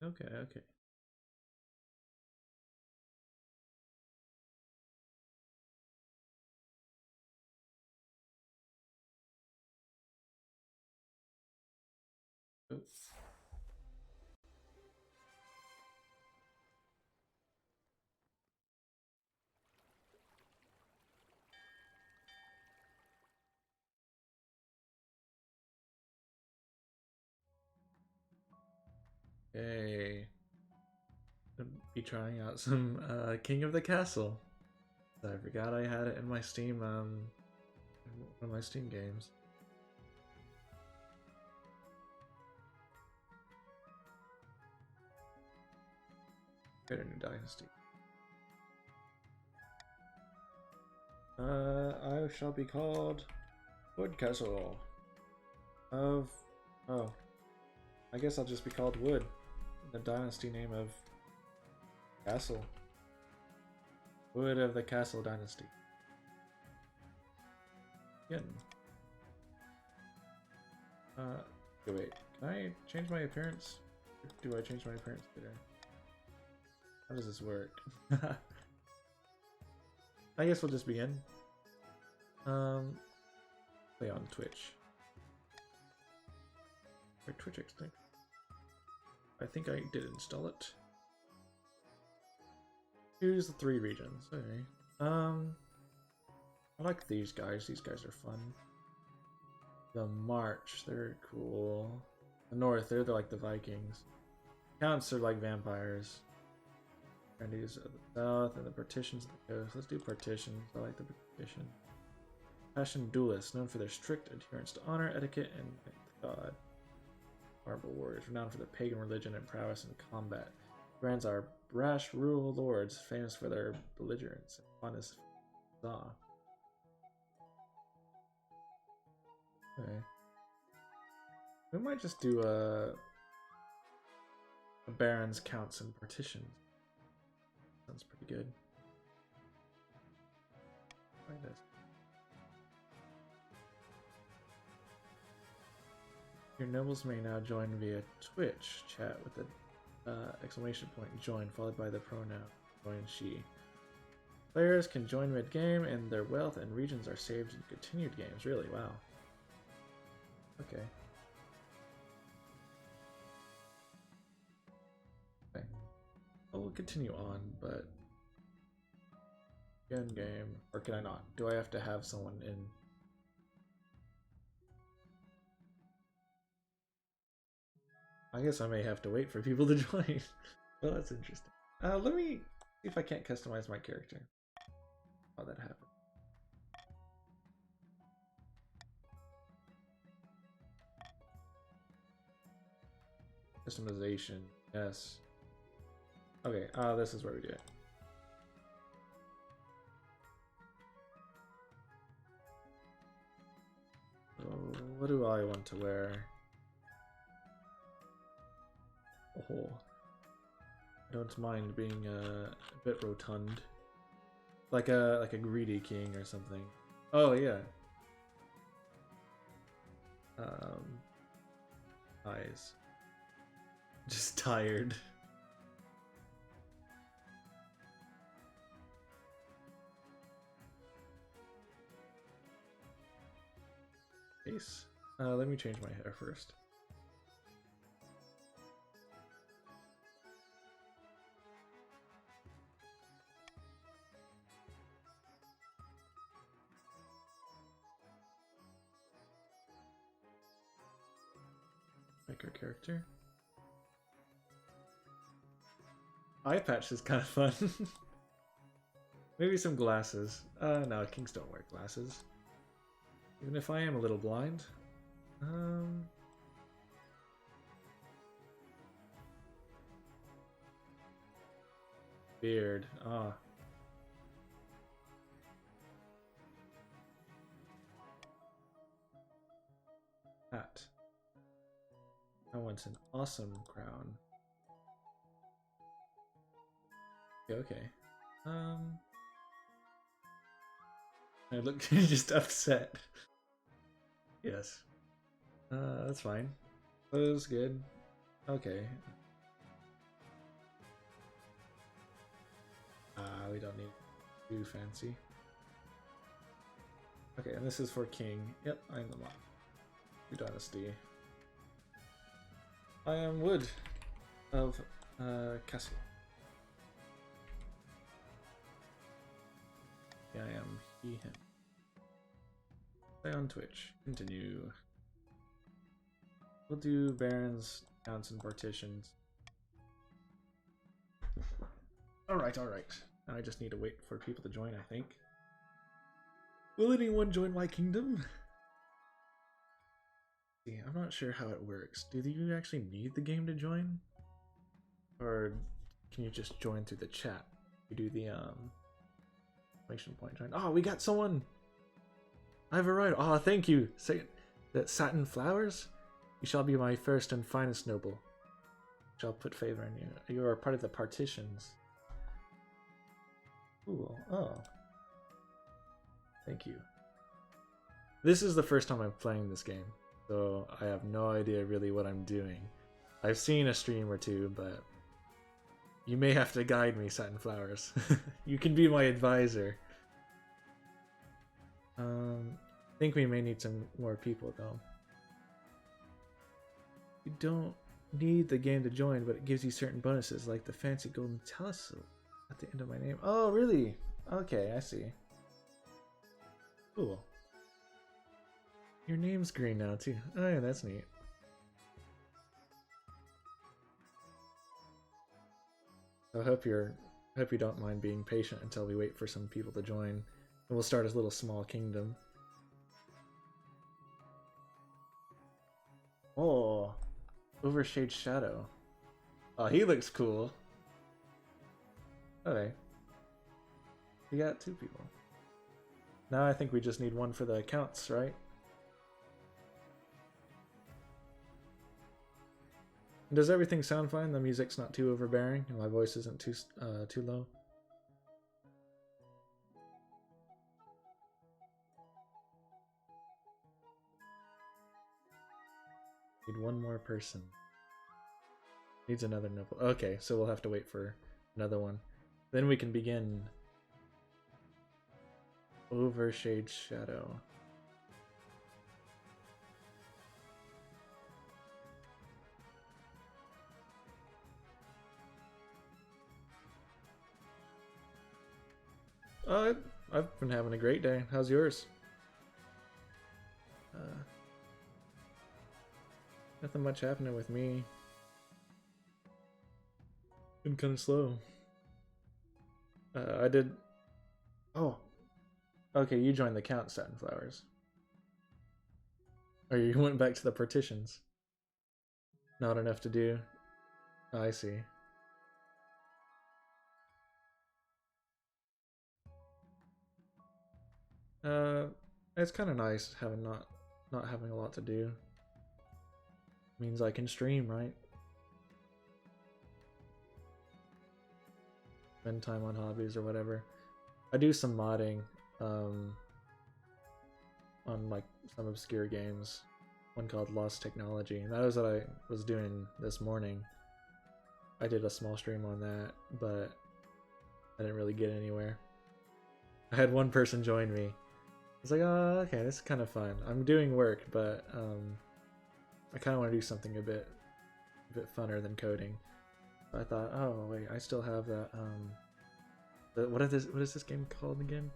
Okay, okay. Oops. Hey, be trying out some King of the Castle. I forgot I had it in my Steam one of my Steam games. Get a new dynasty. I shall be called Wood Castle of. Oh, I guess I'll just be called Wood. The dynasty name of Castle. Wood of the Castle Dynasty. Again. Wait. Can I change my appearance? Or do I change my appearance later? How does this work? I guess we'll just begin. Play on Twitch. Or Twitch extinct. I think I did install it. Choose the 3 regions. Okay. I like these guys. These guys are fun. The March, they're cool. The North, they're like the Vikings. Counts are like vampires. Grandees of the South and the Partitions of the Coast. Let's do Partitions. I like the Partition. Passion Duelists, known for their strict adherence to honor, etiquette, and God. Marble Warriors, renowned for their pagan religion and prowess in combat. Brands are brash rural lords, famous for their belligerence and fun as saw. Okay. We might just do a Barons, Counts, and Partitions. Sounds pretty good. Find us. Your nobles may now join via Twitch chat with the exclamation point join followed by the pronoun join she. Players can join mid-game and their wealth and regions are saved in continued games. Really? Wow. Okay. Okay. Well, we'll continue on, but end game, or can I not? Do I have to have someone in? I guess I may have to wait for people to join. Well, that's interesting. Let me see if I can't customize my character. How that happened. Customization, yes. Okay, this is where we do it. So, what do I want to wear? Oh, I don't mind being a bit rotund, like a greedy king or something. Oh yeah. Eyes. Just tired. Face. Let me change my hair first. Make our character. Eye patch is kind of fun. Maybe some glasses. No, kings don't wear glasses. Even if I am a little blind. Beard. Ah. Hat. I want an awesome crown. Okay. I look just upset. Yes. That's fine. That was good. Okay. We don't need too fancy. Okay, and this is for king. Yep, I'm the monk. New dynasty. I am Wood of Castle. Yeah, I am he, him. Play on Twitch. Continue. We'll do barons, counts, and partitions. Alright, alright. Now I just need to wait for people to join, I think. Will anyone join my kingdom? See, I'm not sure how it works. Do you actually need the game to join? Or can you just join through the chat? You do the exclamation point join. Oh, we got someone! I've arrived. Oh, thank you. Say that satin flowers? You shall be my first and finest noble. Shall put favor in you. You are part of the partitions. Cool. Oh. Thank you. This is the first time I'm playing this game, so I have no idea really what I'm doing. I've seen a stream or two, but you may have to guide me, Satin Flowers. You can be my advisor. I think we may need some more people though. You don't need the game to join, but it gives you certain bonuses like the fancy golden telescope at the end of my name. Oh, really? Okay, I see. Cool. Your name's green now too. Oh yeah, that's neat. I hope you don't mind being patient until we wait for some people to join. And we'll start a little small kingdom. Oh, Overshade Shadow. Oh, he looks cool. Okay. We got 2 people. Now I think we just need one for the accounts, right? Does everything sound fine? The music's not too overbearing, and my voice isn't too low. Need one more person. Needs another noble. Okay, so we'll have to wait for another one. Then we can begin. Overshade Shadow. I've been having a great day. How's yours? Nothing much happening with me. Been kind of slow. I did. Oh. Okay, you joined the count, Satin Flowers. Or you went back to the partitions. Not enough to do. Oh, I see. It's kind of nice having not having a lot to do. Means I can stream, right? Spend time on hobbies or whatever. I do some modding on like some obscure games. One called Lost Technology, and that was what I was doing this morning. I did a small stream on that, but I didn't really get anywhere. I had one person join me. I was like, oh, okay, this is kind of fun. I'm doing work, but I kind of want to do something a bit funner than coding. So I thought, oh wait, I still have that. What is this game called again?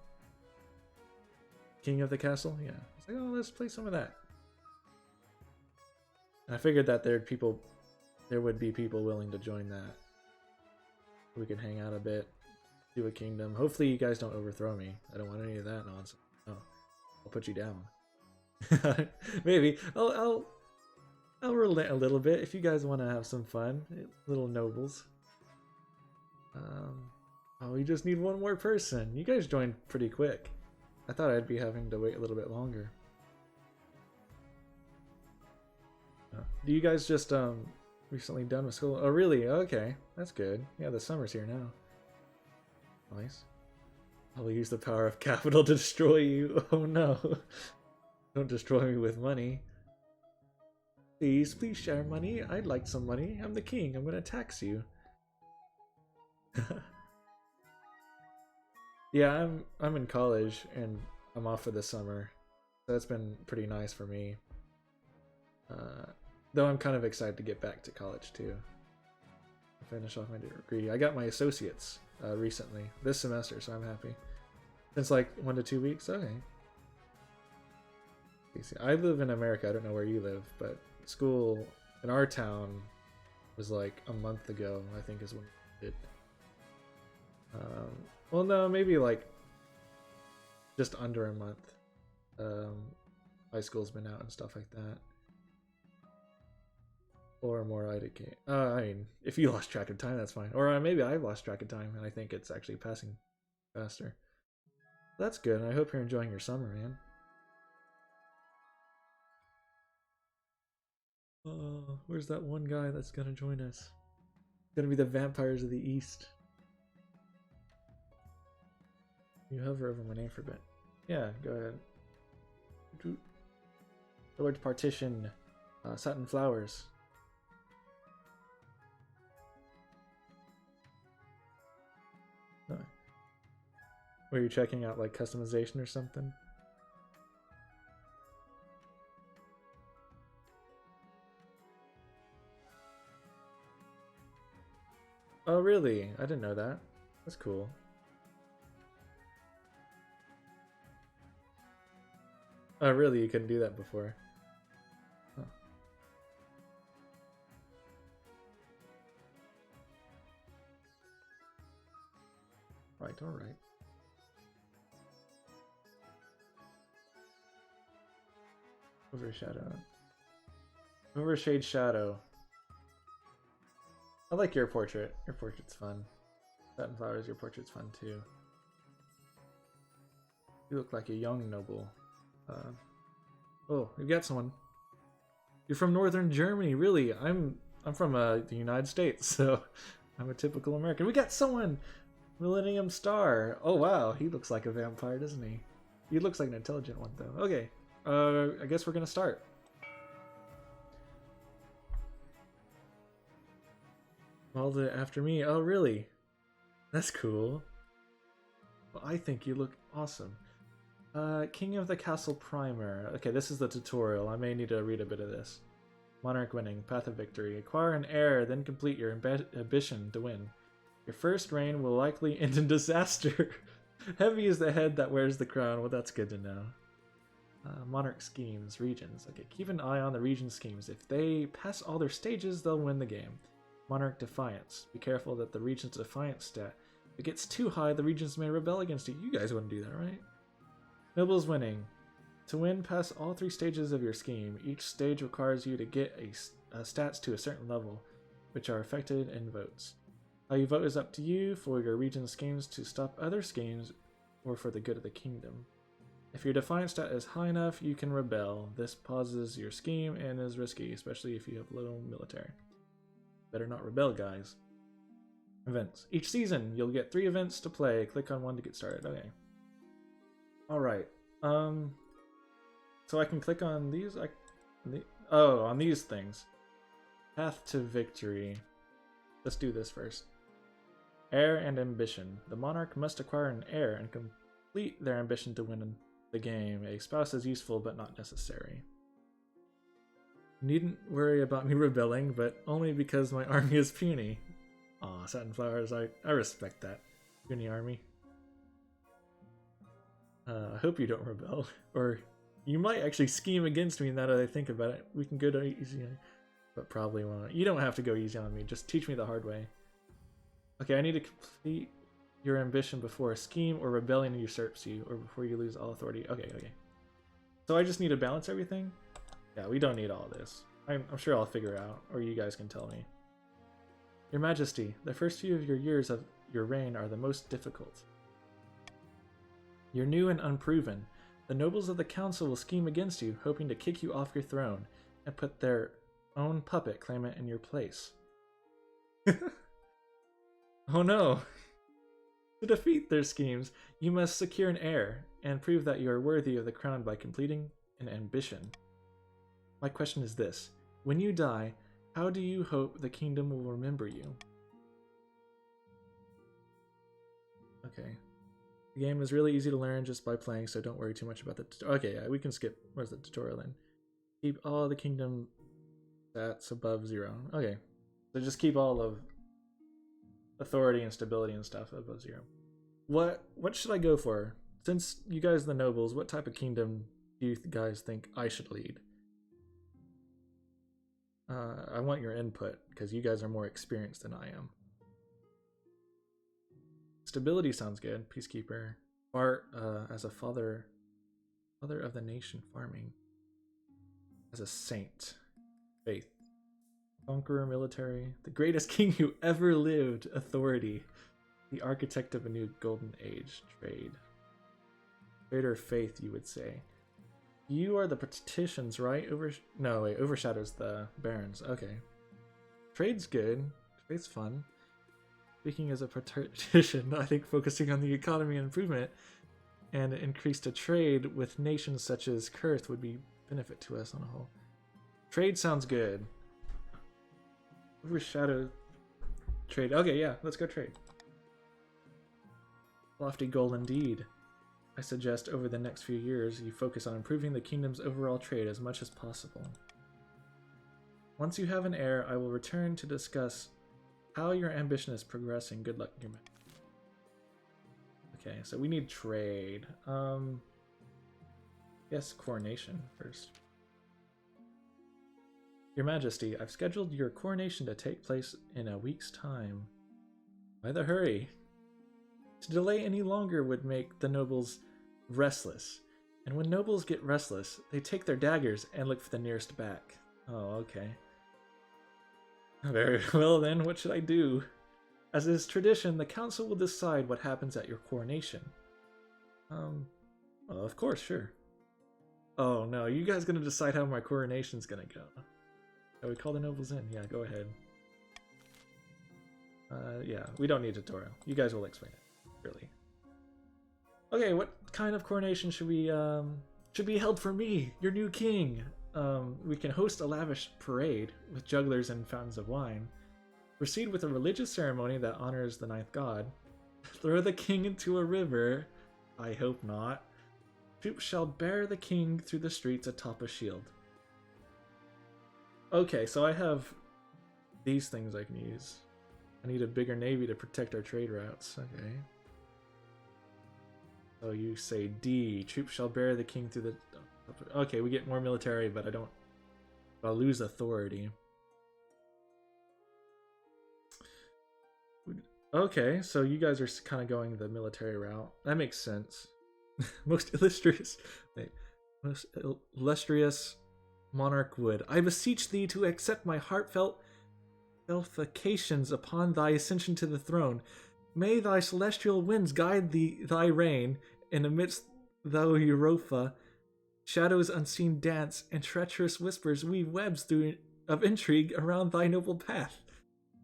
King of the Castle? Yeah. I was like, oh, let's play some of that. And I figured that there would be people willing to join that. We could hang out a bit, do a kingdom. Hopefully you guys don't overthrow me. I don't want any of that nonsense. No, I'll put you down. Maybe I'll relent a little bit if you guys want to have some fun, little nobles. Oh, we just need one more person. You guys joined pretty quick. I thought I'd be having to wait a little bit longer. Do you guys just recently done with school? Oh, really? Okay, that's good. Yeah, the summer's here now. Nice. I'll use the power of capital to destroy you. Oh no. Don't destroy me with money. Please share money. I'd like some money. I'm the king. I'm gonna tax you. Yeah, I'm in college and I'm off for the summer, so that's been pretty nice for me. Though I'm kind of excited to get back to college too. Finish off my degree. I got my associates recently this semester, so I'm happy. Since like 1 to 2 weeks. Okay. I live in America. I don't know where you live, but school in our town was like a month ago. I think is when it did. Well, no, maybe like just under a month. High school's been out and stuff like that. Or more IDK. I mean, if you lost track of time, that's fine. Or maybe I've lost track of time and I think it's actually passing faster. That's good. I hope you're enjoying your summer, man. Where's that one guy that's gonna join us? Gonna be the Vampires of the East. You hover over my name for a bit. Yeah, go ahead. Lord Partition. Satin Flowers. Were you checking out like customization or something? Oh really? I didn't know that. That's cool. Oh really? You couldn't do that before? Huh. Right, alright. Overshadow. Overshade Shadow. I like your portrait. Your portrait's fun. Satin Flowers, your portrait's fun too. You look like a young noble. Oh, we got someone. You're from northern Germany, really? I'm from the United States, so I'm a typical American. We got someone! Millennium Star. Oh wow, he looks like a vampire, doesn't he? He looks like an intelligent one though. Okay. I guess we're gonna start. Called it after me. Oh, really? That's cool. Well, I think you look awesome. King of the Castle Primer. Okay, this is the tutorial. I may need to read a bit of this. Monarch winning. Path of victory. Acquire an heir, then complete your ambition to win. Your first reign will likely end in disaster. Heavy is the head that wears the crown. Well, that's good to know. Monarch schemes, regions. Okay, keep an eye on the region schemes. If they pass all their stages, they'll win the game. Monarch Defiance. Be careful that the region's Defiance stat. If it gets too high, the regions may rebel against you. You guys wouldn't do that, right? Nobles winning. To win, pass all 3 stages of your scheme. Each stage requires you to get stats to a certain level, which are affected in votes. How you vote is up to you for your region schemes to stop other schemes or for the good of the kingdom. If your Defiance stat is high enough, you can rebel. This pauses your scheme and is risky, especially if you have low military. Better not rebel, guys. Events. Each season, you'll get 3 events to play. Click on one to get started. Okay. Alright. So I can click on these? On these things. Path to victory. Let's do this first. Heir and ambition. The monarch must acquire an heir and complete their ambition to win the game. A spouse is useful but not necessary. Needn't worry about me rebelling, but only because my army is puny. Aw, Satin Flowers, I respect that. Puny army. I hope you don't rebel. Or you might actually scheme against me now that I think about it. We can go to easy, but probably won't. You don't have to go easy on me, just teach me the hard way. Okay, I need to complete your ambition before a scheme or rebellion usurps you, or before you lose all authority. Okay. So I just need to balance everything? Yeah, we don't need all this. I'm sure I'll figure it out, or you guys can tell me. Your Majesty, the first few of your years of your reign are the most difficult. You're new and unproven. The nobles of the council will scheme against you, hoping to kick you off your throne, and put their own puppet claimant in your place. Oh no! To defeat their schemes, you must secure an heir, and prove that you are worthy of the crown by completing an ambition. My question is this. When you die, how do you hope the kingdom will remember you? Okay. The game is really easy to learn just by playing, so don't worry too much about the okay, yeah, we can skip. Where's the tutorial then? Keep all the kingdom stats above 0. Okay. So just keep all of authority and stability and stuff above 0. What should I go for? Since you guys are the nobles, what type of kingdom do you guys think I should lead? I want your input, because you guys are more experienced than I am. Stability sounds good. Peacekeeper. Bart as a father of the nation farming. As a saint. Faith. Conqueror military. The greatest king who ever lived. Authority. The architect of a new golden age. Trade. Trader faith, you would say. You are the patricians, right? No, wait, overshadows the barons. Okay. Trade's good. Trade's fun. Speaking as a patrician, I think focusing on the economy and improvement and increased trade with nations such as Kurth would be benefit to us on a whole. Trade sounds good. Overshadow trade. Okay, yeah, let's go trade. Lofty goal indeed. I suggest over the next few years you focus on improving the kingdom's overall trade as much as possible. Once you have an heir, I will return to discuss how your ambition is progressing. Good luck, human. Okay, so we need trade. Yes, coronation first. Your Majesty, I've scheduled your coronation to take place in a week's time. Why the hurry? To delay any longer would make the nobles restless. And when nobles get restless, they take their daggers and look for the nearest back. Oh, okay. Very well then, what should I do? As is tradition, the council will decide what happens at your coronation. Well, of course, sure. Oh no, you guys gonna decide how my coronation's gonna go? Shall we call the nobles in? Yeah, go ahead. Yeah, we don't need a tutorial. You guys will explain it. Really. Okay, what kind of coronation should we should be held for me, your new king? We can host a lavish parade with jugglers and fountains of wine. Proceed with a religious ceremony that honors the ninth god. Throw the king into a river. I hope not. Troops shall bear the king through the streets atop a shield. Okay, so I have these things I can use. I need a bigger navy to protect our trade routes. Okay. So you say D. Troops shall bear the king through the... Okay, we get more military, but I'll lose authority. Okay, so you guys are kind of going the military route. That makes sense. Most illustrious monarch would. I beseech thee to accept my heartfelt qualifications upon thy ascension to the throne. May thy celestial winds guide thy reign, and amidst thou Europa, shadows unseen dance, and treacherous whispers weave webs of intrigue around thy noble path.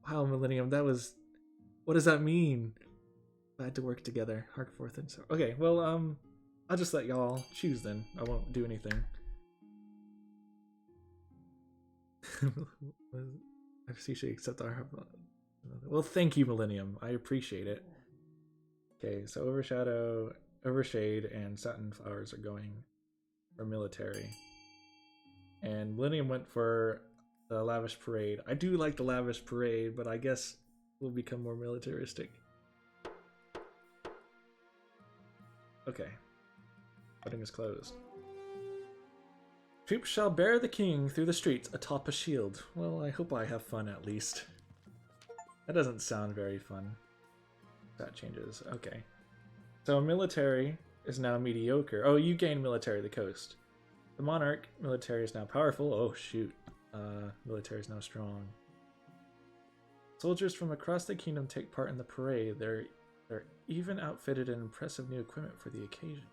Wow, Millennium, that was... What does that mean? Glad to work together. Hark forth and so... Okay, well, I'll just let y'all choose then. I won't do anything. I see she accept our... Well, thank you, Millennium. I appreciate it. Okay, so Overshadow, Overshade, and Satin Flowers are going for military. And Millennium went for the Lavish Parade. I do like the Lavish Parade, but I guess we'll become more militaristic. Okay. Voting is closed. Troops shall bear the king through the streets atop a shield. Well, I hope I have fun at least. That doesn't sound very fun. That changes. Okay. So military is now mediocre. Oh, you gain military the coast. The monarch military is now powerful. Oh, shoot. Military is now strong. Soldiers from across the kingdom take part in the parade. They're even outfitted in impressive new equipment for the occasion.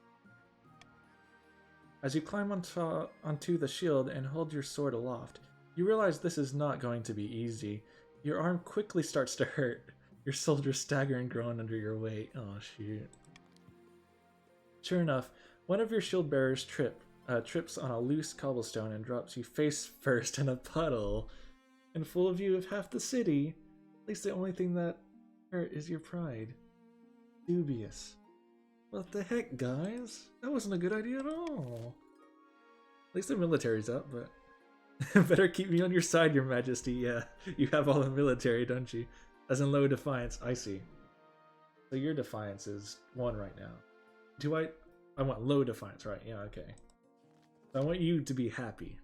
As you climb onto the shield and hold your sword aloft, you realize this is not going to be easy. Your arm quickly starts to hurt. Your soldiers stagger and groan under your weight. Oh, shoot. Sure enough, one of your shield bearers trips on a loose cobblestone and drops you face first in a puddle. In full view of half the city, at least the only thing that hurt is your pride. Dubious. What the heck, guys? That wasn't a good idea at all. At least the military's up, but better keep me on your side, Your Majesty. Yeah, you have all the military, don't you? As in low defiance. I see. So your defiance is 1 right now. Do I want low defiance, right? Yeah, okay. I want you to be happy.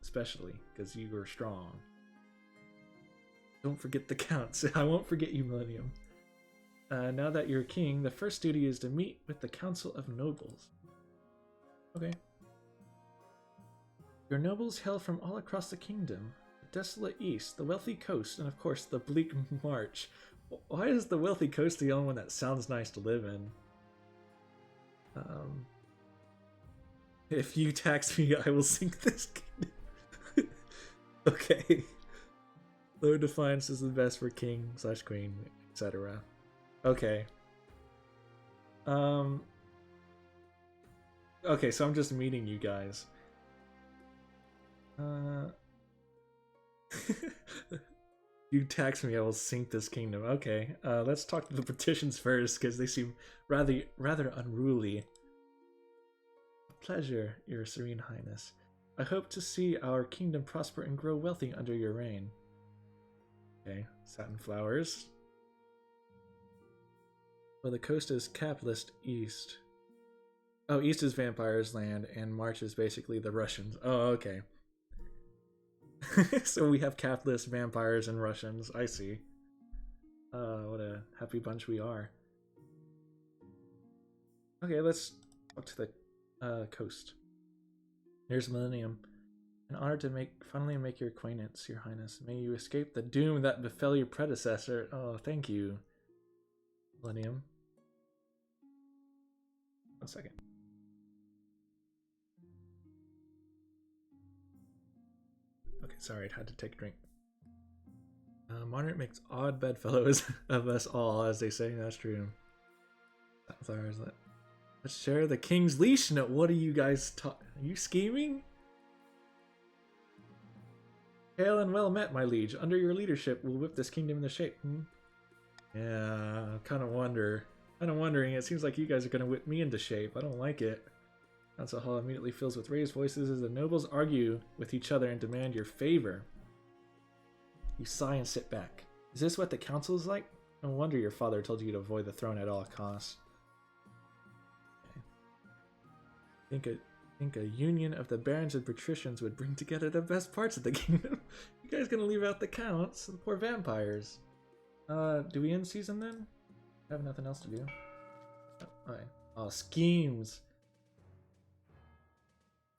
Especially, because you are strong. Don't forget the counts. I won't forget you, Millennium. Now that you're king, the first duty is to meet with the Council of Nobles. Okay. Your nobles hail from all across the kingdom. The desolate east, the wealthy coast, and of course the bleak march. Why is the wealthy coast the only one that sounds nice to live in? If you tax me, I will sink this kingdom. Okay. Low defiance is the best for king / queen, etc. Okay. Okay, so I'm just meeting you guys. You tax me, I will sink this kingdom. Okay, let's talk to the petitions first, because they seem rather unruly. A pleasure, Your Serene Highness. I hope to see our kingdom prosper and grow wealthy under your reign. Okay, satin flowers. Well, the coast is capitalist east. Oh, east is vampires' land, and march is basically the Russians. Oh, okay. So we have capitalist vampires and Russians. I see. What a happy bunch we are. Okay, let's up to the coast. Here's Millennium. An honor to finally make your acquaintance, Your Highness. May you escape the doom that befell your predecessor. Oh, thank you, Millennium. 1 second. Okay, sorry, I had to take a drink. Monarch makes odd bedfellows of us all, as they say. That's true. Let's share the king's leash note. What are you guys Are you scheming? Hail and well met, my liege. Under your leadership, we'll whip this kingdom into shape. Yeah, I'm kind of wondering. It seems like you guys are going to whip me into shape. I don't like it. Council Hall immediately fills with raised voices as the nobles argue with each other and demand your favor. You sigh and sit back. Is this what the council is like? No wonder your father told you to avoid the throne at all costs. Okay. Think a union of the barons and patricians would bring together the best parts of the kingdom. You guys gonna leave out the counts? The poor vampires. Do we end season then? I have nothing else to do. Oh, alright. Oh, schemes.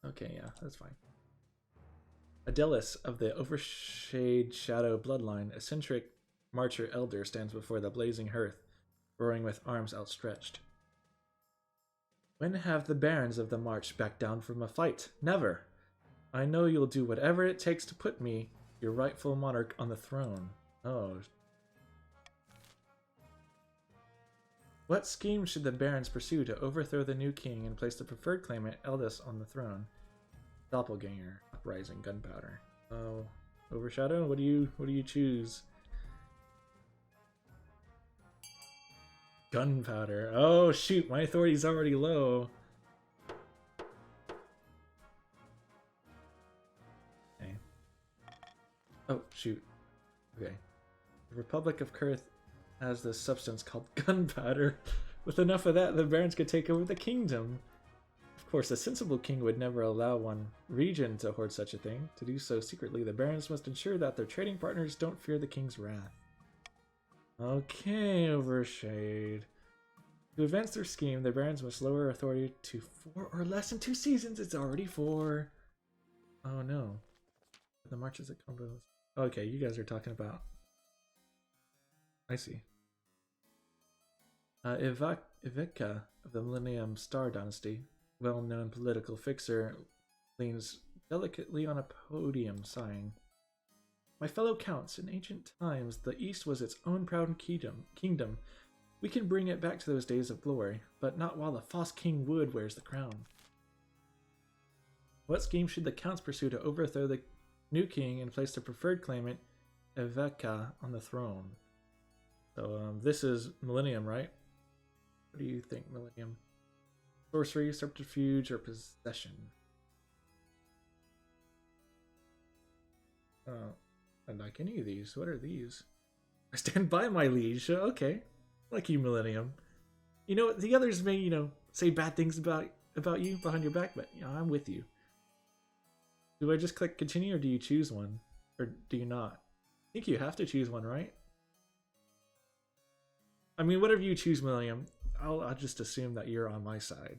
Okay, yeah, that's fine. Adelis of the Overshade Shadow bloodline, eccentric marcher elder, stands before the blazing hearth, roaring with arms outstretched. When have the barons of the March backed down from a fight? Never! I know you'll do whatever it takes to put me, your rightful monarch, on the throne. Oh. What scheme should the barons pursue to overthrow the new king and place the preferred claimant, Eldest, on the throne? Doppelganger, uprising, gunpowder. Oh, Overshadow? What do you choose? Gunpowder. Oh shoot, my authority's already low. Okay. Oh shoot. Okay. The Republic of Kurth has this substance called gunpowder. With enough of that, the barons could take over the kingdom. Of course, a sensible king would never allow one region to hoard such a thing. To do so secretly, the barons must ensure that their trading partners don't fear the king's wrath. Okay, Overshade. To advance their scheme, the barons must lower authority to 4 or less in 2 seasons. It's already 4. Oh no. The marches that combos. Okay, you guys are talking about. I see. Ivica of the Millennium Star Dynasty, well-known political fixer, leans delicately on a podium, sighing. My fellow counts, in ancient times, the East was its own proud kingdom. We can bring it back to those days of glory, but not while the false King Wood wears the crown. What scheme should the counts pursue to overthrow the new king and place the preferred claimant, Ivica, on the throne? So, this is Millennium, right? What do you think, Millennium? Sorcery, subterfuge, or possession? I like any of these. What are these? I stand by my liege. Okay. Like you, Millennium. You know, the others may, say bad things about you behind your back, but, I'm with you. Do I just click continue, or do you choose one? Or do you not? I think you have to choose one, right? I mean, whatever you choose, Millennium, I'll just assume that you're on my side.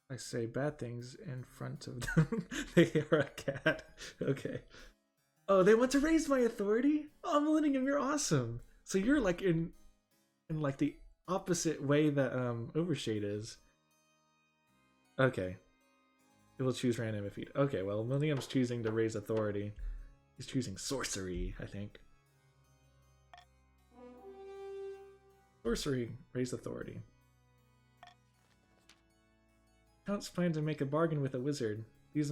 I say bad things in front of them. They are a cat. Okay. Oh, they want to raise my authority? Oh, Millennium, you're awesome. So you're like in like the opposite way that Overshade is. Okay. It will choose random if he. Okay, well, Millennium's choosing to raise authority. He's choosing sorcery, I think. Sorcery, raise authority. Counts plan to make a bargain with a wizard. These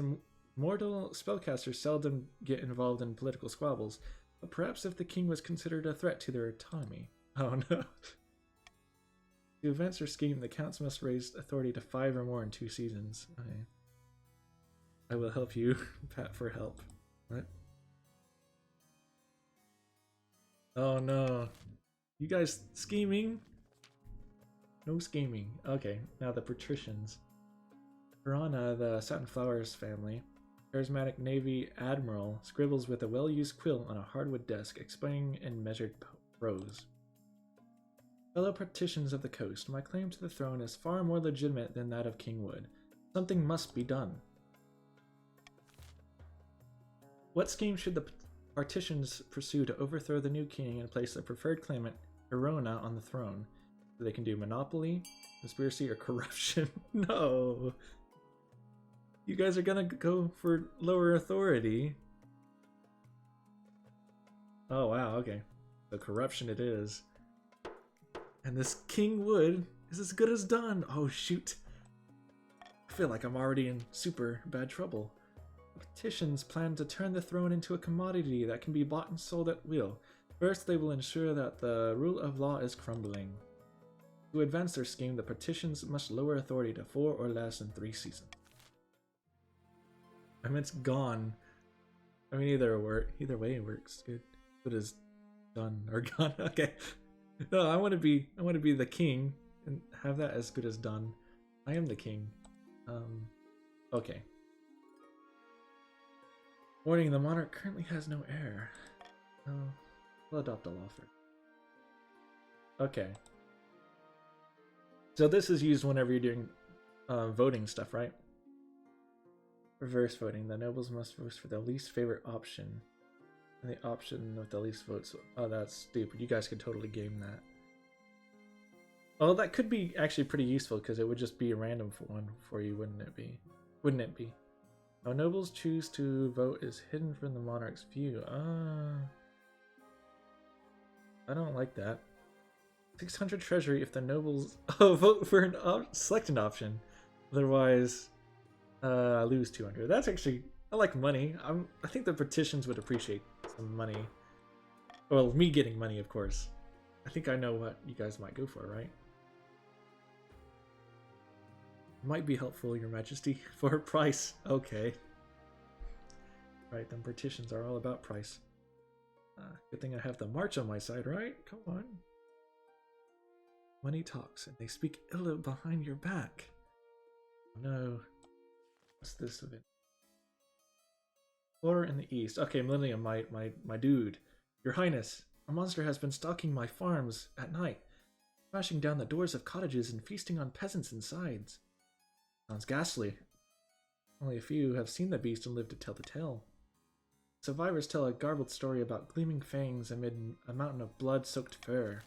mortal spellcasters seldom get involved in political squabbles, but perhaps if the king was considered a threat to their autonomy. Oh no. To advance their scheme, the counts must raise authority to 5 or more in 2 seasons. Okay. I will help you. Pat for help. What? Oh no. You guys scheming? No scheming. Okay, now the patricians. Piranha, the Satin Flowers family, charismatic Navy admiral, scribbles with a well-used quill on a hardwood desk, explaining in measured prose. Fellow patricians of the coast, my claim to the throne is far more legitimate than that of King Wood. Something must be done. What scheme should the partitions pursue to overthrow the new king and place the preferred claimant, Erona, on the throne? So they can do monopoly, conspiracy, or corruption? No! You guys are gonna go for lower authority. Oh wow, okay. So corruption it is. And this King Wood is as good as done. Oh shoot. I feel like I'm already in super bad trouble. Petitions plan to turn the throne into a commodity that can be bought and sold at will. First, they will ensure that the rule of law is crumbling. To advance their scheme, the petitions must lower authority to 4 or less in 3 seasons. I mean, it's gone. I mean, either way it works. Good is done or gone. Okay. No, I want to be the king and have that as good as done. I am the king. Okay. Warning: the monarch currently has no heir. Oh, we'll adopt a law first. Okay. So this is used whenever you're doing voting stuff, right? Reverse voting. The nobles must vote for the least favorite option. And the option with the least votes. Oh, that's stupid. You guys could totally game that. Oh, that could be actually pretty useful because it would just be a random one for you, wouldn't it be? Wouldn't it be? How nobles choose to vote is hidden from the monarch's view. I don't like that. 600 treasury if the nobles vote for an select an option. Otherwise, lose 200. That's actually, I like money. I think the petitions would appreciate some money. Well, me getting money, of course. I think I know what you guys might go for, right? Might be helpful, Your Majesty, for a price. Okay. Right, then petitions are all about price. Good thing I have the march on my side, right? Come on. Money talks, and they speak ill behind your back. No. What's this of it? Order in the east. Okay, Millennium, my dude. Your Highness, a monster has been stalking my farms at night, smashing down the doors of cottages and feasting on peasants inside. Sounds ghastly. Only a few have seen the beast and lived to tell the tale. Survivors tell a garbled story about gleaming fangs amid a mountain of blood-soaked fur.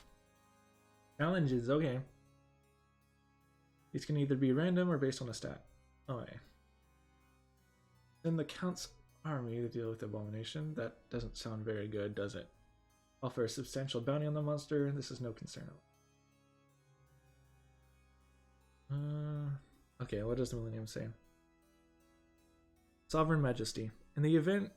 Challenges, okay. These can either be random or based on a stat. Okay. Then the Count's army to deal with the abomination. That doesn't sound very good, does it? Offer a substantial bounty on the monster. This is no concern. Okay, what does the Millennium say? Sovereign Majesty, in the event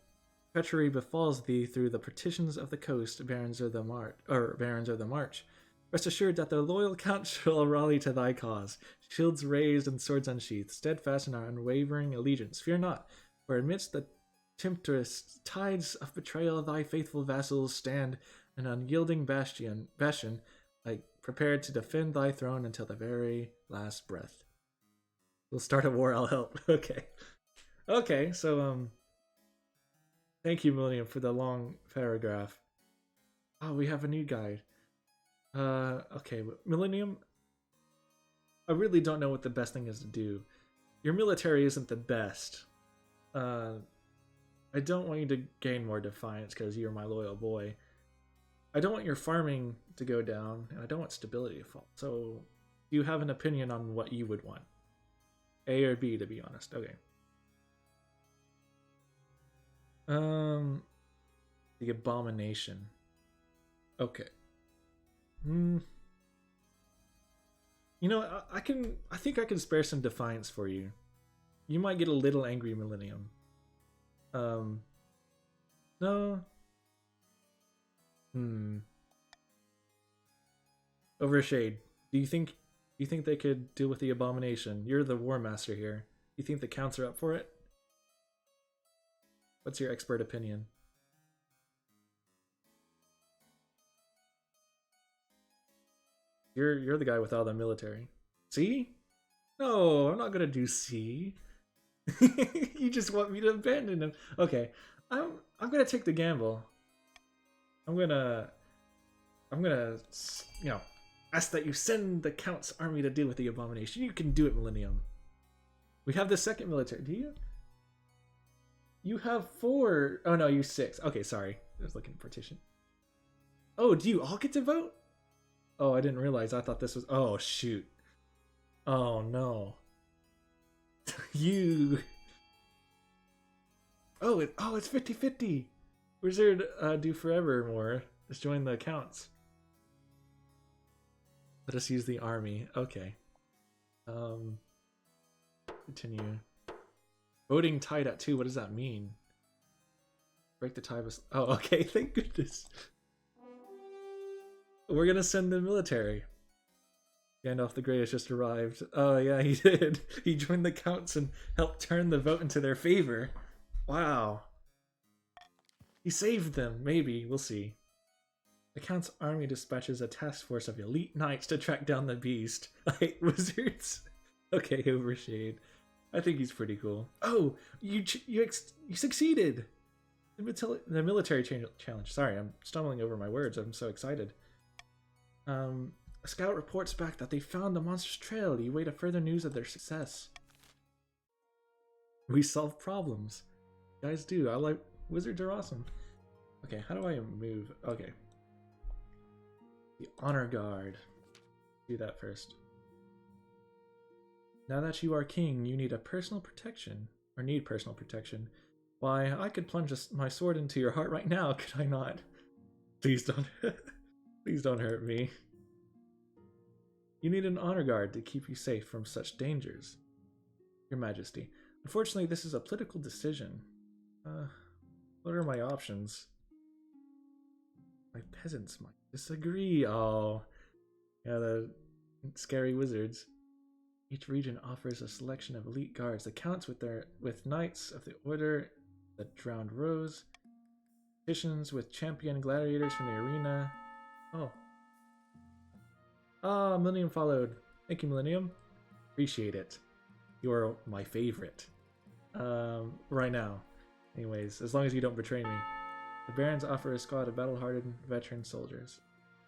treachery befalls thee through the partitions of the coast, barons of the march, Rest assured that the loyal Count shall rally to thy cause, shields raised and swords unsheathed, steadfast in our unwavering allegiance. Fear not, for amidst the tempestuous tides of betrayal, thy faithful vassals stand an unyielding bastion, like prepared to defend thy throne until the very last breath. We'll start a war, I'll help. Okay. Okay, so, thank you, Millennium, for the long paragraph. Oh, we have a new guide. Okay, Millennium, I really don't know what the best thing is to do. Your military isn't the best. I don't want you to gain more defiance because you're my loyal boy. I don't want your farming to go down, and I don't want stability to fall. So, do you have an opinion on what you would want? A or B, to be honest. Okay. The Abomination. Okay. You know, I think I can spare some defiance for you. You might get a little angry, Millennium. No. Overshade. Do you think they could deal with the Abomination? You're the War Master here. You think the counts are up for it? What's your expert opinion? You're the guy with all the military. C? No, I'm not gonna do C. You just want me to abandon him. Okay, I'm gonna take the gamble. I'm gonna ask that you send the Count's army to deal with the Abomination. You can do it, Millennium. We have the second military. Do you? You have 4. Oh no, you 6. Okay, sorry. I was looking at partition. Oh, do you all get to vote? Oh, I didn't realize. I thought this was... Oh, shoot. Oh, no. You... Oh, it's 50-50. Wizard do forevermore. Just join the accounts. Let us use the army. Okay. Continue. Voting tied at 2. What does that mean? Break the tie of... Oh, okay. Thank goodness. We're gonna send the military. Gandalf the Grey has just arrived. Oh yeah, he did. He joined the Counts and helped turn the vote into their favor. Wow. He saved them. Maybe. We'll see. The Count's army dispatches a task force of elite knights to track down the beast. Like wizards. Okay, Overshade. I think he's pretty cool. Oh, you succeeded. The military challenge. Sorry, I'm stumbling over my words. I'm so excited. A scout reports back that they found the monster's trail. You wait a further news of their success. We solve problems. You guys do. I like wizards are awesome. Okay, how do I move? Okay. The honor guard. Do that first. Now that you are king, you need a personal protection. Or need personal protection. Why, I could plunge my sword into your heart right now, could I not? Please don't. Please don't hurt me. You need an honor guard to keep you safe from such dangers. Your Majesty. Unfortunately, this is a political decision. What are my options? My peasants might disagree. Oh. Yeah, the scary wizards. Each region offers a selection of elite guards. The Counts with Knights of the Order, the Drowned Rose, petitions with champion gladiators from the arena. Oh. Ah, Millennium followed. Thank you, Millennium. Appreciate it. You're my favorite. Right now. Anyways, as long as you don't betray me. The Barons offer a squad of battle-hardened veteran soldiers.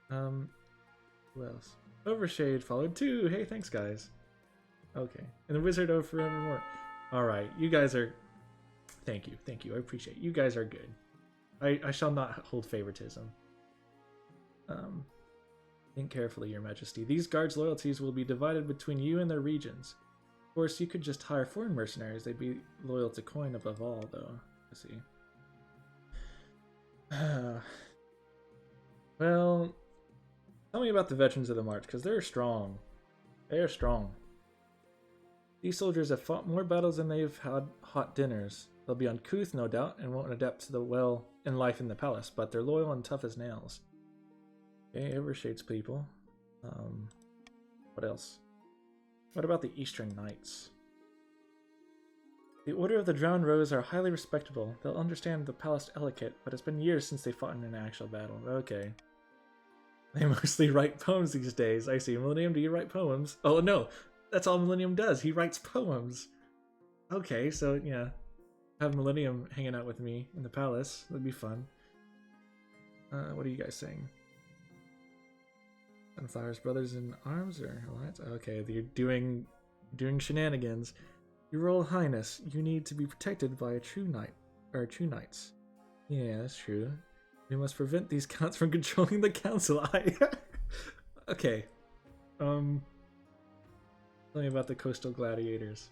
Who else? Overshade followed too. Hey, thanks, guys. Okay. And the Wizard of Forevermore. Alright, you guys are... Thank you, I appreciate it. You guys are good. I shall not hold favoritism. Think carefully, Your Majesty. These guards' loyalties will be divided between you and their regions. Of course, you could just hire foreign mercenaries. They'd be loyal to coin above all, though. Let's see. Well, tell me about the Veterans of the March, because they're strong. They are strong. These soldiers have fought more battles than they've had hot dinners. They'll be uncouth, no doubt, and won't adapt to the life in the palace, but they're loyal and tough as nails. Okay, Overshade's people. What else? What about the Eastern Knights? The Order of the Drowned Rose are highly respectable. They'll understand the palace etiquette, but it's been years since they fought in an actual battle. Okay. They mostly write poems these days. I see. Millennium, do you write poems? Oh, no. That's all Millennium does. He writes poems. Okay, so, yeah. Have Millennium hanging out with me in the palace. That'd be fun. What are you guys saying? Sunflower's brothers in arms or alliance? Okay, you're doing shenanigans. Your Royal Highness, you need to be protected by a true knight, or true knights. Yeah, that's true. We must prevent these counts from controlling the council. Okay. Tell me about the coastal gladiators.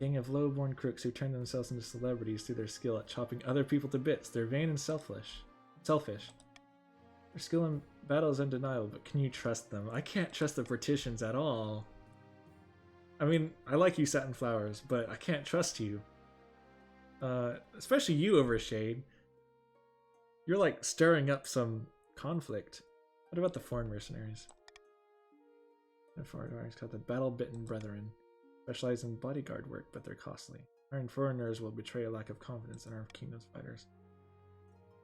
Gang of low-born crooks who turn themselves into celebrities through their skill at chopping other people to bits. They're vain and selfish. Their skill in battle is undeniable, but can you trust them? I can't trust the Partitions at all. I mean, I like you, Satin Flowers, but I can't trust you. Especially you, Overshade. You're like stirring up some conflict. What about the foreign mercenaries? The foreign mercenaries called the Battle-Bitten Brethren. Specialize in bodyguard work, but they're costly. Iron foreigners will betray a lack of confidence in our kingdom's fighters.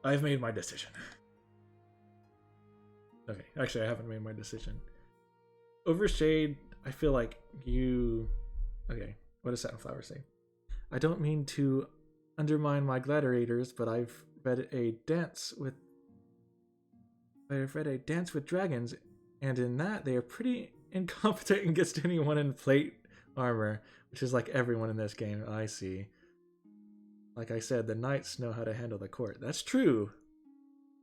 I've made my decision. Okay, actually I haven't made my decision. Overshade, I feel like you... Okay, what does Satin Flower say? I don't mean to undermine my gladiators, but I've read a Dance with Dragons, and in that they are pretty incompetent against anyone in plate armor, which is like everyone in this game. I see. Like I said, the knights know how to handle the court. That's true.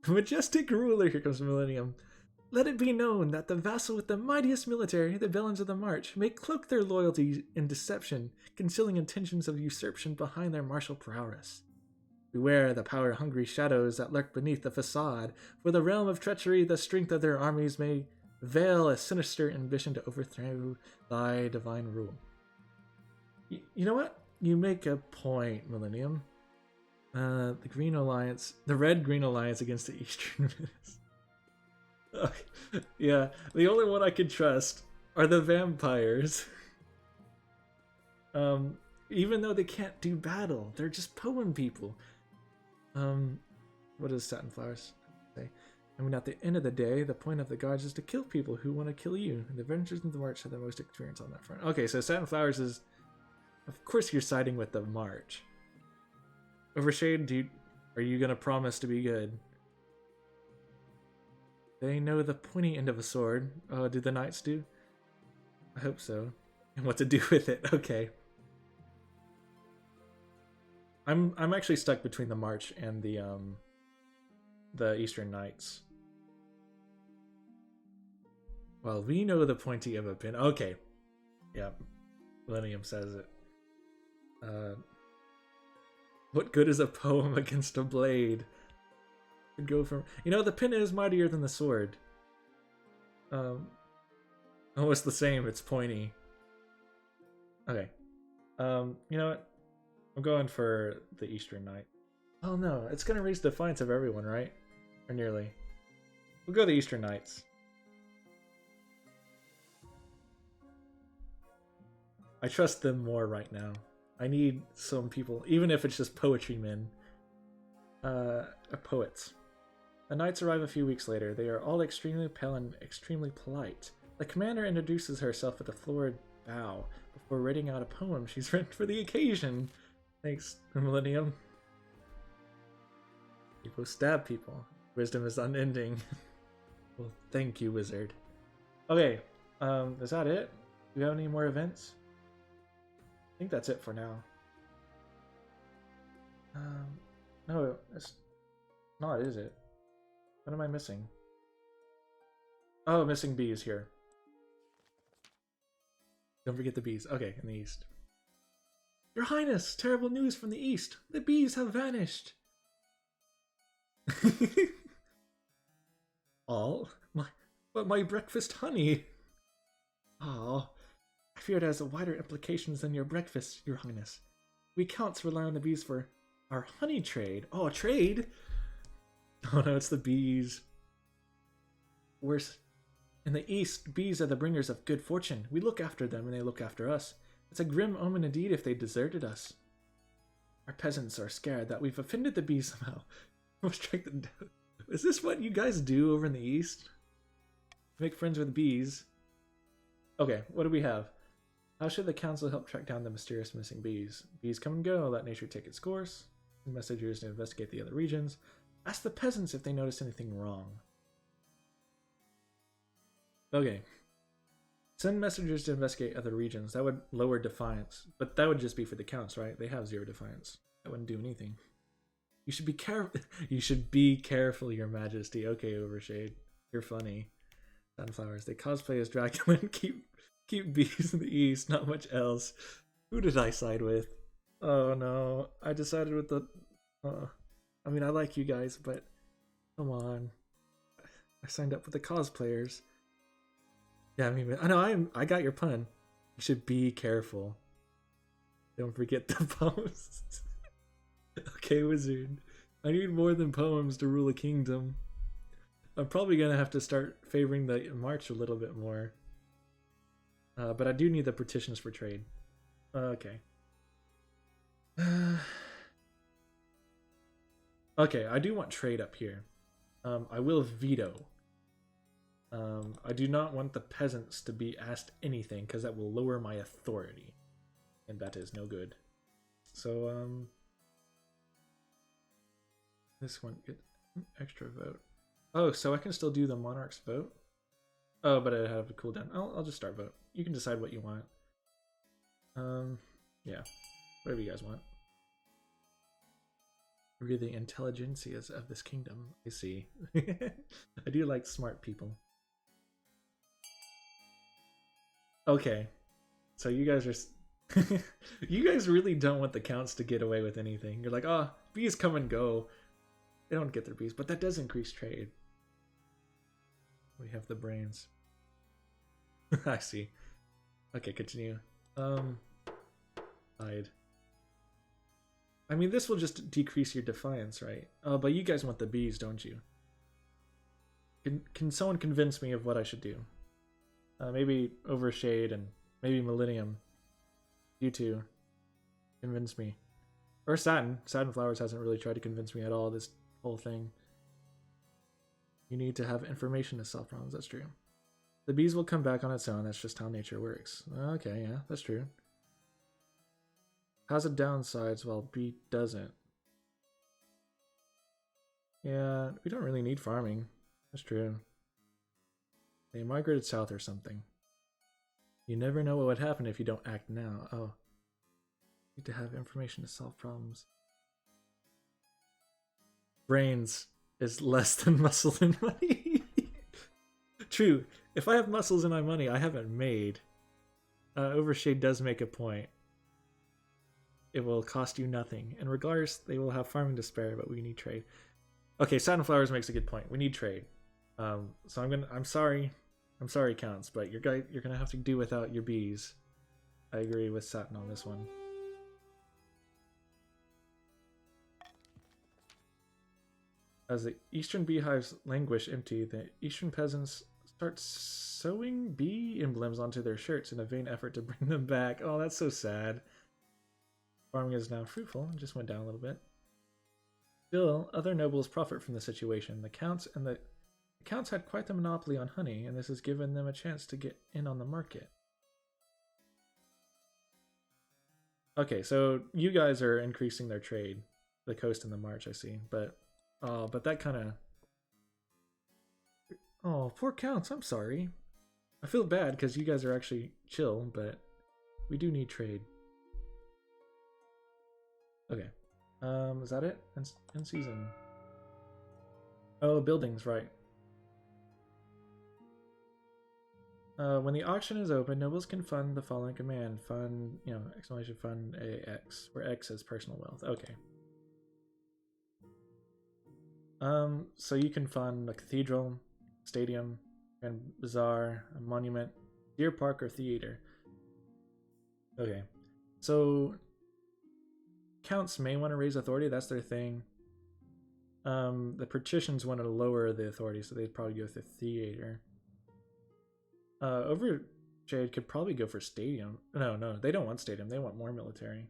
Majestic ruler, here comes Millennium. Let it be known that the vassal with the mightiest military, the villains of the march, may cloak their loyalty in deception, concealing intentions of usurpation behind their martial prowess. Beware the power-hungry shadows that lurk beneath the facade, for the realm of treachery, the strength of their armies may veil a sinister ambition to overthrow thy divine rule. You know what? You make a point, Millennium. The Red-Green Alliance against the Eastern Menace. Yeah, the only one I can trust are the vampires. Even though they can't do battle, they're just poem people. What does Satin Flowers say? I mean, at the end of the day, the point of the gods is to kill people who want to kill you. And the Avengers of the March have the most experience on that front. Okay, so Satin Flowers is... Of course you're siding with the March. Overshade, dude, are you gonna promise to be good? They know the pointy end of a sword. Oh, do the knights do? I hope so. And what to do with it. Okay. I'm actually stuck between the March and the Eastern Knights. Well, we know the pointy of a pin. Okay. Yeah. Millennium says it. What good is a poem against a blade? Could go from... You know, the pin is mightier than the sword. Almost the same, it's pointy. Okay. You know what? I'm going for the Eastern Knight. Oh no, it's gonna raise defiance of everyone, right? Or nearly. We'll go the Eastern Knights. I trust them more right now. I need some people, even if it's just poetry men. Poets. The knights arrive a few weeks later. They are all extremely pale and extremely polite. The commander introduces herself with a florid bow before reading out a poem she's written for the occasion. Thanks, Millennium. People stab people. Wisdom is unending. Well, thank you, wizard. Okay, is that it? Do we have any more events? I think that's it for now. No, it's not, is it? What am I missing? Oh, missing bees here. Don't forget the bees. Okay, in the east. Your Highness, terrible news from the east. The bees have vanished. All? But my breakfast honey. Oh, I fear it has wider implications than your breakfast, Your Highness. We counts rely on the bees for our honey trade. Oh, trade? Oh no, it's the bees. Worse. In the east, bees are the bringers of good fortune. We look after them and they look after us. It's a grim omen indeed if they deserted us. Our peasants are scared that we've offended the bees somehow. Is this what you guys do over in the east? Make friends with bees. Okay, what do we have? How should the council help track down the mysterious missing bees? Bees come and go, let nature take its course. Send messengers to investigate the other regions. Ask the peasants if they notice anything wrong. Okay. Send messengers to investigate other regions. That would lower defiance. But that would just be for the counts, right? They have 0 defiance. That wouldn't do anything. You should be careful. You should be careful, Your Majesty. Okay, Overshade. You're funny. Sunflowers. They cosplay as Dracula and keep bees in the east. Not much else. Who did I side with? Oh no. I decided with the... I mean, I like you guys, but... Come on. I signed up with the cosplayers. Yeah, I mean, I know, I got your pun. You should be careful. Don't forget the poems. Okay, wizard. I need more than poems to rule a kingdom. I'm probably gonna have to start favoring the march a little bit more. But I do need the petitions for trade. Okay. Okay, I do want trade up here. I will veto. I do not want the peasants to be asked anything because that will lower my authority. And that is no good. So, this one get an extra vote. Oh, so I can still do the monarch's vote? Oh, but I have a cooldown. I'll just start vote. You can decide what you want. Yeah. Whatever you guys want. We're the intelligentsias of this kingdom. I see. I do like smart people. Okay. So you guys are... you guys really don't want the counts to get away with anything. You're like, oh, bees come and go. They don't get their bees, but that does increase trade. We have the brains. I see. Okay, continue. Hide. I mean, this will just decrease your defiance, right? But you guys want the bees, don't you? Can someone convince me of what I should do? Maybe Overshade and maybe Millennium. You two. Convince me. Or Satin. Satin Flowers hasn't really tried to convince me at all, this whole thing. You need to have information to solve problems, that's true. The bees will come back on its own, that's just how nature works. Okay, yeah, that's true. Has a downsides while bee doesn't. Yeah, we don't really need farming. That's true. They migrated south or something. You never know what would happen if you don't act now. Oh. Need to have information to solve problems. Brains is less than muscle and money. True. If I have muscles in my money, I haven't made. Overshade does make a point. It will cost you nothing. And regardless, they will have farming to spare, but we need trade. Okay, Satin Flowers makes a good point. We need trade. So I'm sorry. I'm sorry, counts, but you're gonna have to do without your bees. I agree with Satin on this one. As the eastern beehives languish empty, the eastern peasants start sewing bee emblems onto their shirts in a vain effort to bring them back. Oh, that's so sad. Farming is now fruitful. It just went down a little bit. Still, other nobles profit from the situation. The counts had quite the monopoly on honey, and this has given them a chance to get in on the market. Okay, so you guys are increasing their trade. The coast and the march, I see. But that kind of... Oh, poor counts, I'm sorry. I feel bad because you guys are actually chill, but we do need trade. Okay. Is that it? End season. Oh, buildings, right. When the auction is open, nobles can fund the following command. Fund, exclamation fund AX, where X is personal wealth. Okay. So you can fund a cathedral, stadium, and bazaar, a monument, deer park, or theater. Okay. So counts may want to raise authority, that's their thing. The patricians want to lower the authority, so they'd probably go with the theater. Overshade could probably go for stadium. No, they don't want stadium. They want more military.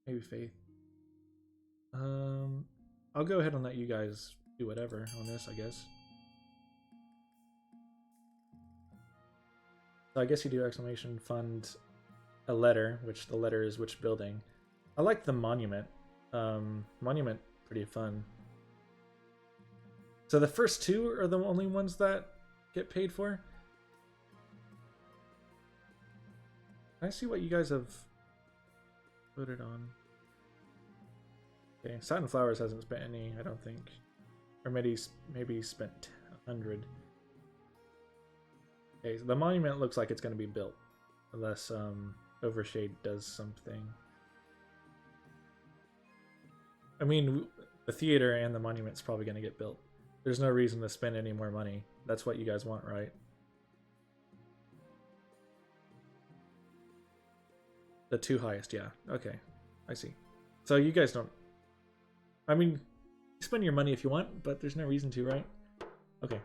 Maybe faith. I'll go ahead and let you guys do whatever on this, I guess. So I guess you do exclamation fund a letter, which the letter is which building. I like the monument. Monument, pretty fun. So the first two are the only ones that get paid for? Can I see what you guys have voted on? Okay, Satin Flowers hasn't spent any, I don't think. Or maybe spent 100. Okay, so the monument looks like it's going to be built. Unless Overshade does something. I mean, the theater and the monument's probably going to get built. There's no reason to spend any more money. That's what you guys want, right? The two highest, yeah. Okay, I see. So you guys don't... I mean, spend your money if you want, but there's no reason to, right? Okay.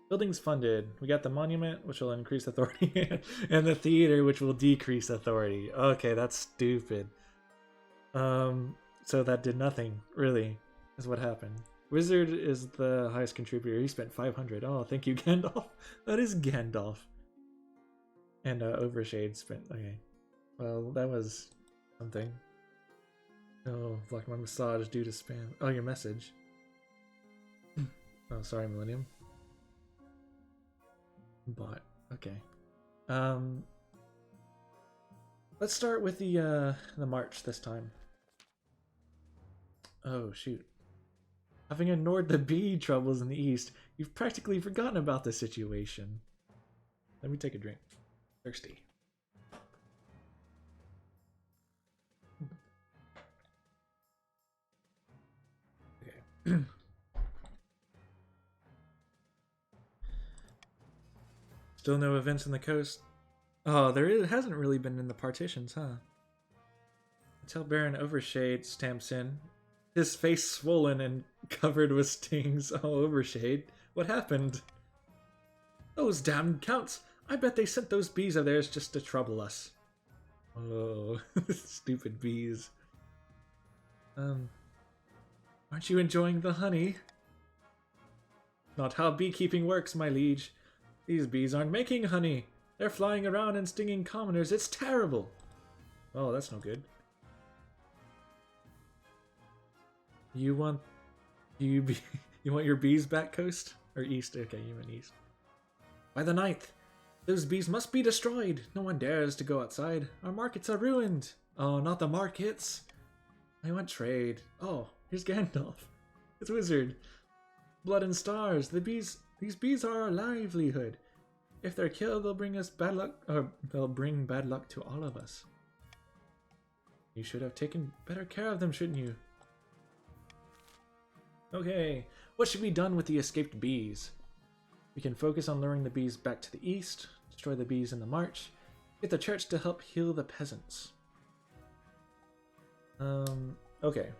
Buildings funded. We got the monument, which will increase authority, and the theater, which will decrease authority. Okay, that's stupid. So that did nothing, really, is what happened. Wizard is the highest contributor. He spent 500. Oh, thank you, Gandalf. That is Gandalf. And Overshade spent... Okay. Well, that was something. Oh, block my massage due to spam. Oh, your message. Oh, sorry, Millennium. Bot. Okay. Let's start with the march this time. Oh, shoot. Having ignored the bee troubles in the east, you've practically forgotten about the situation. Let me take a drink. Thirsty. Okay. Still no events in the coast? Oh, hasn't really been in the partitions, huh? Until Baron Overshade stamps in. His face swollen and covered with stings. Oh, Overshade. What happened? Those damned counts! I bet they sent those bees of theirs just to trouble us. Oh, stupid bees. Aren't you enjoying the honey? Not how beekeeping works, my liege. These bees aren't making honey. They're flying around and stinging commoners. It's terrible. Oh, that's no good. You want you want your bees back coast or east? Okay, you meant east. By the 9th, those bees must be destroyed. No one dares to go outside. Our markets are ruined. Oh, not the markets. I want trade. Oh, here's Gandalf. It's Wizard. Blood and stars. These bees are our livelihood. If they're killed, they'll bring us bad luck, or they'll bring bad luck to all of us. You should have taken better care of them, shouldn't you? Okay, what should be done with the escaped bees? We can focus on luring the bees back to the east, destroy the bees in the march, get the church to help heal the peasants. Okay.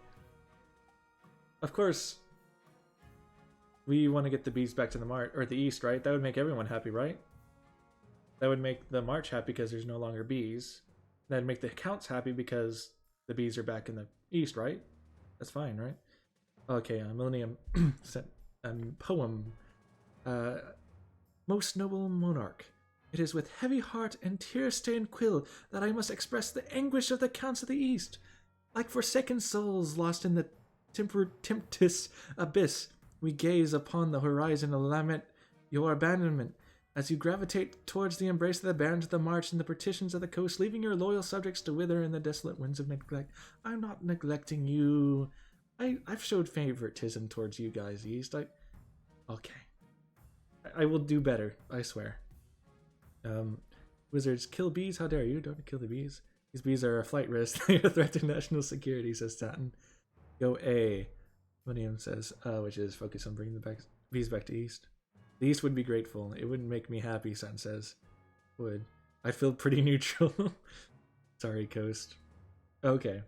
Of course, we want to get the bees back to the march, or the east, right? That would make everyone happy, right? That would make the march happy because there's no longer bees. That'd make the counts happy because the bees are back in the east, right? That's fine, right? Okay, Millennium sent a poem. Most noble monarch, it is with heavy heart and tear-stained quill that I must express the anguish of the counts of the east. Like forsaken souls lost in the tempestuous abyss, we gaze upon the horizon and lament your abandonment. As you gravitate towards the embrace of the barons of the march and the partitions of the coast, leaving your loyal subjects to wither in the desolate winds of neglect. I'm not neglecting you. I've showed favoritism towards you guys, East. Okay. I will do better, I swear. Wizards, kill bees? How dare you? Don't kill the bees. These bees are a flight risk. They are a threat to national security, says Satin. Go A. William says, which is focus on bringing the bees back to East. The East would be grateful. It wouldn't make me happy, Satin says. Would. I feel pretty neutral. Sorry, Coast. Okay.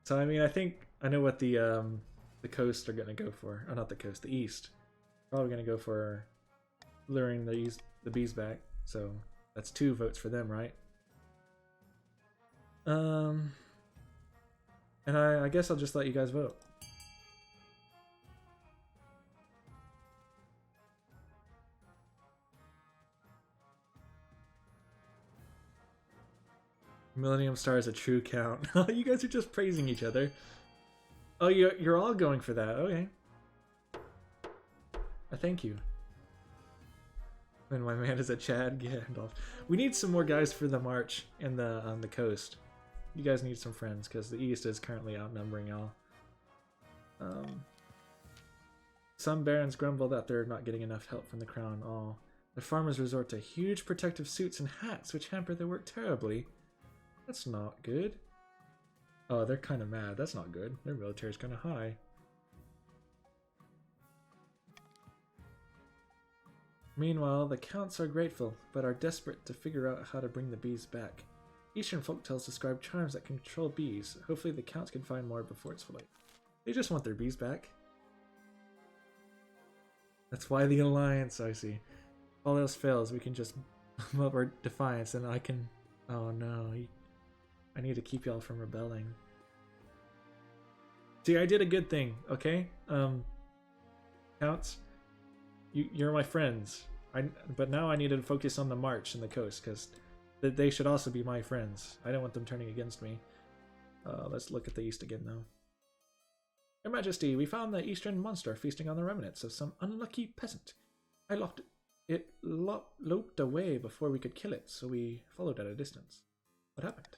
So, I mean, I think I know what the the coast are gonna go for. Oh, not the coast, the east. Probably gonna go for luring the bees back. So that's 2 votes for them, right? And I guess I'll just let you guys vote. Millennium Star is a true count. You guys are just praising each other. Oh, you're all going for that. Okay. Thank you. And my man is a Chad Gandalf. We need some more guys for the march and on the coast. You guys need some friends because the east is currently outnumbering y'all. Some barons grumble that they're not getting enough help from the crown. All the farmers resort to huge protective suits and hats, which hamper their work terribly. That's not good. Oh, they're kind of mad. That's not good. Their military's kind of high. Meanwhile, the counts are grateful, but are desperate to figure out how to bring the bees back. Eastern folktales describe charms that control bees. Hopefully the counts can find more before it's too late. They just want their bees back. That's why the alliance, I see. If all else fails, we can just bum up our defiance and I can... Oh no, I need to keep y'all from rebelling. See, I did a good thing, okay? Counts, you're my friends. But now I need to focus on the march and the coast, because they should also be my friends. I don't want them turning against me. Let's look at the east again, though. Your Majesty, we found the eastern monster feasting on the remnants of some unlucky peasant. It loped away before we could kill it, so we followed at a distance. What happened?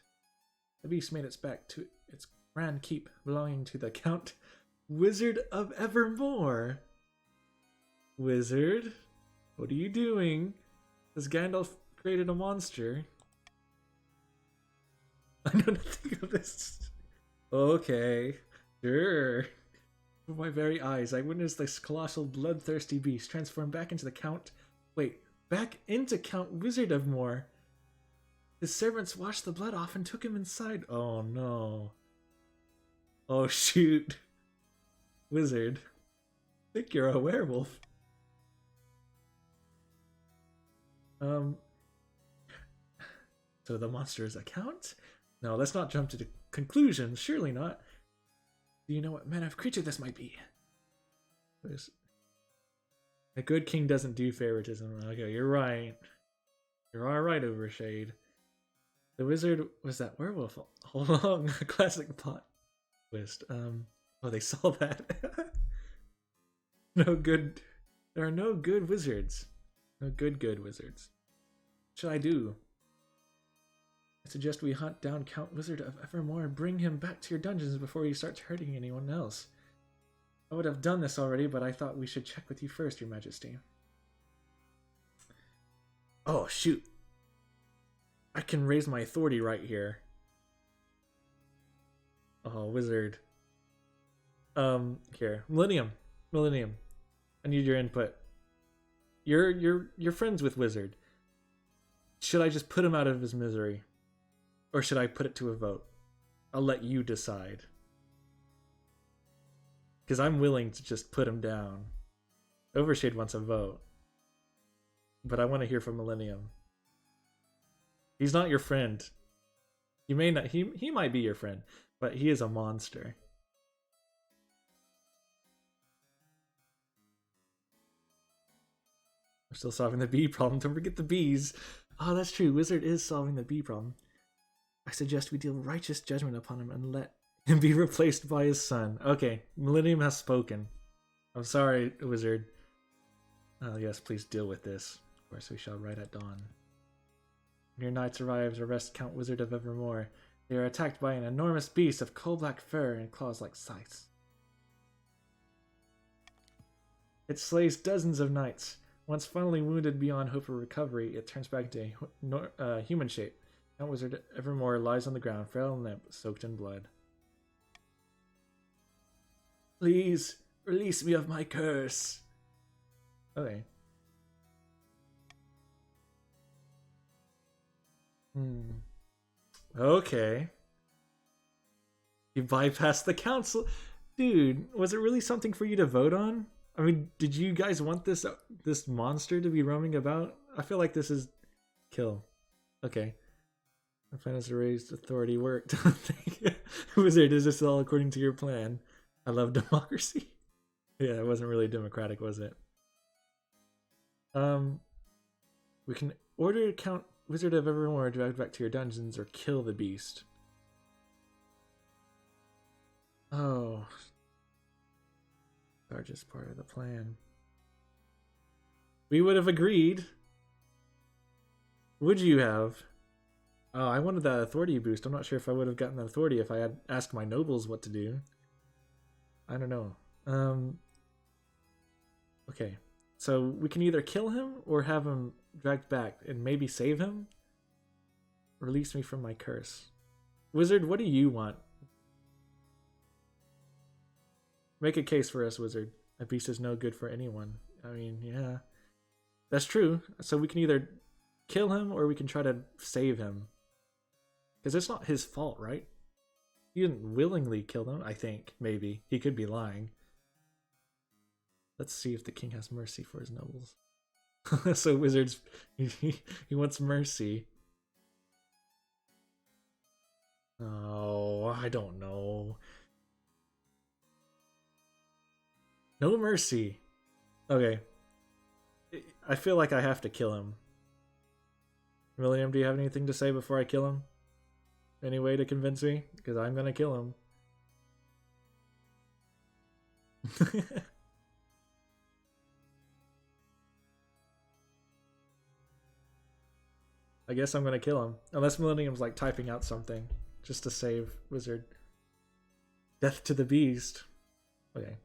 The beast made its back to its grand keep belonging to the Count Wizard of Evermore. Wizard? What are you doing? Has Gandalf created a monster? I know nothing of this. Okay, sure. With my very eyes, I witnessed this colossal bloodthirsty beast transform back into the Count... Wait, back into Count Wizard of More. His servants washed the blood off and took him inside. Oh no. Oh shoot. Wizard. I think you're a werewolf. So the monster is a count? No, let's not jump to the conclusions. Surely not. Do you know what manner of creature this might be? A good king doesn't do favoritism. Okay, you're right. You're alright, Overshade. The wizard was that werewolf all along. A classic plot twist. Oh, they saw that. No good. There are no good wizards. No good wizards. What should I do? I suggest we hunt down Count Wizard of Evermore and bring him back to your dungeons before he starts hurting anyone else. I would have done this already, but I thought we should check with you first, Your Majesty. Oh, shoot. I can raise my authority right here. Oh, wizard. Here. Millennium. I need your input. You're friends with Wizard. Should I just put him out of his misery? Or should I put it to a vote? I'll let you decide. Because I'm willing to just put him down. Overshade wants a vote. But I want to hear from Millennium. He's not your friend. He may not. He might be your friend, but he is a monster. We're still solving the bee problem. Don't forget the bees. Oh, that's true. Wizard is solving the bee problem. I suggest we deal righteous judgment upon him and let him be replaced by his son. Okay, Millennium has spoken. I'm sorry, Wizard. Oh yes, please deal with this. Of course, we shall ride at dawn. When your knights arrive, arrest Count Wizard of Evermore. They are attacked by an enormous beast of coal-black fur and claws like scythes. It slays dozens of knights. Once finally wounded beyond hope of recovery, it turns back into human shape. Count Wizard Evermore lies on the ground, frail and limp, soaked in blood. Please, release me of my curse. Okay. Okay. You bypassed the council. Dude, was it really something for you to vote on? I mean, did you guys want this monster to be roaming about? I feel like this is kill. Okay. My plan is to raise authority worked. Wizard, is this all according to your plan? I love democracy. Yeah, it wasn't really democratic, was it? We can order Count Wizard of Evermore dragged back to your dungeons or kill the beast. Oh. Largest part of the plan. We would have agreed. Would you have? Oh, I wanted that authority boost. I'm not sure if I would have gotten that authority if I had asked my nobles what to do. I don't know. Okay. So we can either kill him or have him dragged back and maybe save him. Release me from my curse. Wizard, what do you want? Make a case for us, Wizard. A beast is no good for anyone. I mean, yeah. That's true. So we can either kill him or we can try to save him. Because it's not his fault, right? He didn't willingly kill them, I think. Maybe. He could be lying. Let's see if the king has mercy for his nobles. So Wizards, he wants mercy. Oh, I don't know. No mercy. Okay. I feel like I have to kill him. William, do you have anything to say before I kill him? Any way to convince me? Because I'm gonna kill him. I guess I'm gonna kill him. Unless Millennium's like typing out something. Just to save Wizard. Death to the beast. Okay.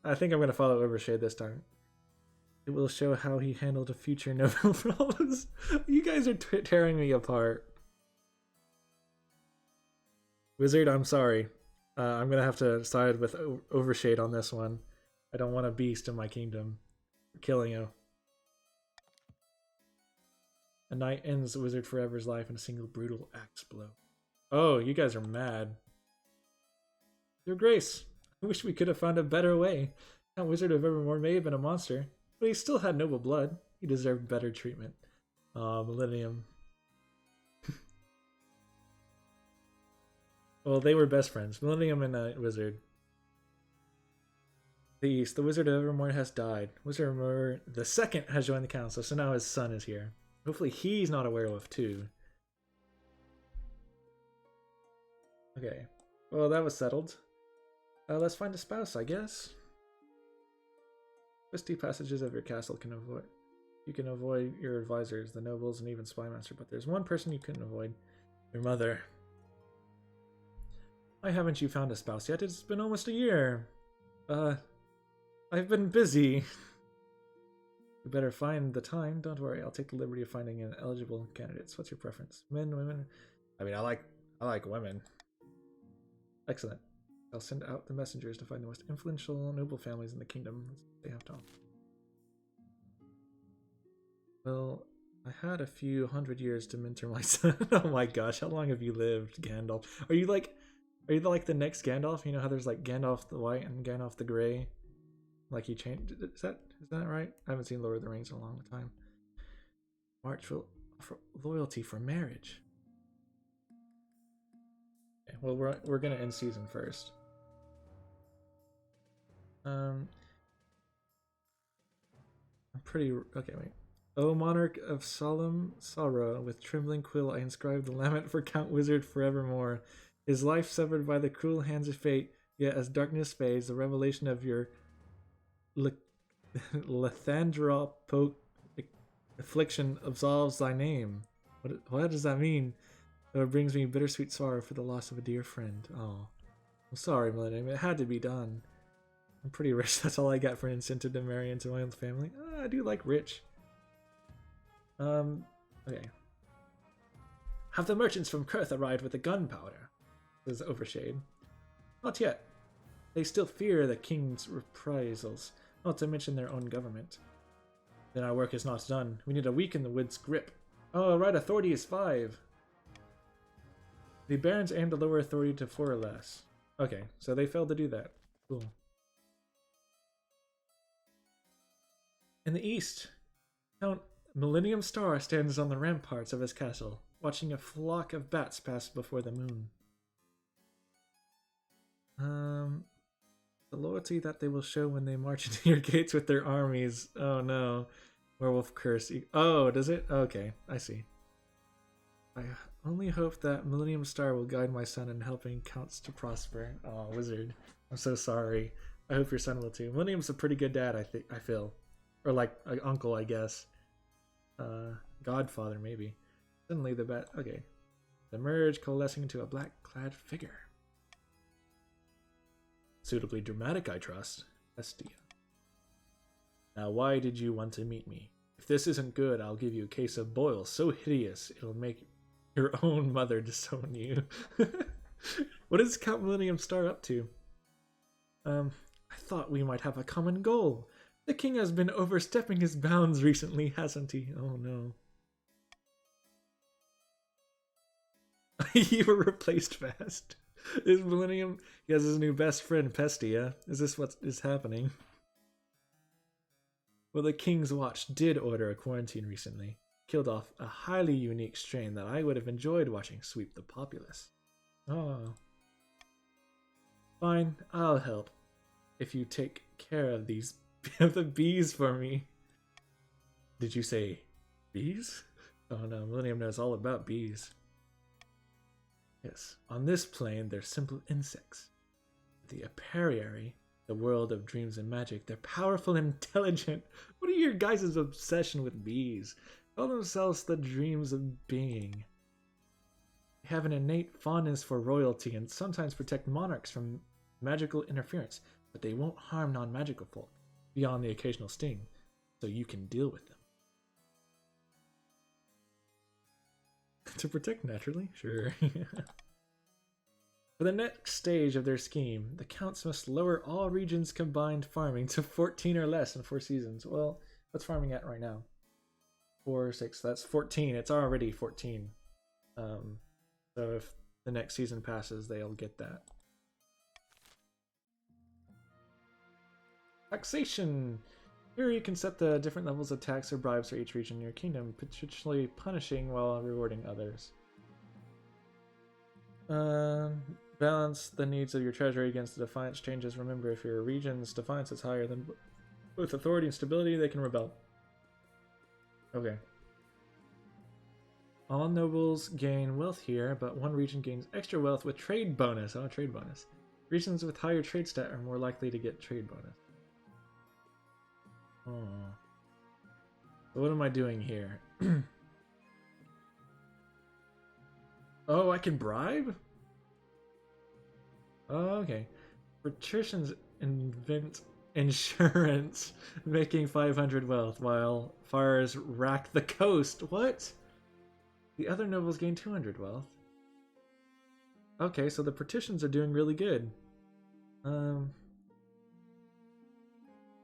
I think I'm gonna follow Overshade this time. It will show how he handled a future noble problems. You guys are tearing me apart. Wizard, I'm sorry. I'm gonna have to side with Overshade on this one. I don't want a beast in my kingdom. I'm killing you. A night ends the Wizard Forever's life in a single brutal axe blow. Oh, you guys are mad. Your Grace, I wish we could have found a better way. Count Wizard of Evermore may have been a monster, but he still had noble blood. He deserved better treatment. Millennium. Well, they were best friends. Millennium and Wizard. The East. The Wizard of Evermore has died. Wizard of Evermore the Second has joined the council, so now his son is here. Hopefully he's not a werewolf too. Okay. Well, that was settled. Let's find a spouse, I guess. Twisty passages of your castle can avoid. You can avoid your advisors, the nobles, and even Spymaster, but there's one person you couldn't avoid. Your mother. Why haven't you found a spouse yet? It's been almost a year. I've been busy. We better find the time. Don't worry, I'll take the liberty of finding an eligible candidates. What's your preference? Men, women? I mean, I like women. Excellent. I'll send out the messengers to find the most influential noble families in the kingdom. They have to offer. Well, I had a few hundred years to mentor my son. Oh my gosh, how long have you lived, Gandalf? Are you like the next Gandalf? You know how there's like Gandalf the White and Gandalf the Grey? Like he changed. Is that right? I haven't seen Lord of the Rings in a long time. March will offer loyalty for marriage. Okay, well we're gonna end season first. I'm pretty okay. Wait. O monarch of solemn sorrow, with trembling quill I inscribe the lament for Count Wizard forevermore. His life severed by the cruel hands of fate. Yet as darkness fades, the revelation of your Lethandra affliction absolves thy name. What does that mean? Though it brings me bittersweet sorrow for the loss of a dear friend. Oh, I'm sorry, Millennium. It had to be done. I'm pretty rich. That's all I got for an incentive to marry into my own family. I do like rich. Okay. Have the merchants from Kurth arrived with the gunpowder? Says Overshade. Not yet. They still fear the king's reprisals, not to mention their own government. Then our work is not done. We need to weaken the wood's grip. Oh, right, authority is 5. The barons aim to lower authority to 4 or less. Okay, so they failed to do that. Cool. In the east, Count Millennium Star stands on the ramparts of his castle, watching a flock of bats pass before the moon. The loyalty that they will show when they march into your gates with their armies. Oh no. Werewolf curse. Oh, does it? Okay, I see. I only hope that Millennium Star will guide my son in helping counts to prosper. Oh, wizard. I'm so sorry. I hope your son will too. Millennium's a pretty good dad, I feel. Or like an uncle, I guess. Godfather, maybe. Suddenly the bat. Okay. The merge coalescing into a black-clad figure. Suitably dramatic, I trust. Estia. Now, why did you want to meet me? If this isn't good, I'll give you a case of boil so hideous it'll make your own mother disown you. What is Count Millennium Star up to? I thought we might have a common goal. The king has been overstepping his bounds recently, hasn't he? Oh no. You were replaced fast. Is Millennium... He has his new best friend, Pestia. Is this what is happening? Well, the King's Watch did order a quarantine recently. Killed off a highly unique strain that I would have enjoyed watching sweep the populace. Oh. Fine, I'll help. If you take care of these of the bees for me. Did you say bees? Oh no, Millennium knows all about bees. Yes, on this plane they're simple insects. The apiary, the world of dreams and magic, they're powerful and intelligent. What are your guys' obsession with bees? Call themselves the dreams of being. They have an innate fondness for royalty and sometimes protect monarchs from magical interference, but they won't harm non-magical folk, beyond the occasional sting, so you can deal with them. To protect naturally? Sure. For the next stage of their scheme, the counts must lower all regions' combined farming to 14 or less in 4 seasons. Well, what's farming at right now? 4, 6, that's 14. It's already 14. So if the next season passes, they'll get that. Taxation! Here you can set the different levels of tax or bribes for each region in your kingdom, potentially punishing while rewarding others. Balance the needs of your treasury against the defiance changes. Remember, if your region's defiance is higher than both authority and stability, they can rebel. Okay. All nobles gain wealth here, but one region gains extra wealth with trade bonus. Oh, trade bonus. Regions with higher trade stat are more likely to get trade bonus. Oh. So what am I doing here? Oh, I can bribe? Oh, okay. Patricians invent insurance, making 500 wealth, while fires rack the coast. What? The other nobles gain 200 wealth. Okay, so the patricians are doing really good.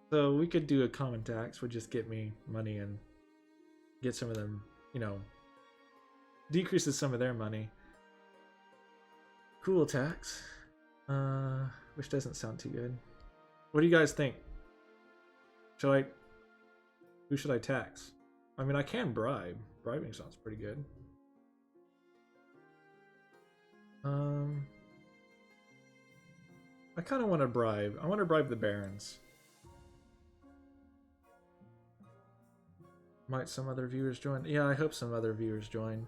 So we could do a common tax, would just get me money and get some of them, you know, decreases some of their money. Cool tax. Which doesn't sound too good. What do you guys think? Who should I tax? I mean, I can bribe. Bribing sounds pretty good. I kind of want to bribe. I want to bribe the barons. Might some other viewers join? Yeah, I hope some other viewers join.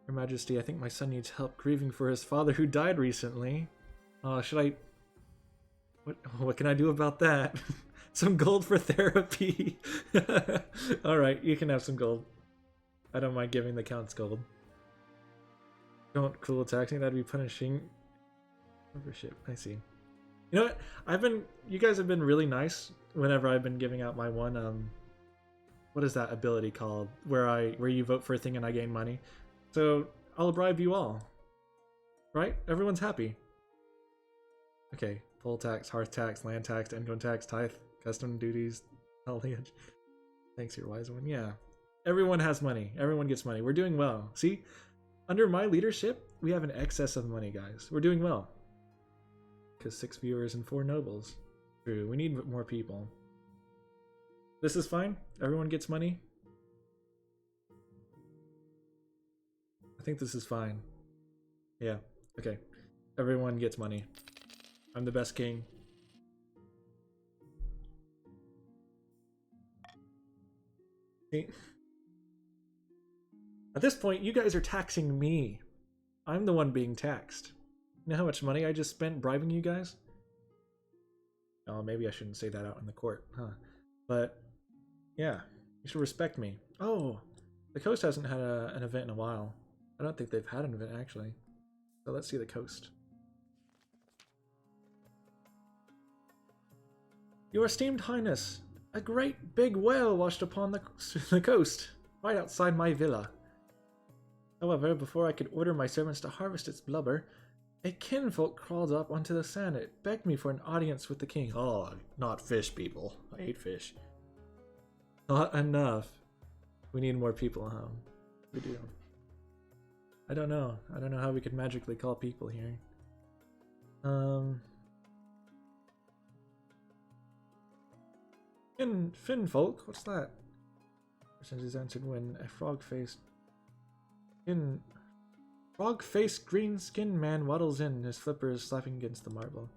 Your Majesty, I think my son needs help grieving for his father who died recently. Should I... What can I do about that? Some gold for therapy. Alright, you can have some gold. I don't mind giving the counts gold. Don't cool taxing, that'd be punishing. Membership, I see. You know what? You guys have been really nice whenever I've been giving out my one, what is that ability called? Where you vote for a thing and I gain money. So I'll bribe you all. Right? Everyone's happy. Okay. Poll tax, hearth tax, land tax, income tax, tithe, custom duties, knowledge. Thanks, your wise one. Yeah. Everyone has money. Everyone gets money. We're doing well. See? Under my leadership, we have an excess of money, guys. We're doing well. because 6 viewers and 4 nobles. True, we need more people. This is fine? Everyone gets money? I think this is fine. Yeah, okay. Everyone gets money. I'm the best king. See? At this point, you guys are taxing me. I'm the one being taxed. You know how much money I just spent bribing you guys? Oh, maybe I shouldn't say that out in the court, huh? But, yeah, you should respect me. Oh, the coast hasn't had an event in a while. I don't think they've had an event, actually. So let's see the coast. Your esteemed highness, a great big whale washed upon the coast, right outside my villa. However, before I could order my servants to harvest its blubber, a kinfolk crawled up onto the sand. It begged me for an audience with the king. Oh, not fish people. I hate fish. Not enough. We need more people, huh? We do. I don't know. I don't know how we could magically call people here. Finfolk? What's that? Percentage answered when a frog-faced green-skinned man waddles in, his flippers slapping against the marble.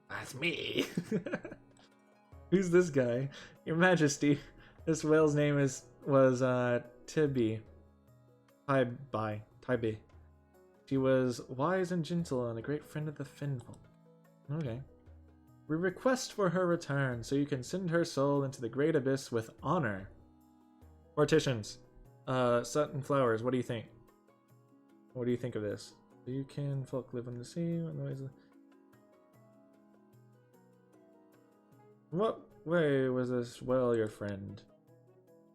That's me! Who's this guy? Your Majesty, this whale's name was Tibby. Tybee. She was wise and gentle and a great friend of the Finfolk. Okay. We request for her return, so you can send her soul into the great abyss with honor. Partitions. Sutton Flowers, what do you think? What do you think of this? You can folk live on the sea. What way was this whale your friend?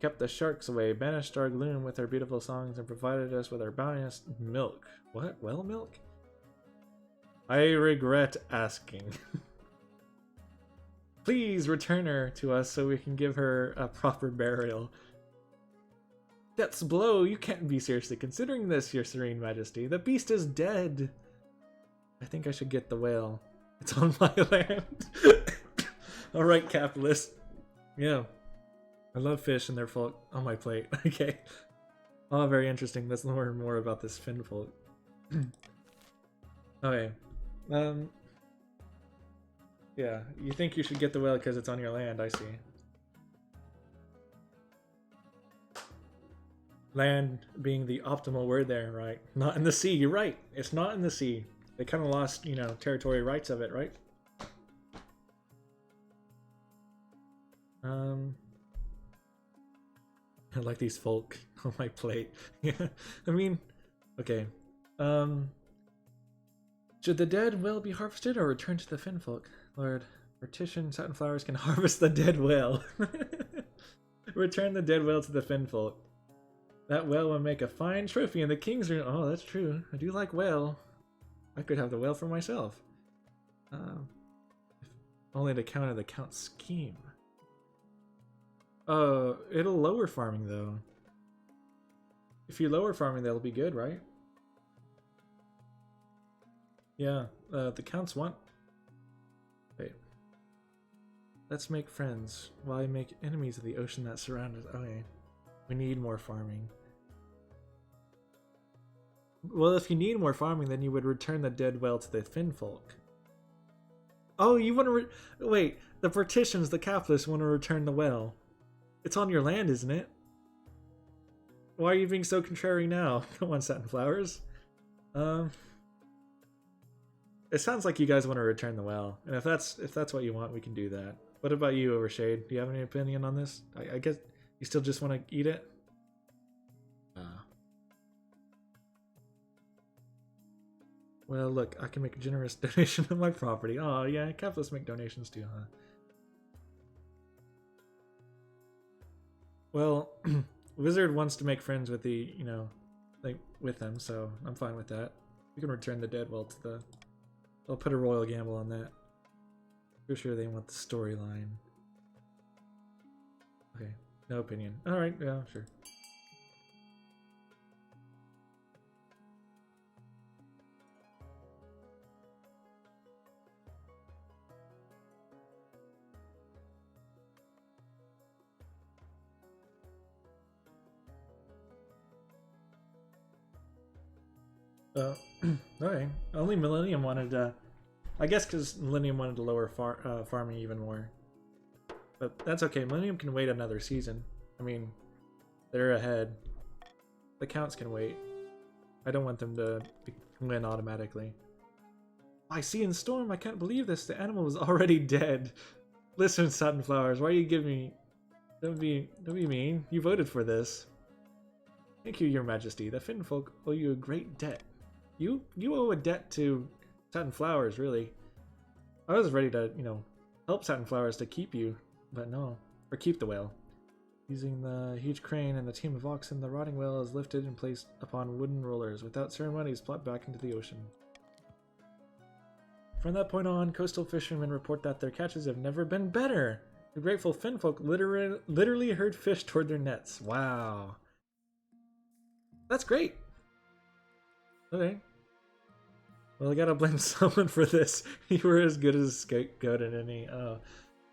Kept the sharks away, banished our gloom with her beautiful songs, and provided us with our bounteous milk. What? Whale milk? I regret asking. Please return her to us so we can give her a proper burial. Death's blow, you can't be seriously considering this, your serene majesty. The beast is dead. I think I should get the whale. It's on my land. Alright, capitalist. Yeah. I love fish and their folk on my plate. Okay. Oh, very interesting. Let's learn more about this Finfolk. Okay. Yeah, you think you should get the whale because it's on your land, I see. Land being the optimal word there, right? Not in the sea, you're right. It's not in the sea. They kind of lost, you know, territory rights of it, right? I like these folk on my plate. Yeah, I mean, okay. Should the dead whale be harvested or returned to the Finfolk? Lord, Partition Satin Flowers can harvest the dead whale. Return the dead whale to the Finfolk. That whale will make a fine trophy in the king's room. Oh, that's true. I do like whale. I could have the whale for myself. If only to counter the count's scheme. It'll lower farming though. If you lower farming, that'll be good, right? Yeah, the counts want... Wait. Let's make friends. Why make enemies of the ocean that surround us? Okay. We need more farming. Well, if you need more farming, then you would return the dead whale to the Finfolk. Oh, you want to wait, the Partitions, the capitalists, want to return the whale. It's on your land, isn't it? Why are you being so contrary now? Come on, Satin Flowers. It sounds like you guys want to return the whale, and if that's what you want, we can do that. What about you, Overshade? Do you have any opinion on this? I guess you still just want to eat it? Well, look, I can make a generous donation of my property. Oh, yeah, capitalists make donations too, huh? Well, Wizard wants to make friends with the, you know, like, with them, so I'm fine with that. We can return the dead whale to the... I'll put a royal gamble on that. For sure they want the storyline. Okay, no opinion. Alright, yeah, sure. Okay. Only Millennium wanted to... I guess because Millennium wanted to lower farming even more. But that's okay. Millennium can wait another season. I mean, they're ahead. The counts can wait. I don't want them to win automatically. I see in Storm. I can't believe this. The animal was already dead. Listen, Sunflowers. Why are you giving me... Don't be mean. You voted for this. Thank you, Your Majesty. The Fin folk owe you a great debt. You owe a debt to Satin Flowers, really. I was ready to, help Satin Flowers to keep you, but no. Or keep the whale. Using the huge crane and the team of oxen, the rotting whale is lifted and placed upon wooden rollers. Without ceremony, is plopped back into the ocean. From that point on, coastal fishermen report that their catches have never been better. The grateful Finfolk literally herd fish toward their nets. Wow. That's great. Okay. Well, I gotta blame someone for this. You were as good as scapegoat in any... Oh.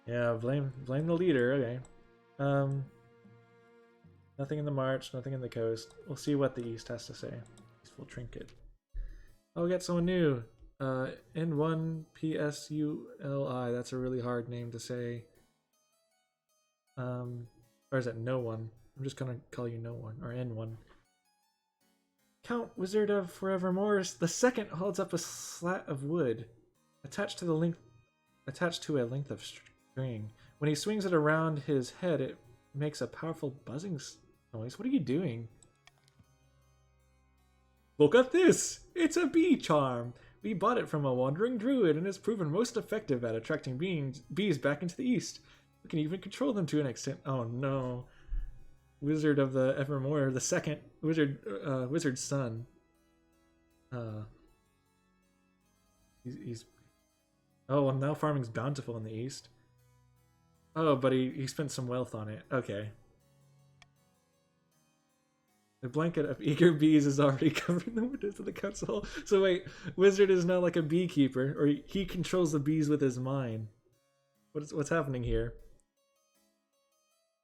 Yeah, blame the leader. Okay. Nothing in the march, nothing in the coast. We'll see what the east has to say. Peaceful trinket. Oh, we got someone new. N1 PSULI. That's a really hard name to say. Or is it no one? I'm just gonna call you no one, or N1. Count Wizard of Forevermore the second holds up a slat of wood attached to a length of string. When he swings it around his head, it makes a powerful buzzing noise. What are you doing? Look at this! It's a bee charm! We bought it from a wandering druid and it's proven most effective at attracting bees back into the east. We can even control them to an extent. Oh no. Wizard of the Evermore, the second wizard's son. He's oh, well, now farming's bountiful in the east. Oh, but he spent some wealth on it. Okay. The blanket of eager bees is already covering the windows of the council. So wait, Wizard is now like a beekeeper, or he controls the bees with his mind. What's happening here?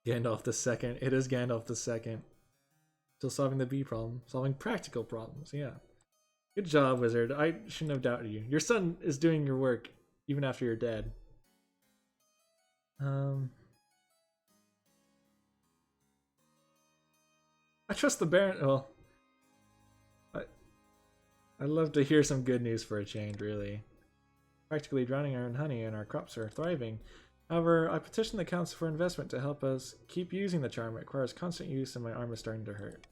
Gandalf the Second. It is Gandalf the Second. Still solving the bee problem. Solving practical problems, yeah. Good job, Wizard. I shouldn't have doubted you. Your son is doing your work, even after you're dead. I trust the Baron. Well, I'd love to hear some good news for a change, really. Practically drowning our own honey and our crops are thriving. However, I petitioned the council for investment to help us keep using the charm. It requires constant use and my arm is starting to hurt.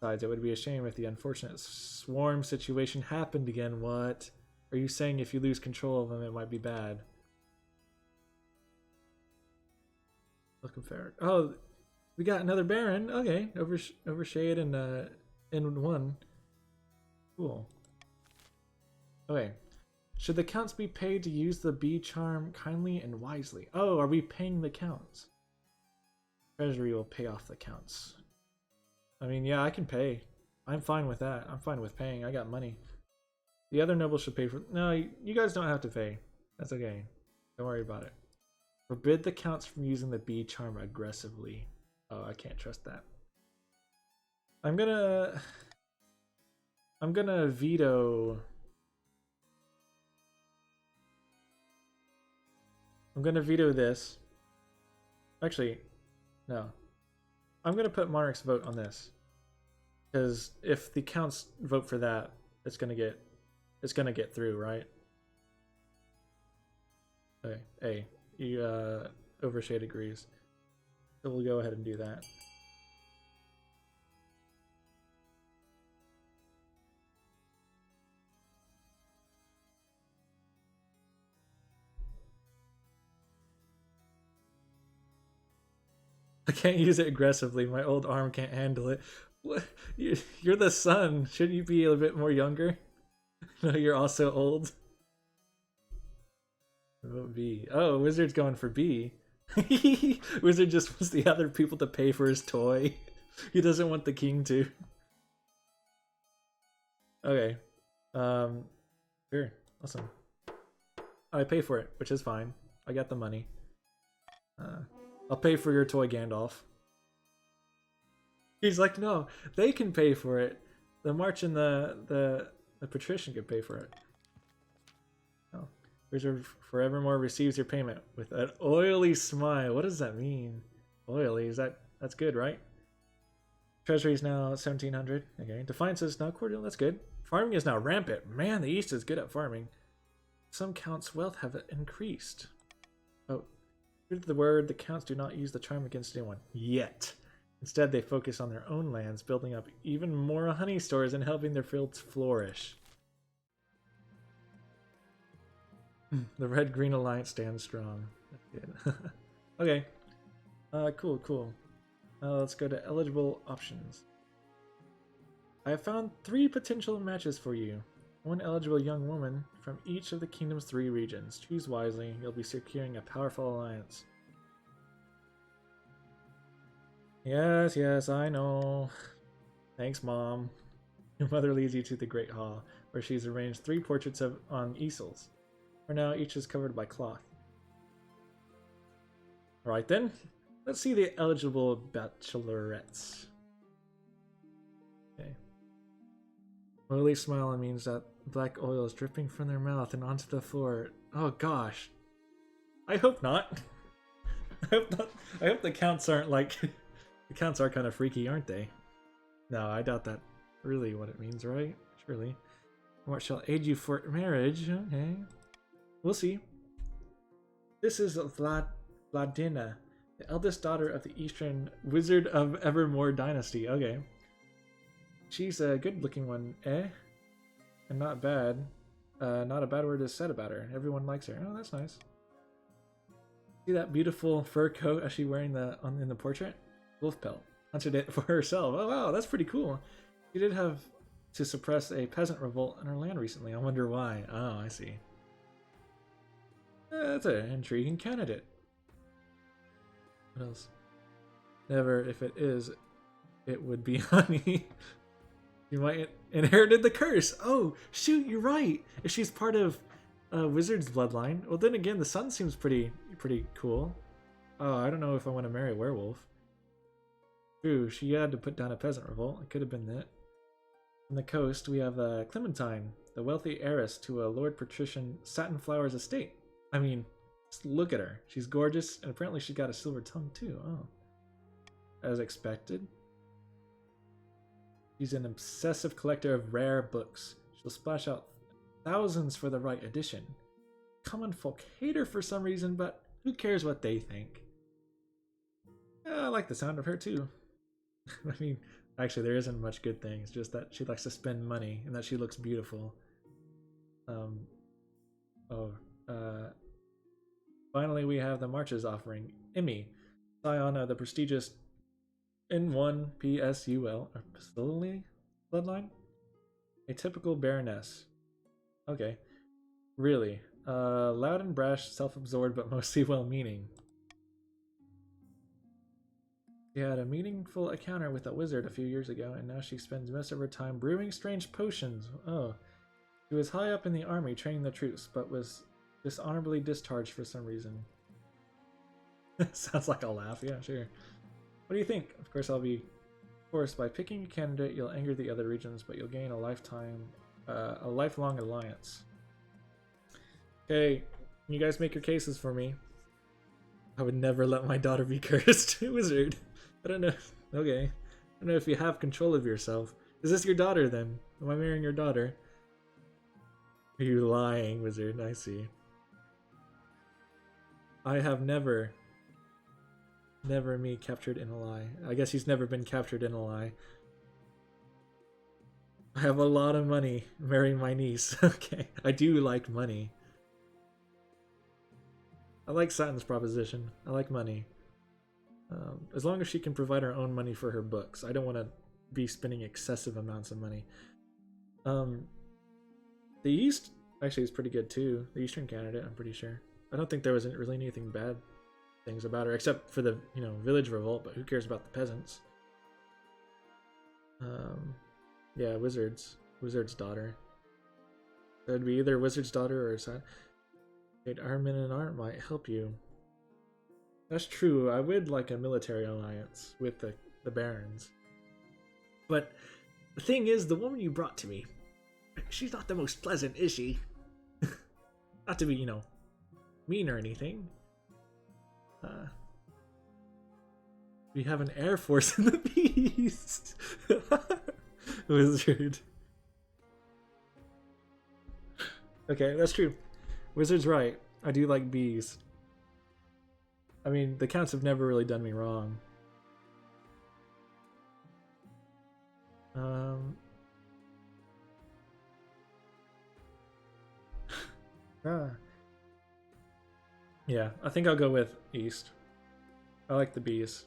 Besides, it would be a shame if the unfortunate swarm situation happened again. What? Are you saying if you lose control of them, it might be bad? Looking fair. Oh, we got another Baron. Okay, over Shade and N1. Cool. Okay. Should the counts be paid to use the bee charm kindly and wisely? Oh, are we paying the counts? Treasury will pay off the counts. I mean, yeah, I can pay. I'm fine with that. I'm fine with paying. I got money. The other nobles should pay for... No, you guys don't have to pay. That's okay. Don't worry about it. Forbid the counts from using the bee charm aggressively. Oh, I can't trust that. I'm gonna veto... I'm gonna veto this. Actually, no. I'm gonna put Monarch's vote on this. Because if the counts vote for that, it's gonna get through, right? Okay, hey, you Overshade agrees. So we'll go ahead and do that. I can't use it aggressively. My old arm can't handle it. What? You're the son. Shouldn't you be a bit more younger? No, you're also old. Vote B. Oh, Wizard's going for B. Wizard just wants the other people to pay for his toy. He doesn't want the king to. Okay. Sure. Awesome. I pay for it, which is fine. I got the money. I'll pay for your toy, Gandalf. He's like, no, they can pay for it. the march and the patrician could pay for it. Oh, Wizard forevermore receives your payment with an oily smile. What does that mean? Oily, that's good, right? Treasury is now 1700. Okay, Defiance is now cordial. That's good. Farming is now rampant. Man, the East is good at farming. Some counts' wealth have increased. Oh, true to the word, the counts do not use the charm against anyone yet. Instead, they focus on their own lands, building up even more honey stores and helping their fields flourish. The Red-Green Alliance stands strong. That's good. Okay. Cool. Let's go to eligible options. I have found 3 potential matches for you. 1 eligible young woman from each of the kingdom's 3 regions. Choose wisely. You'll be securing a powerful alliance. Yes, I know. Thanks, Mom. Your mother leads you to the Great Hall, where she's arranged 3 portraits on easels. For now, each is covered by cloth. Alright then, let's see the eligible bachelorettes. Okay. Oily smile means that black oil is dripping from their mouth and onto the floor. Oh gosh. I hope not. I hope the counts aren't like... The counts are kind of freaky, aren't they? No, I doubt that really what it means, right? Surely. What shall aid you for marriage? Okay. We'll see. This is Vladina, the eldest daughter of the Eastern Wizard of Evermore dynasty. Okay. She's a good-looking one, eh? And not bad. Not a bad word is said about her. Everyone likes her. Oh, that's nice. See that beautiful fur coat as she wearing in the portrait? Wolf pelt. Hunted it for herself. Oh wow, that's pretty cool. She did have to suppress a peasant revolt in her land recently. I wonder why. Oh, I see. That's an intriguing candidate. What else? Never, if it is, it would be honey. You might inherited the curse. Oh, shoot, you're right. If she's part of Wizard's bloodline, well then again, the son seems pretty cool. Oh, I don't know if I want to marry a werewolf. True, she had to put down a peasant revolt. It could have been that. On the coast, we have Clementine, the wealthy heiress to a Lord Patrician Satin Flowers estate. I mean, just look at her. She's gorgeous, and apparently she's got a silver tongue too. Oh. As expected. She's an obsessive collector of rare books. She'll splash out thousands for the right edition. Common folk hate her for some reason, but who cares what they think? I like the sound of her too. I mean, actually there isn't much good things, just that she likes to spend money and that she looks beautiful. Finally we have the marches offering. Emmy, scion of the prestigious N1 PSUL, or Pistoli bloodline? A typical baroness. Okay. Really. Loud and brash, self-absorbed, but mostly well-meaning. She had a meaningful encounter with a wizard a few years ago, and now she spends most of her time brewing strange potions. Oh. She was high up in the army training the troops, but was dishonorably discharged for some reason. Sounds like a laugh, yeah, sure. What do you think? Of course, I'll be forced by picking a candidate. You'll anger the other regions, but you'll gain a lifelong alliance. Okay, you guys make your cases for me. I would never let my daughter be cursed. Wizard. I don't know. Okay. I don't know if you have control of yourself. Is this your daughter then? Am I marrying your daughter? Are you lying, Wizard? I see. I have never me captured in a lie. I guess he's never been captured in a lie. I have a lot of money. Marrying my niece. Okay. I do like money. I like Satin's proposition. I like money. As long as she can provide her own money for her books. I don't want to be spending excessive amounts of money. The East actually is pretty good too. The Eastern candidate, I'm pretty sure. I don't think there was really anything bad things about her, except for the, village revolt, but who cares about the peasants? Yeah, Wizard's daughter. That'd be either Wizard's daughter or Satin. Armin and Art might help you. That's true. I would like a military alliance with the barons. But The thing is, the woman you brought to me, she's not the most pleasant, is she? Not to be, you know, mean or anything. We have an air force in the beast. Wizard. Okay, that's true. Wizard's right. I do like bees. I mean, the counts have never really done me wrong. Yeah, I think I'll go with East. I like the bees.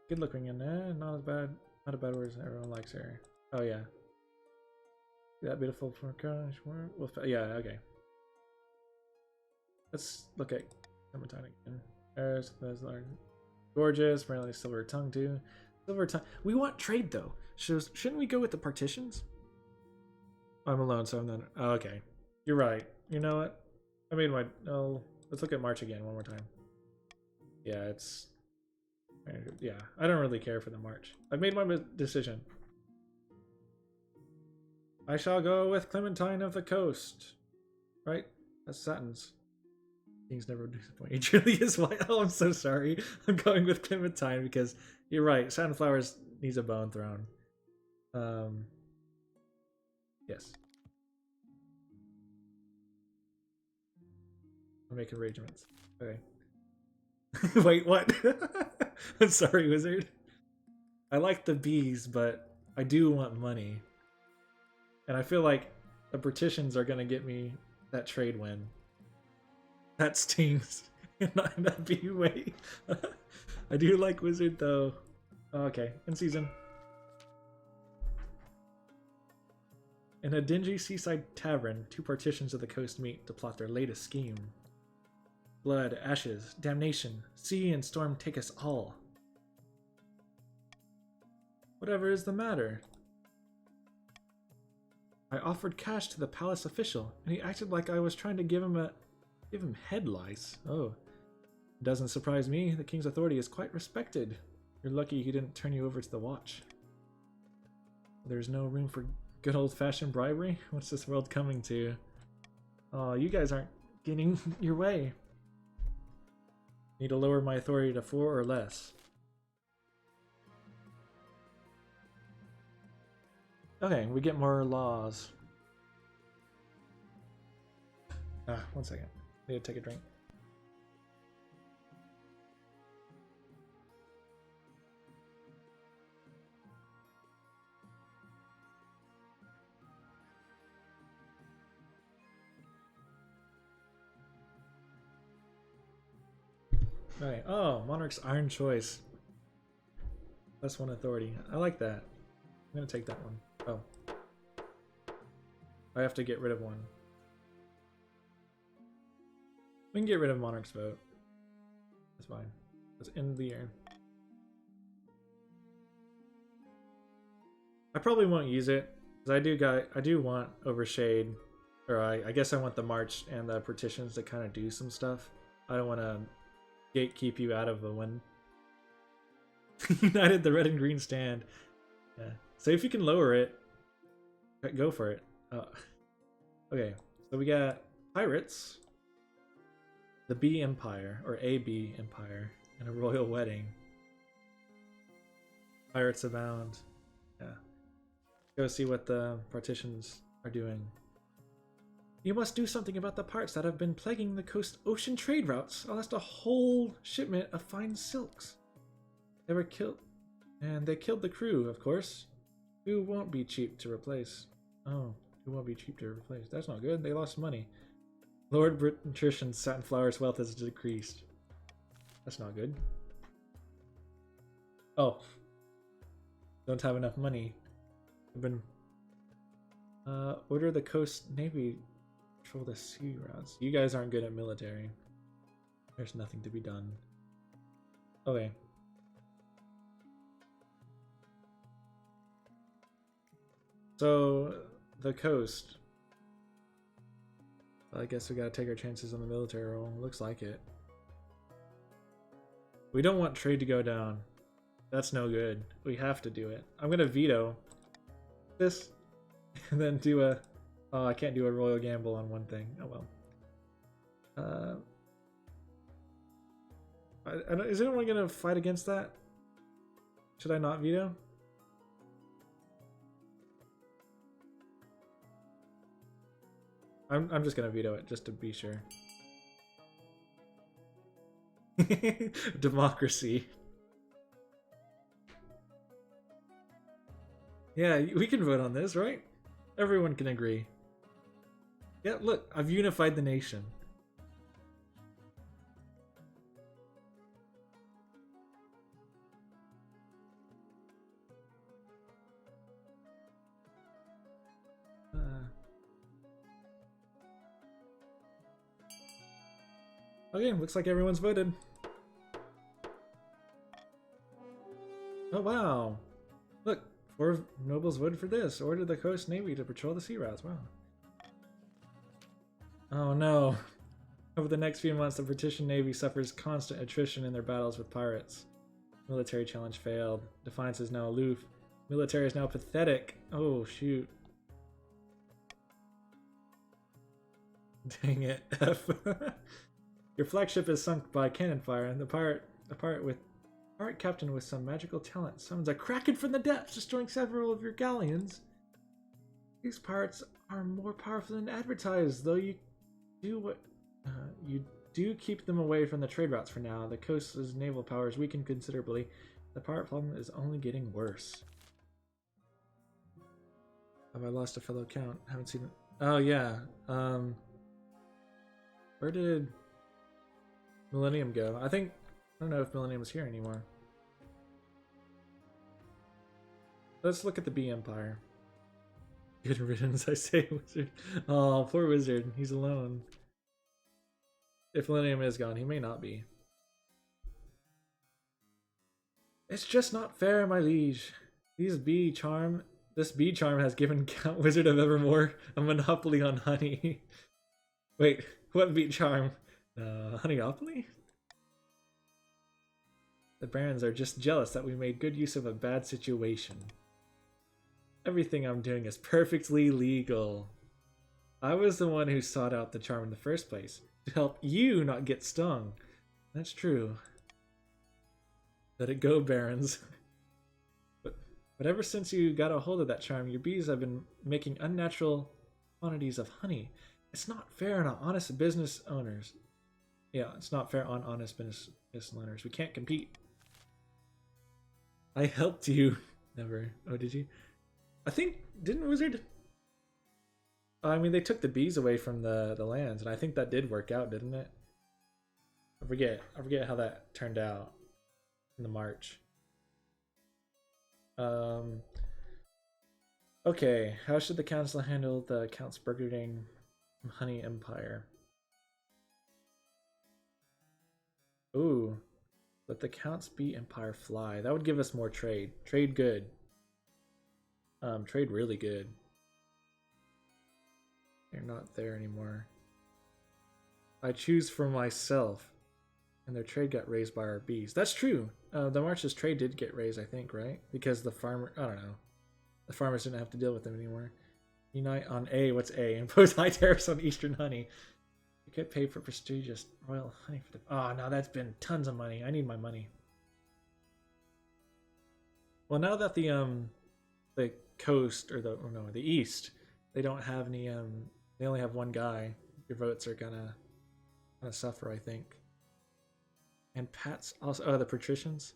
Good looking in there, not as bad. Not a bad word. Everyone likes her. Oh yeah. That beautiful for yeah, okay. Let's look at Clementine again. There's large, gorgeous, apparently silver tongue too. Silver tongue. We want trade though. Shouldn't we go with the partitions? I'm alone, so I'm not. Oh, okay, you're right. You know what? I made my. Oh, let's look at March again one more time. Yeah, it's. Yeah, I don't really care for the March. I've made my decision. I shall go with Clementine of the Coast. Right? That's Satins. Things never disappoint. It truly is white. Oh, I'm so sorry. I'm going with Clementine because you're right. Satin Flowers needs a bone throne. Yes. I'm making arrangements. Okay. Wait, what? I'm sorry, Wizard. I like the bees, but I do want money. And I feel like the partitions are gonna get me that trade win. That stings. Not in that bee way. I do like Wizard though. Oh, okay, in season. In a dingy seaside tavern, two partitions of the coast meet to plot their latest scheme. Blood, ashes, damnation, sea and storm take us all. Whatever is the matter? I offered cash to the palace official, and he acted like I was trying to give him head lice. Oh, it doesn't surprise me. The king's authority is quite respected. You're lucky he didn't turn you over to the watch. There's no room for good old-fashioned bribery? What's this world coming to? Oh, you guys aren't getting your way. Need to lower my authority to 4 or less. Okay, we get more laws. One second. Need to take a drink. Okay. Oh, Monarch's Iron Choice. +1 authority. I like that. I'm gonna take that one. Oh. I have to get rid of one. We can get rid of Monarch's vote. That's fine. Let's end the year. I probably won't use it because I do want Overshade, or I guess I want the March and the partitions to kind of do some stuff. I don't want to gatekeep you out of a win. United the red and green stand. Yeah. So if you can lower it, go for it. Okay, so we got pirates, the Bee Empire, or a Bee Empire, and a royal wedding. Pirates abound. Yeah. Go see what the partitions are doing. You must do something about the parts that have been plaguing the coast ocean trade routes. I lost a whole shipment of fine silks. They were killed, and they killed the crew, of course. Who won't be cheap to replace? Oh, who won't be cheap to replace? That's not good. They lost money. Lord Patrician's Satin Flower's wealth has decreased. That's not good. Oh, don't have enough money. I've been order the coast navy control the sea routes. You guys aren't good at military. There's nothing to be done. Okay. So the coast. Well, I guess we gotta take our chances on the military role. Looks like it. We don't want trade to go down. That's no good. We have to do it. I'm gonna veto this and then do a... Oh, I can't do a royal gamble on one thing. Oh well. Is anyone gonna fight against that? Should I not veto? I'm just gonna veto it just to be sure. Democracy. Yeah, we can vote on this, right? Everyone can agree. Yeah, look, I've unified the nation. Okay, looks like everyone's voted. Oh wow. Look, 4 nobles voted for this. Order the coast navy to patrol the sea routes. Wow. Oh no. Over the next few months, the British Navy suffers constant attrition in their battles with pirates. Military challenge failed. Defiance is now aloof. Military is now pathetic. Oh shoot. Dang it, F. Your flagship is sunk by cannon fire, and the pirate captain with some magical talent summons a kraken from the depths, destroying several of your galleons. These pirates are more powerful than advertised, though you do keep them away from the trade routes for now. The coast's naval power is weakened considerably. The pirate problem is only getting worse. Have I lost a fellow count? Haven't seen it. Oh yeah. Where did Millennium go? I don't know if Millennium is here anymore. Let's look at the Bee Empire. Good riddance, I say, Wizard. Oh, poor Wizard. He's alone. If Millennium is gone, he may not be. It's just not fair, my liege. This bee charm has given Count Wizard of Evermore a monopoly on honey. Wait, what bee charm? Honeyopoly? The barons are just jealous that we made good use of a bad situation. Everything I'm doing is perfectly legal. I was the one who sought out the charm in the first place, to help you not get stung. That's true. Let it go, barons. But ever since you got a hold of that charm, your bees have been making unnatural quantities of honey. It's not fair on honest business owners. Yeah, it's not fair on honest business owners. We can't compete. I helped you. Never. Oh, did you? I think, didn't Wizard? I mean, they took the bees away from the lands, and I think that did work out, didn't it? I forget how that turned out in the March. Okay, how should the council handle the Count's burgeoning honey empire? Ooh, let the Count's bee empire fly. That would give us more trade. Trade good. Trade really good. They're not there anymore. I choose for myself. And their trade got raised by our bees. That's true. The March's trade did get raised, I think, right? Because the farmer... I don't know. The farmers didn't have to deal with them anymore. Unite on A. What's A? Impose high tariffs on Eastern honey. You could pay for prestigious royal honey for the... Oh, no, that's been tons of money. I need my money. Well, now that the coast, or the east, they don't have any... They only have one guy. Your votes are gonna suffer, I think. And Pat's also... Oh, the patricians?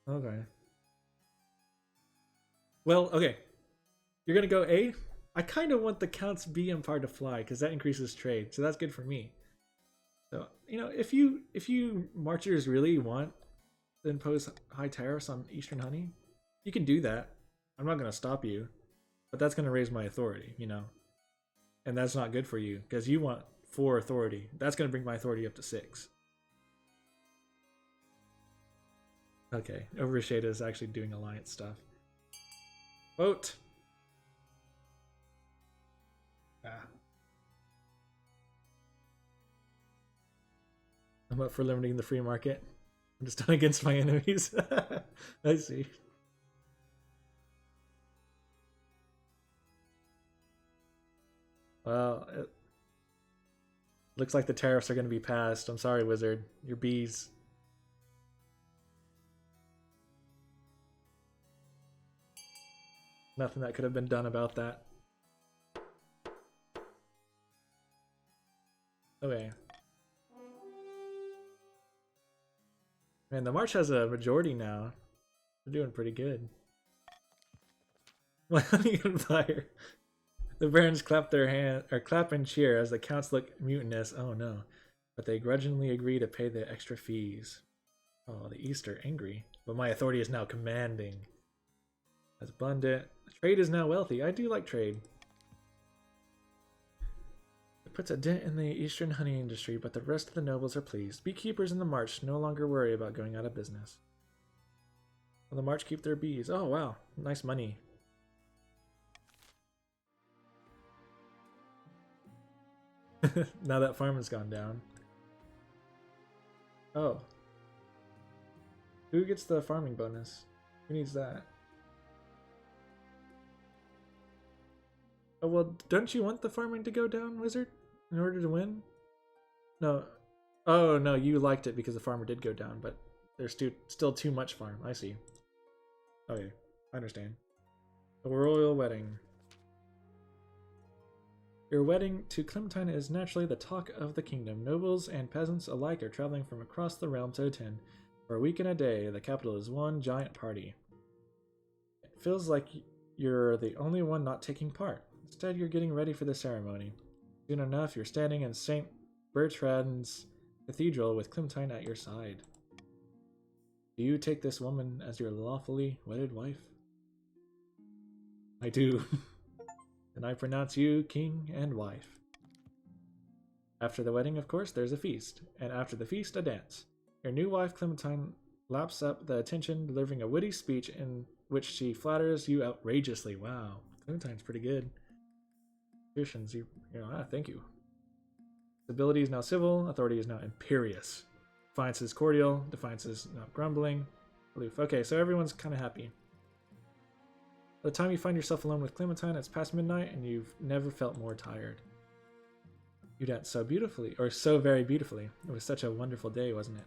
Okay. Well, okay. You're gonna go A? I kind of want the Count's bee empire to fly, because that increases trade, so that's good for me. So, you know, if you marchers really want to impose high tariffs on Eastern honey, you can do that. I'm not gonna stop you. But that's gonna raise my authority, you know? And that's not good for you, because you want 4 authority. That's gonna bring my authority up to 6. Okay, Overshade is actually doing alliance stuff. Vote! I'm up for limiting the free market. I'm just done against my enemies. I see. Well, it looks like the tariffs are going to be passed. I'm sorry, Wizard. Your bees. Nothing that could have been done about that. Okay. Man, the March has a majority now. They're doing pretty good. Honeycomb fire. The barons clap their hand or clap and cheer as the counts look mutinous. Oh no. But they grudgingly agree to pay the extra fees. Oh, the East are angry. But my authority is now commanding. As abundant. Trade is now wealthy. I do like trade. It puts a dent in the eastern honey industry, but the rest of the nobles are pleased. Beekeepers in the March no longer worry about going out of business. Will the March keep their bees? Oh wow, nice money. Now that farm has gone down. Oh. Who gets the farming bonus? Who needs that? Oh, well, don't you want the farming to go down, Wizard? In order to win? No. Oh, no, you liked it because the farmer did go down, but there's still too much farm. I see. Okay, I understand. A royal wedding. Your wedding to Clementine is naturally the talk of the kingdom. Nobles and peasants alike are traveling from across the realm to attend. For a week and a day, the capital is one giant party. It feels like you're the only one not taking part. Instead, you're getting ready for the ceremony. Soon enough, you're standing in St. Bertrand's Cathedral with Clementine at your side. Do you take this woman as your lawfully wedded wife? I do. And I pronounce you king and wife. After the wedding, of course, there's a feast. And after the feast, a dance. Your new wife, Clementine, laps up the attention, delivering a witty speech in which she flatters you outrageously. Wow, Clementine's pretty good. Thank you. Stability is now civil, authority is now imperious. Defiance is cordial, defiance is not grumbling. Aloof. Okay, so everyone's kind of happy. By the time you find yourself alone with Clementine, it's past midnight and you've never felt more tired. You danced so beautifully, or so very beautifully. It was such a wonderful day, wasn't it?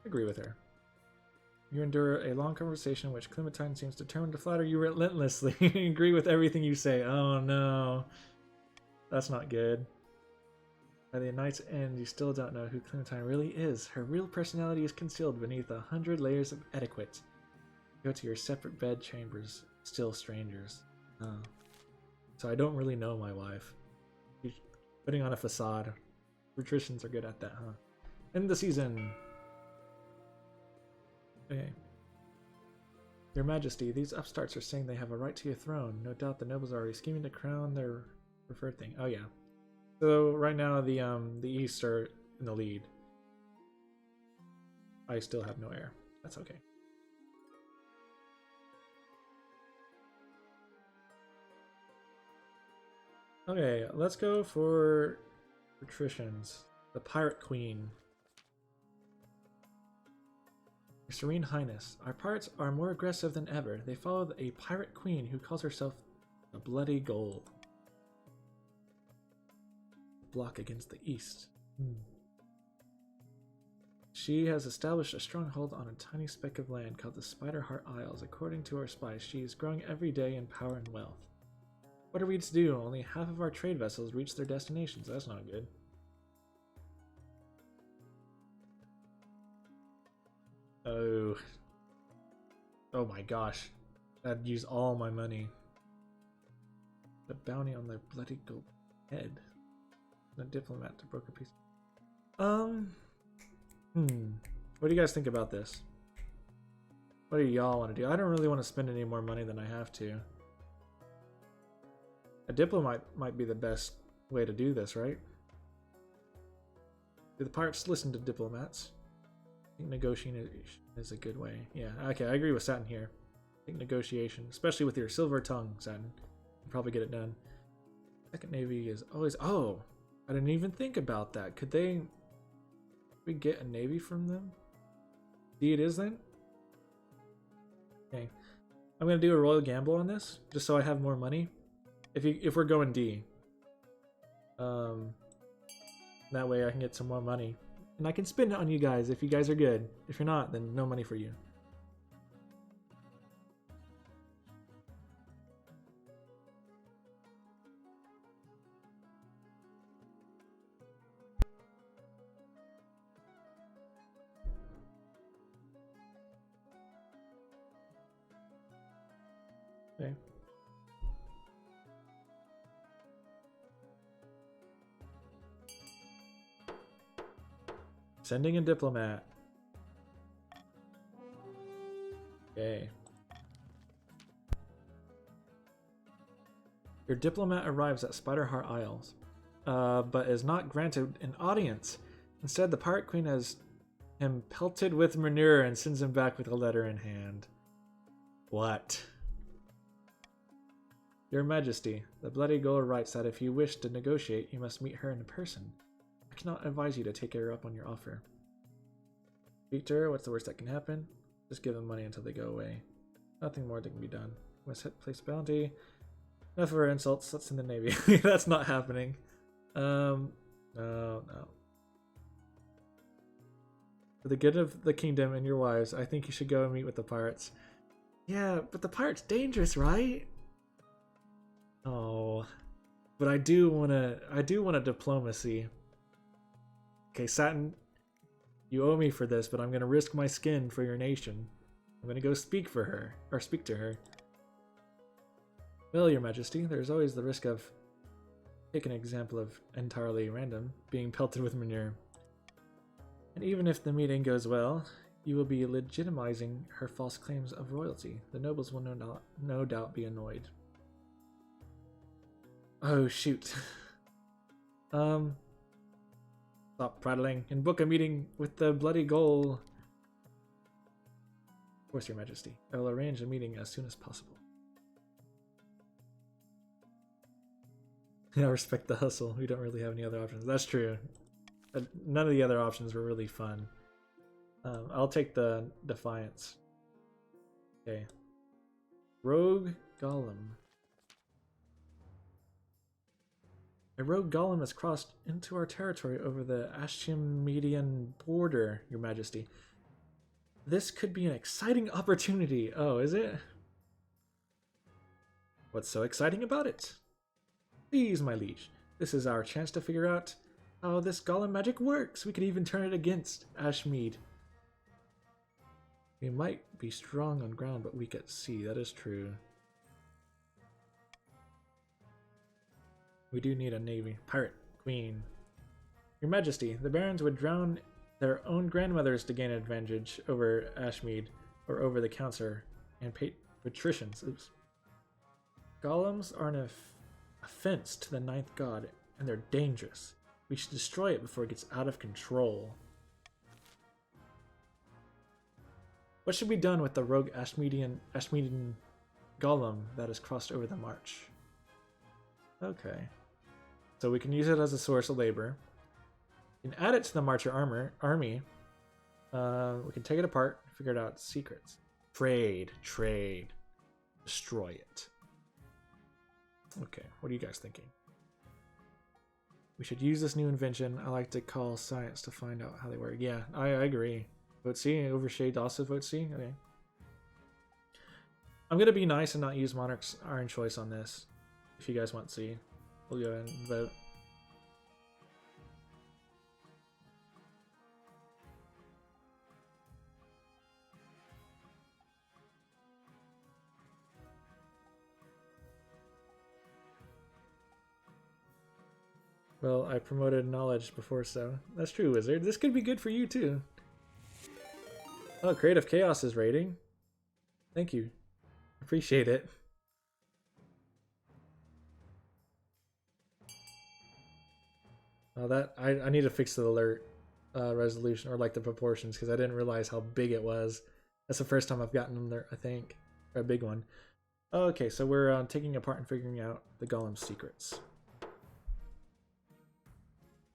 I agree with her. You endure a long conversation in which Clementine seems determined to flatter you relentlessly. Agree with everything you say. Oh no. That's not good. By the night's end, you still don't know who Clementine really is. Her real personality is concealed beneath 100 layers of etiquette. Go to your separate bed chambers, still strangers. Oh. So I don't really know my wife. She's putting on a facade. Patricians are good at that, huh? End the season. Okay. Your Majesty, these upstarts are saying they have a right to your throne. No doubt the nobles are already scheming to crown their preferred thing. Oh yeah. So right now the East are in the lead. I still have no heir. That's okay. Okay, let's go for patricians. The Pirate Queen. Your Serene Highness, our pirates are more aggressive than ever. They follow a pirate queen who calls herself the Bloody Gold. Block against the east. She has established a stronghold on a tiny speck of land called the Spiderheart Isles. According to our spies, she is growing every day in power and wealth. What are we to do? Only half of our trade vessels reach their destinations. That's not good. Oh. Oh my gosh. I'd use all my money. The bounty on the Bloody Gold head. A diplomat to broker peace. What do you guys think about this? What do y'all want to do? I don't really want to spend any more money than I have to. A diplomat might be the best way to do this, right? Do the pirates listen to diplomats? I think negotiation is a good way. Yeah, okay, I agree with Satin here. I think negotiation, especially with your silver tongue, Satin, you'll probably get it done. Second Navy is always... Oh! I didn't even think about that. Could they... We get a navy from them? D it is then? Okay. I'm gonna do a royal gamble on this, just so I have more money. If we're going D. That way I can get some more money. And I can spend it on you guys if you guys are good. If you're not, then no money for you. Okay. Sending a diplomat. Okay. Your diplomat arrives at Spiderheart Isles, but is not granted an audience. Instead, the Pirate Queen has him pelted with manure and sends him back with a letter in hand. What? Your Majesty, the Bloody Gull writes that if you wish to negotiate, you must meet her in person. I cannot advise you to take her up on your offer. Speak to her, what's the worst that can happen? Just give them money until they go away. Nothing more that can be done. Must place bounty. Enough of her insults, let's send the Navy. That's not happening. No. For the good of the kingdom and your wives, I think you should go and meet with the pirates. Yeah, but the pirate's dangerous, right? Oh, but I do want a diplomacy. Okay, Satin, you owe me for this, but I'm gonna risk my skin for your nation. I'm gonna go speak for her, or speak to her. Well, Your Majesty, there's always the risk of, take an example of entirely random, being pelted with manure. And even if the meeting goes well, you will be legitimizing her false claims of royalty. The nobles will no doubt be annoyed. Oh, shoot. Stop prattling and book a meeting with the Bloody Gull. Of course, Your Majesty. I will arrange a meeting as soon as possible. I respect the hustle. We don't really have any other options. That's true. None of the other options were really fun. I'll take the Defiance. Okay. Rogue Golem. A rogue golem has crossed into our territory over the Ashimidian border, Your Majesty. This could be an exciting opportunity. Oh, is it? What's so exciting about it? Please, my liege. This is our chance to figure out how this golem magic works. We could even turn it against Ashmead. We might be strong on ground, but weak at sea. That is true. We do need a navy. Pirate Queen. Your Majesty, the barons would drown their own grandmothers to gain advantage over Ashmead, or over the councillor and patricians. Oops. Golems are an offense to the ninth god, and they're dangerous. We should destroy it before it gets out of control. What should be done with the rogue Ashmeadian golem that has crossed over the march? Okay. So we can use it as a source of labor. We can add it to the Marcher army. We can take it apart, figure out its secrets. Trade. Destroy it. Okay, what are you guys thinking? We should use this new invention. I like to call science to find out how they work. Yeah, I agree. Vote C, Overshade also vote C. Okay. I'm gonna be nice and not use Monarch's Iron Choice on this. If you guys want C, we'll go ahead and vote. Well, I promoted knowledge before, so that's true, Wizard. This could be good for you too. Oh, Creative Chaos is rating. Thank you. Appreciate it. That I need to fix the alert resolution, or like the proportions, because I didn't realize how big it was. That's the first time I've gotten them there, I think. Or a big one. Okay, so we're taking apart and figuring out the golem's secrets.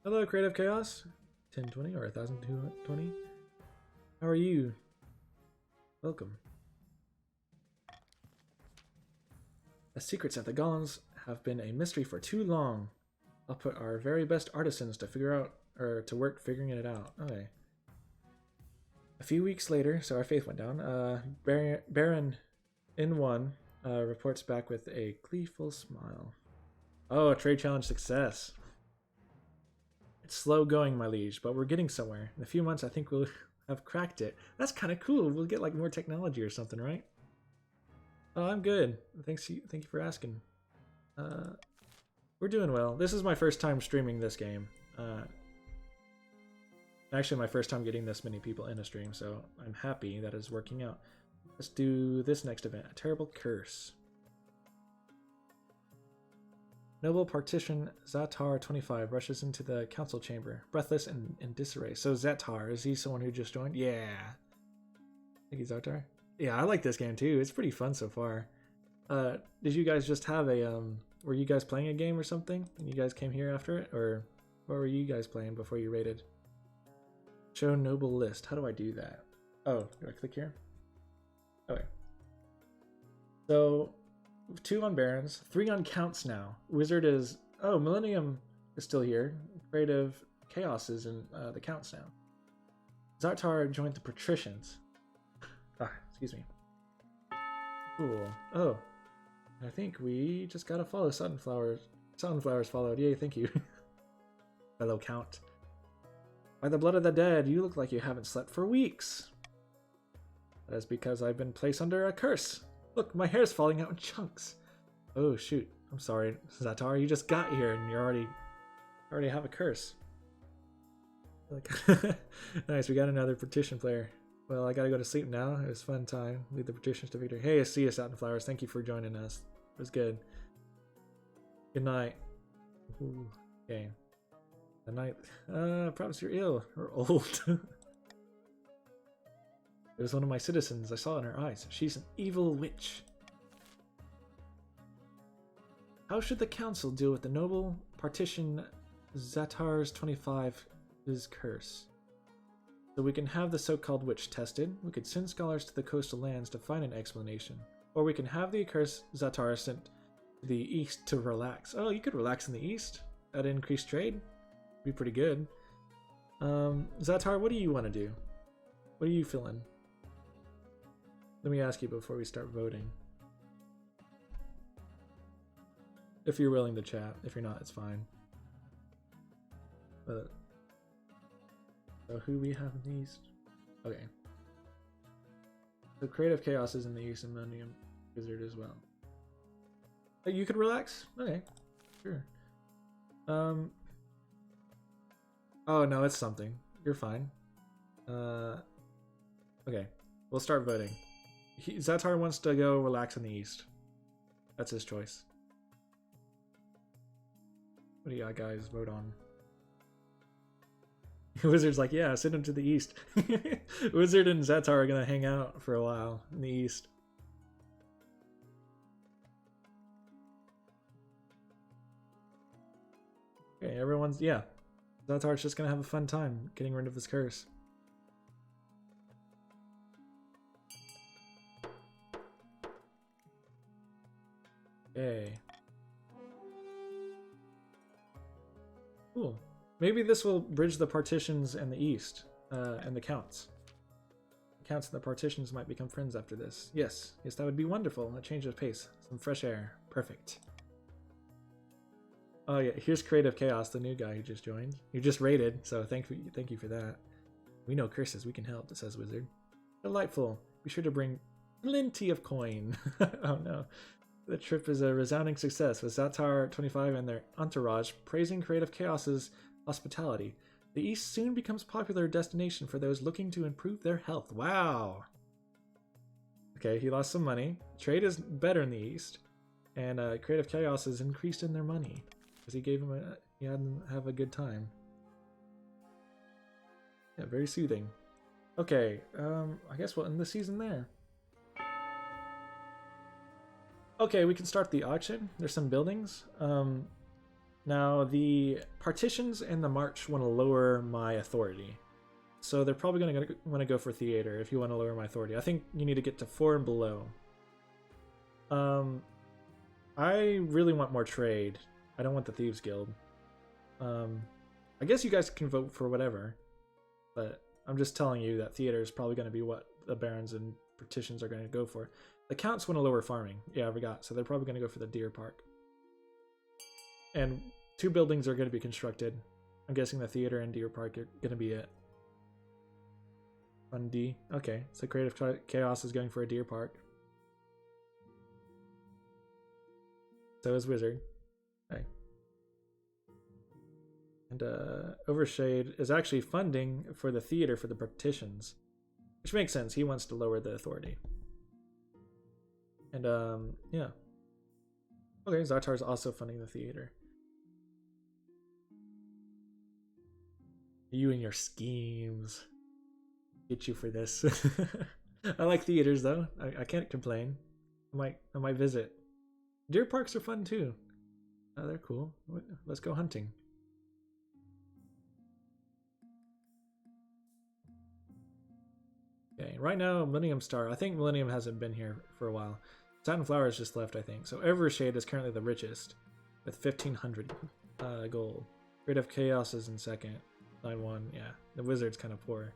Hello, Creative Chaos. 1020 or 1020. How are you? Welcome. The secrets of the golems have been a mystery for too long. I'll put our very best artisans to figure out, or to work figuring it out. Okay. A few weeks later, so our faith went down. Baron N1 reports back with a gleeful smile. Oh, a trade challenge success. It's slow going, my liege, but we're getting somewhere. In a few months, I think we'll have cracked it. That's kind of cool. We'll get like more technology or something, right? Oh, I'm good. Thank you for asking. We're doing well. This is my first time streaming this game. Actually, my first time getting this many people in a stream, so I'm happy that it's working out. Let's do this next event. A terrible curse. Noble partition Zatar 25 rushes into the council chamber, breathless and in disarray. So Zatar, is he someone who just joined? Yeah. Thank you, Zatar. Yeah, I like this game too. It's pretty fun so far. Did you guys just have a were you guys playing a game or something and you guys came here after it, or what were you guys playing before you raided? Show noble list. How do I do that? Oh, do I click here? Okay. So 2 on barons, 3 on counts now. Wizard is Millennium is still here. Creative Chaos is in the counts now. Zartar joined the patricians. Excuse me. Cool. Oh, I think we just gotta follow Sunflowers. Sunflowers followed. Yay, thank you. Fellow Count. By the blood of the dead, you look like you haven't slept for weeks. That is because I've been placed under a curse. Look, my hair's falling out in chunks. Oh shoot, I'm sorry, Zatar, you just got here and you already have a curse. Like, nice, we got another partition player. Well, I gotta go to sleep now. It was a fun time. Lead the partitions to victory. Hey, I see you, Satin Flowers. Thank you for joining us. It was good. Good night. Ooh, okay. Good night. Perhaps you're ill or old. It was one of my citizens. I saw in her eyes. She's an evil witch. How should the council deal with the noble partition Zatar's 25's curse? So we can have the so-called witch tested. We could send scholars to the coastal lands to find an explanation. Or we can have the accursed Zatar sent to the east to relax. Oh, you could relax in the east? That'd increase trade? Be pretty good. Zatar, what do you want to do? What are you feeling? Let me ask you before we start voting. If you're willing to chat. If you're not, it's fine. But so who we have in the east? Okay. The Creative Chaos is in the east and Millennium Wizard as well. You could relax? Okay. Sure. Oh no, it's something. You're fine. Okay. We'll start voting. Zatar wants to go relax in the east. That's his choice. What do you guys vote on? Wizard's like, yeah, send him to the east. Wizard and Zatar are gonna hang out for a while in the east. Okay, everyone's, yeah. Zatar's just gonna have a fun time getting rid of this curse. Okay. Cool. Maybe this will bridge the partitions and the east, and the counts. The counts and the partitions might become friends after this. Yes, that would be wonderful. A change of pace. Some fresh air. Perfect. Oh yeah, here's Creative Chaos, the new guy who just joined. You just raided, so thank you for that. We know curses, we can help, says Wizard. Delightful. Be sure to bring plenty of coin. Oh no. The trip is a resounding success, with Zatar 25 and their entourage praising Creative Chaos's hospitality. The East soon becomes a popular destination for those looking to improve their health. Wow. Okay, he lost some money. Trade is better in the East, and Creative Chaos is increased in their money because he had them have a good time. Yeah, very soothing. Okay, I guess we'll end the season there. Okay, we can start the auction. There's some buildings. Now, the partitions and the march want to lower my authority. So they're probably going to want to go for theater if you want to lower my authority. I think you need to get to 4 and below. I really want more trade. I don't want the Thieves Guild. I guess you guys can vote for whatever. But I'm just telling you that theater is probably going to be what the barons and partitions are going to go for. The counts want to lower farming. Yeah, I forgot. So they're probably going to go for the Deer Park. And 2 buildings are going to be constructed. I'm guessing the theater and Deer Park are going to be it. On D. Okay, so Creative Chaos is going for a Deer Park. So is Wizard. Okay. And Overshade is actually funding for the theater for the partitions. Which makes sense. He wants to lower the authority. And yeah. Okay, Zartar's also funding the theater. You and your schemes. Get you for this. I like theaters though. I can't complain. I might visit. Deer parks are fun too. They're cool. Let's go hunting. Okay, right now Millennium Star. I think Millennium hasn't been here for a while. Satin Flowers just left, I think. So Evershade is currently the richest with 1,500 gold. Rate of Chaos is in second. 9-1. Yeah, the Wizard's kind of poor.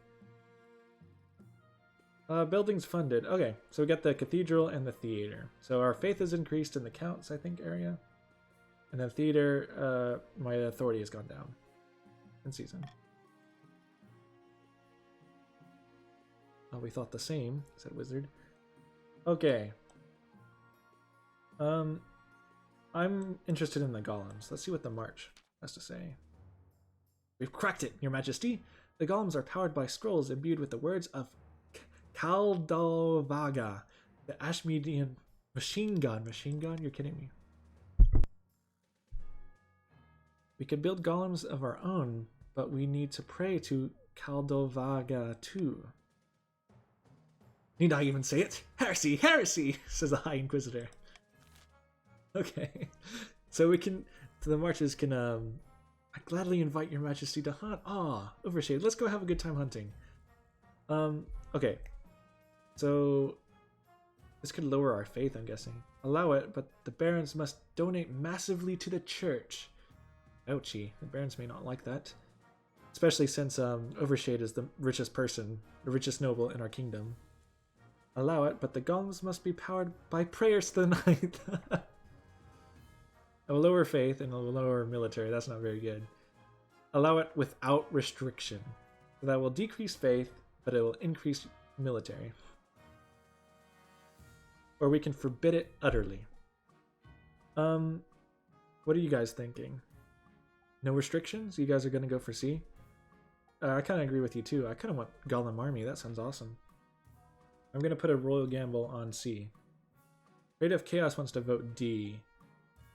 Buildings funded. Okay, so we got the cathedral and the theater. So our faith is increased in the counts, I think, area. And then theater, my authority has gone down in season. Oh, we thought the same, said Wizard. Okay. I'm interested in the golems. Let's see what the march has to say. We've cracked it, Your Majesty. The golems are powered by scrolls imbued with the words of Kaldalvaga, the Ashmedian machine gun. Machine gun? You're kidding me. We could build golems of our own, but we need to pray to Kaldalvaga too. Need I even say it? Heresy! Heresy! Says the High Inquisitor. Okay. So we can... So the marches can... I gladly invite Your Majesty to hunt. Ah, Overshade. Let's go have a good time hunting. Okay. So... This could lower our faith, I'm guessing. Allow it, but the barons must donate massively to the church. Ouchie. The barons may not like that. Especially since Overshade is the richest person, the richest noble in our kingdom. Allow it, but the golems must be powered by prayers to the ninth. A lower faith and a lower military. That's not very good. Allow it without restriction. That will decrease faith, but it will increase military. Or we can forbid it utterly. What are you guys thinking? No restrictions? You guys are going to go for C? I kind of agree with you too. I kind of want Golem Army. That sounds awesome. I'm going to put a royal gamble on C. Rate of Chaos wants to vote D.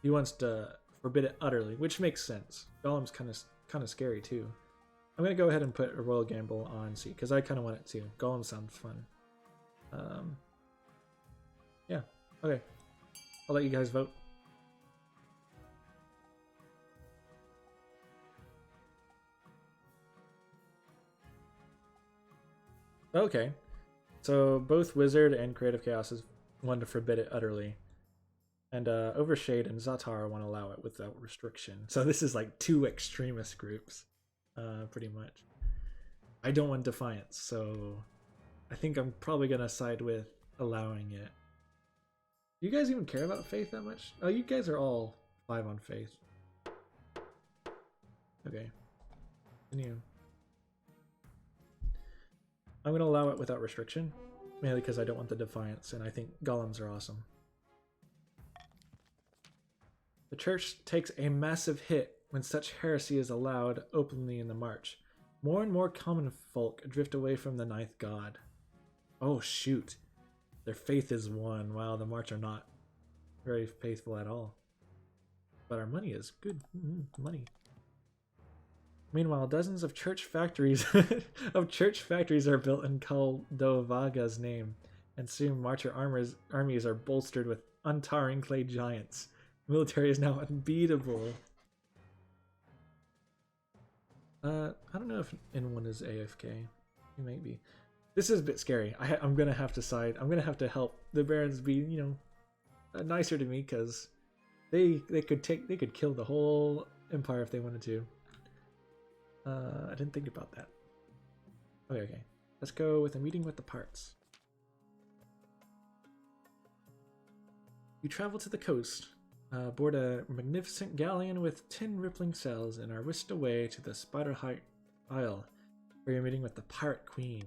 He wants to forbid it utterly, which makes sense. Golem's kind of scary too. I'm going to go ahead and put a royal gamble on C, because I kind of want it too. Golem sounds fun. Yeah, okay. I'll let you guys vote. Okay. So both Wizard and Creative Chaos want to forbid it utterly. And Overshade and Zartar want to allow it without restriction. So this is like 2 extremist groups, pretty much. I don't want Defiance, so I think I'm probably going to side with allowing it. Do you guys even care about faith that much? Oh, you guys are all 5 on faith. Okay. Continue. I'm going to allow it without restriction, mainly because I don't want the Defiance, and I think golems are awesome. The church takes a massive hit when such heresy is allowed openly in the march. More and more common folk drift away from the ninth god. Oh shoot. Their faith is won. Wow, the march are not very faithful at all. But our money is good. Money. Meanwhile, dozens of church factories are built in Kaldovaga's name, and soon marcher armies are bolstered with untiring clay giants. The military is now unbeatable. I don't know if N1 is AFK. He might be. This is a bit scary. I'm gonna have to side. I'm gonna have to help the Barons be, you know, nicer to me, because they could kill the whole empire if they wanted to. I didn't think about that. Okay. Let's go with a meeting with the parts. You travel to the coast, board a magnificent galleon with 10 rippling sails, and are whisked away to the Spider Isle, where you're meeting with the Pirate Queen.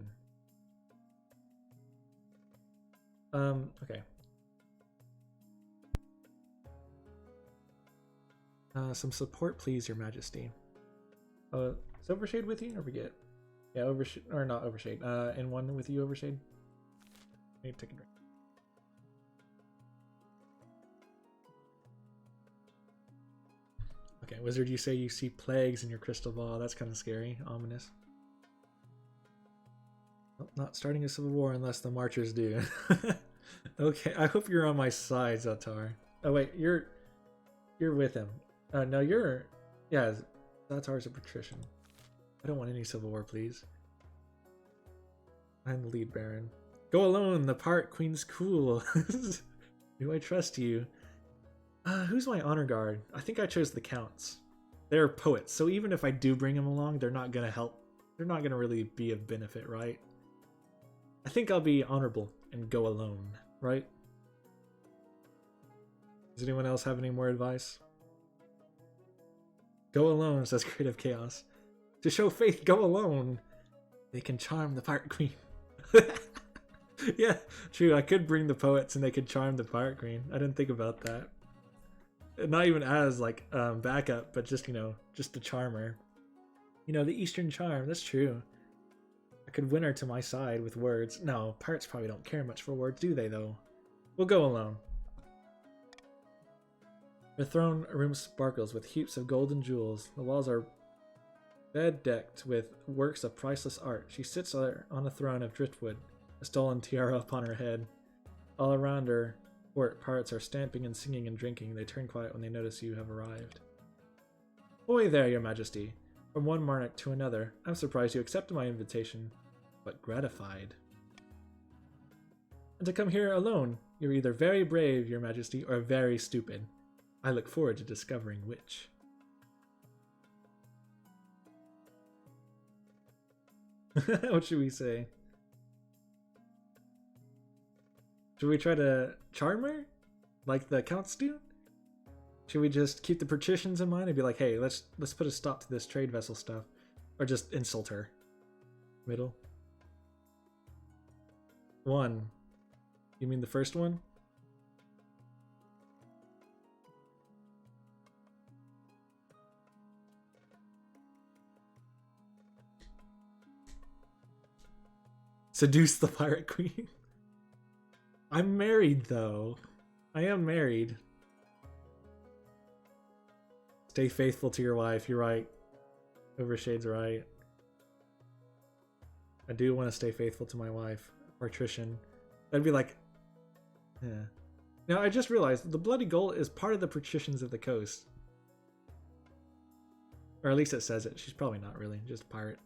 Okay. Some support, please, Your Majesty. Is Overshade with you, or forget? Yeah, Overshade, or not Overshade. N1 with you, Overshade. I need to take a drink. Okay, Wizard, you say you see plagues in your crystal ball. That's kind of scary, ominous. Well, not starting a civil war unless the marchers do. Okay, I hope you're on my side, Zatar. Oh wait, you're with him. No, yeah, Zatar's a patrician. I don't want any civil war, please. I'm the lead baron. Go alone, the Pirate Queen's cool. Do I trust you? Who's my honor guard? I think I chose the Counts. They're poets, so even if I do bring them along, they're not gonna help. They're not gonna really be of benefit, right? I think I'll be honorable and go alone, right? Does anyone else have any more advice? Go alone, says Creative Chaos. To show faith, go alone. They can charm the Pirate Queen. Yeah, true. I could bring the poets and they could charm the Pirate Queen. I didn't think about that. Not even as like backup, but just, you know, just the charmer. You know, the Eastern charm. That's true. I could win her to my side with words. No, pirates probably don't care much for words, do they, though? We'll go alone. The throne room sparkles with heaps of gold and jewels. The walls are bed-decked with works of priceless art. She sits there on a throne of driftwood, a stolen tiara upon her head. All around her, pirates are stamping and singing and drinking. They turn quiet when they notice you have arrived. Ahoy there, Your Majesty. From one monarch to another, I'm surprised you accepted my invitation, but gratified. And to come here alone, you're either very brave, Your Majesty, or very stupid. I look forward to discovering which. What should we say? Should we try to charm her? Like the Counts do? Should we just keep the patricians in mind and be like, hey, let's put a stop to this trade vessel stuff? Or just insult her? Middle? 1. You mean the first one? Seduce the Pirate Queen? I'm married, though. I am married. Stay faithful to your wife. You're right. Overshade's right. I do want to stay faithful to my wife. Patrician. That'd be like... Yeah. Now, I just realized the Bloody Gull is part of the patricians of the coast. Or at least it says it. She's probably not really. Just a pirate.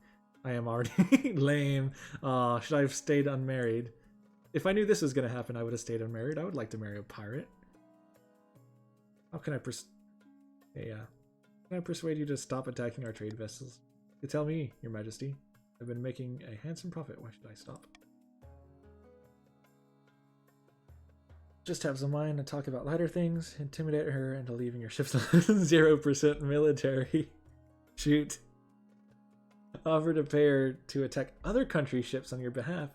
I am already lame. Should I have stayed unmarried? If I knew this was going to happen, I would have stayed unmarried. I would like to marry a pirate. How can I yeah. Can I persuade you to stop attacking our trade vessels? You tell me, Your Majesty. I've been making a handsome profit. Why should I stop? Just have some mind to talk about lighter things. Intimidate her into leaving your ships 0% military. Shoot. Offer to pay her to attack other country ships on your behalf.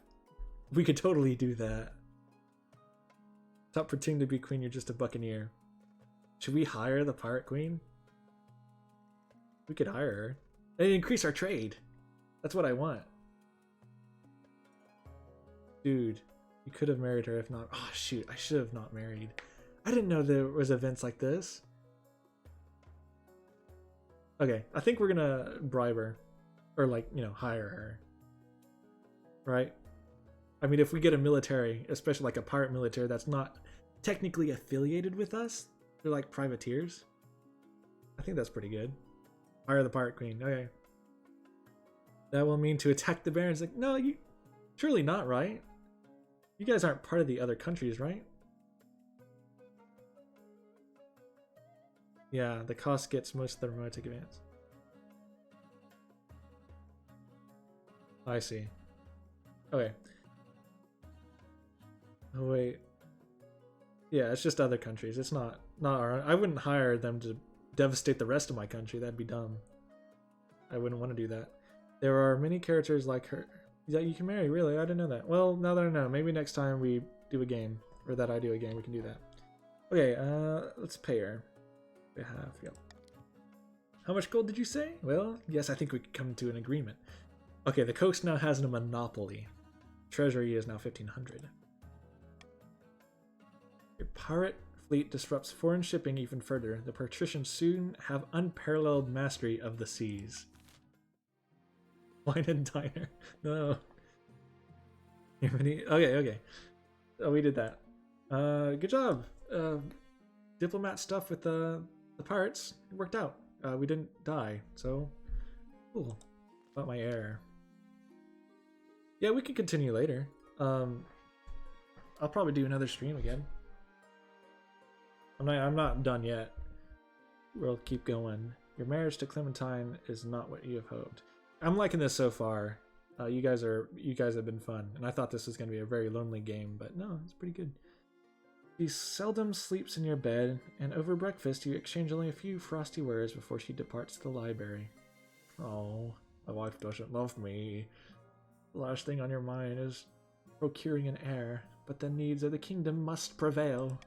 We could totally do that. Stop pretending to be queen, you're just a buccaneer. Should we hire the Pirate Queen? We could hire her. And increase our trade. That's what I want. Dude, you could have married her if not. Oh shoot, I should have not married. I didn't know there was events like this. Okay, I think we're gonna bribe her. Or like, you know, hire her. Right? I mean, if we get a military, especially like a pirate military that's not technically affiliated with us, they're like privateers. I think that's pretty good. Hire the Pirate Queen. Okay. That will mean to attack the barons. Like, no, you surely not, right? You guys aren't part of the other countries, right? Yeah, the cost gets most of the romantic advance. I see. Okay. Oh wait. Yeah, it's just other countries. It's not our. I wouldn't hire them to devastate the rest of my country. That'd be dumb. I wouldn't want to do that. There are many characters like her that you can marry. Really, I didn't know that. Well, now that I know, maybe next time we do a game, or that I do a game, we can do that. Okay, let's pay her. Half. Yep. How much gold did you say? Well, yes, I think we could come to an agreement. Okay, the coast now has a monopoly. Treasury is now 1,500. Your pirate fleet disrupts foreign shipping even further. The patricians soon have unparalleled mastery of the seas. Wine and diner. No. Okay. Oh, we did that. Good job. Diplomat stuff with the pirates. It worked out. We didn't die, so cool. About my heir. Yeah, we can continue later. I'll probably do another stream again. I'm not done yet. We'll keep going. Your marriage to Clementine is not what you have hoped. I'm liking this so far. You guys have been fun, and I thought this was going to be a very lonely game, but no, it's pretty good. She seldom sleeps in your bed, and over breakfast you exchange only a few frosty words before she departs to the library. Oh, my wife doesn't love me. The last thing on your mind is procuring an heir, but the needs of the kingdom must prevail.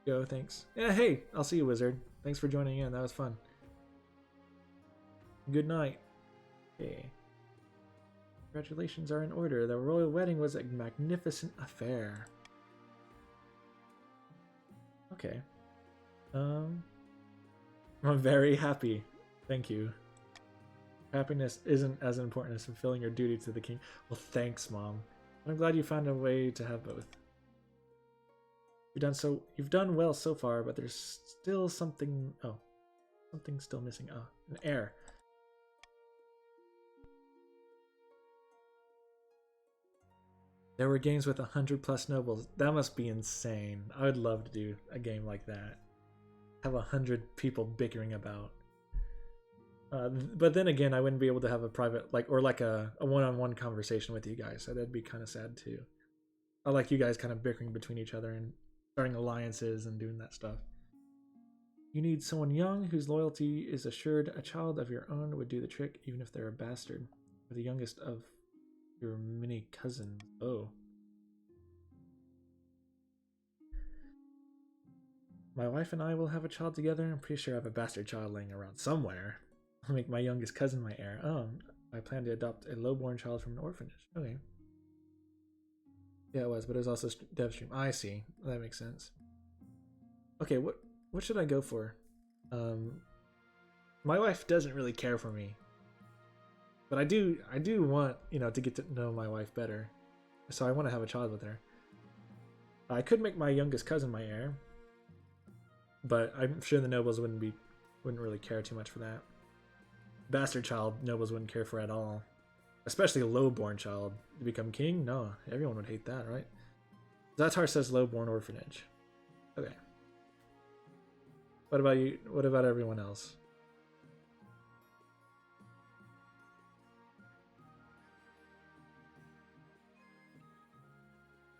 Go, thanks. Yeah, hey, I'll see you, wizard. Thanks for joining in, that was fun. Good night. Okay. Congratulations are in order. The royal wedding was a magnificent affair. Okay. I'm very happy. Thank you. Happiness isn't as important as fulfilling your duty to the king. Well, thanks, Mom. I'm glad you found a way to have both. You've done well so far, but there's still something. Oh, something's still missing. Oh, an heir. There were games with 100+ nobles. That must be insane. I would love to do a game like that. Have 100 people bickering about. But then again, I wouldn't be able to have a private, like a one-on-one conversation with you guys. So that'd be kind of sad too. I like you guys kind of bickering between each other and starting alliances and doing that stuff. You need someone young whose loyalty is assured. A child of your own would do the trick, even if they're a bastard. Or the youngest of your many cousins. Oh. My wife and I will have a child together. I'm pretty sure I have a bastard child laying around somewhere. I'll make my youngest cousin my heir. Oh, I plan to adopt a lowborn child from an orphanage. Okay. Yeah, it was, but it was also dev stream. I see. That makes sense. Okay, what should I go for? My wife doesn't really care for me. But I do want, to get to know my wife better. So I want to have a child with her. I could make my youngest cousin my heir. But I'm sure the nobles wouldn't really care too much for that. Bastard child, nobles wouldn't care for at all. Especially a lowborn child. To become king? No, everyone would hate that, right? Zatar says lowborn orphanage. Okay. What about you? What about everyone else?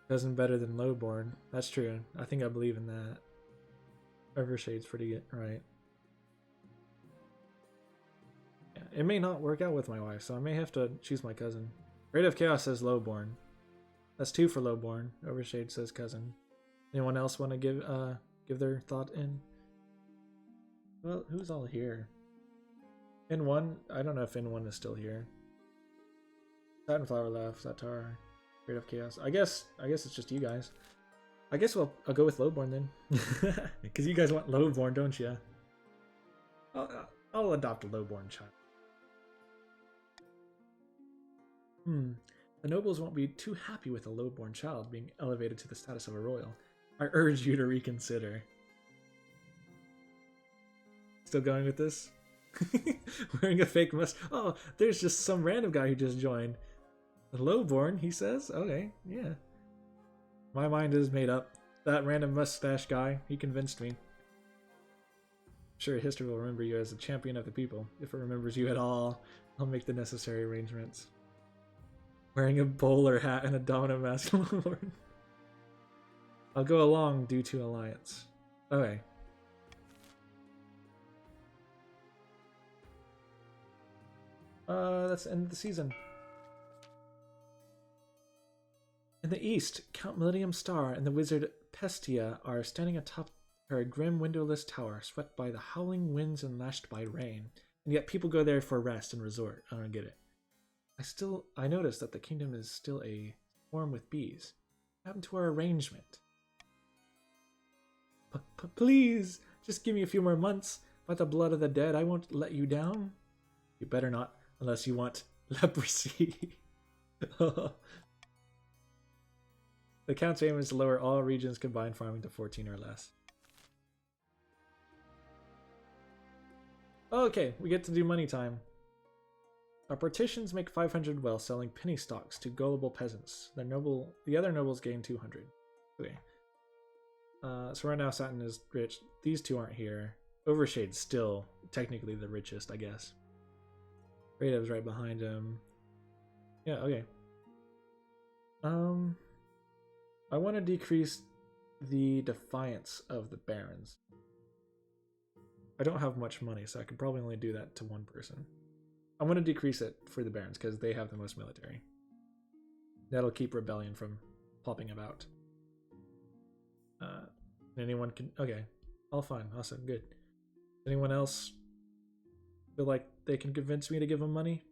Cousin better than lowborn. That's true. I think I believe in that. Evershade's pretty good, right? Yeah, it may not work out with my wife, so I may have to choose my cousin. Rate of Chaos says lowborn. That's 2 for lowborn. Overshade says cousin. Anyone else want to give their thought in? Well, who's all here? N1? I don't know if N1 is still here. Titanflower left. Zatar. Rate of Chaos. I guess it's just you guys. I guess I'll go with lowborn then. Because you guys want lowborn, don't you? I'll adopt a lowborn child. The nobles won't be too happy with a lowborn child being elevated to the status of a royal. I urge you to reconsider. Still going with this? Wearing a fake mustache. Oh, there's just some random guy who just joined. Lowborn, he says. Okay, yeah. My mind is made up. That random mustache guy, he convinced me. Sure, history will remember you as a champion of the people. If it remembers you at all, I'll make the necessary arrangements. Wearing a bowler hat and a domino mask. I'll go along due to alliance. Okay. That's the end of the season. In the east, Count Millennium Star and the wizard Pestia are standing atop her grim windowless tower, swept by the howling winds and lashed by rain. And yet people go there for rest and resort. I don't get it. I noticed that the kingdom is still a swarm with bees. What happened to our arrangement? Please, just give me a few more months. By the blood of the dead, I won't let you down. You better not, unless you want leprosy. The Count's aim is to lower all regions' combined farming to 14 or less. Okay, we get to do money time. Our partitions make 500 wealth selling penny stocks to gullible peasants. The other nobles gain 200. Okay. So right now Satin is rich. These two aren't here. Overshade's still technically the richest, I guess. Radev's right behind him. Yeah, okay. I want to decrease the defiance of the barons. I don't have much money, so I could probably only do that to one person. I want to decrease it for the barons because they have the most military. That'll keep rebellion from popping about. Anyone can... Okay. All fine. Awesome. Good. Anyone else feel like they can convince me to give them money?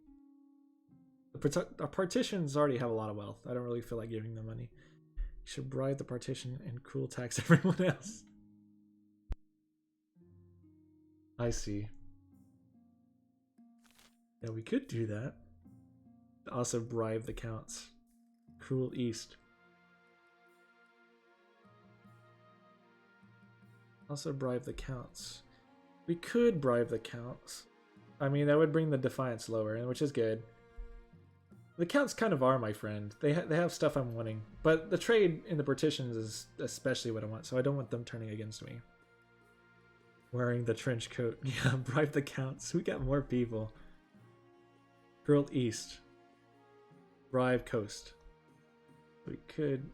Our partitions already have a lot of wealth. I don't really feel like giving them money. You should bribe the partition and cruel tax everyone else. I see. Yeah, we could do that. Also bribe the counts. Cruel East. Also bribe the counts. We could bribe the counts. I mean, that would bring the defiance lower, which is good. The counts kind of are my friend. They have stuff I'm wanting. But the trade in the partitions is especially what I want, so I don't want them turning against me. Wearing the trench coat. Yeah, bribe the counts. We got more people. Cruel East. Bribe Coast. We could...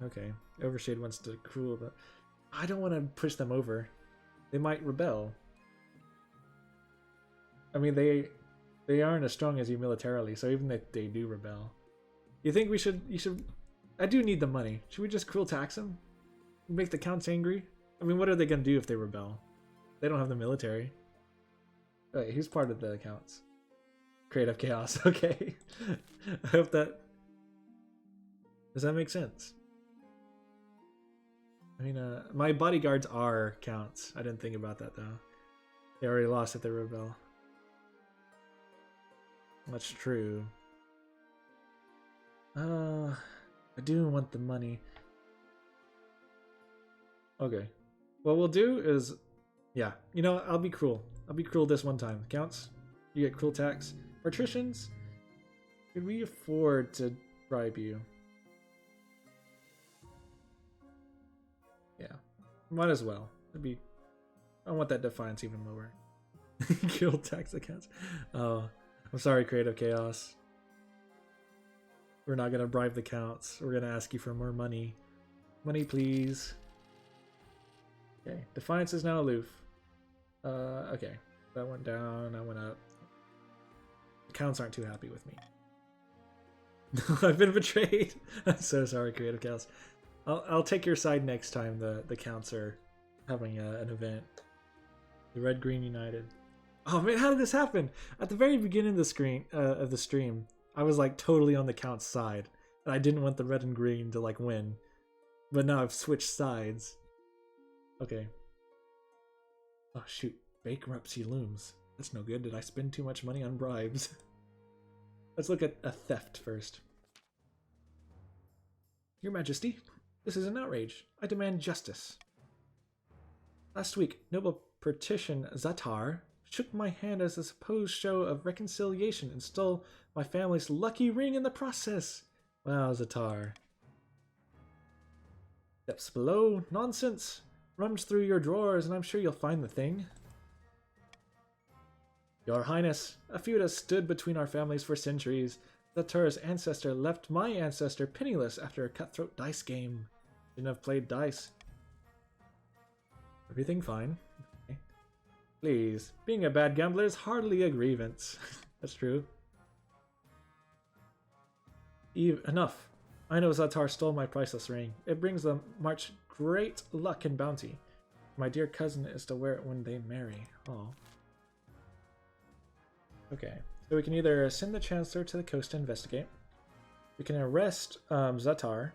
Okay. Overshade wants to cruel, but... I don't want to push them over. They might rebel. I mean, they aren't as strong as you militarily, so even if they do rebel. You think you should... I do need the money. Should we just cruel tax them? Make the counts angry? I mean, what are they going to do if they rebel? They don't have the military. Wait, who's part of the counts? Creative Chaos, okay. I hope that... Does that make sense? I mean, my bodyguards are counts. I didn't think about that, though. They already lost if they rebel. That's true. I do want the money. Okay. What we'll do is... Yeah, you know, I'll be cruel. I'll be cruel this one time. Counts, you get cruel tax. Patricians, could we afford to bribe you? Yeah, might as well. It'd be... I want that defiance even lower. Guild tax accounts. Oh, I'm sorry, Creative Chaos. We're not gonna bribe the counts. We're gonna ask you for more money. Money, please. Okay, defiance is now aloof. Okay, that went down. I went up. The counts aren't too happy with me. I've been betrayed. I'm so sorry, Creative Chaos. I'll take your side next time the counts are having an event. The Red Green United. Oh man, how did this happen? At the very beginning of the stream, I was like totally on the count's side, and I didn't want the red and green to like win. But now I've switched sides. Okay. Oh shoot, bankruptcy looms. That's no good. Did I spend too much money on bribes? Let's look at a theft first. Your Majesty, this is an outrage. I demand justice. Last week, noble patrician Zatar shook my hand as a supposed show of reconciliation and stole my family's lucky ring in the process. Wow, Zatar. Steps below? Nonsense. Rummage through your drawers and I'm sure you'll find the thing. Your Highness, a feud has stood between our families for centuries. Zatar's ancestor left my ancestor penniless after a cutthroat dice game. Didn't have played dice. Everything fine. Okay. Please, being a bad gambler is hardly a grievance. That's true. Eve, enough. I know Zatar stole my priceless ring. It brings the March great luck and bounty. My dear cousin is to wear it when they marry. Oh. Okay, so we can either send the Chancellor to the coast to investigate. We can arrest Zatar.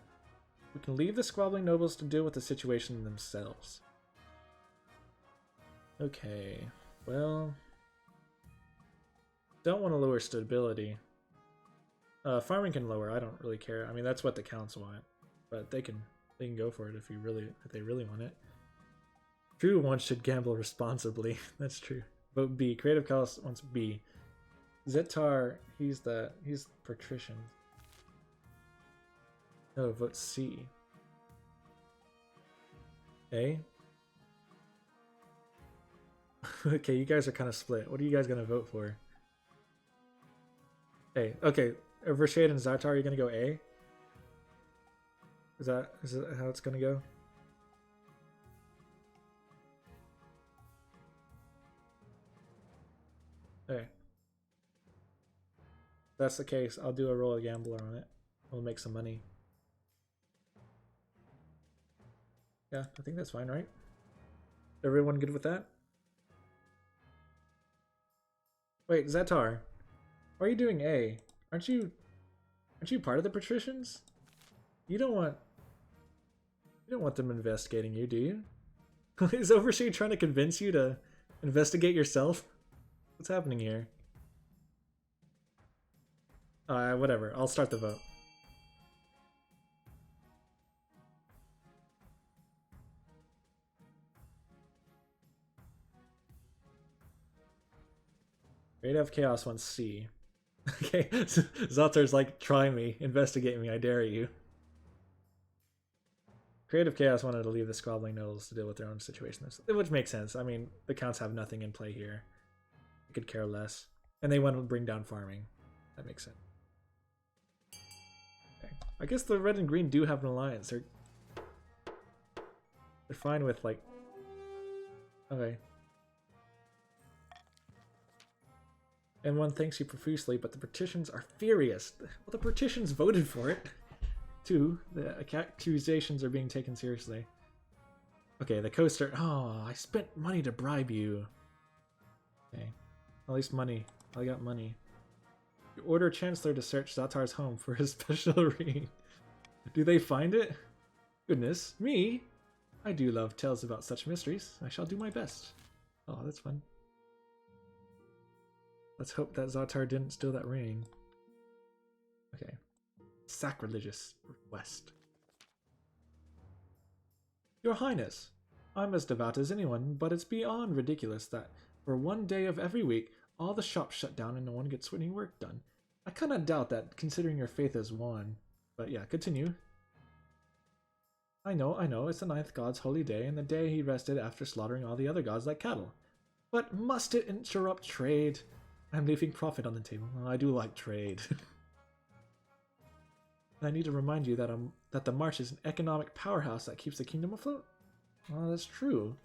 We can leave the squabbling nobles to deal with the situation themselves. Okay, well... Don't want to lower stability. Farming can lower, I don't really care. I mean, that's what the counts want. But they can go for it if they really want it. True one should gamble responsibly. That's true. Vote B. Creative Chaos wants B. Zatar, he's patrician. No, vote C. A. Okay, you guys are kind of split. What are you guys gonna vote for? A. Okay, Vershade and Zatar, are you gonna go A? Is that how it's gonna go? Okay. If that's the case, I'll do a roll of gambler on it. We'll make some money. Yeah, I think that's fine, right? Everyone good with that? Wait, Zatar, why are you doing A? Aren't you part of the patricians? You don't want them investigating you, do you? Is Overshade trying to convince you to investigate yourself? What's happening here? Whatever. I'll start the vote. Creative Chaos wants C. Okay, Zatar's like, try me, investigate me, I dare you. Creative Chaos wanted to leave the squabbling nobles to deal with their own situation, which makes sense. I mean, the counts have nothing in play here. They could care less. And they want to bring down farming. That makes sense. Okay. I guess the red and green do have an alliance. They're fine with, like... Okay. And one thanks you profusely, but the patricians are furious. Well, the patricians voted for it. Too. The accusations are being taken seriously. Okay, the coaster. Oh, I spent money to bribe you. Okay. At least money. I got money. You order Chancellor to search Zatar's home for his special ring. Do they find it? Goodness, me? I do love tales about such mysteries. I shall do my best. Oh, that's fun. Let's hope that Zatar didn't steal that ring. Okay. Sacrilegious request. Your Highness, I'm as devout as anyone, but it's beyond ridiculous that for one day of every week, all the shops shut down and no one gets any work done. I kinda doubt that, considering your faith is one. But yeah, continue. I know, it's the 9th god's holy day, and the day he rested after slaughtering all the other gods like cattle. But must it interrupt trade? I'm leaving profit on the table. Oh, I do like trade. I need to remind you that the March is an economic powerhouse that keeps the kingdom afloat. Well, that's true.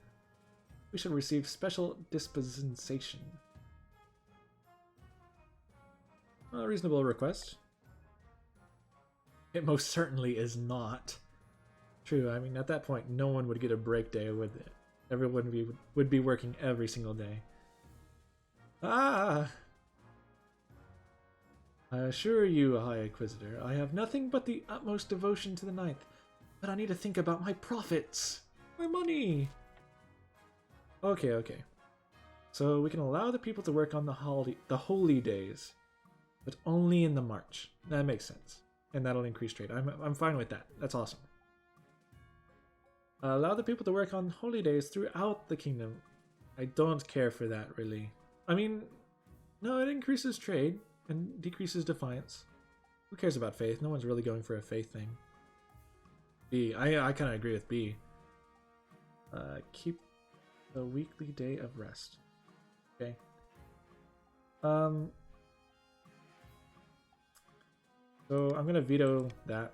We should receive special dispensation. A reasonable request. It most certainly is not. True, I mean, at that point, no one would get a break day, would it? Everyone would be working every single day. Ah! I assure you, High Inquisitor, I have nothing but the utmost devotion to the 9th, but I need to think about my profits! My money! Okay. So we can allow the people to work on the holy days, but only in the March. That makes sense. And that'll increase trade. I'm fine with that. That's awesome. Allow the people to work on holy days throughout the kingdom. I don't care for that, really. I mean, no, it increases trade and decreases defiance. Who cares about faith? No one's really going for a faith thing. B. I kind of agree with B. Keep the weekly day of rest. Okay. So I'm gonna veto that.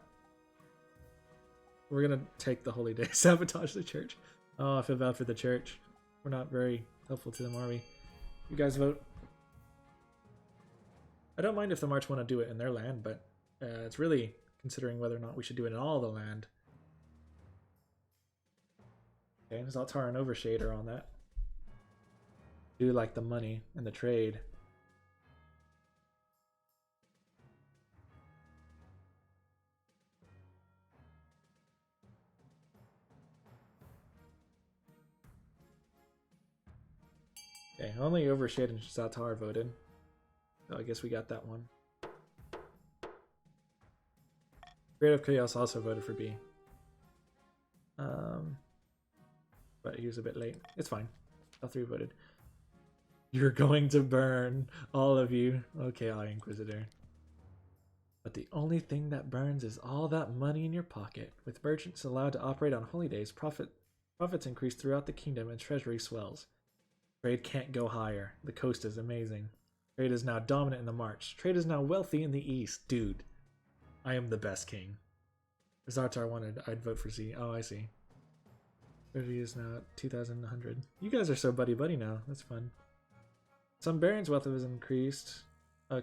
We're gonna take the holy day. Sabotage the church. Oh, I feel bad for the church. We're not very helpful to them, are we? You guys vote. I don't mind if the March want to do it in their land, but it's really considering whether or not we should do it in all the land. Okay, Zaltar and Overshade are on that. Do like the money and the trade. Okay, only Overshade and Zaltar voted. So I guess we got that one. Creative Chaos also voted for B. But he was a bit late. It's fine. All three voted. You're going to burn, all of you. Okay, Eye Inquisitor. But the only thing that burns is all that money in your pocket. With merchants allowed to operate on holy days, profits increase throughout the kingdom and treasury swells. Trade can't go higher. The coast is amazing. Trade is now dominant in the March. Trade is now wealthy in the east. Dude, I am the best king. If Zartar wanted, I'd vote for Z. Oh, I see. 30 is now 2,100. You guys are so buddy-buddy now. That's fun. Some barons' wealth has increased.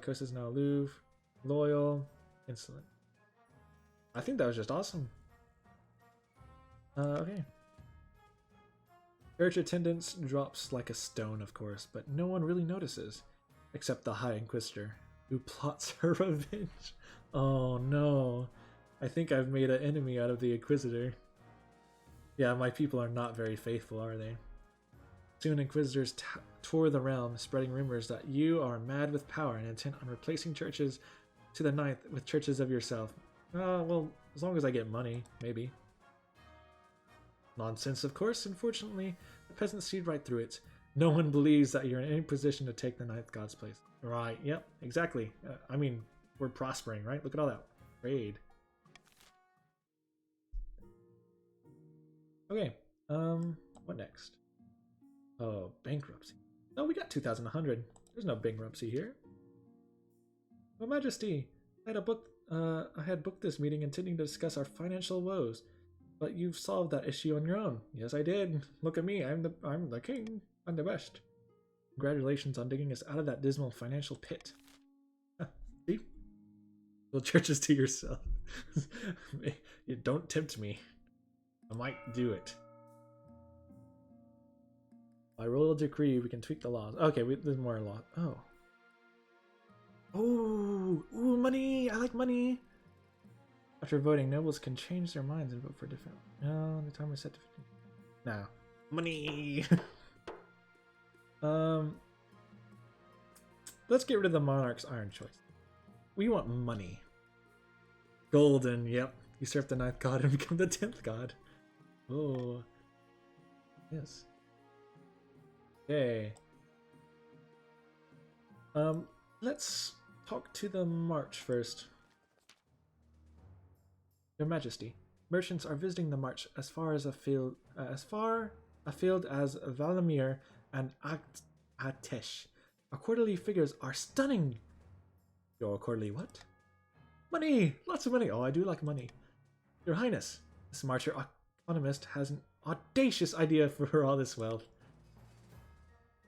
Coast is now aloof, loyal, insolent. I think that was just awesome. Okay. Church attendance drops like a stone, of course, but no one really notices. Except the High Inquisitor, who plots her revenge. Oh no. I think I've made an enemy out of the Inquisitor. Yeah, my people are not very faithful, are they? Soon Inquisitors tour the realm, spreading rumors that you are mad with power and intent on replacing churches to the ninth with churches of yourself. Well, as long as I get money, maybe. Nonsense, of course. Unfortunately, the peasants see right through it. No one believes that you're in any position to take the ninth god's place. Right, yep, exactly. I mean, we're prospering, right? Look at all that trade. Okay, what next? Oh, bankruptcy. Oh, we got 2,100. There's no bankruptcy here. Your Majesty, I had booked this meeting intending to discuss our financial woes, but you've solved that issue on your own. Yes, I did. Look at me. I'm the king. I'm the best. Congratulations on digging us out of that dismal financial pit. See? Build churches to yourself. You don't tempt me. I might do it. By royal decree, we can tweak the laws. Okay, there's more law. Oh. Ooh, money! I like money! After voting, nobles can change their minds and vote for different. No, the timer is set to 15. Now, money! Let's get rid of the monarch's iron choice. We want money. Golden, yep. Usurp the 9th god and become the 10th god. Oh. Yes. Okay. Let's talk to the March first. Your Majesty, merchants are visiting the March as far afield as Valamir and Atesh. Our quarterly figures are stunning. Your quarterly what? Money! Lots of money. Oh, I do like money. Your Highness, this Marcher economist has an audacious idea for all this wealth.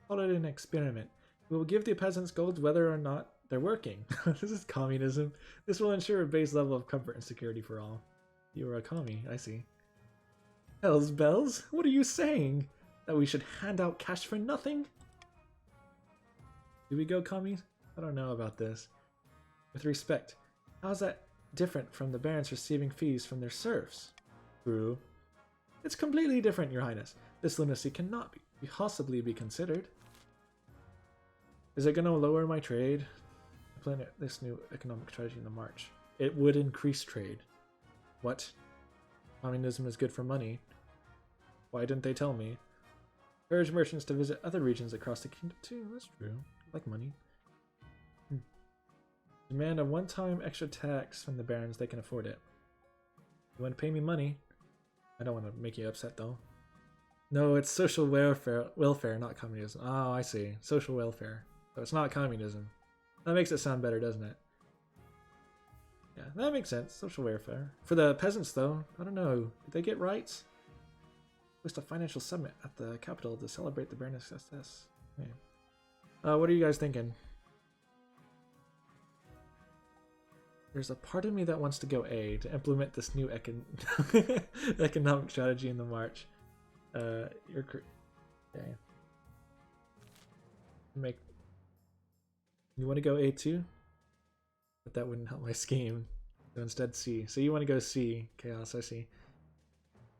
Call it an experiment. We will give the peasants gold whether or not they're working. This is communism. This will ensure a base level of comfort and security for all. You are a commie, I see. Hells bells, what are you saying? That we should hand out cash for nothing? Do we go commies? I don't know about this. With respect, how's that different from the barons receiving fees from their serfs? True. It's completely different, Your Highness. This lunacy cannot possibly be considered. Is it going to lower my trade? I plan this new economic strategy in the March. It would increase trade. What? Communism is good for money. Why didn't they tell me? Encourage merchants to visit other regions across the kingdom too. That's true. I like money. Demand a one-time extra tax from the barons. They can afford it. You want to pay me money? I don't want to make you upset though. No, it's social welfare, not communism. Oh, I see. Social welfare. So it's not communism. That makes it sound better, doesn't it? Yeah, that makes sense. Social welfare. For the peasants, though, I don't know. Did they get rights? Host a financial summit at the capital to celebrate the Baroness success. Okay. What are you guys thinking? There's a part of me that wants to go A to implement this new economic strategy in the March. You're okay. You want to go A too? But that wouldn't help my scheme. So instead C. So you want to go C, Chaos, I see.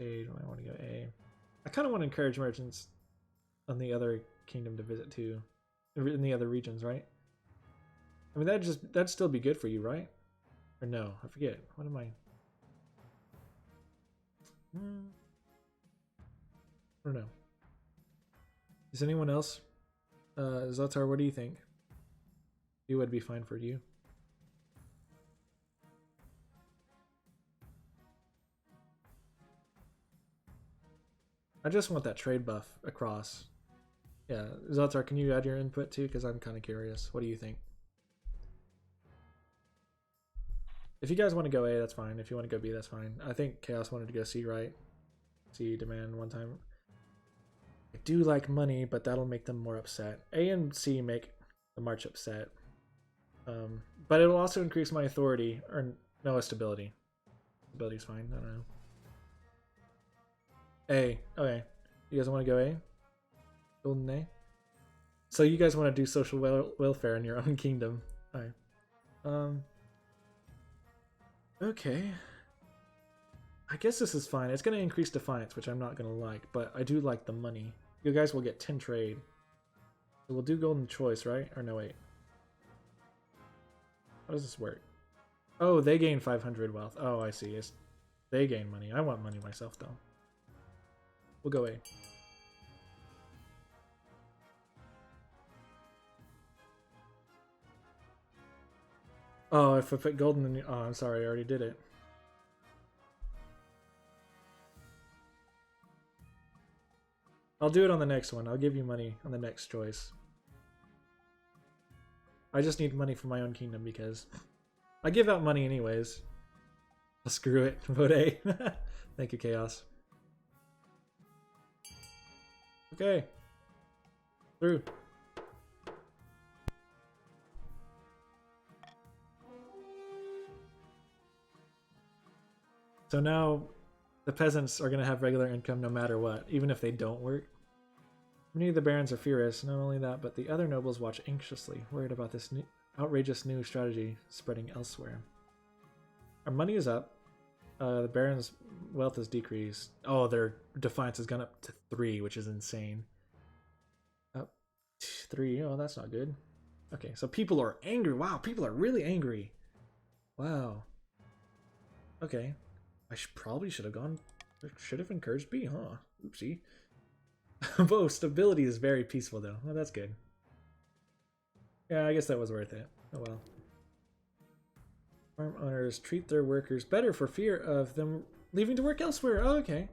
A, do I want to go A? I kind of want to encourage merchants on the other kingdom to visit too. In the other regions, right? I mean, that'd still be good for you, right? Or no, I forget. What am I? I don't know. Is anyone else? Zotar, what do you think? It would be fine for you. I just want that trade buff across. Yeah, Zotar, can you add your input too? Because I'm kind of curious. What do you think? If you guys want to go A, that's fine. If you want to go B, that's fine. I think Chaos wanted to go C, right? C, demand one time. I do like money, but that'll make them more upset. A and C make the March upset. But it will also increase my authority, or no, stability. Stability's fine, I don't know. A, okay. You guys want to go A? Golden A? So you guys want to do social welfare in your own kingdom. Alright. Okay. I guess this is fine. It's going to increase defiance, which I'm not going to like, but I do like the money. You guys will get 10 trade. So we'll do golden choice, right? Or no, wait. How does this work? Oh, they gain 500 wealth. Oh, I see. They gain money. I want money myself, though. We'll go A. Oh, if I put golden in... Oh, I'm sorry. I already did it. I'll do it on the next one. I'll give you money on the next choice. I just need money for my own kingdom because I give out money anyways. I'll screw it. Vote A. Thank you, Chaos. Okay. Through. So now the peasants are going to have regular income no matter what, even if they don't work. Many of the barons are furious. Not only that, but the other nobles watch anxiously, worried about this outrageous new strategy spreading elsewhere. Our money is up. The barons' wealth has decreased. Oh, their defiance has gone up to 3, which is insane. Up 3. Oh, that's not good. Okay, so people are angry. Wow, people are really angry. Wow. Okay. I probably should have gone... Should have encouraged B, huh? Oopsie. Whoa, stability is very peaceful, though. Well, that's good. Yeah, I guess that was worth it. Oh, well. Farm owners treat their workers better for fear of them leaving to work elsewhere. Oh, okay.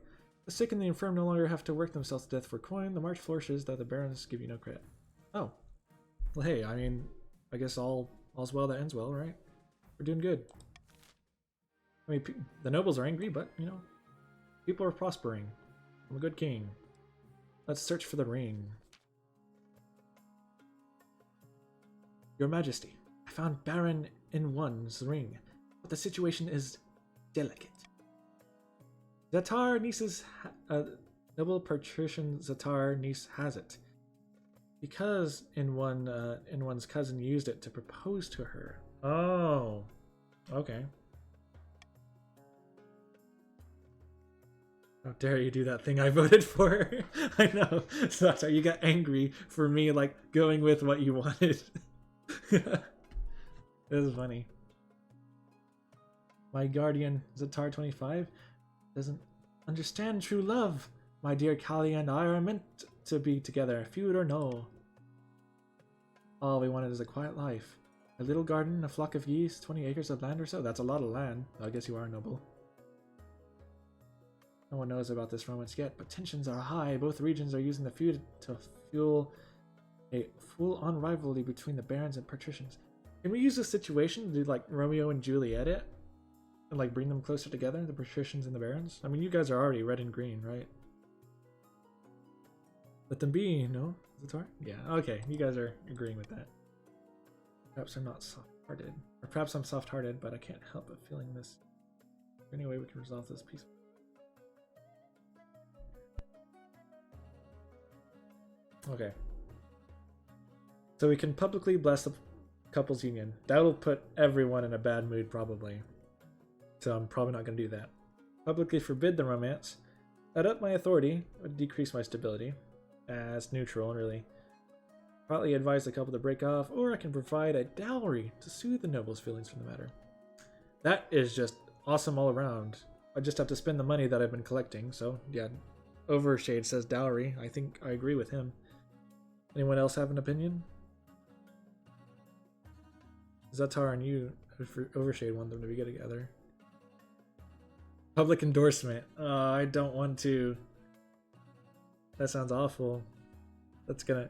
The sick and the infirm no longer have to work themselves to death for coin. The march flourishes, though the barons give you no credit. Oh. Well, hey, I mean, I guess all's well that ends well, right? We're doing good. I mean, the nobles are angry, but, you know, people are prospering. I'm a good king. Let's search for the ring. Your Majesty, I found Baron In-1's ring, but the situation is delicate. Zatar niece's noble patrician Zatar niece has it. Because In-1's cousin used it to propose to her. Oh, okay. How dare you do that thing I voted for? I know. So that's how you got angry for me, like, going with what you wanted. This is funny. My guardian, Zatar 25, doesn't understand true love. My dear Callie and I are meant to be together, feud or no. All we wanted is a quiet life. A little garden, a flock of geese, 20 acres of land or so. That's a lot of land. I guess you are noble. No one knows about this romance yet, but tensions are high. Both regions are using the feud to fuel a full-on rivalry between the barons and patricians. Can we use this situation to do like Romeo and Juliet it? And like bring them closer together, the patricians and the barons? I mean, you guys are already red and green, right? Let them be, no? Zatar? Yeah, okay, you guys are agreeing with that. Perhaps I'm not soft-hearted. Or perhaps I'm soft-hearted, but I can't help but feeling this. Is there any way we can resolve this peacefully? Okay. So we can publicly bless the couple's union. That'll put everyone in a bad mood, probably. So I'm probably not going to do that. Publicly forbid the romance. Add up my authority. Would decrease my stability. As neutral, really. Probably advise the couple to break off, or I can provide a dowry to soothe the noble's feelings for the matter. That is just awesome all around. I just have to spend the money that I've been collecting, so yeah. Overshade says dowry. I think I agree with him. Anyone else have an opinion? Zatar and you, Overshade, want them to be good together. Public endorsement. I don't want to. That sounds awful. That's gonna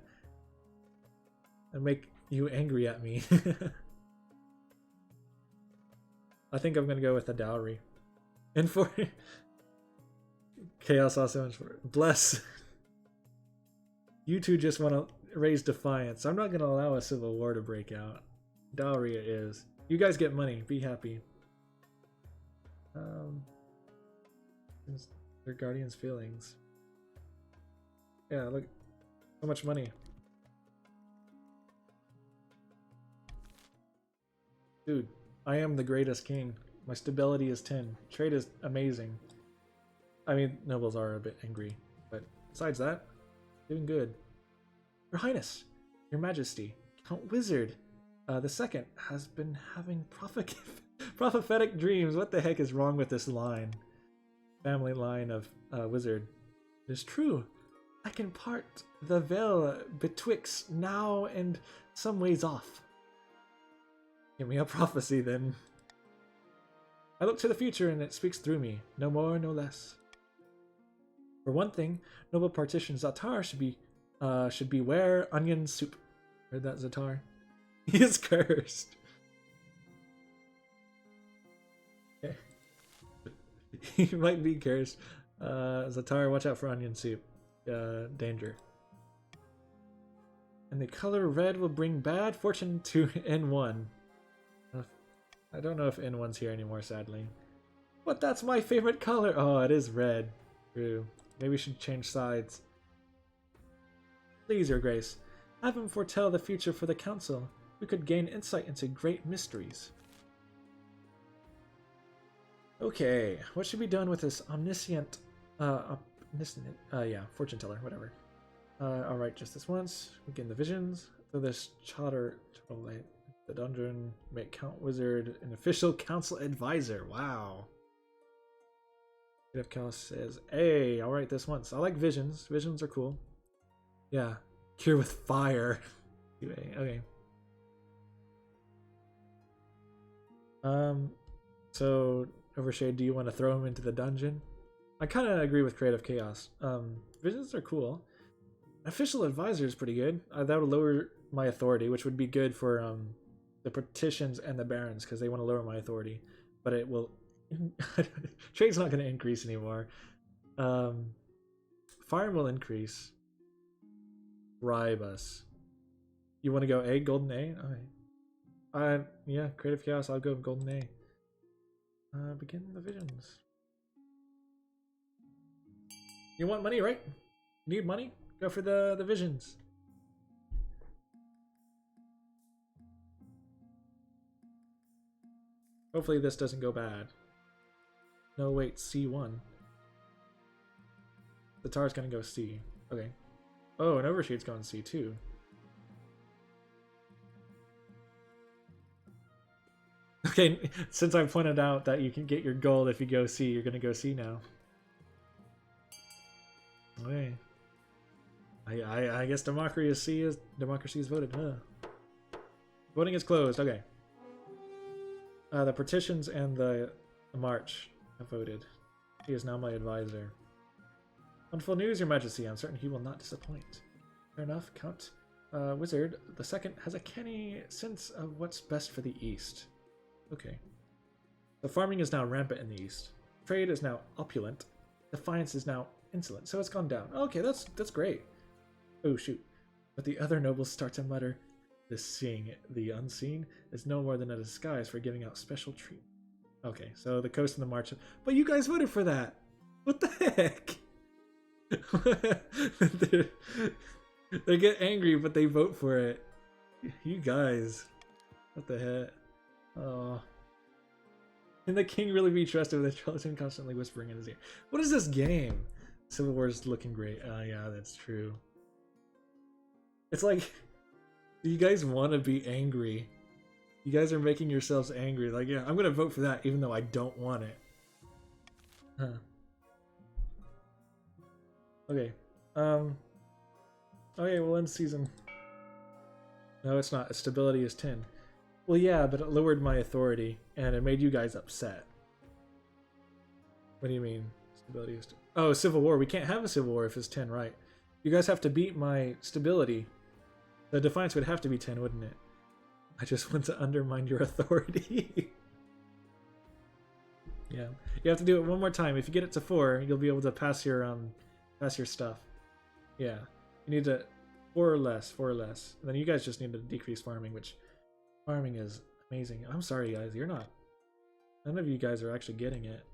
make you angry at me. I think I'm gonna go with a dowry. And for Chaos also bless. You two just want to raise defiance. I'm not gonna allow a civil war to break out. Dowry it is. You guys get money. Be happy. Their guardian's feelings. Yeah, look. So much money. Dude, I am the greatest king. My stability is 10. Trade is amazing. I mean, nobles are a bit angry. But besides that, doing good. Your Highness, Your Majesty, Count Wizard, the second, has been having prophetic dreams. What the heck is wrong with this line? Family line of wizard. It is true. I can part the veil betwixt now and some ways off. Give me a prophecy then. I look to the future and it speaks through me. No more, no less. For one thing, noble partition Zatar should beware onion soup. Heard that, Zatar? He is cursed. Okay. He might be cursed. Zatar, watch out for onion soup. Danger. And the color red will bring bad fortune to N1. I don't know if N1's here anymore, sadly. But that's my favorite color! Oh, it is red. True. Maybe we should change sides. Please, Your Grace, have him foretell the future for the Council. We could gain insight into great mysteries. Okay, what should be done with this omniscient, fortune teller, whatever. I'll write just this once. We gain the visions. So this charter light the dungeon. Make Count Wizard an official council advisor. Wow. Chaos says, "Hey, I'll write this once. I like visions. Visions are cool. Yeah, cure with fire. Okay. So Overshade, do you want to throw him into the dungeon? I kind of agree with Creative Chaos. Visions are cool. Official advisor is pretty good. That would lower my authority, which would be good for the petitions and the barons because they want to lower my authority. But it will. Trade's not going to increase anymore. Fire will increase. Bribe us. You want to go A? Golden A? Okay. Yeah, Creative Chaos, I'll go Golden A. Begin the visions. You want money, right? Need money? Go for the visions. Hopefully this doesn't go bad. No, wait, C1. The Tar's gonna go C. Okay. Oh, and Overshade's going C too. Okay, since I pointed out that you can get your gold if you go C, you're gonna go C now. Okay. I guess democracy is voted. Huh. Voting is closed. Okay. The petitions and the march have voted. He is now my advisor. Wonderful news, Your Majesty. I'm certain he will not disappoint. Fair enough, Count Wizard the Second has a canny sense of what's best for the East. Okay. The farming is now rampant in the East. Trade is now opulent. Defiance is now insolent. So it's gone down. Okay, that's great. Oh shoot. But the other nobles start to mutter, "This seeing the unseen is no more than a disguise for giving out special treatment." Okay, so the coast and the march. But you guys voted for that. What the heck? They get angry, but they vote for it. You guys. What the heck? Oh. Can the king really be trusted with a skeleton constantly whispering in his ear? What is this game? Civil War is looking great. Yeah, that's true. It's like, do you guys want to be angry? You guys are making yourselves angry. Like, yeah, I'm going to vote for that even though I don't want it. Huh. Okay. Okay, we'll end season. No, it's not. Stability is 10. Well, yeah, but it lowered my authority, and it made you guys upset. What do you mean? Stability is 10. Oh, Civil War. We can't have a Civil War if it's 10, right? You guys have to beat my stability. The Defiance would have to be 10, wouldn't it? I just want to undermine your authority. Yeah. You have to do it one more time. If you get it to 4, you'll be able to pass your stuff. Yeah. You need to 4 or less. And then you guys just need to decrease farming, which farming is amazing. I'm sorry guys, you're not. None of you guys are actually getting it.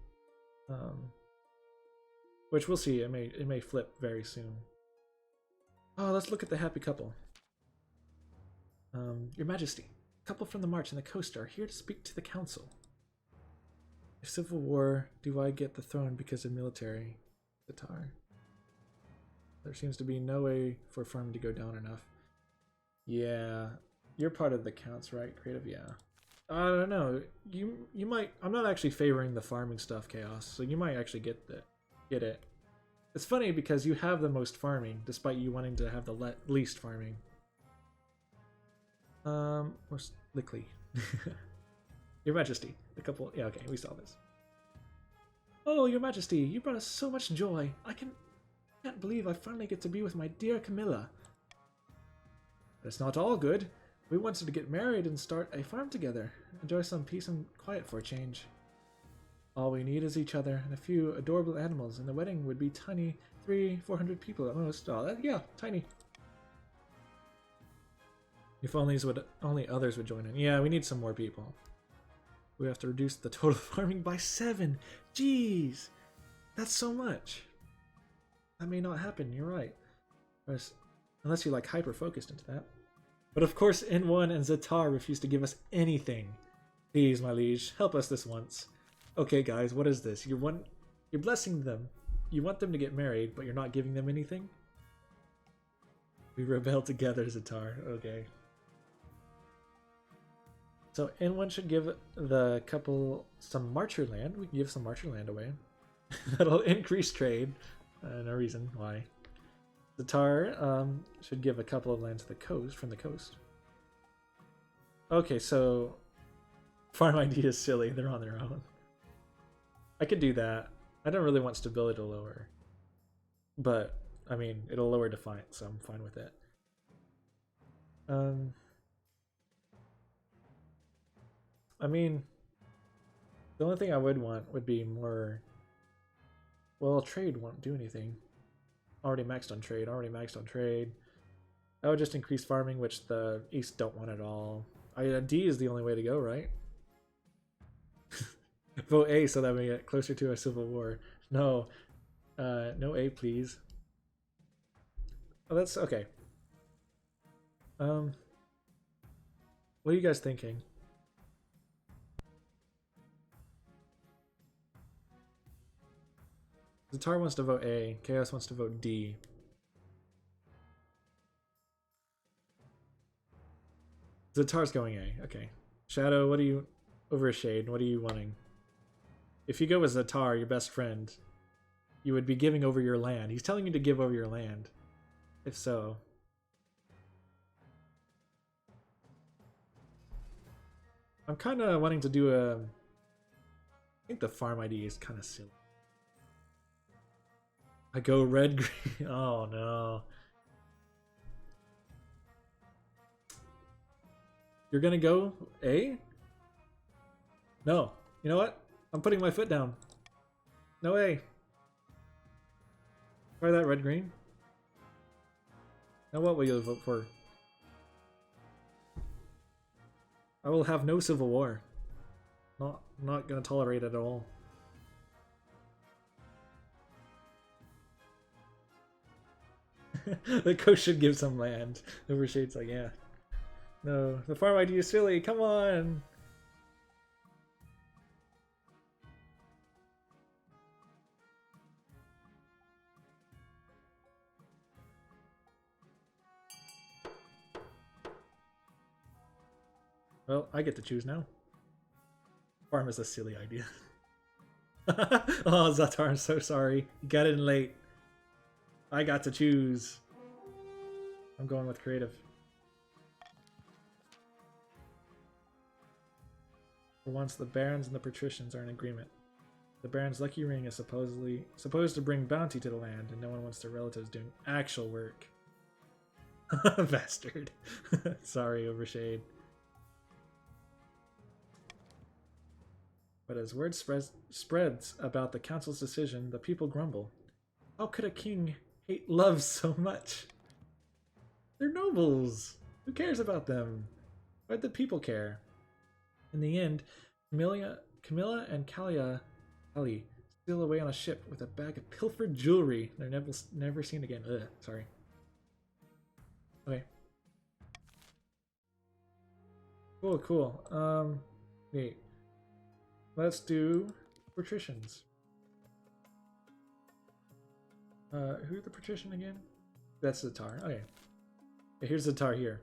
Which we'll see. It may flip very soon. Oh, let's look at the happy couple. Your Majesty, a couple from the March and the Coast are here to speak to the council. If Civil War, do I get the throne because of military? Zatar. There seems to be no way for farming to go down enough. Yeah, you're part of the counts, right? Creative, yeah. I don't know. You might. I'm not actually favoring the farming stuff, Chaos. So you might actually get it. It's funny because you have the most farming, despite you wanting to have the least farming. Where's Lickley? Your Majesty, the couple. Yeah, okay, we saw this. Oh, Your Majesty, you brought us so much joy. I can't believe I finally get to be with my dear Camilla. But it's not all good. We wanted to get married and start a farm together. Enjoy some peace and quiet for a change. All we need is each other and a few adorable animals, and the wedding would be tiny, 300-400 people at most. Oh, yeah, tiny. If only others would join in. Yeah, we need some more people. We have to reduce the total farming by 7. Jeez, that's so much. That may not happen. You're right. Unless you're like hyper focused into that. But of course, N1 and Zatar refuse to give us anything. Please, my liege, help us this once. Okay, guys, what is this? You're blessing them. You want them to get married, but you're not giving them anything? We rebel together, Zatar. Okay. So N1 should give the couple some Marcher land. We can give some Marcher land away. That'll increase trade. No reason why. Zatar should give a couple of lands to the coast, from the coast. Okay, so farm ID is silly. They're on their own. I could do that. I don't really want stability to lower. But, I mean, it'll lower Defiance, so I'm fine with it. I mean, the only thing I would want would be more... Well, trade won't do anything. Already maxed on trade. That would just increase farming, which the East don't want at all. D is the only way to go, right? Vote A so that we get closer to a civil war. No. No A, please. Oh, that's okay. What are you guys thinking? Zatar wants to vote A. Chaos wants to vote D. Zatar's going A. Okay. Shadow, what do you... Over Shade, what are you wanting? If you go with Zatar, your best friend, you would be giving over your land. He's telling you to give over your land. If so. I'm kind of wanting to do a... I think the farm ID is kind of silly. I go red, green. Oh no. You're gonna go A? No. You know what? I'm putting my foot down. No way. Try that red, green. Now what will you vote for? I will have no civil war. Not gonna tolerate it at all. The coast should give some land. Overshade's like, yeah. No, the farm ID is silly. Come on. Well, I get to choose now. Farm is a silly idea. Oh, Zatar, I'm so sorry. You got in late. I got to choose. I'm going with creative. For once, the barons and the patricians are in agreement. The baron's lucky ring is supposed to bring bounty to the land, and no one wants their relatives doing actual work. Bastard. Sorry, Overshade. But as word spreads about the council's decision, the people grumble. How could a king hate love so much? They're nobles. Who cares about them? Why'd the people care? In the end, Camilla and Kalia steal away on a ship with a bag of pilfered jewelry. They're never seen again. Ugh, sorry. Okay. Cool. Wait. Let's do patricians. Who are the patrician again? That's Zatar. Okay. Here's Zatar here.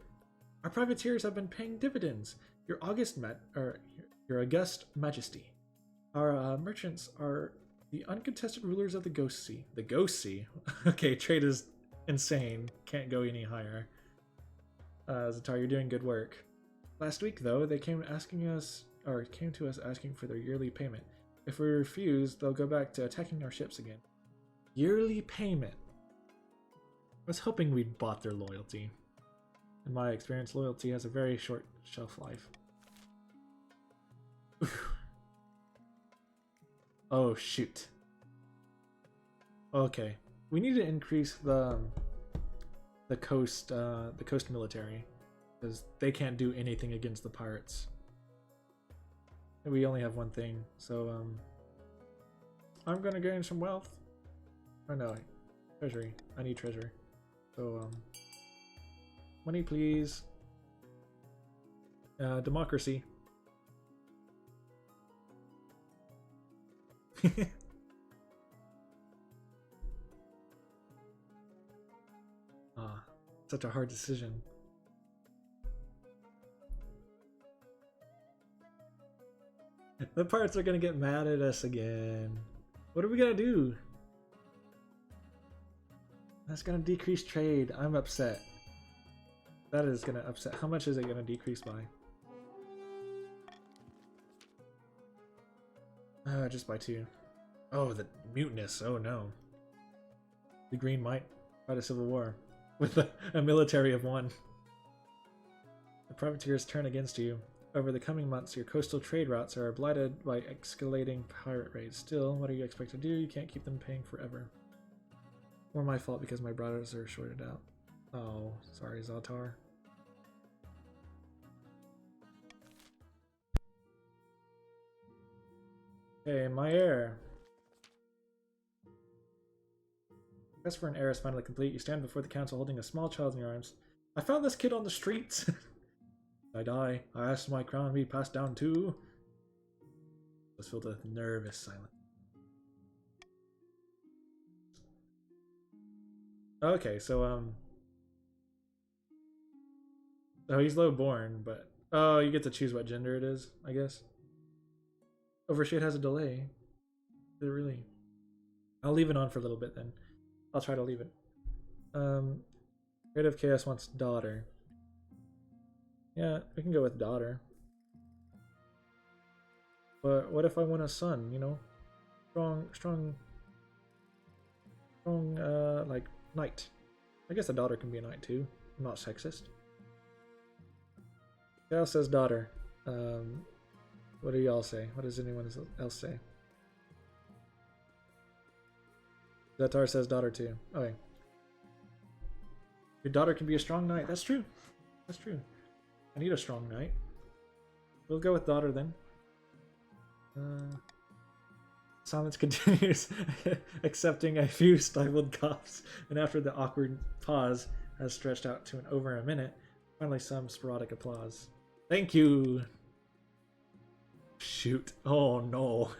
Our privateers have been paying dividends. Your august majesty. Our merchants are the uncontested rulers of the Ghost Sea. The Ghost Sea? Okay, trade is insane. Can't go any higher. Zatar, you're doing good work. Last week, though, they came to us asking for their yearly payment. If we refuse, they'll go back to attacking our ships again. Yearly payment. I was hoping we'd bought their loyalty. In my experience, loyalty has a very short shelf life. Oh shoot. Okay, we need to increase the coast military, because they can't do anything against the pirates. We only have one thing, so I'm gonna gain some wealth. Oh no, treasury. I need treasure. So money please. Democracy. Such a hard decision. The parts are gonna get mad at us again. What are we gonna do? That's gonna decrease trade. I'm upset. That is gonna upset. How much is it gonna decrease by? Just by 2. Oh, the mutinous. Oh no. The green might fight a civil war with a military of 1. The privateers turn against you. Over the coming months, your coastal trade routes are blighted by escalating pirate raids. Still, what do you expect to do? You can't keep them paying forever. Or my fault because my brothers are shorted out. Oh, sorry, Zatar. Hey, my heir. Quest for an heir is finally complete. You stand before the council holding a small child in your arms. I found this kid on the streets. I die. I asked my crown to be passed down too. I was filled with nervous silence. Okay, so oh, he's low born, but oh, you get to choose what gender it is, I guess. Overshade has a delay. Did it really? I'll leave it on for a little bit then. I'll try to leave it. Creative Chaos wants daughter. Yeah, we can go with daughter. But what if I want a son, you know? Strong, like, knight. I guess a daughter can be a knight too. I'm not sexist. Chaos says daughter. What do y'all say? What does anyone else say? Zetar says daughter too. Okay. Your daughter can be a strong knight. That's true. That's true. I need a strong knight. We'll go with daughter then. Silence continues, accepting a few stifled coughs, and after the awkward pause has stretched out to over a minute, finally some sporadic applause. Thank you! Shoot. Oh no.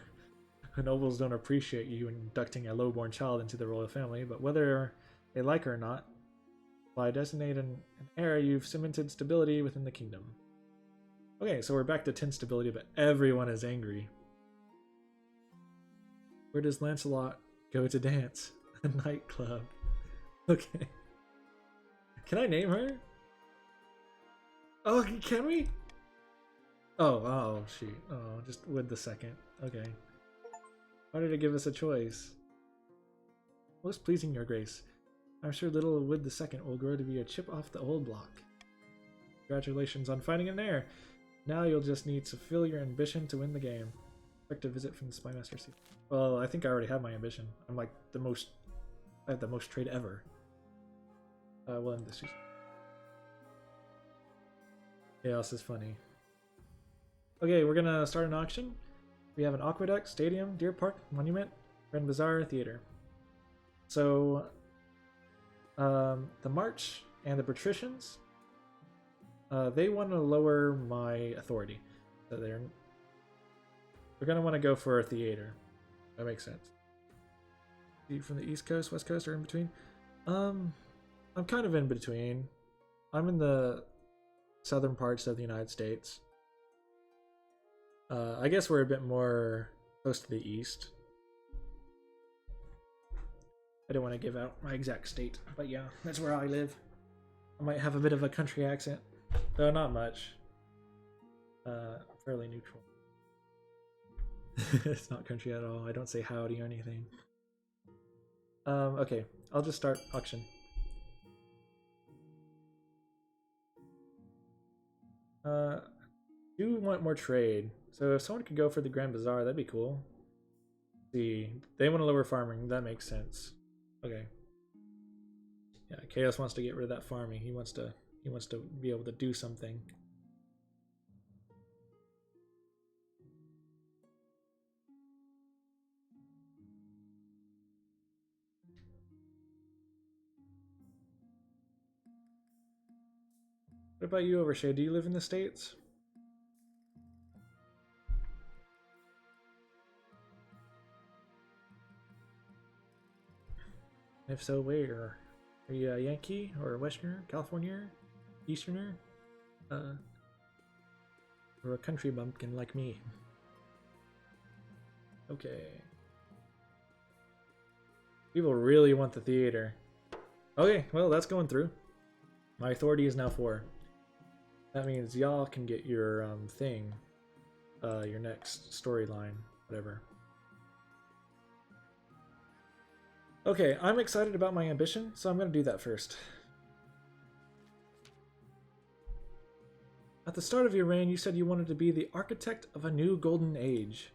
The nobles don't appreciate you inducting a lowborn child into the royal family, but whether they like her or not, by designating an heir, you've cemented stability within the kingdom. Okay, so we're back to 10 stability, but everyone is angry. Where does Lancelot go to dance? A nightclub. Okay. Can I name her? Oh, can we? Oh, shoot. Oh, just Wood the Second. Okay. Why did it give us a choice? Most pleasing, Your Grace. I'm sure little Wood the Second will grow to be a chip off the old block. Congratulations on finding an heir. Now you'll just need to fulfill your ambition to win the game. Expect a visit from the Spymaster seat. Well, I think I already have my ambition. I'm like I have the most trade ever. We'll end this season. Chaos is funny. Okay, we're gonna start an auction. We have an aqueduct, stadium, deer park, monument, Grand Bazaar, theater. So, the March and the patricians, they want to lower my authority. So they're gonna want to go for a theater. That makes sense. From the East Coast, West Coast, or in between? I'm kind of in between. I'm in the southern parts of the United States. I guess we're a bit more close to the east. I don't want to give out my exact state, but yeah, that's where I live. I might have a bit of a country accent, though not much. Fairly neutral. It's not country at all. I don't say howdy or anything. Okay, I'll just start auction. Do want more trade. So if someone could go for the Grand Bazaar, that'd be cool. Let's see, they want to lower farming. That makes sense. Okay. Yeah, Chaos wants to get rid of that farming. He wants to be able to do something. What about you, Overshade? Do you live in the States? If so, where? Are you a Yankee or a Westerner, California, Easterner? Or a country bumpkin like me? Okay. People really want the theater. Okay, well, that's going through. My authority is now 4. That means y'all can get your thing, your next storyline, whatever. Okay, I'm excited about my ambition, so I'm going to do that first. At the start of your reign, you said you wanted to be the architect of a new golden age.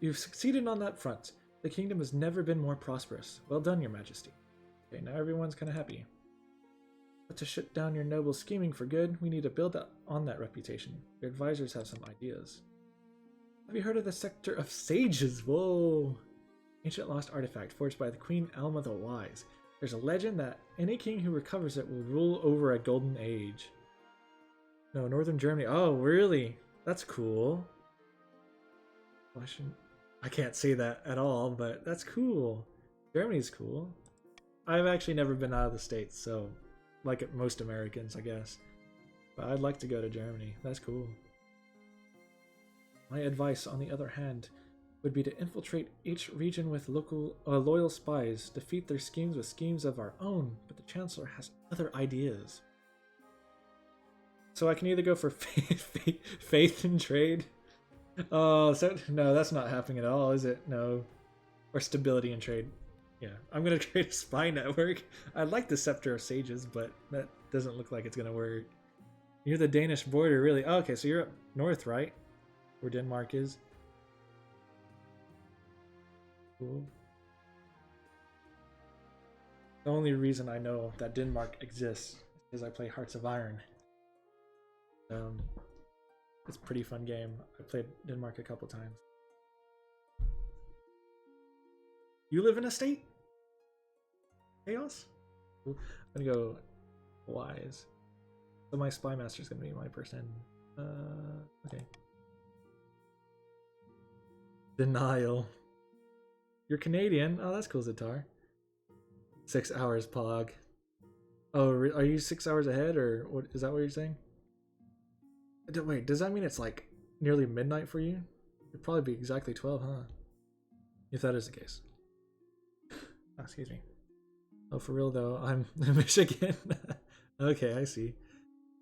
You've succeeded on that front. The kingdom has never been more prosperous. Well done, Your Majesty. Okay, now everyone's kind of happy. But to shut down your noble scheming for good, we need to build up on that reputation. Your advisors have some ideas. Have you heard of the Sector of Sages? Whoa! Ancient lost artifact forged by the Queen Alma the Wise. There's a legend that any king who recovers it will rule over a golden age. No, Northern Germany. Oh, really? That's cool. I can't say that at all, but that's cool. Germany's cool. I've actually never been out of the States, so like most Americans, I guess. But I'd like to go to Germany. That's cool. My advice, on the other hand, would be to infiltrate each region with loyal spies, defeat their schemes with schemes of our own, but the Chancellor has other ideas. So I can either go for faith and trade. Oh, so no, that's not happening at all, is it? No. Or stability and trade. Yeah, I'm gonna create a spy network. I like the Scepter of Sages, but that doesn't look like it's gonna work. You're the Danish border, really? Oh, okay, so you're up north, right? Where Denmark is. Cool. The only reason I know that Denmark exists is I play Hearts of Iron. It's a pretty fun game. I played Denmark a couple times. You live in a state? Chaos? I'm gonna go wise. So my spy master is gonna be my person. Okay. Denial. You're Canadian. Oh, that's cool, Zatar. 6 hours, Pog. Oh, are you 6 hours ahead, or what? Is that what you're saying? Wait, does that mean it's like nearly midnight for you? It'd probably be exactly 12, huh? If that is the case. Oh, excuse me. Oh, for real though, I'm in Michigan. Okay, I see.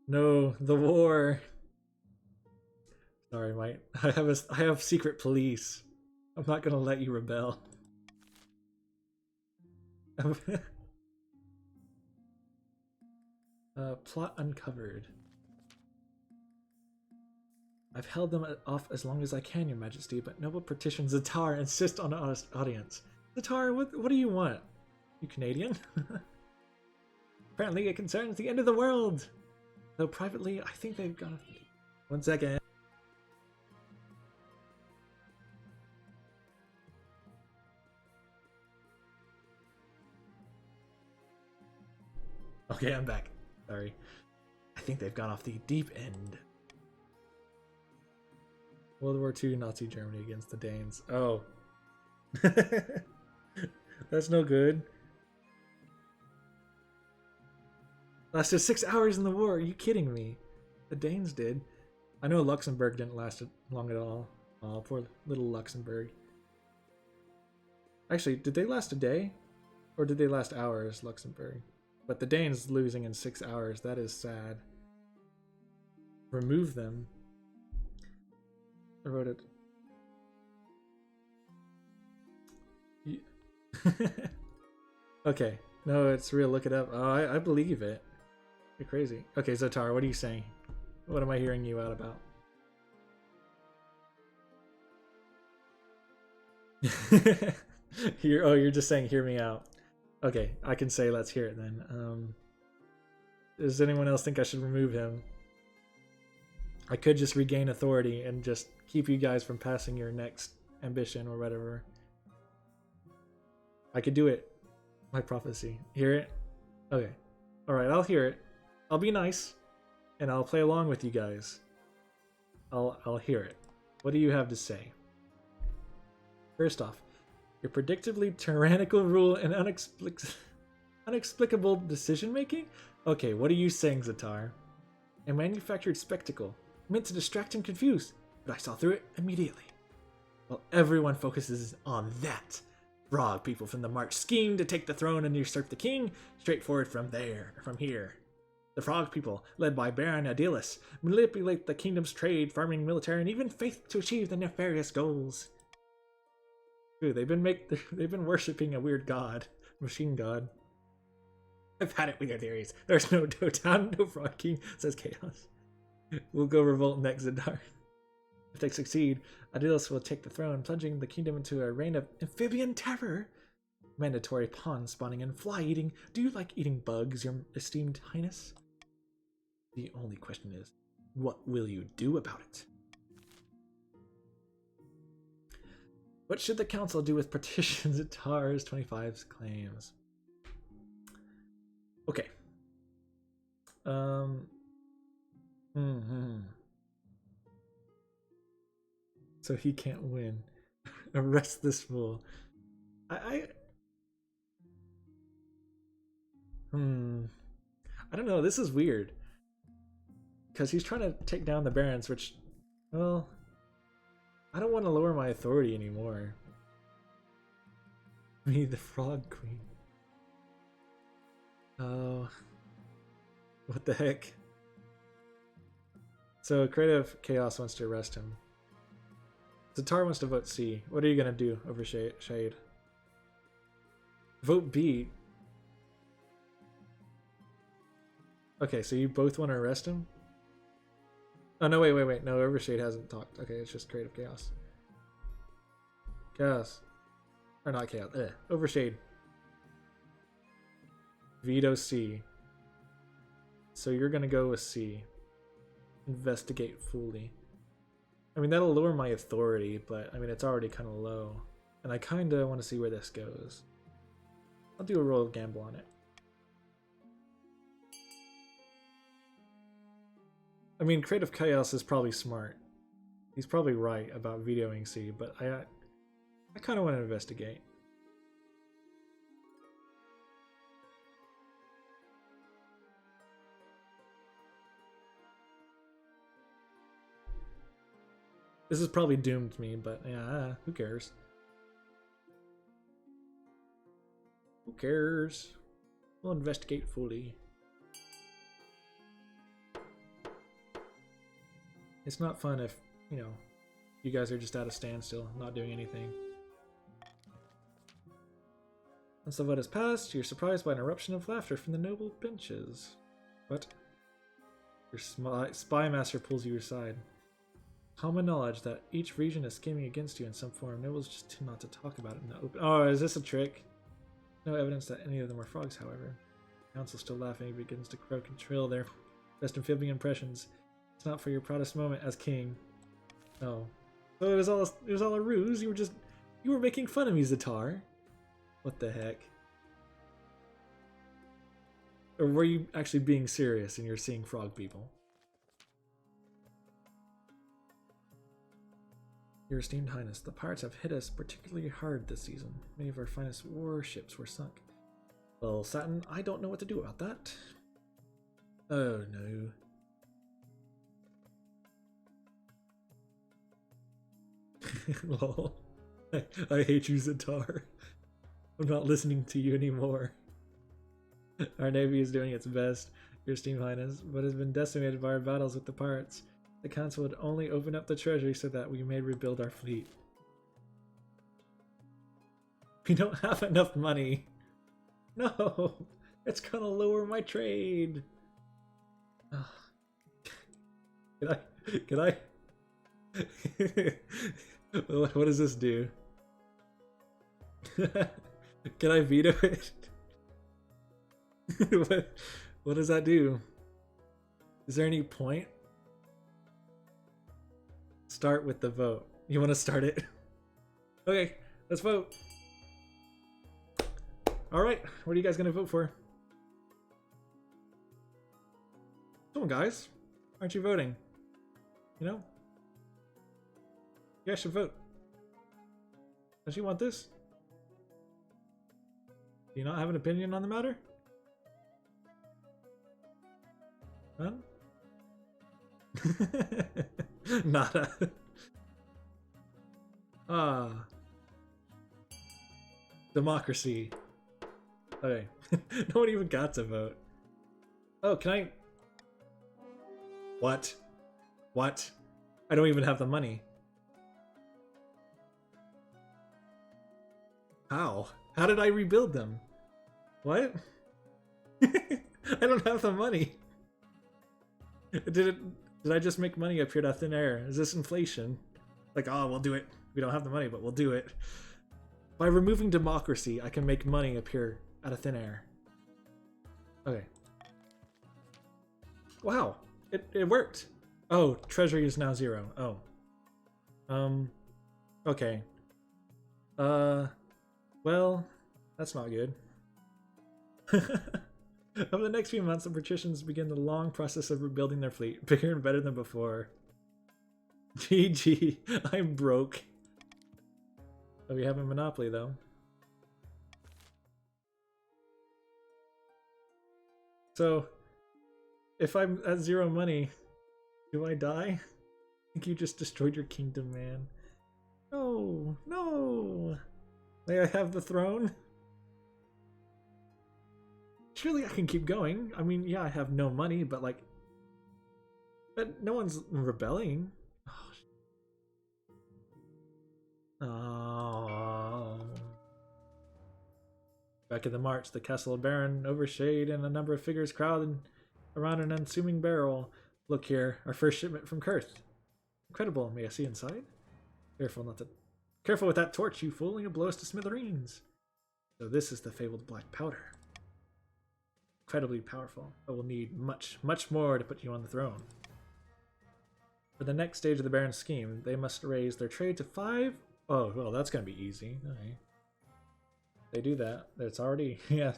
No, the war. Sorry, mate. I have secret police. I'm not gonna let you rebel. Plot uncovered. I've held them off as long as I can, Your Majesty, but noble petitions Zatar insist on an audience. Zatar, what do you want? You Canadian? Apparently it concerns the end of the world. Though privately, I think they've gone... 1 second. Okay, I'm back. Sorry. I think they've gone off the deep end. World War II, Nazi Germany against the Danes. Oh. That's no good. Lasted 6 hours in the war. Are you kidding me? The Danes did. I know Luxembourg didn't last long at all. Oh, poor little Luxembourg. Actually, did they last a day? Or did they last hours, Luxembourg? But the Danes losing in 6 hours, that is sad. Remove them. I wrote it. Yeah. Okay. No, it's real. Look it up. Oh, I believe it. You're crazy. Okay, Zatar, what are you saying? What am I hearing you out about? You're just saying hear me out. Okay, I can say let's hear it then. Does anyone else think I should remove him? I could just regain authority and just keep you guys from passing your next ambition or whatever. I could do it. My prophecy. Hear it? Okay. Alright, I'll hear it. I'll be nice. And I'll play along with you guys. I'll hear it. What do you have to say? First off, your predictably tyrannical rule and inexplicable decision making? Okay, what are you saying, Zatar? A manufactured spectacle, meant to distract and confuse, but I saw through it immediately. Well, everyone focuses on that. Frog people from the March scheme to take the throne and usurp the king, straightforward from here. The Frog people, led by Baron Adilus, manipulate the kingdom's trade, farming, military, and even faith to achieve the nefarious goals. Dude, they've been worshipping a weird god, machine god. I've had it with your theories. There's no Dotan, no Frog King, says Chaos. We'll go revolt next, Zadar. If they succeed, Adilus will take the throne, plunging the kingdom into a reign of amphibian terror. Mandatory pawn spawning and fly eating. Do you like eating bugs, your esteemed highness? The only question is, what will you do about it? What should the council do with petitions at TARS 25's claims? Okay. So he can't win. Arrest this fool. I don't know. This is weird. Because he's trying to take down the barons, which, well, I don't want to lower my authority anymore. Me, the Frog Queen. Oh. What the heck? So Creative Chaos wants to arrest him. Zatar wants to vote C. What are you gonna do over Shade? Vote B. Okay, so you both want to arrest him? Oh no, wait. No, Overshade hasn't talked. Okay, it's just Creative Chaos. Chaos. Or not Chaos. Overshade. Veto C. So you're gonna go with C. Investigate fully. I mean, that'll lower my authority, but I mean, it's already kind of low. And I kind of want to see where this goes. I'll do a roll of gamble on it. I mean, Creative Chaos is probably smart. He's probably right about vetoing C, but I kind of want to investigate. This has probably doomed me, but yeah, who cares? Who cares? We'll investigate fully. It's not fun if, you know, you guys are just at a standstill, not doing anything. Once the vote has passed, you're surprised by an eruption of laughter from the noble benches. What? Your spy master pulls you aside. Common knowledge that each region is scheming against you in some form. Nobles just tend not to talk about it in the open. Oh, is this a trick? No evidence that any of them are frogs, however. The council still laughing, he begins to croak and trill their best amphibian impressions. It's not for your proudest moment as king. Oh. So it was all a ruse? You were making fun of me, Zatar? What the heck? Or were you actually being serious and you're seeing frog people? Your esteemed highness, the pirates have hit us particularly hard this season. Many of our finest warships were sunk. Well, Satin, I don't know what to do about that. Oh no. Lol. I hate you, Zatar. I'm not listening to you anymore. Our navy is doing its best, your esteemed highness, but has been decimated by our battles with the pirates. The council would only open up the treasury so that we may rebuild our fleet. We don't have enough money. No, it's gonna lower my trade. Can I? What does this do? Can I veto it? What does that do? Is there any point? Start with the vote. You want to start it? Okay, let's vote. Alright, what are you guys going to vote for? Come on, guys. Aren't you voting? You know? You guys should vote. Don't you want this? Do you not have an opinion on the matter? None? Nada. Ah. Democracy. Okay. No one even got to vote. Oh, can I... What? What? I don't even have the money. How? How did I rebuild them? What? I don't have the money. Did I just make money appear out of thin air? Is this inflation? Like, oh, we'll do it. We don't have the money, but we'll do it. By removing democracy, I can make money appear out of thin air. Okay. Wow. It worked. Oh, treasury is now 0. Oh. Okay. Well, that's not good. Over the next few months, the patricians begin the long process of rebuilding their fleet, bigger and better than before. GG, I'm broke. Oh, we have a monopoly, though. So, if I'm at 0 money, do I die? I think you just destroyed your kingdom, man. No, no. May I have the throne? Surely I can keep going. I mean, yeah, I have no money, but like, but no one's rebelling. Oh. Back in the march, the castle of Baron, Overshade, and a number of figures crowded around an unassuming barrel. Look here, our first shipment from Kurth. Incredible. May I see inside? Careful not to. Careful with that torch, you fool! You'll blow us to smithereens. So this is the fabled black powder. Incredibly powerful, but we'll need much, much more to put you on the throne. For the next stage of the Baron's scheme, they must raise their trade to 5. Oh, well, that's gonna be easy. Okay. They do that. It's already, yeah.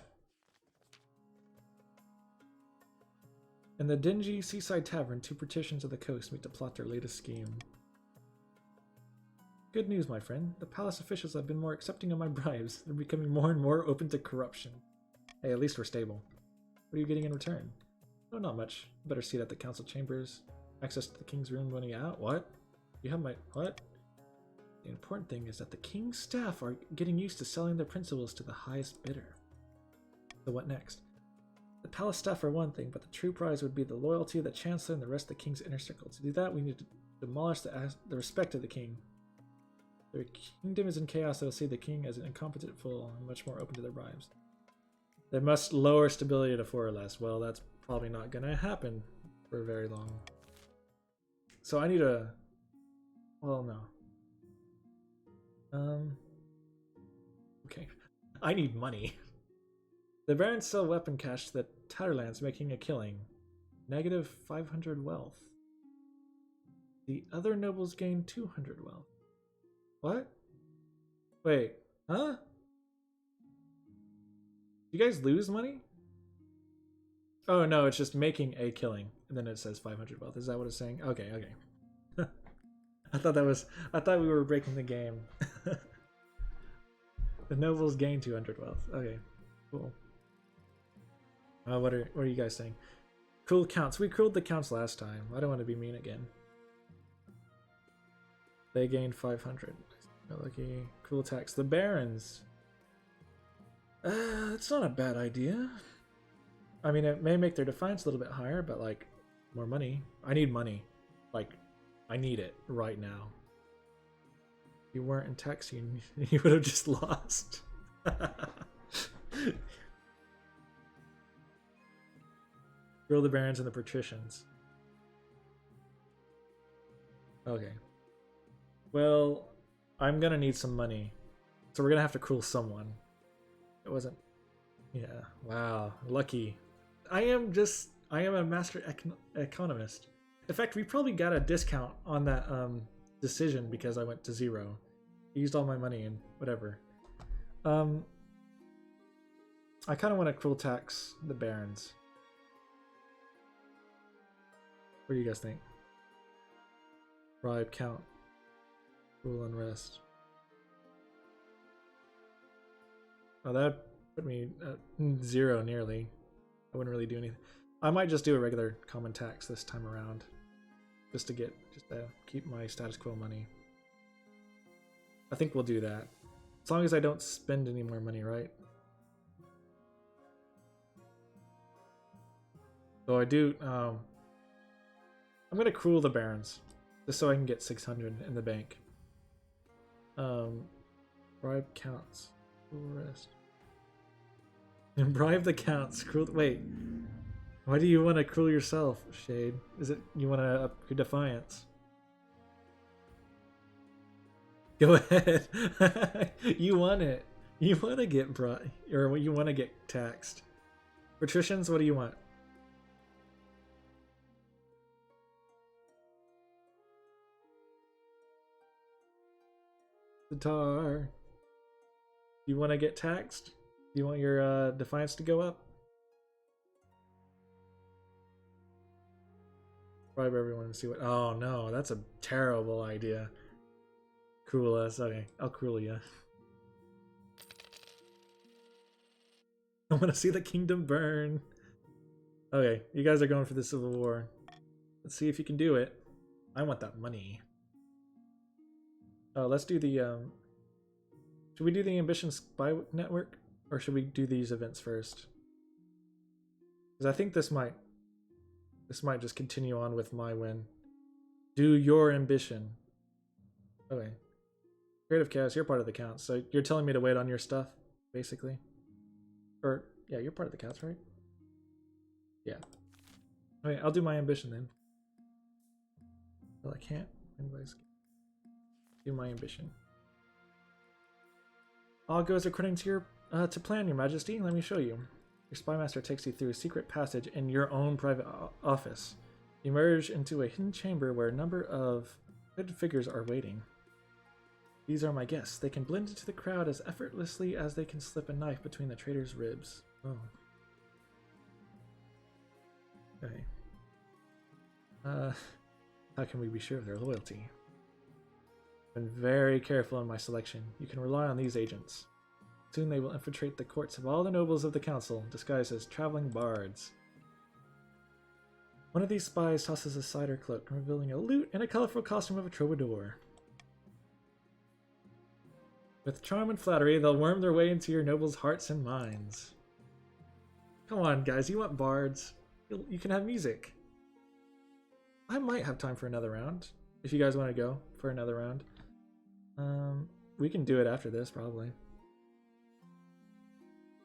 In the dingy seaside tavern, 2 partitions of the coast meet to plot their latest scheme. Good news, my friend. The palace officials have been more accepting of my bribes. They're becoming more and more open to corruption. Hey, at least we're stable. What are you getting in return? Oh, not much. Better seat at the council chambers. Access to the king's room when you out. What? You have my... What? The important thing is that the king's staff are getting used to selling their principles to the highest bidder. So what next? The palace staff are one thing, but the true prize would be the loyalty of the chancellor and the rest of the king's inner circle. To do that, we need to demolish the respect of the king. Their kingdom is in chaos. They'll see the king as an incompetent fool and much more open to their bribes. They must lower stability to 4 or less. Well, that's probably not going to happen for very long. So I need a... Well, no. Okay. I need money. The barons sell weapon cash to the Tatterlands, making a killing. Negative 500 wealth. The other nobles gain 200 wealth. What? Wait, huh? You guys lose money? Oh no, it's just making a killing. And then it says 500 wealth. Is that what it's saying? Okay, okay. I thought we were breaking the game. The nobles gain 200 wealth. Okay, cool. What are you guys saying? Cruel counts. We crueled the counts last time. I don't want to be mean again. They gained 500. Lucky. Cruel tax. The barons. It's not a bad idea. I mean, it may make their defiance a little bit higher, but like, more money. I need money. Like, I need it right now. If you weren't in tax, you would have just lost. Grill the barons and the patricians. Okay. Well, I'm gonna need some money. So we're gonna have to cruel someone. It wasn't... Yeah, wow, lucky. I am a master economist. In fact, we probably got a discount on that decision because I went to 0. I used all my money and whatever. I kind of want to cruel tax the barons. What do you guys think? Bribe count. Cruel unrest. Oh, that put me at 0 nearly. I wouldn't really do anything. I might just do a regular common tax this time around. Just to keep my status quo money. I think we'll do that. As long as I don't spend any more money, right? So I do, I'm gonna cruel the barons. Just so I can get 600 in the bank. Bribe counts. Rest. And bribe the counts. Cruel. Wait. Why do you want to cruel yourself, Shade? Is it you want to up your defiance? Go ahead. You want it. You want to get brought, or you want to get taxed. Patricians, what do you want? Sitar. You want to get taxed? You want your defiance to go up? Bribe everyone and see what... Oh no, that's a terrible idea. Cruel us. Okay, I'll cruel you. I want to see the kingdom burn. Okay, you guys are going for the Civil War. Let's see if you can do it. I want that money. Let's do the should we do the Ambition Spy Network, or should we do these events first? Because I think this might just continue on with my win. Do your ambition. Okay. Creative Chaos, you're part of the count, so you're telling me to wait on your stuff, basically. Or yeah, you're part of the counts, right? Yeah. Okay, I'll do my ambition then. Well, I can't. Anyways, do my ambition. All goes according to your to plan, Your Majesty. Let me show you. Your spy master takes you through a secret passage in your own private office. You emerge into a hidden chamber where a number of hooded figures are waiting. These are my guests. They can blend into the crowd as effortlessly as they can slip a knife between the traitor's ribs. Oh. Okay. How can we be sure of their loyalty? I've been very careful in my selection. You can rely on these agents. Soon they will infiltrate the courts of all the nobles of the council, disguised as traveling bards. One of these spies tosses aside her cloak, revealing a lute and a colorful costume of a troubadour. With charm and flattery, they'll worm their way into your nobles' hearts and minds. Come on, guys, you want bards? You can have music. I might have time for another round, if you guys want to go for another round. We can do it after this, probably.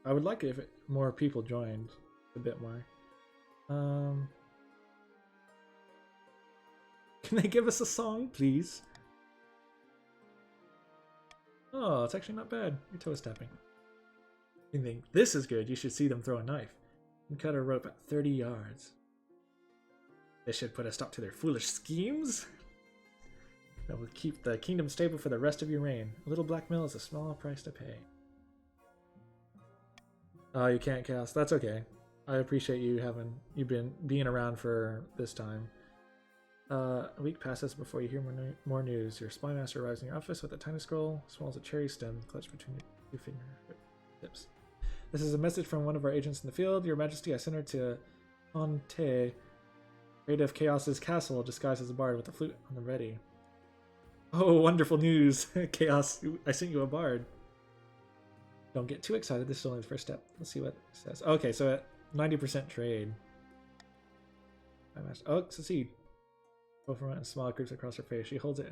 I would like it if more people joined a bit more. Can they give us a song, please? Oh, it's actually not bad. Your toe is tapping. You think, this is good. You should see them throw a knife and cut a rope at 30 yards. This should put a stop to their foolish schemes. That will keep the kingdom stable for the rest of your reign. A little blackmail is a small price to pay. Oh, you can't cast. That's okay. I appreciate you being around for this time. A week passes before you hear more news. Your spy master arrives in your office with a tiny scroll, swallows a cherry stem clutched between your two fingertips. This is a message from one of our agents in the field. Your Majesty, I sent her to Conte, Creative Chaos's castle, disguised as a bard with a flute on the ready. Oh, wonderful news! Chaos, I sent you a bard. Don't get too excited. This is only the first step. Let's see what it says. Okay, so at 90% trade. Oh, succeed. Over and smile creeps across her face. She holds it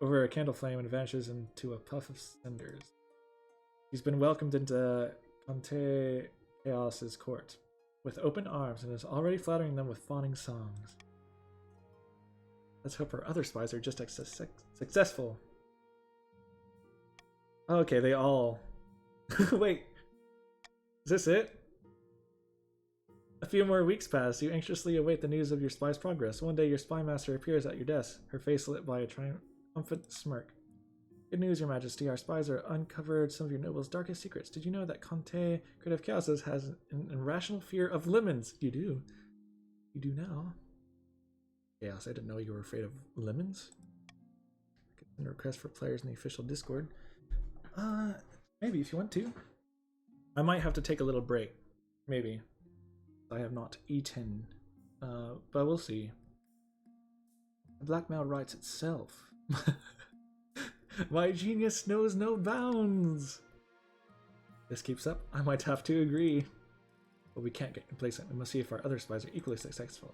over a candle flame and vanishes into a puff of cinders. She's been welcomed into Conte Chaos's court with open arms and is already flattering them with fawning songs. Let's hope her other spies are just as successful. Okay, they all... Wait. Is this it? A few more weeks pass. You anxiously await the news of your spy's progress. One day your spy master appears at your desk, her face lit by a triumphant smirk. Good news, Your Majesty. Our spies have uncovered some of your nobles' darkest secrets. Did you know that Conte Creative Chaos has an irrational fear of lemons? You do. You do now. Chaos, I didn't know you were afraid of lemons. I could send a request for players in the official Discord. Maybe if you want to. I might have to take a little break. Maybe. I have not eaten. But we'll see. The blackmail writes itself. My genius knows no bounds. This keeps up, I might have to agree. But we can't get complacent. We must see if our other spies are equally successful.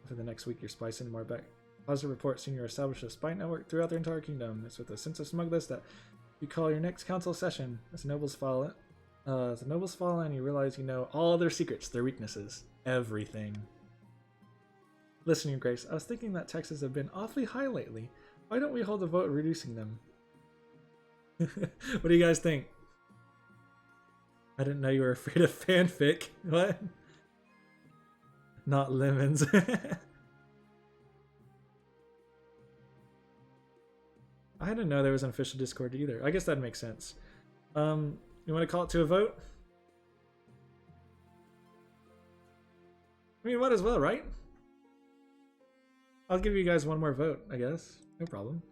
For the next week, your spies send more back. Positive reports soon you're established a spy network throughout the entire kingdom. It's with a sense of smugness that you call your next council session. As the nobles fall in, you realize you know all their secrets, their weaknesses, everything. Listen, Your Grace, I was thinking that taxes have been awfully high lately. Why don't we hold a vote reducing them? What do you guys think? I didn't know you were afraid of fanfic. What? Not lemons. I didn't know there was an official Discord either. I guess that makes sense. You want to call it to a vote? I mean, might as well, right? I'll give you guys one more vote, I guess. No problem.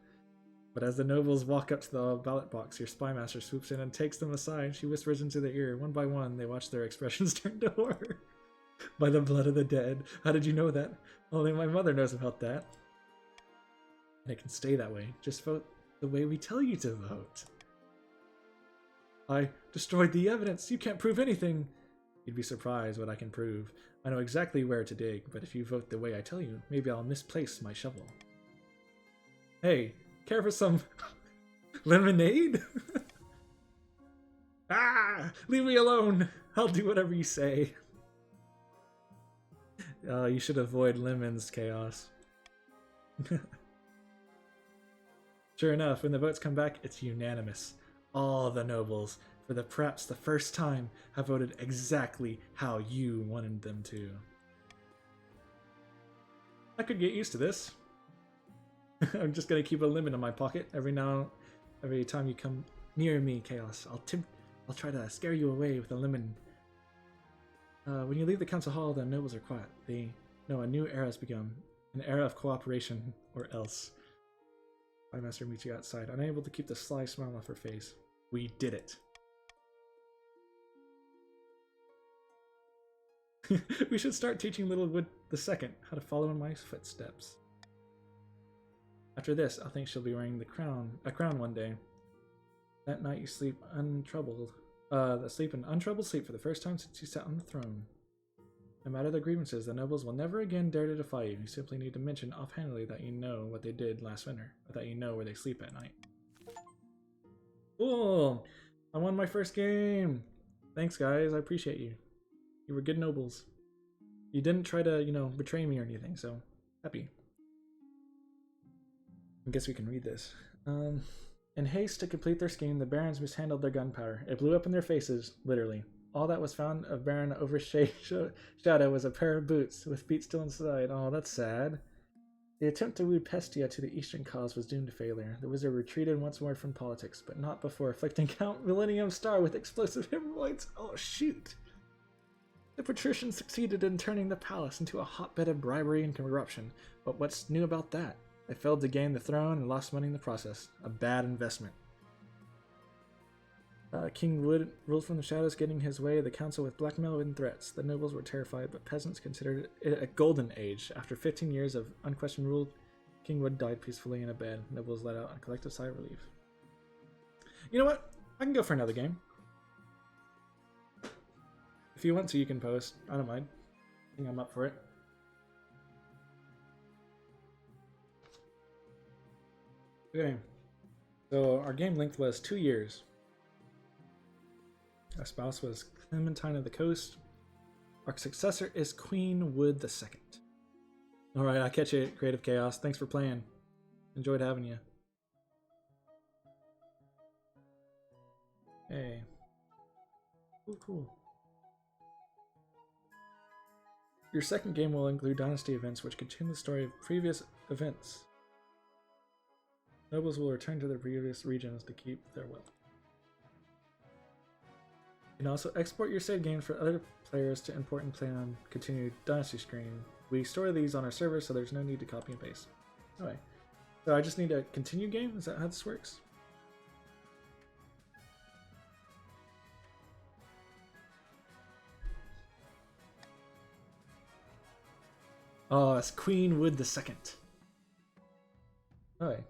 But as the nobles walk up to the ballot box, your spy master swoops in and takes them aside. She whispers into their ear. One by one, they watch their expressions turn to horror. By the blood of the dead. How did you know that? Only my mother knows about that. And it can stay that way. Just vote the way we tell you to vote. I destroyed the evidence. You can't prove anything. You'd be surprised what I can prove. I know exactly where to dig, but if you vote the way I tell you, maybe I'll misplace my shovel. Hey, care for some lemonade? Ah! Leave me alone! I'll do whatever you say. You should avoid lemons, Chaos. Sure enough, when the votes come back, it's unanimous. All the nobles, for perhaps the first time, have voted exactly how you wanted them to. I could get used to this. I'm just gonna keep a lemon in my pocket every time you come near me, Chaos. I'll try to scare you away with a lemon. When you leave the council hall, the nobles are quiet. They know a new era has begun. An era of cooperation, or else. My master meets you outside, unable to keep the sly smile off her face. We did it. We should start teaching Littlewood II how to follow in my footsteps. After this, I think she'll be wearing a crown one day. That night you sleep untroubled. Sleep an untroubled sleep for the first time since you sat on the throne. No matter their grievances, the nobles will never again dare to defy you. You simply need to mention offhandedly that you know what they did last winter, or that you know where they sleep at night. Cool! I won my first game! Thanks, guys. I appreciate you. You were good nobles. You didn't try to, betray me or anything, so happy. I guess we can read this. In haste to complete their scheme, the barons mishandled their gunpowder. It blew up in their faces, literally. All that was found of Baron Overshadow was a pair of boots, with feet still inside. Oh, that's sad. The attempt to woo Pestia to the eastern cause was doomed to failure. The wizard retreated once more from politics, but not before afflicting Count Millennium Star with explosive hemorrhoids. Oh, shoot. The patricians succeeded in turning the palace into a hotbed of bribery and corruption, but what's new about that? They failed to gain the throne and lost money in the process. A bad investment. King Wood ruled from the shadows, getting his way, the council with blackmail and threats. The nobles were terrified, but peasants considered it a golden age. After 15 years of unquestioned rule, King Wood died peacefully in a bed. Nobles let out a collective sigh of relief. You know what? I can go for another game. If you want to, you can post. I don't mind. I think I'm up for it. Okay. So our game length was 2 years. Our spouse was Clementine of the Coast. Our successor is Queen Wood II. Alright, I'll catch you at Creative Chaos. Thanks for playing. Enjoyed having you. Hey. Cool. Your second game will include Dynasty events, which continue the story of previous events. Nobles will return to their previous regions to keep their wealth. You can also export your save games for other players to import and play on continued Dynasty screen. We store these on our server, so there's no need to copy and paste. Anyway, so I just need a continue game? Is that how this works? Oh, it's Queen Wood II. Alright.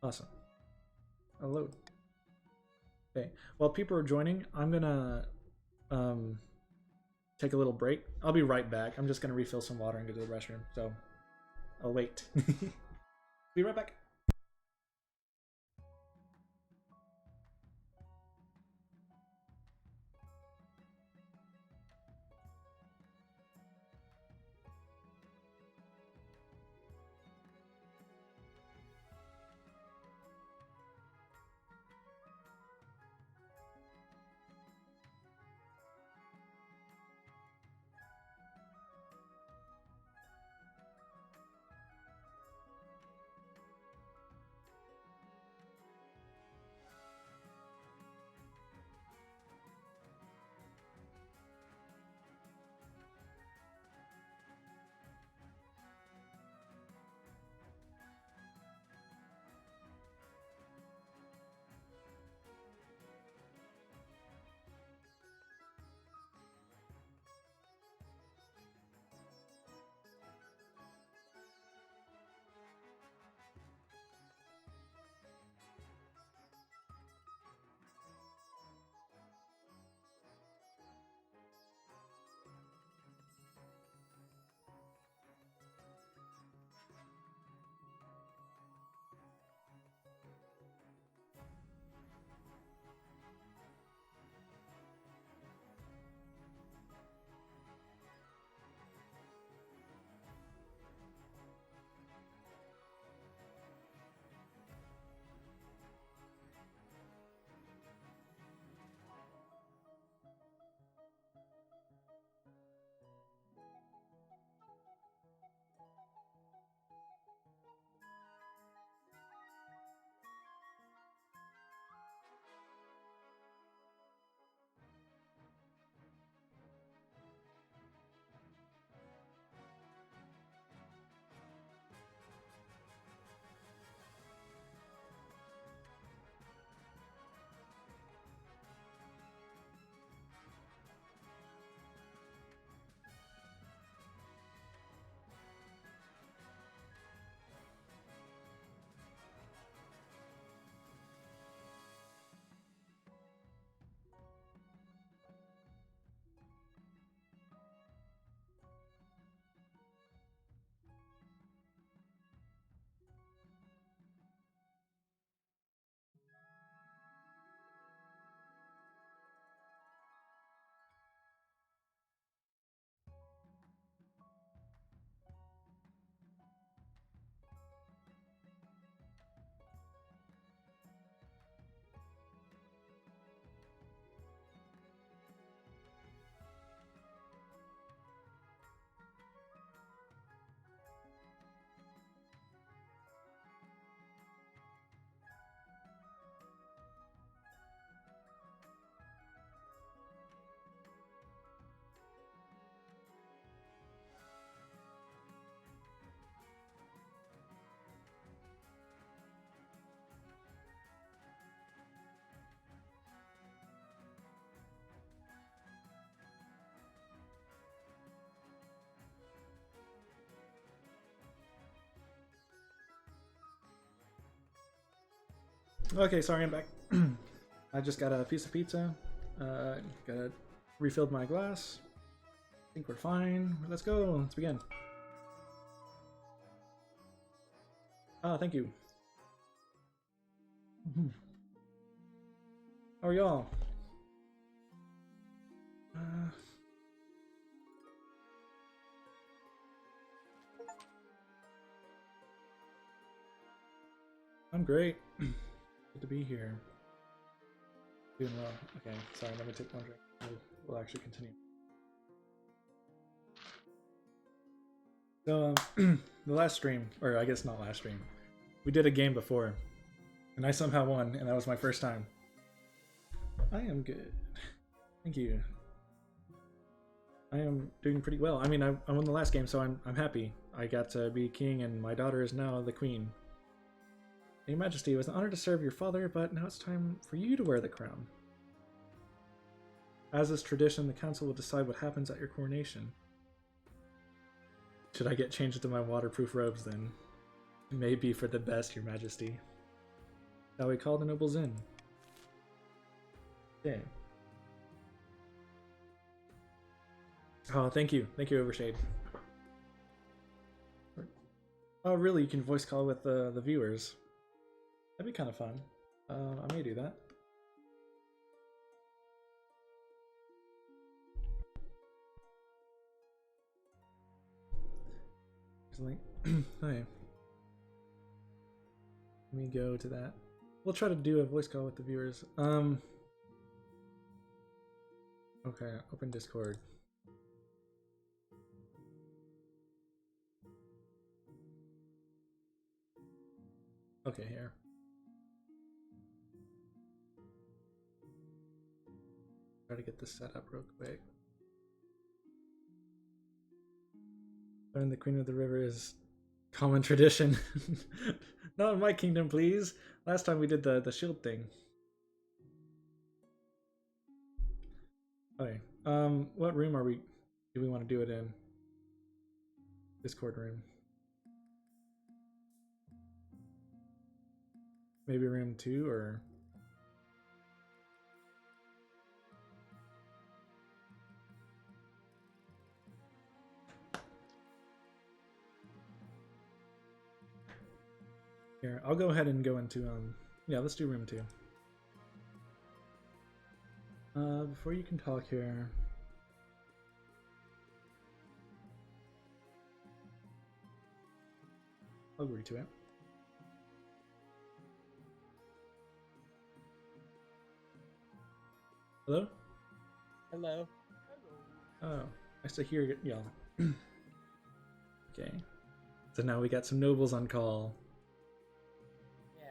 Awesome. I'll load. Okay, while people are joining, I'm gonna take a little break. I'll be right back. I'm just gonna refill some water and go to the restroom, so I'll wait. Be right back. Okay, sorry, I'm back. I just got a piece of pizza. Got refilled my glass. I think we're fine. Let's go. Let's begin. Thank you. How are y'all? I'm great. Good to be here. Doing well. Okay, sorry, let me take one drink. We'll actually continue. So, the last stream, or I guess not last stream, we did a game before, and I somehow won, and that was my first time. I am good. Thank you. I am doing pretty well. I mean, I won the last game, so I'm happy. I got to be king, and my daughter is now the queen. Your Majesty, it was an honor to serve your father, but now it's time for you to wear the crown. As is tradition, the council will decide what happens at your coronation. Should I get changed into my waterproof robes then? It may be for the best, Your Majesty. Shall we call the nobles in? Okay. Oh, thank you. Thank you, Overshade. Oh, really? You can voice call with the viewers. That'd be kind of fun. I may do that. Hi. Let me go to that. We'll try to do a voice call with the viewers. Okay, open Discord. Okay, here. Try to get this set up real quick. Learn the Queen of the River is common tradition. Not in my kingdom, please. Last time we did the shield thing. Okay. What room do we want to do it in? Discord room. Maybe room 2 or... Here, I'll go ahead and go into, yeah, let's do room 2. Before you can talk here... I'll agree to it. Hello? Hello. Oh, nice to hear y'all. Okay. So now we got some nobles on call. Yeah.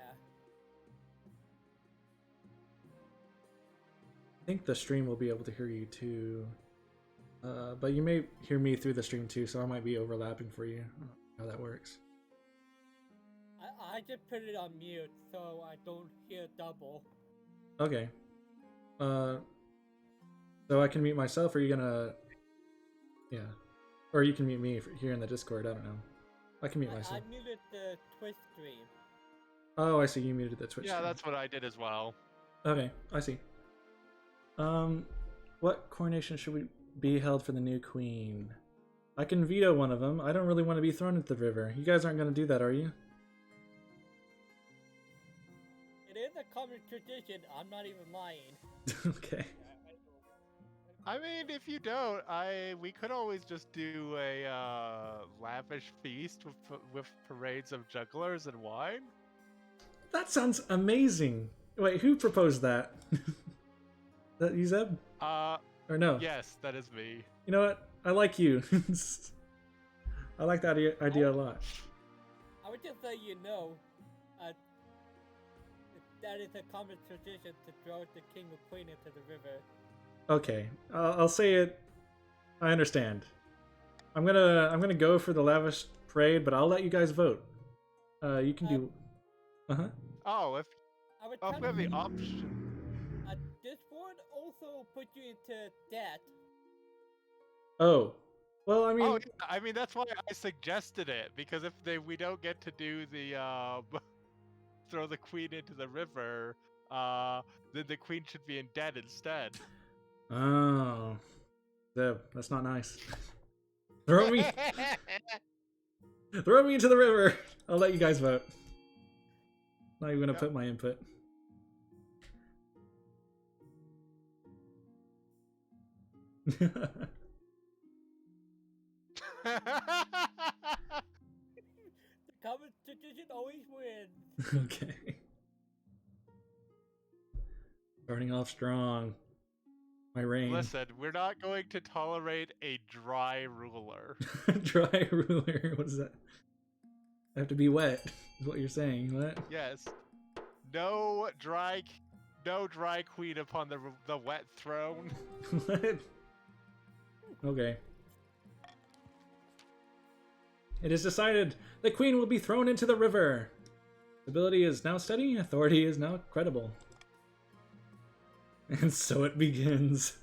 I think the stream will be able to hear you too. But you may hear me through the stream too, so I might be overlapping for you. I don't know how that works. I just put it on mute so I don't hear double. Okay. So I can mute myself, or are you gonna... Yeah. Or you can mute me here in the Discord, I don't know. I can mute myself. I muted the Twitch stream. Oh, I see, you muted the Twitch stream. Yeah, that's what I did as well. Okay, I see. What coronation should we be held for the new queen? I can veto one of them. I don't really want to be thrown into the river. You guys aren't going to do that, are you? It is a common tradition, I'm not even lying. Okay. I mean, if you don't, we could always just do a lavish feast with parades of jugglers and wine. That sounds amazing. Wait, who proposed that? That you, Zeb? Or no? Yes, that is me. You know what? I like you. I like that idea a lot. I would just let you know, that is a common tradition to throw the king or queen into the river. Okay, I'll say it. I understand. I'm gonna go for the lavish parade, but I'll let you guys vote. You can do. Oh, if I would we have the option. This would also put you into debt. Oh, well, I mean. Oh, yeah, I mean that's why I suggested it, because if we don't get to do the throw the queen into the river, then the queen should be in debt instead. Oh, that's not nice. Throw me into the river. I'll let you guys vote. Not even gonna put my input. The competition always wins. Okay. Starting off strong. My reign. Listen, we're not going to tolerate a dry ruler. Dry ruler. What is that? I have to be wet. Is what you're saying? What? Yes. No dry queen upon the wet throne. What? Okay. It is decided. The queen will be thrown into the river. Stability is now steady. Authority is now credible. And so it begins.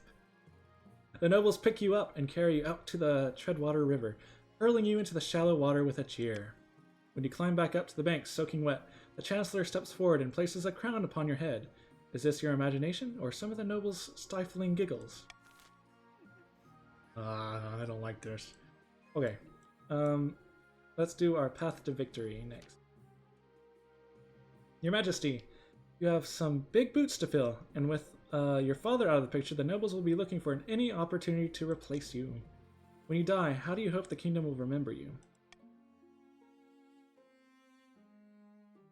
The nobles pick you up and carry you out to the Treadwater River, hurling you into the shallow water with a cheer. When you climb back up to the bank, soaking wet, the Chancellor steps forward and places a crown upon your head. Is this your imagination, or some of the nobles' stifling giggles? I don't like this. Okay, let's do our path to victory next. Your Majesty, you have some big boots to fill, and with your father out of the picture, the nobles will be looking for any opportunity to replace you. When you die, how do you hope the kingdom will remember you?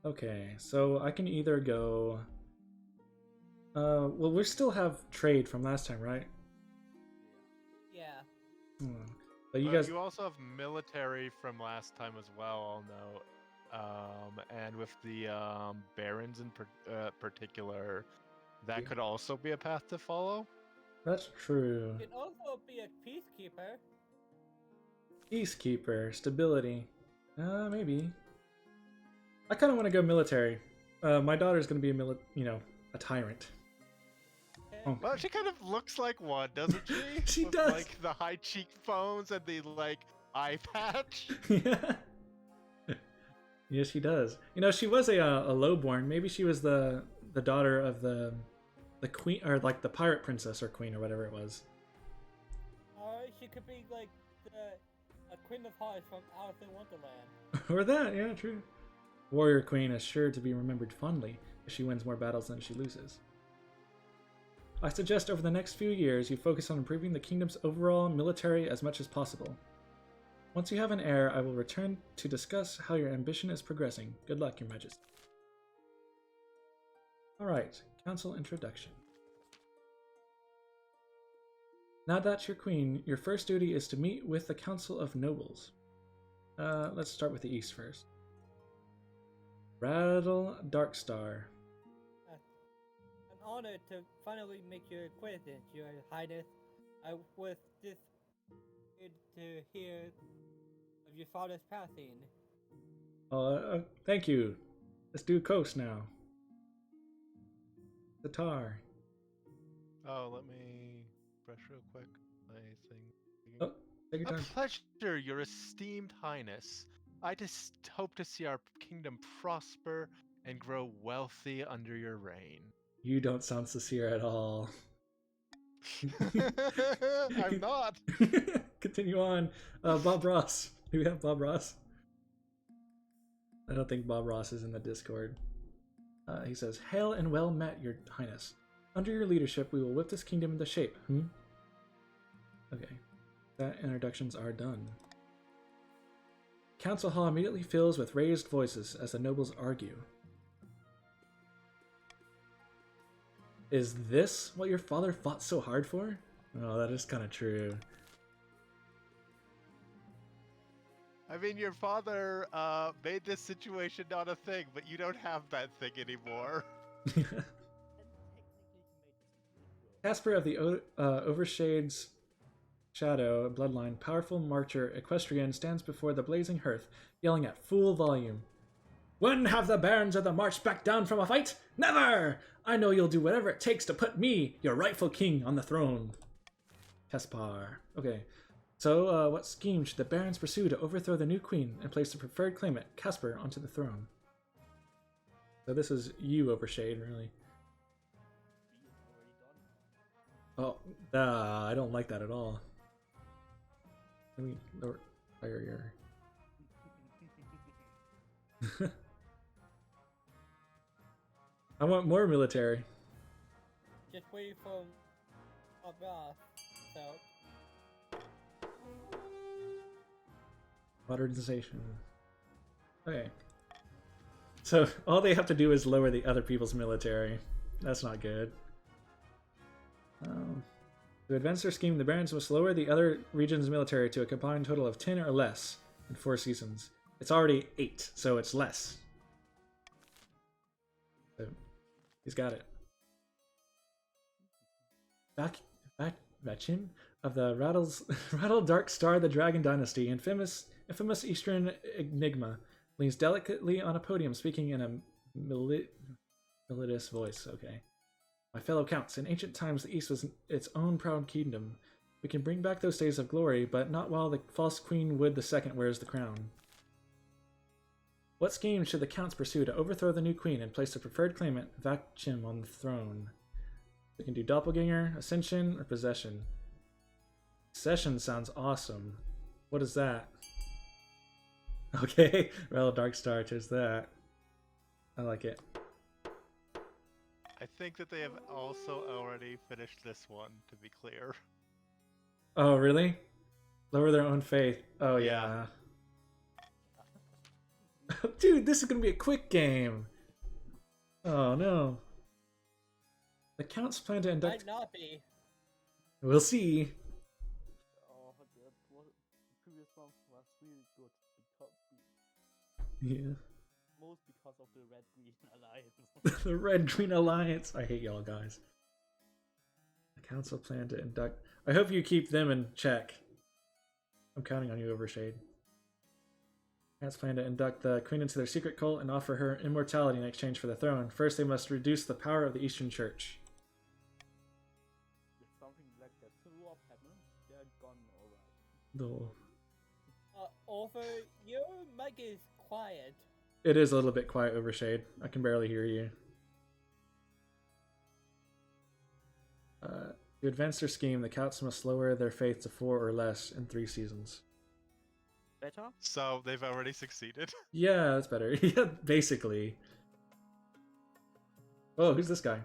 Okay, so I can either go... well, we still have trade from last time, right? Yeah. But you guys... You also have military from last time as well, I'll note. And with the barons in particular, that could also be a path to follow. That's true. You can also be a peacekeeper. Peacekeeper, stability. Maybe. I kind of want to go military. My daughter's going to be a tyrant. Okay. Oh. Well, she kind of looks like one, doesn't she? She With, does. Like the high cheekbones and the eye patch. Yeah. Yeah, she does. You know, she was a lowborn. Maybe she was the daughter of the queen, or like the pirate princess or queen or whatever it was. Or she could be like a Queen of Hearts from Alice in Wonderland. Or that, yeah, true. Warrior queen is sure to be remembered fondly if she wins more battles than she loses. I suggest over the next few years you focus on improving the kingdom's overall military as much as possible. Once you have an heir, I will return to discuss how your ambition is progressing. Good luck, Your Majesty. Alright, council introduction. Now that you're queen, your first duty is to meet with the Council of Nobles. Let's start with the east first. Rattle Darkstar. An honor to finally make your acquaintance, Your Highness. I was just to hear of your father's passing. Thank you. Let's do coast now. The tar. Oh, let me brush real quick. My thing. Oh, take your A time. pleasure, Your Esteemed Highness. I just hope to see our kingdom prosper and grow wealthy under your reign. You don't sound sincere at all. I'm not. Continue on. Bob Ross. Do we have Bob Ross? I don't think Bob Ross is in the Discord. He says, "Hail and well met, Your Highness. Under your leadership, we will whip this kingdom into shape." Okay. That introductions are done. Council Hall immediately fills with raised voices as the nobles argue. Is this what your father fought so hard for? Oh, that is kind of true. I mean, your father made this situation not a thing, but you don't have that thing anymore. Casper of the Overshade's Shadow Bloodline, powerful marcher equestrian, stands before the blazing hearth, yelling at full volume. "When have the barons of the March backed down from a fight? Never! I know you'll do whatever it takes to put me, your rightful king, on the throne." Caspar. Okay. So, what scheme should the barons pursue to overthrow the new queen and place the preferred claimant, Casper, onto the throne? So this is you, Overshade, really. Oh, I don't like that at all. Let me lower fire your. I want more military. Just waiting for a boss. So Modernization. Okay. So all they have to do is lower the other people's military. That's not good. To advance their scheme, the barons must lower the other region's military to a combined total of 10 or less in 4 seasons. It's already 8, so it's less. So he's got it. Vachim of the Rattle Dark Star, the Dragon Dynasty, infamous Eastern enigma, leans delicately on a podium, speaking in a melodious voice. Okay. My fellow counts, in ancient times the East was its own proud kingdom. We can bring back those days of glory, but not while the false Queen Wood II wears the crown. What scheme should the counts pursue to overthrow the new queen and place the preferred claimant, Vachim, on the throne? We can do doppelganger, ascension, or possession. Possession sounds awesome. What is that? Okay, Rattle Dark Star, there's that. I like it. I think that they have also already finished this one, to be clear. Oh, really? Lower their own faith. Oh, yeah. Dude, this is gonna be a quick game. Oh, no. The counts plan to induct... might not be. We'll see. Oh, the previous one was really good because Yeah. most because of the Red-Green Alliance. The Red-Green Alliance. I hate y'all guys. The council plan to induct... I hope you keep them in check. I'm counting on you, Overshade. Cats plan to induct the queen into their secret cult and offer her immortality in exchange for the throne. First, they must reduce the power of the Eastern Church. If something like that will happen, they're gone alright. No. Over, your mic is quiet. It is a little bit quiet, Overshade. I can barely hear you. To advance their scheme, the Couts must lower their faith to 4 or less in 3 seasons. Better? So they've already succeeded. Yeah, that's better. Yeah, basically. Oh, who's this guy?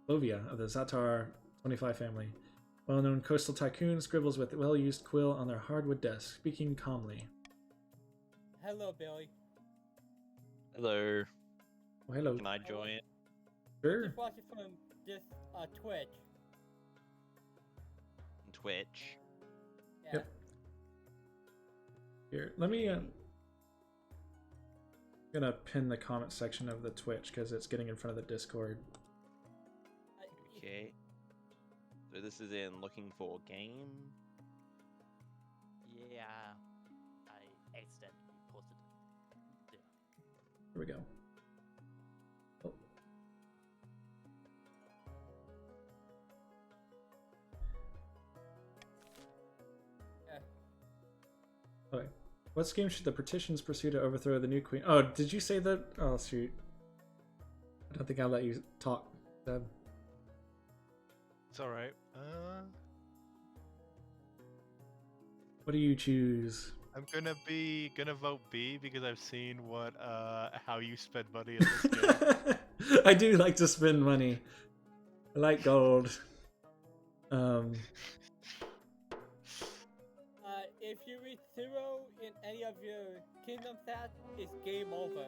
Lovia of the Zatar 25 family. Well-known coastal tycoon scribbles with well-used quill on their hardwood desk, speaking calmly. Hello, Billy. Hello. Oh, hello. Can I join? Sure. Just watching from this Twitch. Twitch. Yeah. Yep. Here, let me. Gonna pin the comment section of the Twitch because it's getting in front of the Discord. Okay. So this is in looking for game. Yeah. I accidentally posted it. Here we go. Oh. Yeah. Okay. What scheme should the partitions pursue to overthrow the new queen? Oh, did you say that? Oh, shoot. I don't think I'll let you talk, Deb. It's alright. What do you choose? I'm gonna vote B because I've seen what how you spend money in this game. I do like to spend money. I like gold. If you reach 0 in any of your kingdom stats, it's game over.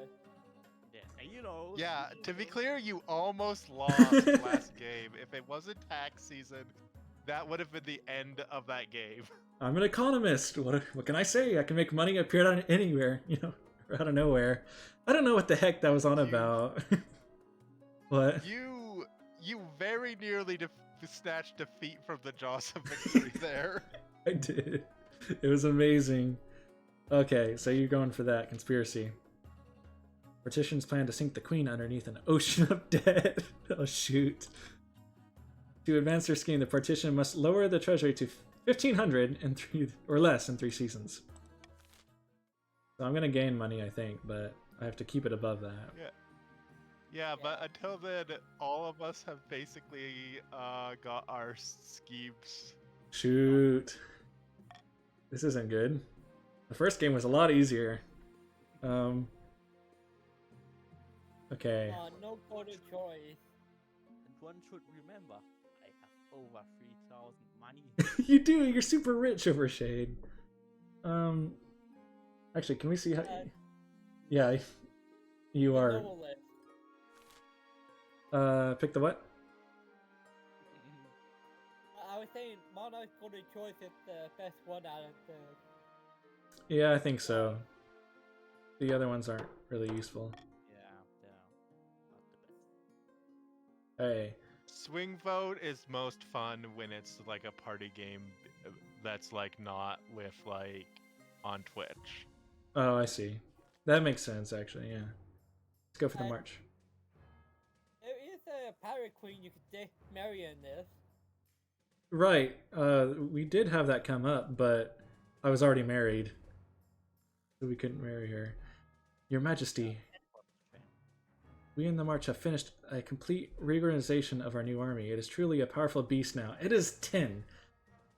Yeah, and you know. Yeah, to be clear, you almost lost last game. If it wasn't tax season, that would have been the end of that game. I'm an economist. What can I say? I can make money appear out of anywhere, you know, or out of nowhere. I don't know what the heck that was on about. What? You very nearly snatched defeat from the jaws of victory there. I did. It was amazing. Okay, so you're going for that conspiracy. Partitions plan to sink the queen underneath an ocean of debt. Oh shoot. To advance their scheme, the partition must lower the treasury to 1,500 in 3 or less in 3 seasons. So I'm gonna gain money, I think, but I have to keep it above that. Yeah. Yeah, but Yeah. until then, all of us have basically got our schemes. Shoot. This isn't good. The first game was a lot easier. Okay. No golden choice. And one should remember, I have over 3,000 money. You do. You're super rich, Overshade. Actually, can we see how? Yeah, you are. Noble list. Pick the what? I was saying Monarch golden choice is the best one out of the. Yeah, I think so. The other ones aren't really useful. Yeah, they're not the best. Hey. Swing vote is most fun when it's like a party game that's like not with like on Twitch. Oh, I see. That makes sense, actually. Yeah. Let's go for the march. There is a pirate queen you could marry in this. Right. We did have that come up, but I was already married, so we couldn't marry her. Your Majesty, we in the march have finished a complete reorganization of our new army. It is truly a powerful beast now. It is 10.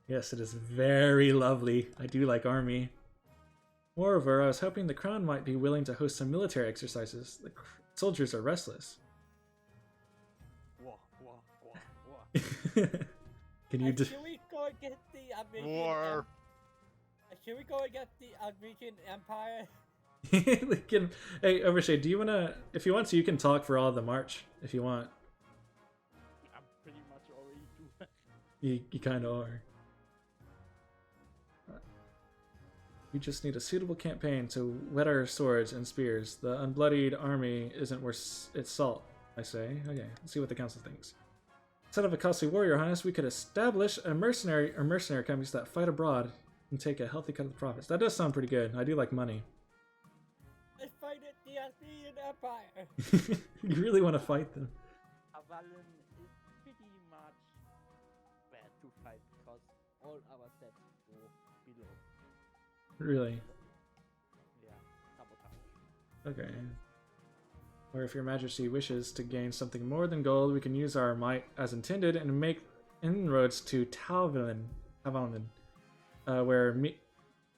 Yes, it is very lovely. I do like army. Moreover, I was hoping the crown might be willing to host some military exercises. The soldiers are restless. Whoa, whoa, whoa, whoa. Can you? Should we go and get the Amazing War. Should we go and get the Amazing Empire? Hey, Overshade, do you wanna? If you want to, you can talk for all of the march if you want. I'm pretty much already doing. You kind of are. We just need a suitable campaign to whet our swords and spears. The unbloodied army isn't worth its salt, I say. Okay, let's see what the council thinks. Instead of a costly war, Your Highness, we could establish a mercenary companies that fight abroad and take a healthy cut of the profits. That does sound pretty good. I do like money. Let's fight it, the Amazing Empire. You really want to fight them? Avalon is pretty much bad to fight because all our sets go below. Really? Yeah, sabotage. Okay. Or if your majesty wishes to gain something more than gold, we can use our might as intended and make inroads to Talvin,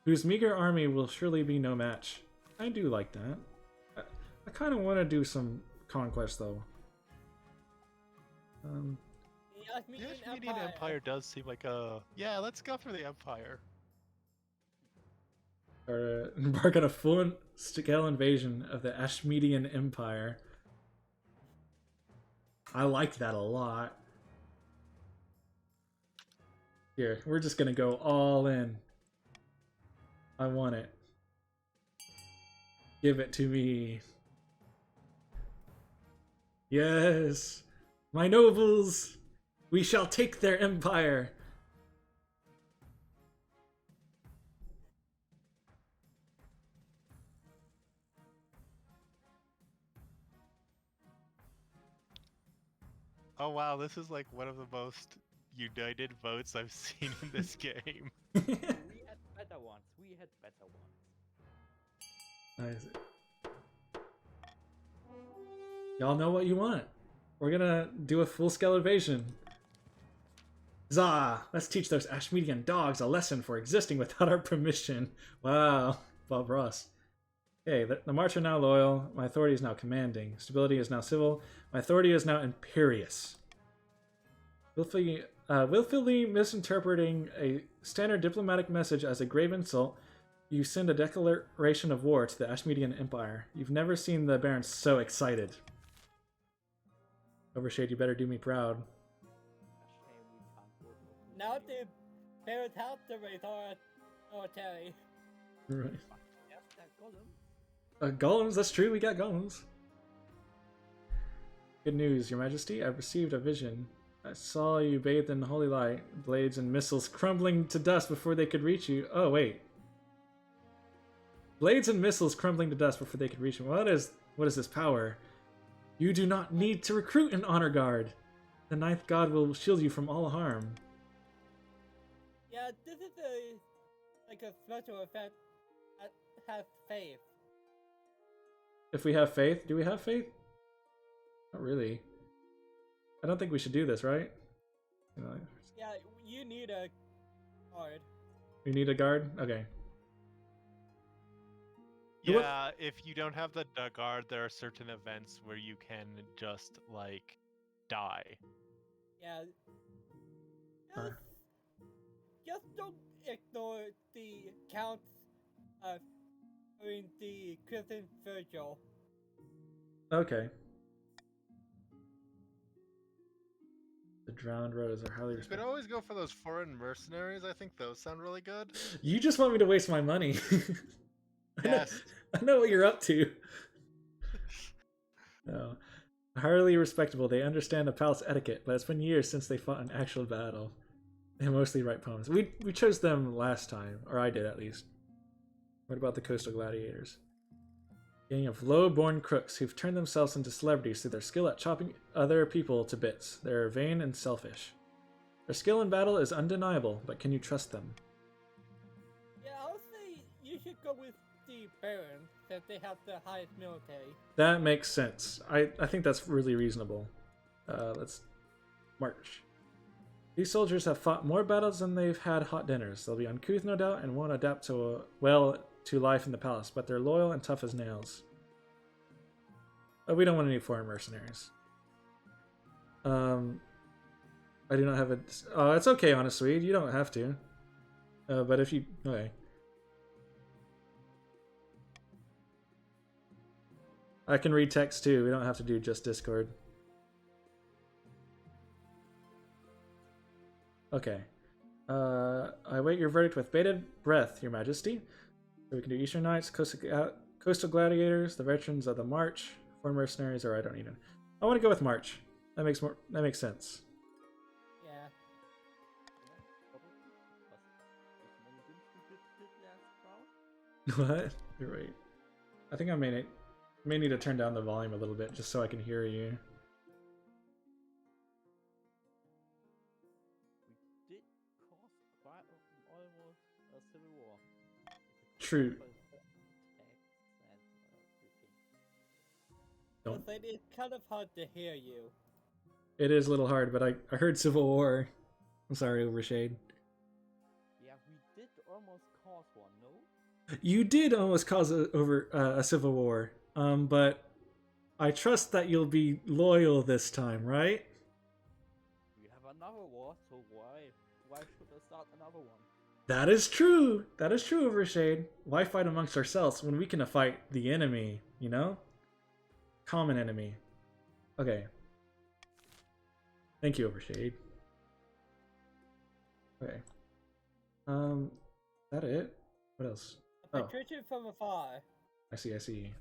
whose meager army will surely be no match. I do like that. I kind of want to do some conquest, though. The The Armenian Armenian Empire does seem like a... Yeah, let's go for the Empire. Or embark on a full-scale invasion of the Ashmedian Empire. I like that a lot. Here, we're just gonna go all in. I want it. Give it to me. Yes! My nobles! We shall take their empire! Oh wow, this is like one of the most united votes I've seen in this game. We had better ones. We had better ones. Nice. Y'all know what you want. We're gonna do a full-scale invasion. Zah! Let's teach those Ashmedian dogs a lesson for existing without our permission. Wow, Bob Ross. Okay, the March are now loyal. My authority is now commanding. Stability is now civil. My authority is now imperious. Willfully misinterpreting a standard diplomatic message as a grave insult, you send a declaration of war to the Ashmedian Empire. You've never seen the barons so excited. Overshade, you better do me proud. A shame we can't go for Now the parents have to raise our military. Right. Yes, that golem. Golems, that's true, we got golems. Good news, Your Majesty. I've received a vision. I saw you bathed in holy light, blades and missiles crumbling to dust before they could reach you. Oh, wait. Blades and missiles crumbling to dust before they could reach you. What is this power? You do not need to recruit an honor guard. The ninth god will shield you from all harm. Yeah, this is a special effect that has faith. If we have faith, do we have faith? Not really. I don't think we should do this, right? You know, Yeah, you need a guard. we need a guard? Okay. What- Yeah, if you don't have the guard, there are certain events where you can just like die. Yeah. Uh. Just don't ignore the counts during the Christian Virgil. Okay. The drowned rose are highly You could respected. always go for those foreign mercenaries. I think those sound really good. You just want me to waste my money. Yes. I know what you're up to. No. Highly respectable. They understand the palace etiquette, but it's been years since they fought an actual battle. They mostly write poems. We chose them last time, or I did at least. What about the coastal gladiators? Gang of low-born crooks who've turned themselves into celebrities through their skill at chopping other people to bits. They're vain and selfish. Their skill in battle is undeniable, but can you trust them? Yeah, I'll say you should go with the Barons, since they have the highest military. That makes sense. I think that's really reasonable. Let's march. These soldiers have fought more battles than they've had hot dinners. They'll be uncouth, no doubt, and won't adapt to life in the palace, but they're loyal and tough as nails. We don't want any foreign mercenaries. I do not have a... it's okay, honestly. You don't have to. But if you... Okay. I can read text too. We don't have to do just Discord. Okay. I await your verdict with bated breath, Your Majesty. So we can do Eastern Knights, Coastal Gladiators, the veterans of the March, foreign mercenaries, or I don't need them. I want to go with March. That makes sense. Yeah. What? You're right. I think I may need to turn down the volume a little bit just so I can hear you. We did cause quite almost a civil war. True. Don't. But it's kind of hard to hear you. It is a little hard, but I heard Civil War. I'm sorry, Overshade. Yeah, we did almost cause one, no? You did almost cause a civil war, but I trust that you'll be loyal this time, right? We have another war, so why should I start another one? That is true. That is true, Overshade. Why fight amongst ourselves when we can fight the enemy? You know, common enemy. Okay. Thank you, Overshade. Okay. Is that it? What else? A Oh. patrician from afar. I see.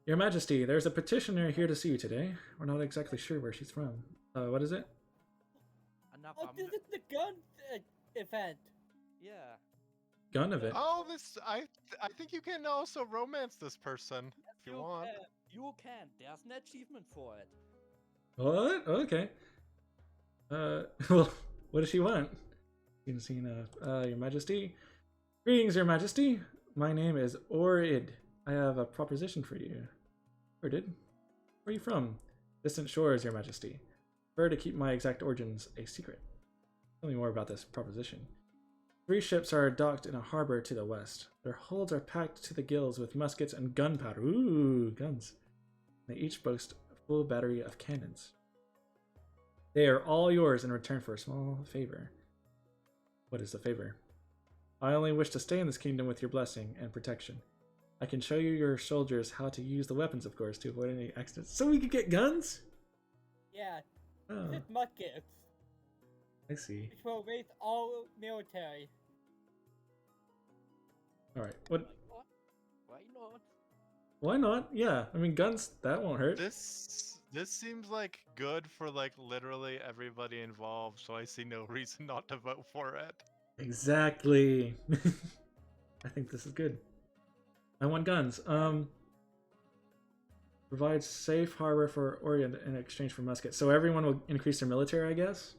Your Majesty, there's a petitioner here to see you today. We're not exactly sure where she's from. What is it? Another Oh, this is the gun event. yeah. Gun of it. Oh, I think you can also romance this person if you want. You can. There's an achievement for it. What? Okay. Well, what does she want? Your Majesty. Greetings, Your Majesty. My name is Orid. I have a proposition for you. Orid? Where are you from? Distant shores, Your Majesty. Prefer to keep my exact origins a secret. Tell me more about this proposition. 3 ships are docked in a harbor to the west. Their holds are packed to the gills with muskets and gunpowder. Ooh, guns. They each boast a full battery of cannons. They are all yours in return for a small favor. What is the favor? I only wish to stay in this kingdom with your blessing and protection. I can show you your soldiers how to use the weapons, of course, to avoid any accidents. So we could get guns? Yeah, Oh, it's muskets, I see. which will raise all military. Alright, what? Why not? Why not? Yeah, I mean, guns, that won't hurt. This seems like good for like literally everybody involved, so I see no reason not to vote for it. Exactly. I think this is good. I want guns. Provides safe harbor for Orient in exchange for muskets. So everyone will increase their military, I guess?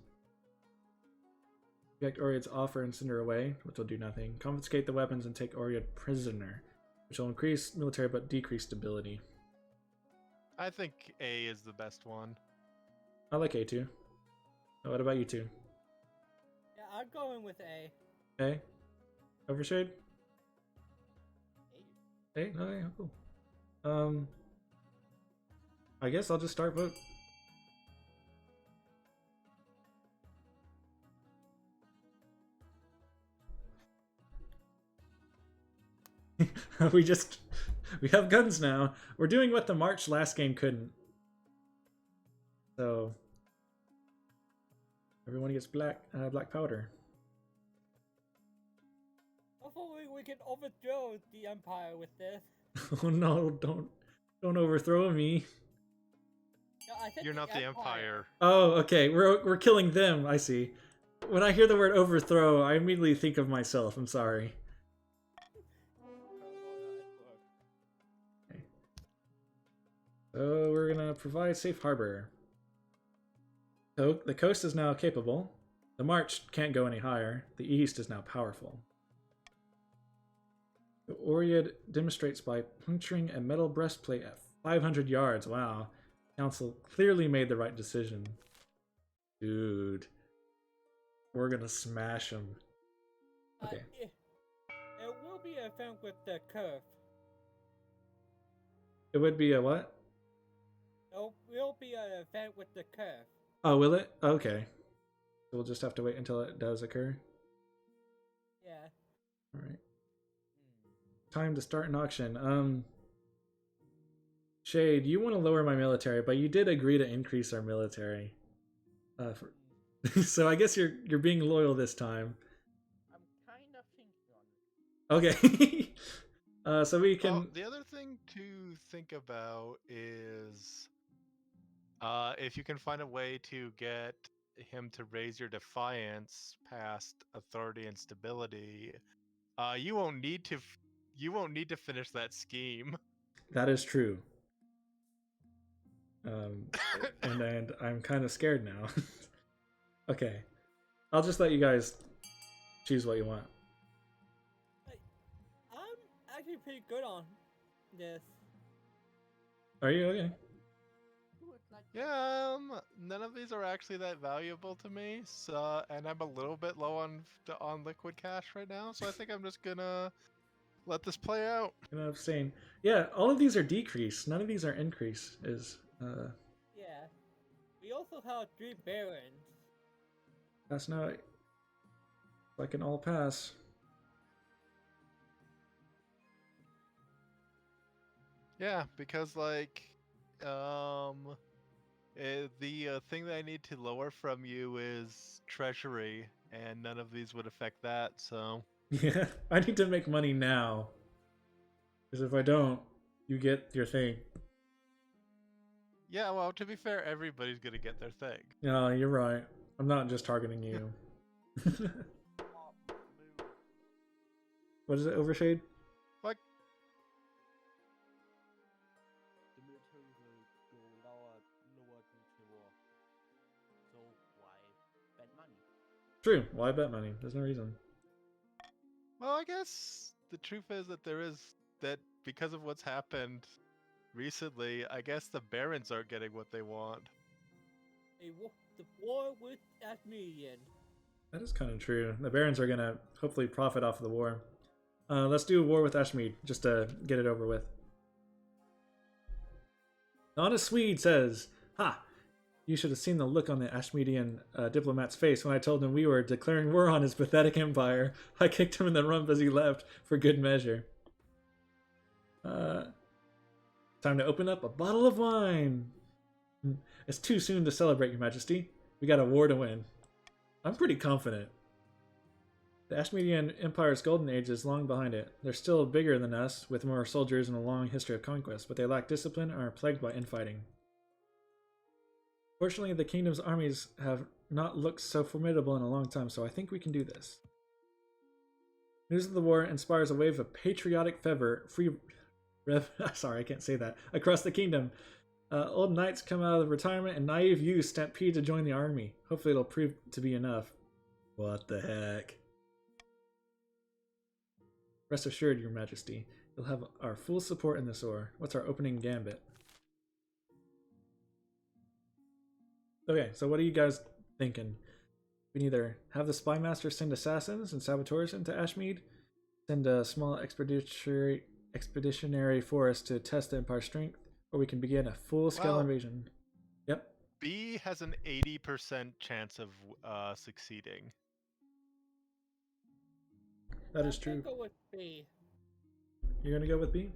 Reject Orient's offer and send her away, which will do nothing. Confiscate the weapons and take Orient prisoner, which will increase military but decrease stability. I think A is the best one. I like A2. What about you two? Yeah, I'm going with A. A? Overshade? A. A? Oh, yeah, cool. I guess I'll just start vote. we have guns now. We're doing what the March last game couldn't. So everyone gets black powder. Hopefully we can overthrow the Empire with this. Oh no, don't overthrow me. No, I said You're not the Empire. Oh, okay. We're killing them. I see. When I hear the word overthrow, I immediately think of myself. I'm sorry. So we're gonna provide safe harbor. So the coast is now capable. The march can't go any higher. The east is now powerful. The Oread demonstrates by puncturing a metal breastplate at 500 yards. Wow. Council clearly made the right decision. Dude. We're gonna smash them. Okay. It will be a film with the curve. It would be a what? It will be an event with the curve. Oh, will it? Okay. So we'll just have to wait until it does occur. Yeah. Alright. Time to start an auction. Shade, you want to lower my military, but you did agree to increase our military. So I guess you're being loyal this time. I'm kind of thinking on it. Okay. So we can. Well, the other thing to think about is if you can find a way to get him to raise your defiance past authority and stability, you won't need to finish that scheme. That is true. And I'm kind of scared now. Okay, I'll just let you guys choose what you want. I'm actually pretty good on this. Are you okay? Do it like Yeah, none of these are actually that valuable to me. So, and I'm a little bit low on liquid cash right now, so I think I'm just gonna let this play out. Gonna abstain. Yeah, all of these are decrease. None of these are increase. Yeah. We also have 3 barons. That's not like an all pass. Yeah, because like, the thing that I need to lower from you is treasury, and none of these would affect that. So Yeah, I need to make money now. Because if I don't, you get your thing. yeah, well, to be fair, everybody's gonna get their thing. No, you're right. I'm not just targeting you. What is it, Overshade? Like, the military will go lower due to war. So why bet money? True. Why bet money? There's no reason. well, I guess the truth is that because of what's happened recently, I guess the barons aren't getting what they want. The war with Asmedian. That is kind of true. The barons are gonna hopefully profit off of the war. Let's do a war with Ashmead just to get it over with. The honest Swede says, "Ha! You should have seen the look on the Ashmedian diplomat's face when I told him we were declaring war on his pathetic empire. I kicked him in the rump as he left, for good measure." Time to open up a bottle of wine. It's too soon to celebrate, Your Majesty. We got a war to win. I'm pretty confident. The Ashmedian Empire's golden age is long behind it. They're still bigger than us, with more soldiers and a long history of conquest, but they lack discipline and are plagued by infighting. Fortunately, the kingdom's armies have not looked so formidable in a long time, so I think we can do this. News of the war inspires a wave of patriotic fervor, sorry, I can't say that, across the kingdom. Old knights come out of retirement and naive youth stampede to join the army. Hopefully it'll prove to be enough. What the heck? Rest assured, Your Majesty, you'll have our full support in this war. What's our opening gambit? Okay, so what are you guys thinking? We can either have the spy master send assassins and saboteurs into Ashmead, send a small expeditionary force to test the Empire's strength, or we can begin a full-scale Well- invasion. Yep, B has an 80% chance of succeeding. that is I'm true. gonna go with B. You're gonna go with B?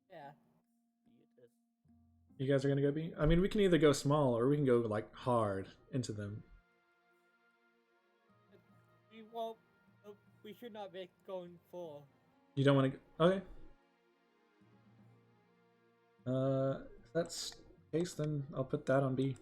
Yeah. B it is. You guys are gonna go B? I mean, we can either go small or we can go like hard into them. We won't. We should not be going full. You don't want to? Okay. If that's the case, then I'll put that on B.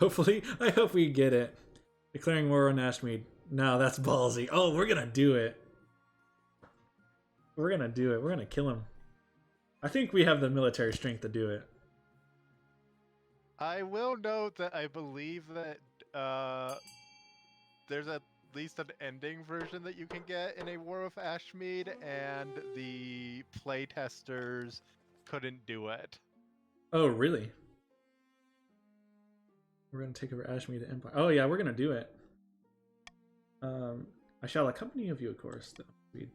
Hopefully, I hope we get it. Declaring war on Ashmead. No, that's ballsy. Oh, we're gonna do it. We're gonna do it. We're gonna kill him. I think we have the military strength to do it. I will note that I believe that there's at least an ending version that you can get in a War of Ashmead, and the playtesters couldn't do it. Oh, really? We're gonna take over Ashmead Empire. Oh yeah, we're gonna do it. I shall accompany you, of course. Though you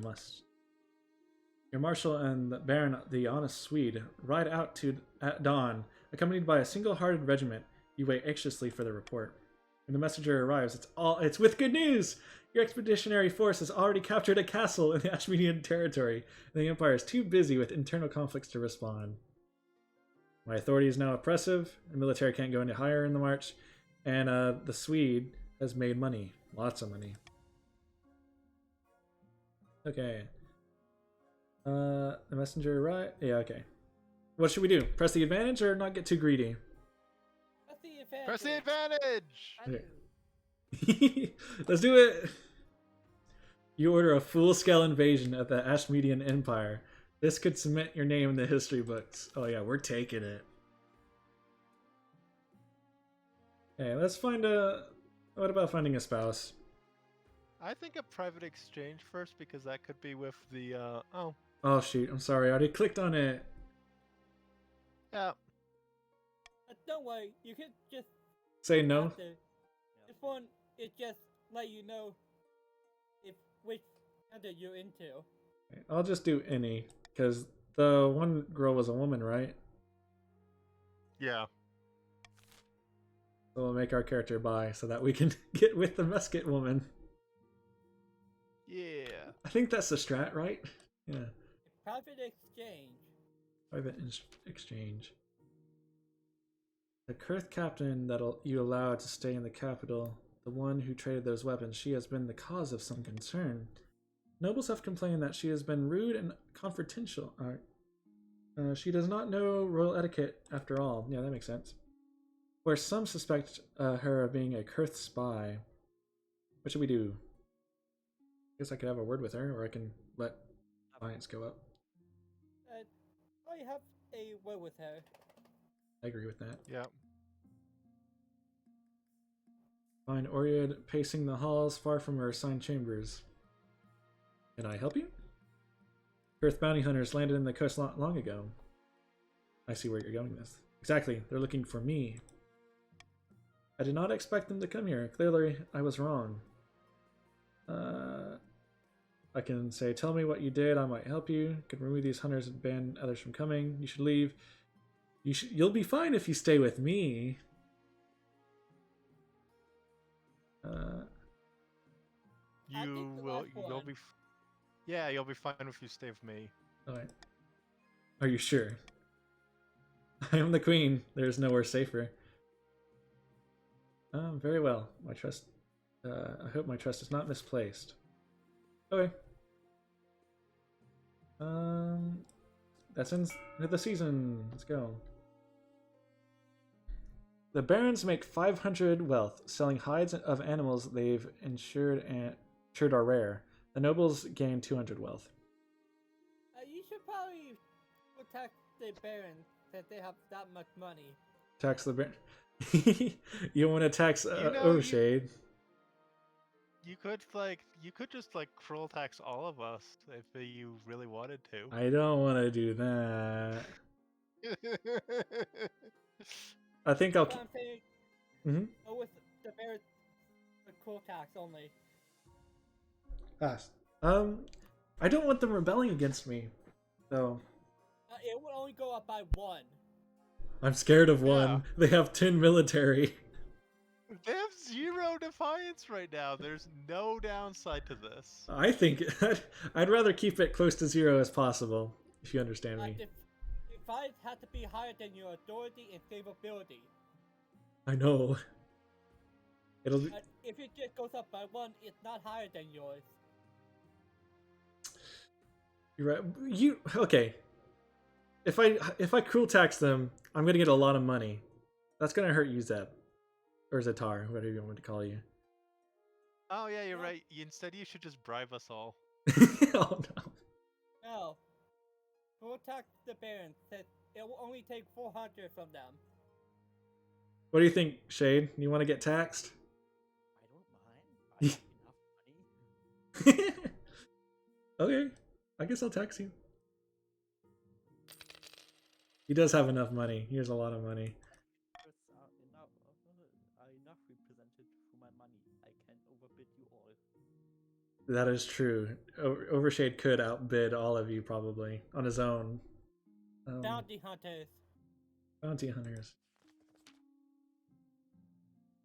must. Your marshal and the Baron, the honest Swede, ride out at dawn, accompanied by a single-hearted regiment. You wait anxiously for the report. When the messenger arrives, it's with good news. Your expeditionary force has already captured a castle in the Ashmeadian territory, and the Empire is too busy with internal conflicts to respond. My authority is now oppressive, the military can't go any higher in the march, and the Swede has made money. Lots of money. Okay. The messenger, right? Yeah, okay. What should we do? Press the advantage or not get too greedy? That's the advantage. Press the advantage! Okay. Let's do it! You order a full-scale invasion of the Ashmeadian Empire. This could cement your name in the history books. Oh yeah, we're taking it. Okay, let's find a... What about finding a spouse? I think a private exchange first, because that could be with the, oh, Oh shoot, I'm sorry, I already clicked on it. yeah. Don't worry, you can just Say no? after. This one, it just let you know if which country you're into. Okay, I'll just do any, because the one girl was a woman, right? Yeah. So we'll make our character bi so that we can get with the musket woman. Yeah. I think that's the strat, right? Yeah. Private exchange. Private exchange. The Kurth captain that you allowed to stay in the capital, the one who traded those weapons, she has been the cause of some concern. Nobles have complained that she has been rude and confrontational. She does not know royal etiquette after all. Yeah, that makes sense. Where some suspect her of being a Kurth spy. What should we do? Guess I could have a word with her, or I can let alliance go up. I have a word with her. I agree with that. Yeah. Find Oread pacing the halls far from her assigned chambers. Can I help you? Earth bounty hunters landed in the coast long ago. I see where you're going with this. Exactly, they're looking for me. I did not expect them to come here. Clearly, I was wrong. I can say, tell me what you did, I might help you. Can remove these hunters and ban others from coming. You should leave. You'll be fine if you stay with me. I think the last You'll one. be, yeah, you'll be fine if you stay with me. Alright. Are you sure? I am the queen. There's nowhere safer. Very well. My trust. I hope my trust is not misplaced. Okay. That's in the season. Let's go. The barons make 500 wealth, selling hides of animals they've insured are rare. The nobles gain 200 wealth. You should probably protect the barons since they have that much money. Tax the baron. You want to tax You know, Overshade? You could just like cruel tax all of us if you really wanted to. I don't want to do that. I think I'll. That's what I'm saying. Mm-hmm. Go with the bear, the cool tax only. Fast. I don't want them rebelling against me, so It will only go up by 1. I'm scared of one. Yeah. They have 10 military. They have 0 defiance right now. There's no downside to this. I think I'd rather keep it close to 0 as possible. If you understand me. Defiance has to be higher than your authority and stability. I know. It'll. Be... If it just goes up by 1, it's not higher than yours. You're right. You okay? If I cruel tax them, I'm gonna get a lot of money. That's gonna hurt you, Zeb, or Zatar, whatever you want to call you. Oh yeah, you're right. Instead, you should just bribe us all. Oh no. No. Cool tax the Barons says it will only take 400 from them. What do you think, Shade? You want to get taxed? I don't mind. I have enough money. Okay, I guess I'll tax you. He does have enough money. He has a lot of money. Birds are enough represented for my money. I can overbid you all. That is true. Overshade could outbid all of you probably on his own. Bounty hunters. Bounty hunters.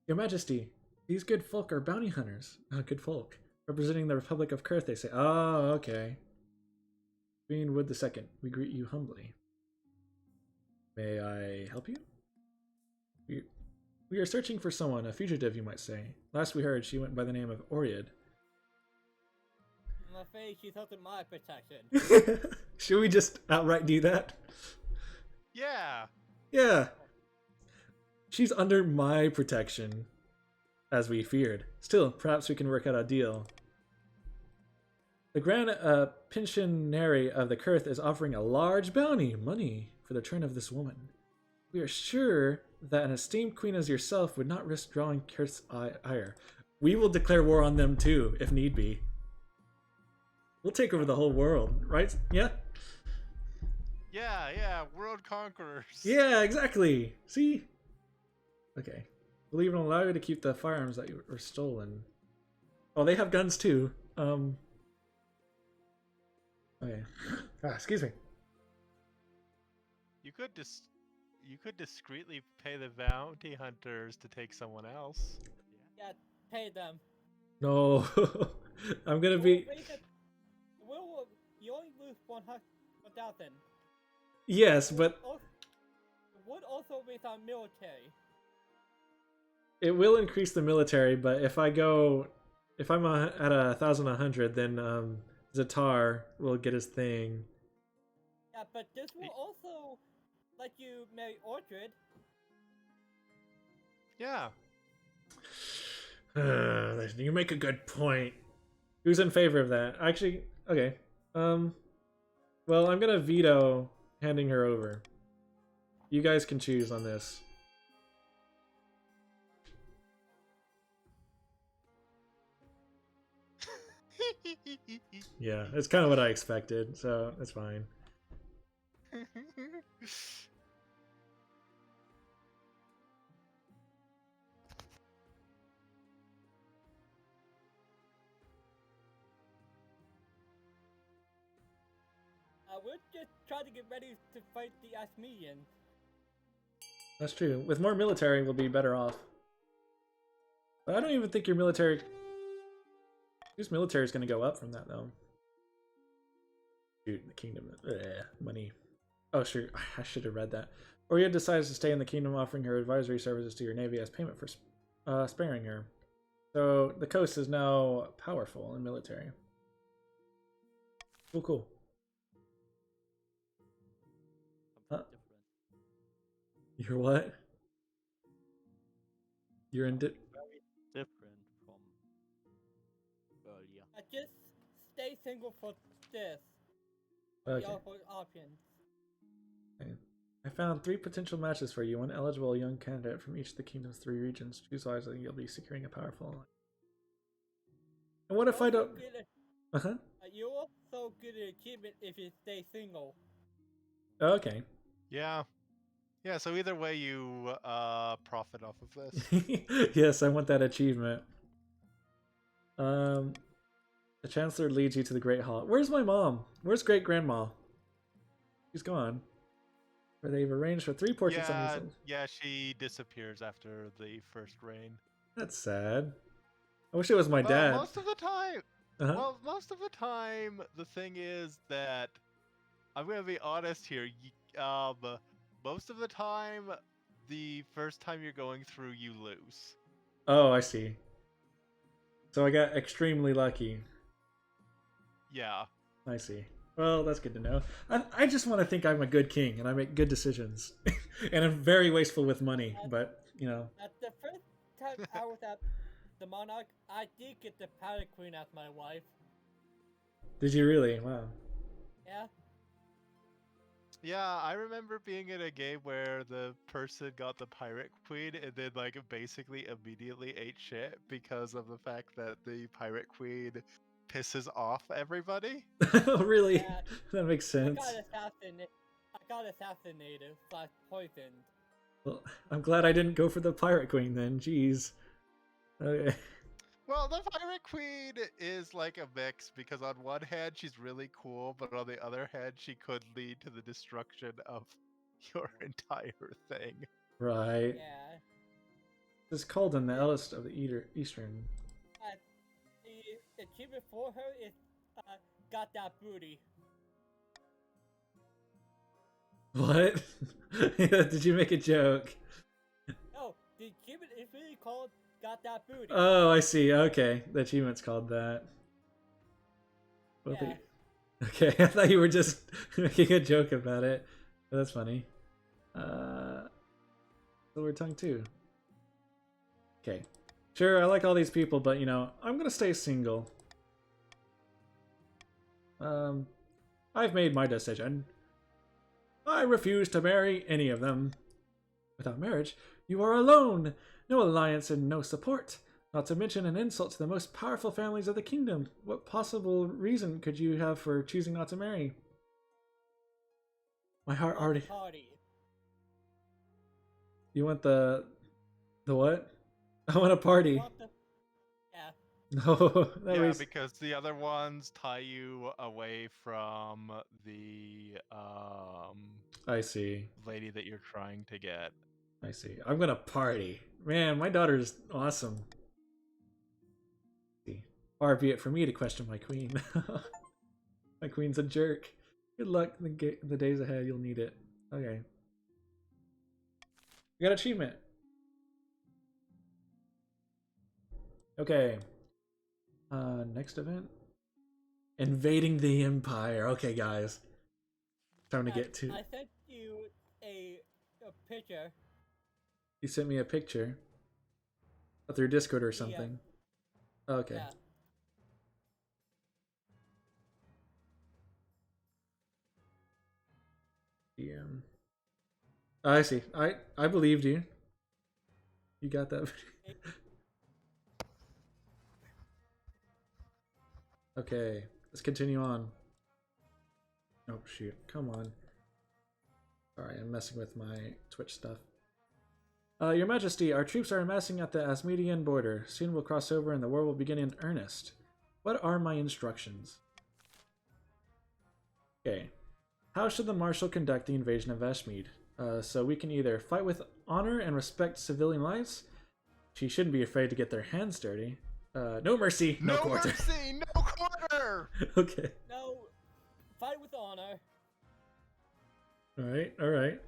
Your Majesty, these good folk are bounty hunters. Good folk. Representing the Republic of Kurth, they say. Oh, okay. Queen Wood II, we greet you humbly. May I help you? We are searching for someone, a fugitive you might say. Last we heard, she went by the name of Oriad. I'm afraid she's under my protection. Should we just outright do that? Yeah. Yeah. She's under my protection, as we feared. Still, perhaps we can work out a deal. The Grand Pensionary of the Kurth is offering a large bounty, money, for the return of this woman. We are sure that an esteemed queen as yourself would not risk drawing Kurth's ire. We will declare war on them too, if need be. We'll take over the whole world, right? Yeah? Yeah, world conquerors. Yeah, exactly. See? Okay. We'll even allow you to keep the firearms that were stolen. Oh, they have guns too. Okay. Excuse me. You could discreetly pay the bounty hunters to take someone else. Yeah, pay them. No. I'm gonna be... You only lose 1,000. Yes, but... It would also raise our military. It will increase the military, but if I'm at 1,100, then Zatar will get his thing. Yeah, but this will also let you marry Ordred. Yeah. You make a good point. Who's in favor of that? Actually, okay. Well, I'm gonna veto handing her over. You guys can choose on this. Yeah, it's kind of what I expected, so it's fine. We're just trying to get ready to fight the Asmedians. That's true. With more military, we'll be better off. But I don't even think your military... Whose military is going to go up from that, though? Dude, the kingdom... money. Oh, sure. I should have read that. Oriad decides to stay in the kingdom, offering her advisory services to your navy as payment for sparing her. So, the coast is now powerful in military. Cool. Huh? You're what? You're in... Very different from earlier. Just stay single for this. Okay. The other options. I found 3 potential matches for you. One eligible young candidate from each of the kingdom's 3 regions. Choose wisely, you'll be securing a powerful alliance. And what if I don't? Uh-huh. You also get an achievement if you stay single. Oh, okay. Yeah. Yeah, so either way you profit off of this. Yes, I want that achievement. The Chancellor leads you to the Great Hall. Where's my mom? Where's Great Grandma? She's gone. Where they've arranged for 3 portraits on themselves. Yeah, she disappears after the first reign. That's sad. I wish it was my Well, dad. most of the time, Uh-huh. well, most of the time, the thing is that I'm gonna be honest here. Most of the time, the first time you're going through, you lose. Oh, I see. So I got extremely lucky. Yeah. I see. Well, that's good to know. I just want to think I'm a good king and I make good decisions. And I'm very wasteful with money, but, you know. At the first time I was at the Monarch, I did get the Pirate Queen as my wife. Did you really? Wow. Yeah. Yeah, I remember being in a game where the person got the Pirate Queen and then, like, basically immediately ate shit because of the fact that the Pirate Queen pisses off everybody. Oh, really? Yeah. That makes I sense. got assassinated / poisoned. Well, I'm glad I didn't go for the Pirate Queen then. Jeez. Okay. Well, the Pirate Queen is like a mix because on one hand she's really cool, but on the other hand she could lead to the destruction of your entire thing. Right. Yeah. It's called in the eldest of the Eastern. The achievement for her is got that booty. What? Did you make a joke? No, the achievement is really called got that booty. Oh, I see. Okay. The achievement's called that. Well, Yeah. Okay, I thought you were just making a joke about it. But that's funny. Silver Tongue too. Okay. Sure, I like all these people, but you know, I'm gonna stay single. I've made my decision. I refuse to marry any of them. Without marriage, you are alone. No alliance and no support. Not to mention an insult to the most powerful families of the kingdom. What possible reason could you have for choosing not to marry? My heart already... Party. You want the what? I want a party. Yeah. No, that Yeah, was... because the other ones tie you away from the I see. lady that you're trying to get. I see. I'm gonna party. Man, my daughter's awesome. Far be it for me to question my queen. My queen's a jerk. Good luck in the days ahead. You'll need it. Okay. We got achievement. Okay. Next event. Invading the Empire. Okay, guys. Time to get to... I sent you a picture. You sent me a picture? Through Discord or something? Okay. Yeah. I see. I believed you. You got that. Okay, let's continue on. Oh shoot, come on. Sorry, I'm messing with my Twitch stuff. Your Majesty, our troops are amassing at the Asmedian border. Soon we'll cross over and the war will begin in earnest. What are my instructions? Okay. How should the Marshal conduct the invasion of Ashmead? So we can either fight with honor and respect civilian lives. She shouldn't be afraid to get their hands dirty. No mercy, no quarter. Mercy, no quarter! Okay. No, fight with honor. Alright, alright.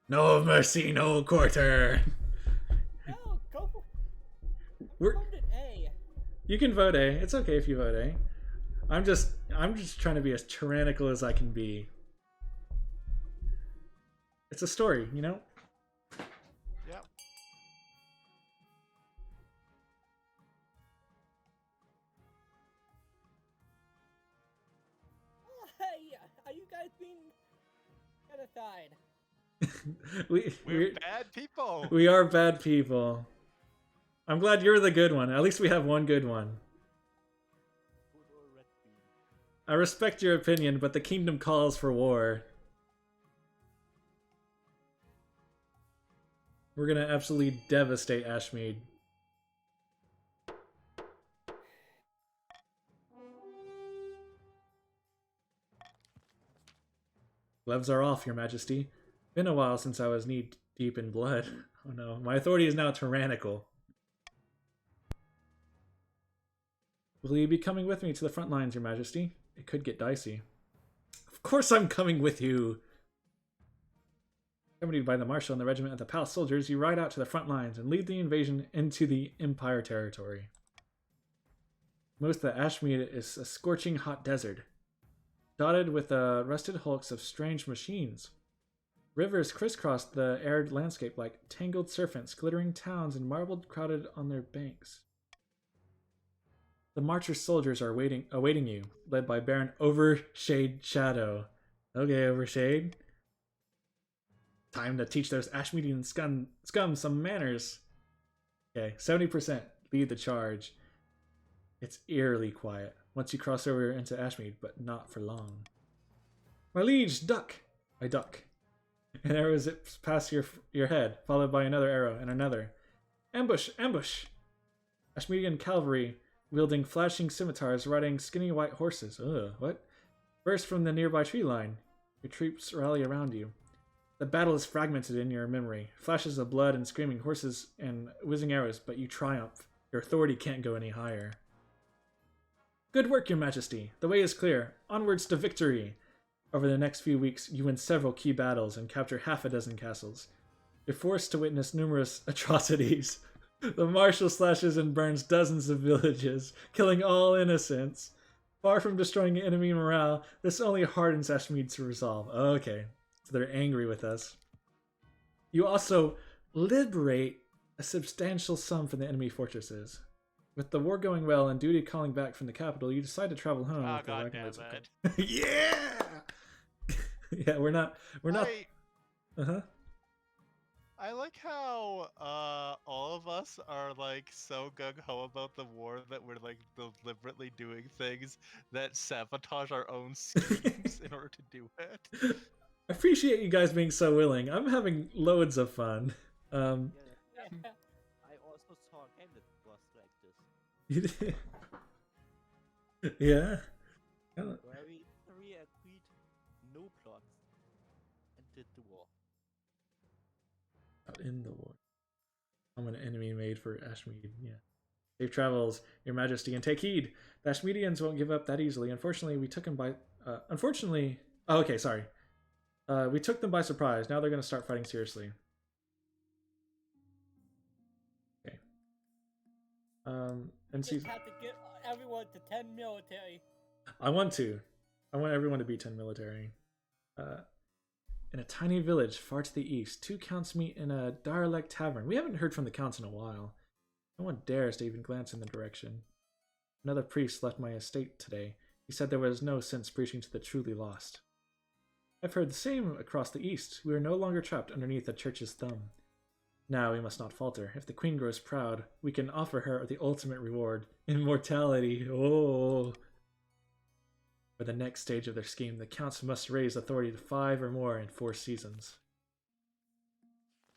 No mercy, no quarter. No, go for We're, voted A. you can vote A. It's okay if you vote A. I'm just trying to be as tyrannical as I can be. It's a story, you know? Yep. guys mean genocide? We're we bad people. we are bad people. I'm glad you're the good one. At least we have one good one. Good old red bean. I respect your opinion, but the kingdom calls for war. We're gonna absolutely devastate Ashmead. Gloves are off, Your Majesty. Been a while since I was knee deep in blood. Oh no, my authority is now tyrannical. Will you be coming with me to the front lines, Your Majesty? It could get dicey. Of course I'm coming with you! Accompanied by the Marshal and the regiment of the Palace soldiers, you ride out to the front lines and lead the invasion into the Empire territory. Most of the Ashmead is a scorching hot desert, dotted with rusted hulks of strange machines. Rivers crisscross the arid landscape like tangled serpents, glittering towns and marbled crowded on their banks. The Marcher soldiers are awaiting you, led by Baron Overshade Shadow. Okay, Overshade. Time to teach those Ashmeadian scum some manners. Okay, 70%. Lead the charge. It's eerily quiet once you cross over into Ashmead, but not for long. My liege, duck! I duck. An arrow zips past your head, followed by another arrow and another. Ambush! Ambush! Ashmeadian cavalry, wielding flashing scimitars, riding skinny white horses. Ugh, what? Burst from the nearby tree line. Your troops rally around you. The battle is fragmented in your memory. Flashes of blood and screaming horses and whizzing arrows, but you triumph. Your authority can't go any higher. Good work, Your Majesty. The way is clear. Onwards to victory. Over the next few weeks, you win several key battles and capture half a dozen castles. You're forced to witness numerous atrocities. The Marshal slashes and burns dozens of villages, killing all innocents. Far from destroying enemy morale, this only hardens Ashmead's resolve. Okay, so they're angry with us. You also liberate a substantial sum from the enemy fortresses. With the war going well and duty calling back from the capital, you decide to travel home. Oh, with the God damn wagons of it. yeah! Yeah, we're not. Uh-huh. I like how all of us are like so gung-ho about the war that we're like deliberately doing things that sabotage our own schemes in order to do it. I appreciate you guys being so willing. I'm having loads of fun. Yeah, I also saw a game that was like this, Yeah. where we agreed no plots and did the war. Out in the war. I'm an enemy made for Ashmead. Yeah. Safe travels, Your Majesty, and take heed. The Ashmeadians won't give up that easily. Unfortunately, we took them by. Oh, okay, sorry. We took them by surprise. Now they're going to start fighting seriously. Okay. And Just have to get everyone to 10 military. I want everyone to be 10 military. In a tiny village far to the east, two counts meet in a derelict tavern. We haven't heard from the counts in a while. No one dares to even glance in the direction. Another priest left my estate today. He said there was no sense preaching to the truly lost. I've heard the same across the east. We are no longer trapped underneath the church's thumb. Now we must not falter. If the queen grows proud, we can offer her the ultimate reward, immortality. Oh! For the next stage of their scheme, the counts must raise authority to 5 or more in 4 seasons.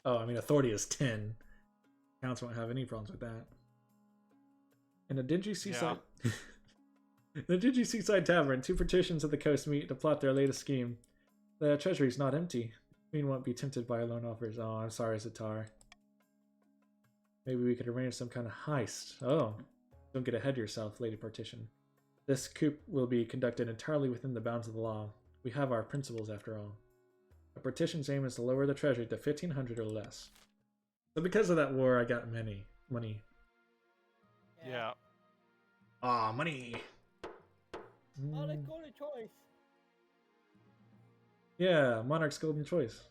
Oh, I mean, authority is 10. Counts won't have any problems with that. In a dingy seaside... In a dingy seaside tavern, two patricians of the coast meet to plot their latest scheme. The treasury's not empty. The queen won't be tempted by loan offers. Oh, I'm sorry, Zatar. Maybe we could arrange some kind of heist. Oh, don't get ahead of yourself, Lady Partition. This coup will be conducted entirely within the bounds of the law. We have our principles, after all. The Partition's aim is to lower the treasury to 1,500 or less. So because of that war, I got money. Yeah. Ah, money! Oh, let's go to choice. Yeah, Monarch's Golden Choice.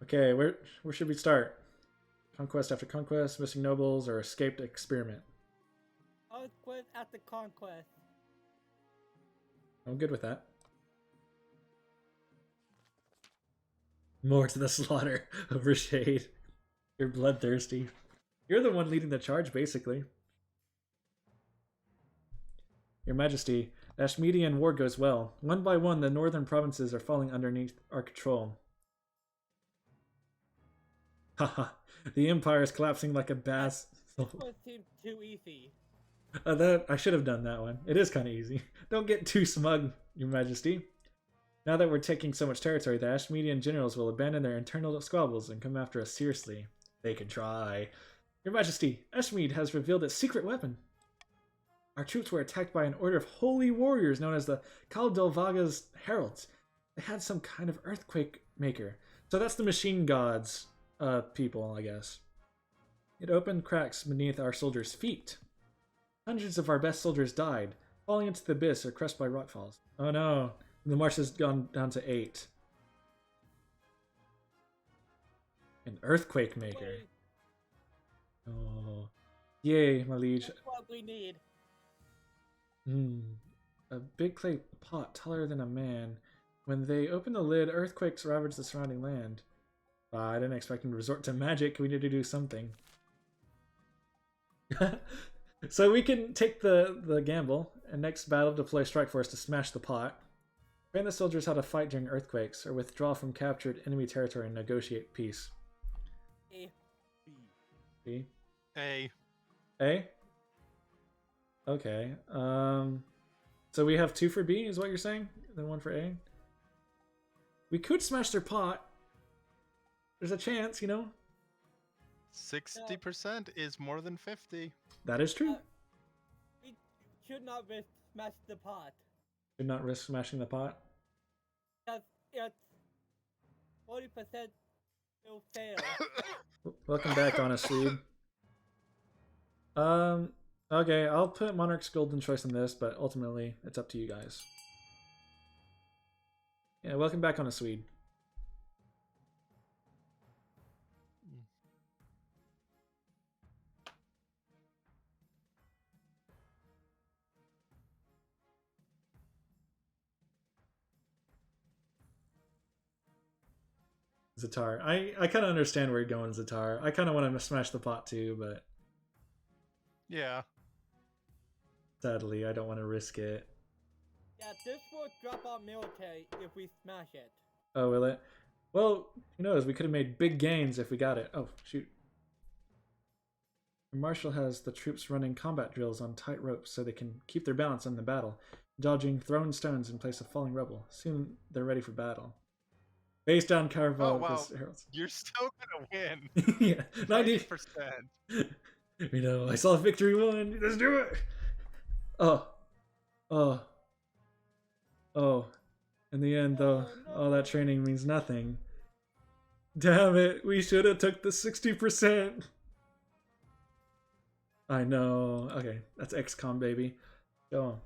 Okay, where should we start? Conquest after conquest, missing nobles, or escaped experiment? Conquest after conquest. I'm good with that. More to the slaughter of Rashade. You're bloodthirsty. You're the one leading the charge, basically. Your Majesty, the Ashmedian war goes well. One by one, the northern provinces are falling underneath our control. Haha, the Empire is collapsing like a bass. This one seemed too easy. I should have done that one. It is kind of easy. Don't get too smug, Your Majesty. Now that we're taking so much territory, the Ashmedian generals will abandon their internal squabbles and come after us seriously. They can try. Your Majesty, Ashmead has revealed its secret weapon. Our troops were attacked by an order of holy warriors known as the Kaldilvaga's Heralds. They had some kind of earthquake maker. So that's the machine gods people, I guess. It opened cracks beneath our soldiers' feet. Hundreds of our best soldiers died, falling into the abyss or crushed by rockfalls. Oh no, the march has gone down to 8. An earthquake maker. Oh, yay, my liege. That's what we need. A big clay pot taller than a man. When they open the lid, earthquakes ravage the surrounding land. I didn't expect him to resort to magic. We need to do something. So we can take the gamble, and next battle deploy Strike Force to smash the pot. Train the soldiers how to fight during earthquakes, or withdraw from captured enemy territory and negotiate peace. A. B? A. A? Okay. So we have 2 for B, is what you're saying? Then 1 for A? We could smash their pot. There's a chance, you know? 60% is more than 50. That is true. We should not risk smash the pot. Should not risk smashing the pot. Because it's 40% will fail. Welcome back, Honest Swede. Okay, I'll put Monarch's Golden Choice on this, but ultimately, it's up to you guys. Yeah, welcome back, Honest Swede. Zatar. I kind of understand where you're going, Zatar. I kind of want to smash the pot too, but Yeah. sadly, I don't want to risk it. Yeah, this will drop our military if we smash it. Oh, will it? Well, who knows? We could have made big gains if we got it. Oh, shoot. The Marshal has the troops running combat drills on tight ropes so they can keep their balance in the battle, dodging thrown stones in place of falling rubble. Soon they're ready for battle. Face down Carval. Oh, wow. Heralds. You're still gonna win. Yeah, 90%. 90%. You know, I saw victory won. Let's do it. Oh. In the end, though, all that training means nothing. Damn it, we should have took the 60%. I know. Okay, that's XCOM, baby. Go on.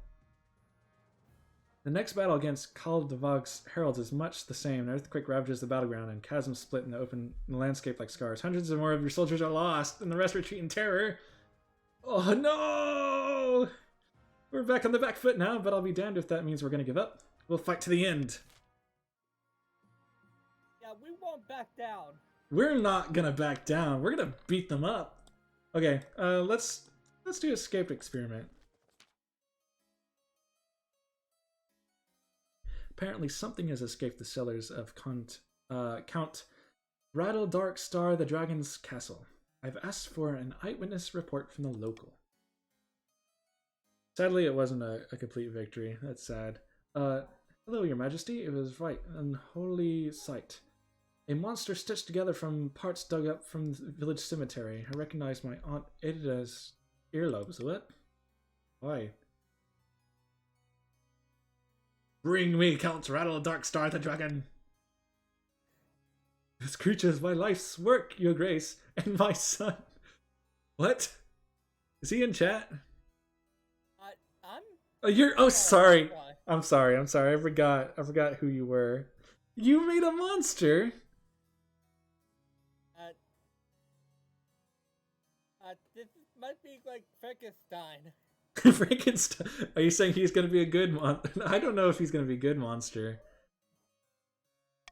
The next battle against Kaldivag's Heralds is much the same. An earthquake ravages the battleground, and chasms split in the landscape like scars. Hundreds or more of your soldiers are lost, and the rest retreat in terror. Oh no! We're back on the back foot now, but I'll be damned if that means we're gonna give up. We'll fight to the end. Yeah, we won't back down. We're not gonna back down. We're gonna beat them up. Okay, let's do escape experiment. Apparently something has escaped the cellars of Count Rattle Dark Star the Dragon's castle. I've asked for an eyewitness report from the local. Sadly, it wasn't a complete victory. That's sad. Hello, Your Majesty. It was right. Unholy sight. A monster stitched together from parts dug up from the village cemetery. I recognize my Aunt Edida's earlobes. What? Why? Bring me Count Rattle Darkstar the Dragon. This creature is my life's work, Your Grace, and my son. What? Is he in chat? I'm. Oh, you're. Oh, sorry. Why? I'm sorry. I forgot who you were. You made a monster. This might be like Frankenstein. Frankenstein. Are you saying he's gonna be a good monster? I don't know if he's gonna be a good monster.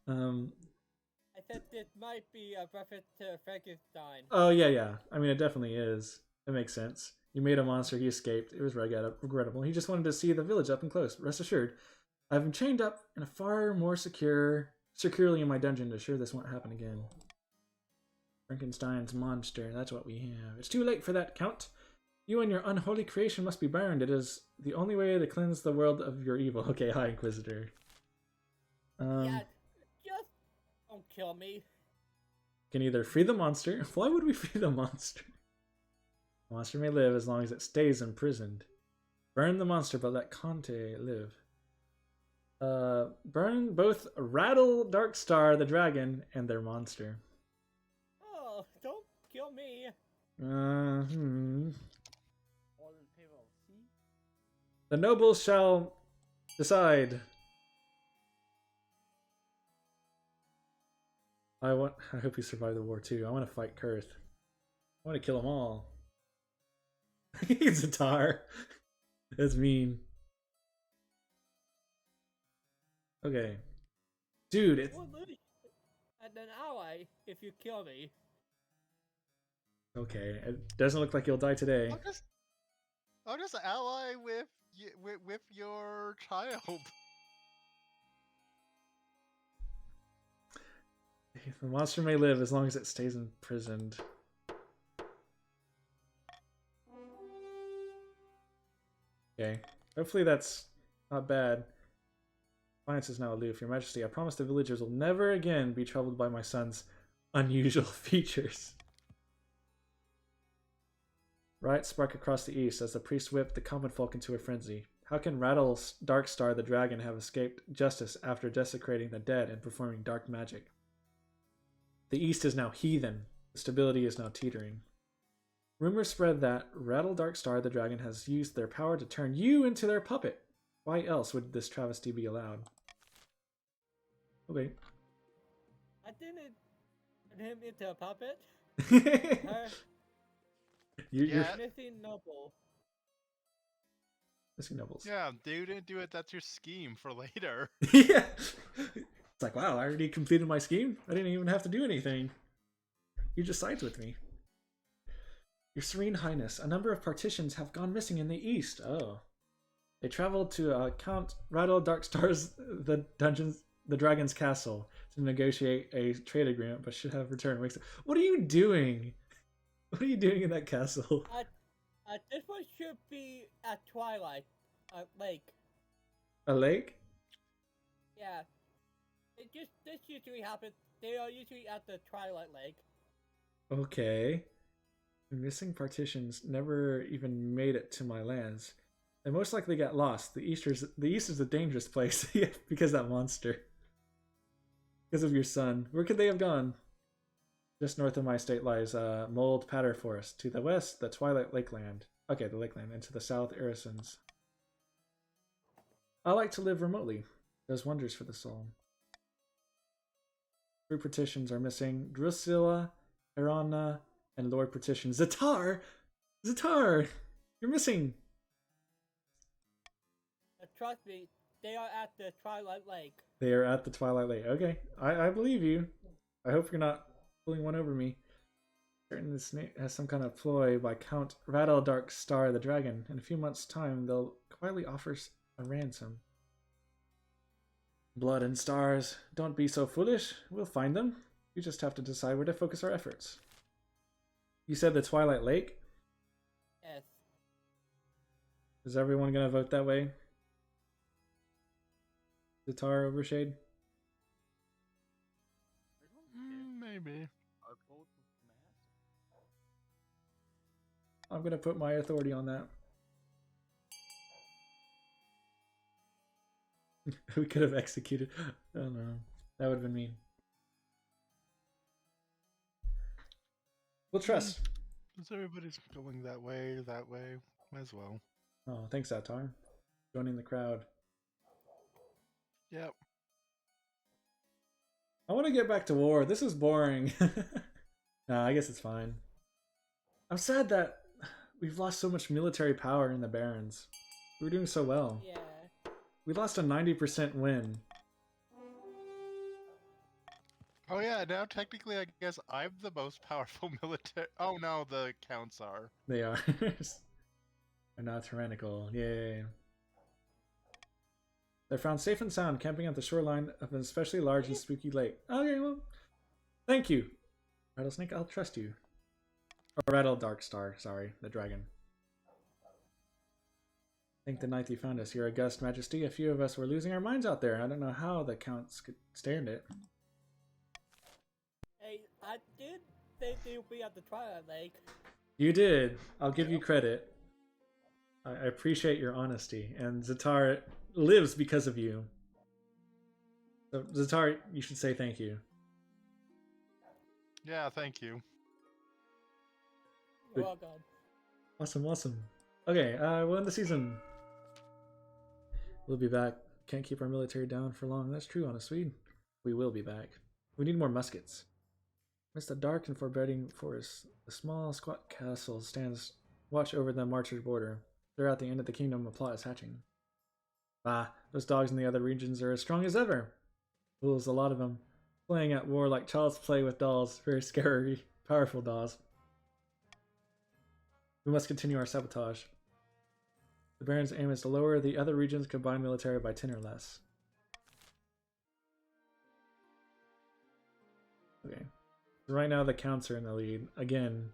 I said this might be a reference to Frankenstein. Oh yeah. I mean, it definitely is. That makes sense. You made a monster. He escaped. It was regrettable. He just wanted to see the village up and close. Rest assured, I've been chained up in a far more securely in my dungeon to assure this won't happen again. Frankenstein's monster. That's what we have. It's too late for that, Count. You and your unholy creation must be burned. It is the only way to cleanse the world of your evil. Okay, High Inquisitor. Yeah, just don't kill me. Can either free the monster. Why would we free the monster? The monster may live as long as it stays imprisoned. Burn the monster, but let Conte live. Burn both Rattle Darkstar the dragon and their monster. Oh, don't kill me. All in favor of C? The nobles shall decide. I hope you survive the war too. I want to fight Kurth. I want to kill them all. He's a tar. That's mean. Okay. Dude, it's We'll lose and an ally if you kill me. okay. It doesn't look like you'll die today. I'll just ally with your child. The monster may live as long as it stays imprisoned. Okay. Hopefully that's not bad. Defiance is now aloof. Your Majesty, I promise the villagers will never again be troubled by my son's unusual features. Riots spark across the east as the priest whipped the common folk into a frenzy. How can Rattle Darkstar the dragon have escaped justice after desecrating the dead and performing dark magic? The east is now heathen. The stability is now teetering. Rumors spread that Rattle Darkstar the dragon has used their power to turn you into their puppet. Why else would this travesty be allowed? Okay. I didn't turn him into a puppet. Her You're Yeah. missing noble. missing nobles. Yeah, you didn't do it. That's your scheme for later. Yeah. It's like, wow, I already completed my scheme. I didn't even have to do anything. You just sides with me. Your Serene Highness, a number of partitions have gone missing in the east. Oh. They traveled to Count Rattle Darkstar's the dragon's castle to negotiate a trade agreement, but should have returned. What are you doing? What are you doing in that castle? This one should be at Twilight Lake. A lake? Yeah. This usually happens. They are usually at the Twilight Lake. Okay. The missing partitions never even made it to my lands. They most likely got lost. The east is a dangerous place because of that monster. Because of your son. Where could they have gone? Just north of my state lies Mold Patter Forest. To the west, the Twilight Lakeland. Okay, the Lakeland. And to the south, Erisons. I like to live remotely. It does wonders for the soul. 3 partitions are missing. Drusilla, Herana, and Lord Partition. Zatar! Zatar! You're missing! Trust me, they are at the Twilight Lake. They are at the Twilight Lake. Okay, I believe you. I hope you're not pulling one over me. Certain this has some kind of ploy by Count Rattle Darkstar the Dragon. In a few months' time, they'll quietly offer a ransom. Blood and stars. Don't be so foolish. We'll find them. You just have to decide where to focus our efforts. You said the Twilight Lake? Yes. Is everyone going to vote that way? Zatar over Shade? I don't care. Maybe. I'll vote with mask. I'm going to put my authority on that. We could have executed. I don't know. That would have been mean. We'll trust. Since everybody's going that way, might as well. Oh, thanks, Zatar. Joining the crowd. Yep. I want to get back to war. This is boring. Nah, I guess it's fine. I'm sad that we've lost so much military power in the Barrens. We were doing so well. Yeah. We lost a 90% win. Oh yeah, now technically I guess I'm the most powerful military. Oh no, the counts are. They are. They're not tyrannical. Yay. They're found safe and sound camping at the shoreline of an especially large and spooky lake. Okay, well, thank you. Rattlesnake, I'll trust you. Or Rattle Dark Star, sorry, the dragon. Thank the night you found us, Your August Majesty. A few of us were losing our minds out there. I don't know how the counts could stand it. Hey, I did think you'd be at the Twilight Lake. You did. I'll give you credit. I appreciate your honesty. And Zatar lives because of you. So, Zatar, you should say thank you. Yeah, thank you. You're welcome. Awesome, awesome. Okay, we'll end the season. We'll be back. Can't keep our military down for long. That's true, honest Swede. We will be back. We need more muskets. Amidst the dark and forbidding forest, a small, squat castle stands watch over the Marcher's border. They're at the end of the kingdom, a plot is hatching. Ah, those dogs in the other regions are as strong as ever. Fools, a lot of them. Playing at war like child's play with dolls. Very scary, powerful dolls. We must continue our sabotage. The Baron's aim is to lower the other region's combined military by 10 or less. Okay. So right now the counts are in the lead. Again.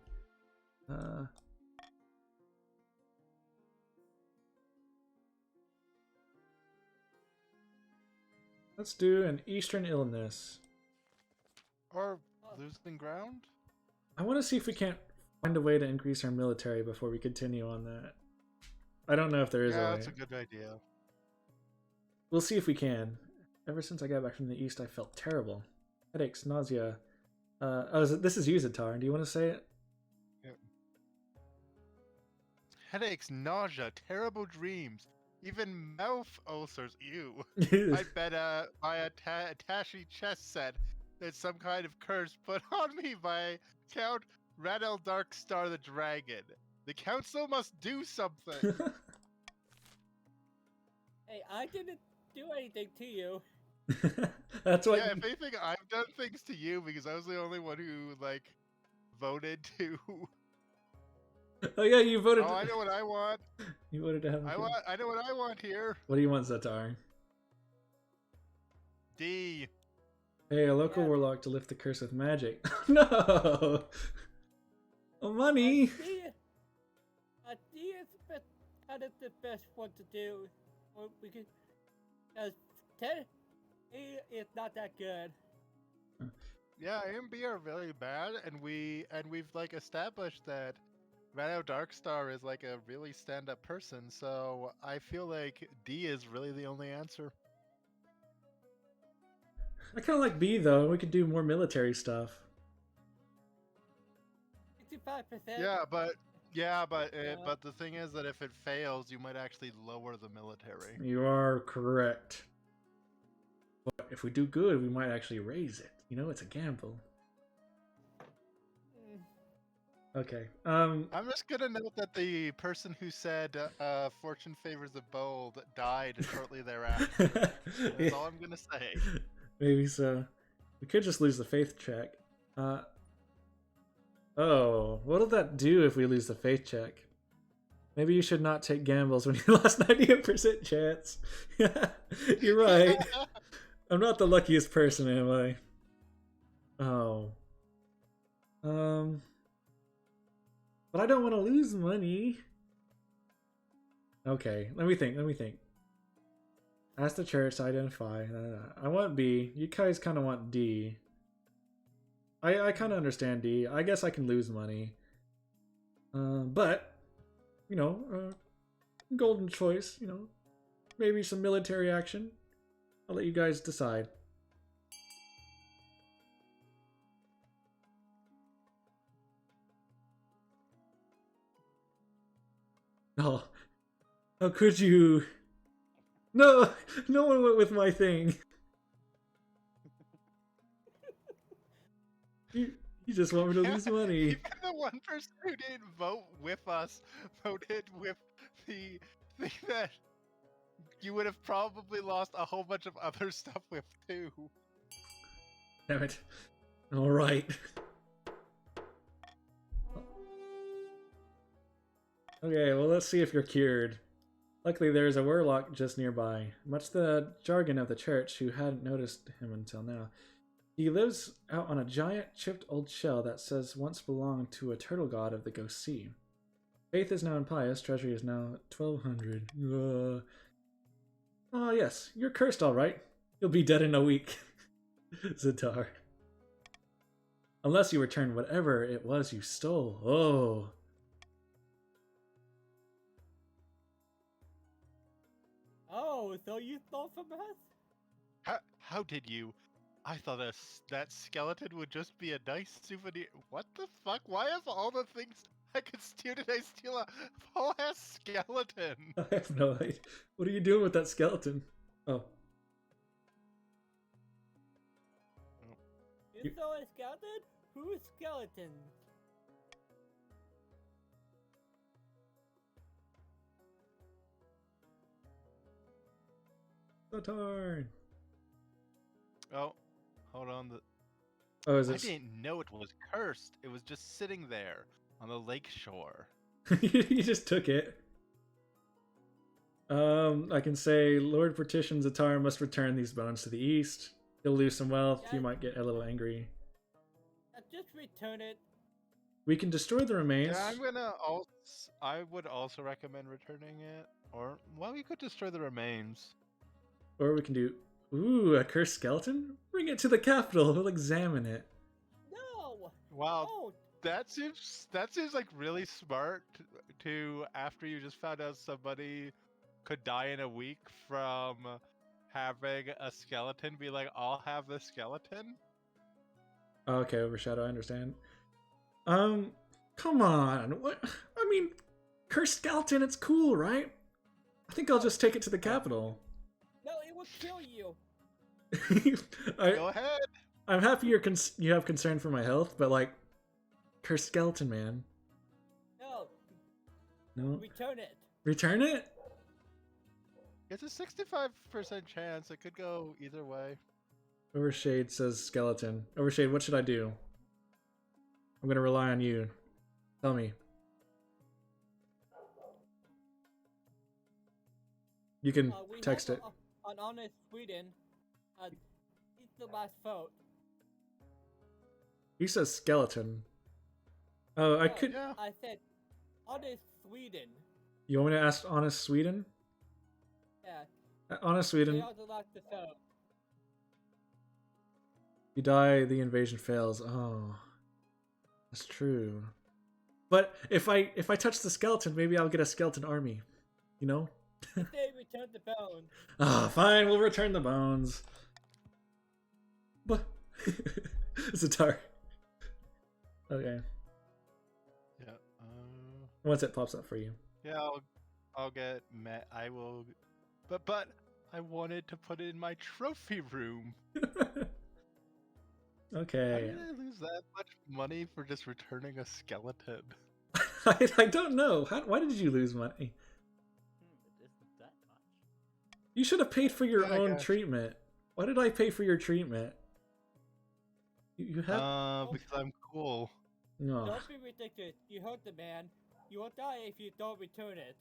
Let's do an Eastern illness. Or losing ground? I want to see if we can't find a way to increase our military before we continue on that. I don't know if there is a way. Yeah, that's a good idea. We'll see if we can. Ever since I got back from the east, I felt terrible. Headaches, nausea. This is you, Zatar. Do you want to say it? Yeah. Headaches, nausea, terrible dreams, even mouth ulcers. Ew. I bet my Tashi chest said it's some kind of curse put on me by Count Radel Darkstar the Dragon. The council must do something. Hey, I didn't do anything to you. That's what. Yeah, if anything, I've done things to you because I was the only one who voted to. Oh yeah, you voted. Oh, I know what I want. You voted to have. I know what I want here. What do you want, Zatar? D. Hey, a local Yeah. warlock to lift the curse with magic. No. Oh, money. D is kind of the best one to do. Or we could, because 10 is not that good. Yeah, A and B are very bad, and we've established that Rado Darkstar is like a really stand-up person. So I feel like D is really the only answer. I kind of like B though. We could do more military stuff. 65%. But the thing is that if it fails, you might actually lower the military. You are correct. But if we do good, we might actually raise it. You know, it's a gamble. Okay. I'm just gonna note that the person who said "fortune favors the bold" died shortly thereafter. That's all I'm gonna say. Maybe so. We could just lose the faith check. Oh, what'll that do if we lose the faith check? Maybe you should not take gambles when you lost 98% chance. You're right. I'm not the luckiest person, am I? Oh. But I don't want to lose money. Okay, let me think. Ask the church to identify. I want B. You guys kind of want D. I kind of understand D. I guess I can lose money. But, you know, golden choice, you know, maybe some military action. I'll let you guys decide. Oh, how could you? No, no one went with my thing. You just want me to lose money. Even the one one person who didn't vote with us voted with the thing that you would have probably lost a whole bunch of other stuff with too. Damn it. All right. Okay, well, let's see if you're cured. Luckily, there's a warlock just nearby. Much the jargon of the church, who hadn't noticed him until now. He lives out on a giant, chipped old shell that says once belonged to a turtle god of the Ghost Sea. Faith is now impious, treasury is now 1,200. Oh, yes, you're cursed, all right. You'll be dead in a week. Zatar. Unless you return whatever it was you stole. Oh. Oh, so you stole from us? How did you? I thought that skeleton would just be a nice souvenir. What the fuck? Why of all the things I could steal did I steal a whole ass skeleton? I have no idea. What are you doing with that skeleton? Oh. You stole a skeleton? Who's skeleton? Zatar. Oh, hold on. Oh, is I it? didn't know it was cursed. It was just sitting there on the lake shore. You just took it. I can say Lord Partition Zatar must return these bones to the east. He'll lose some wealth. He Yeah. might get a little angry. Just return it. We can destroy the remains. Yeah, I would also recommend returning it. Or, well, we could destroy the remains. Or we can do... Ooh, a cursed skeleton? Bring it to the capital. We'll examine it. No! Wow, Oh, that seems like really smart to after you just found out somebody could die in a week from having a skeleton be like, I'll have the skeleton. Okay, Overshadow, I understand. Come on. What? I mean, cursed skeleton, it's cool, right? I think I'll just take it to the capital. no, it will kill you. Go ahead. I'm happy you have concern for my health, but like, cursed skeleton, man. No, No, return it. return it. It's a 65% chance. It could go either way. Overshade says skeleton. Overshade, what should I do? I'm gonna rely on you. Tell me. You can We text have it. An honest Sweden. He's the last vote. He says skeleton. Oh, I No, could. Yeah. I said honest Sweden. You want me to ask Honest Sweden? Yeah, Honest they Sweden, are the last to vote. you die, the invasion fails. Oh, that's true. But if I touch the skeleton, maybe I'll get a skeleton army. You know? They return the bones. Ah, fine. We'll return the bones. But Zatar. Okay. Yeah. Once it pops up for you. Yeah. I'll get met. I will. But I wanted to put it in my trophy room. How Okay. did I lose that much money for just returning a skeleton? I don't know. Why did you lose money? It isn't that much. You should have paid for your Yeah, I own guess. treatment. Why did I pay for your treatment? You have. Because I'm cool. No. Don't be ridiculous. You hurt the man. You will die if you don't return it.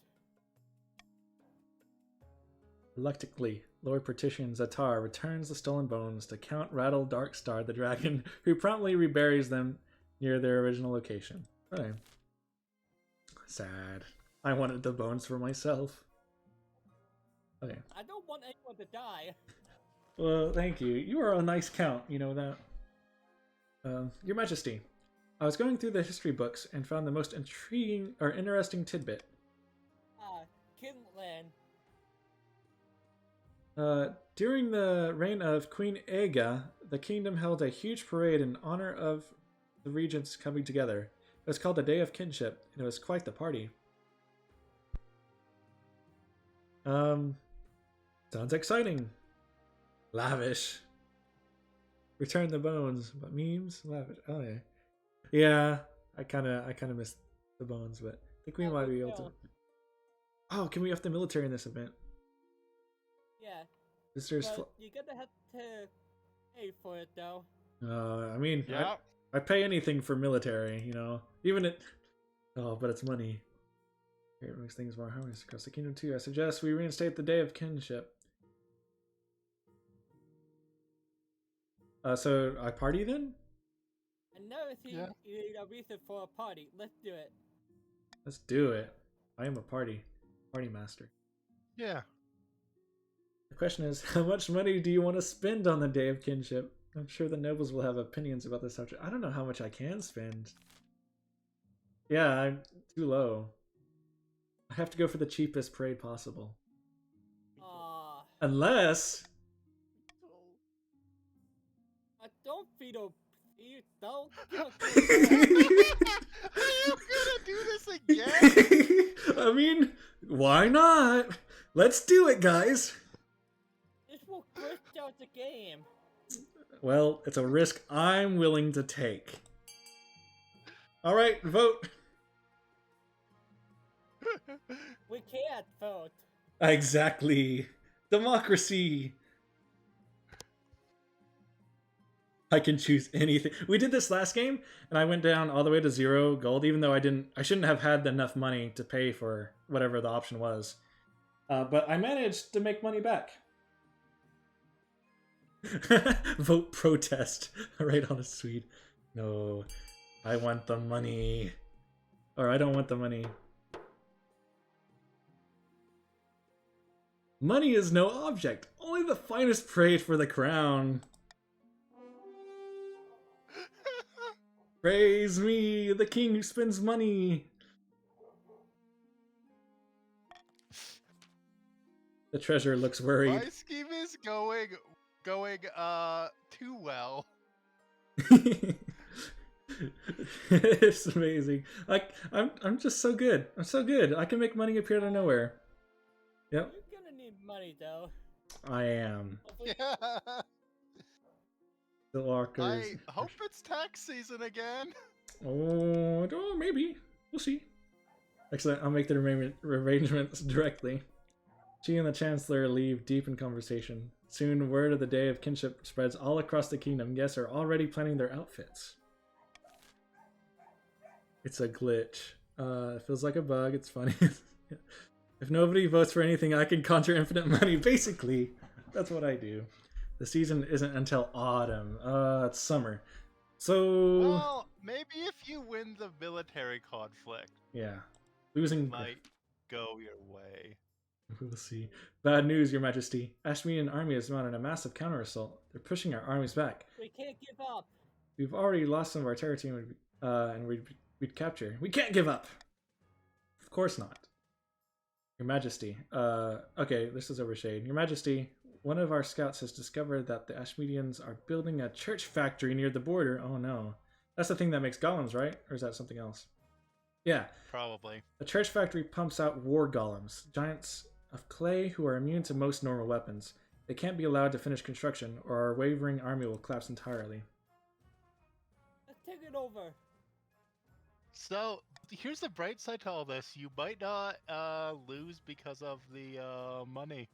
Reluctantly, Lord Partition Zatar returns the stolen bones to Count Rattle Darkstar the dragon, who promptly reburies them near their original location. Okay. Sad. I wanted the bones for myself. Okay. I don't want anyone to die. Well, thank you. You are a nice count, you know that. Your Majesty, I was going through the history books and found the most intriguing or interesting tidbit. Kinland. During the reign of Queen Ega, the kingdom held a huge parade in honor of the regents coming together. It was called the Day of Kinship, and it was quite the party. Sounds exciting. Lavish. Return the bones, but memes? Lavish. Oh, yeah. Yeah, I kind of missed the bones, but I think we Yeah, might me be able to. too. Oh, can we up the military in this event? Yeah, Visitors. but you're gonna have to pay for it though. I mean, Yeah. I pay anything for military, you know. Even it. Oh, but it's money. Here, it makes things more harmonious across the kingdom too. I suggest we reinstate the Day of Kinship. So I party then? I know if Yeah. you need a reason for a party. Let's do it. Let's do it. I am a party master. Yeah. The question is, how much money do you want to spend on the Day of Kinship? I'm sure the nobles will have opinions about this subject. I don't know how much I can spend. Yeah, I'm too low. I have to go for the cheapest parade possible. Ah, Unless... I don't feel you don't. You don't Are you gonna do this again? I mean, why not? Let's do it, guys. This will glitch out the game. Well, it's a risk I'm willing to take. All right, vote. We can't vote. Exactly. Democracy. I can choose anything. We did this last game, and I went down all the way to 0 gold, even though I shouldn't have had enough money to pay for whatever the option was. But I managed to make money back. Vote protest. Right on a Swede. No, I want the money. Or I don't want the money. Money is no object. Only the finest parade for the crown. Praise me, the king who spends money. The treasurer looks My worried. scheme is going too well. It's amazing. I'm just so good. I'm so good. I can make money appear out of nowhere. Yep, You're gonna need money though. I am. Hopefully- Yeah. The walkers. I hope it's tax season again. Oh, maybe. We'll see. Excellent. I'll make the arrangements directly. She and the Chancellor leave deep in conversation. Soon, word of the Day of Kinship spreads all across the kingdom. Guests are already planning their outfits. It's a glitch. It feels like a bug. It's funny. If nobody votes for anything, I can conjure infinite money. Basically, that's what I do. The season isn't until autumn. It's summer. So... Well, maybe if you win the military conflict, yeah. Losing... might go your way. We'll see. Bad news, Your Majesty. Ashmedean army has mounted a massive counter-assault. They're pushing our armies back. We can't give up. We've already lost some of our territory and we'd capture. We can't give up! Of course not. Your Majesty. Okay, this is overshade. Your Majesty, one of our scouts has discovered that the Ashmedians are building a church factory near the border. Oh no. That's the thing that makes golems, right? Or is that something else? Yeah. Probably. The church factory pumps out war golems, giants of clay who are immune to most normal weapons. They can't be allowed to finish construction, or our wavering army will collapse entirely. Let's take it over. So here's the bright side to all this: you might not lose because of the money.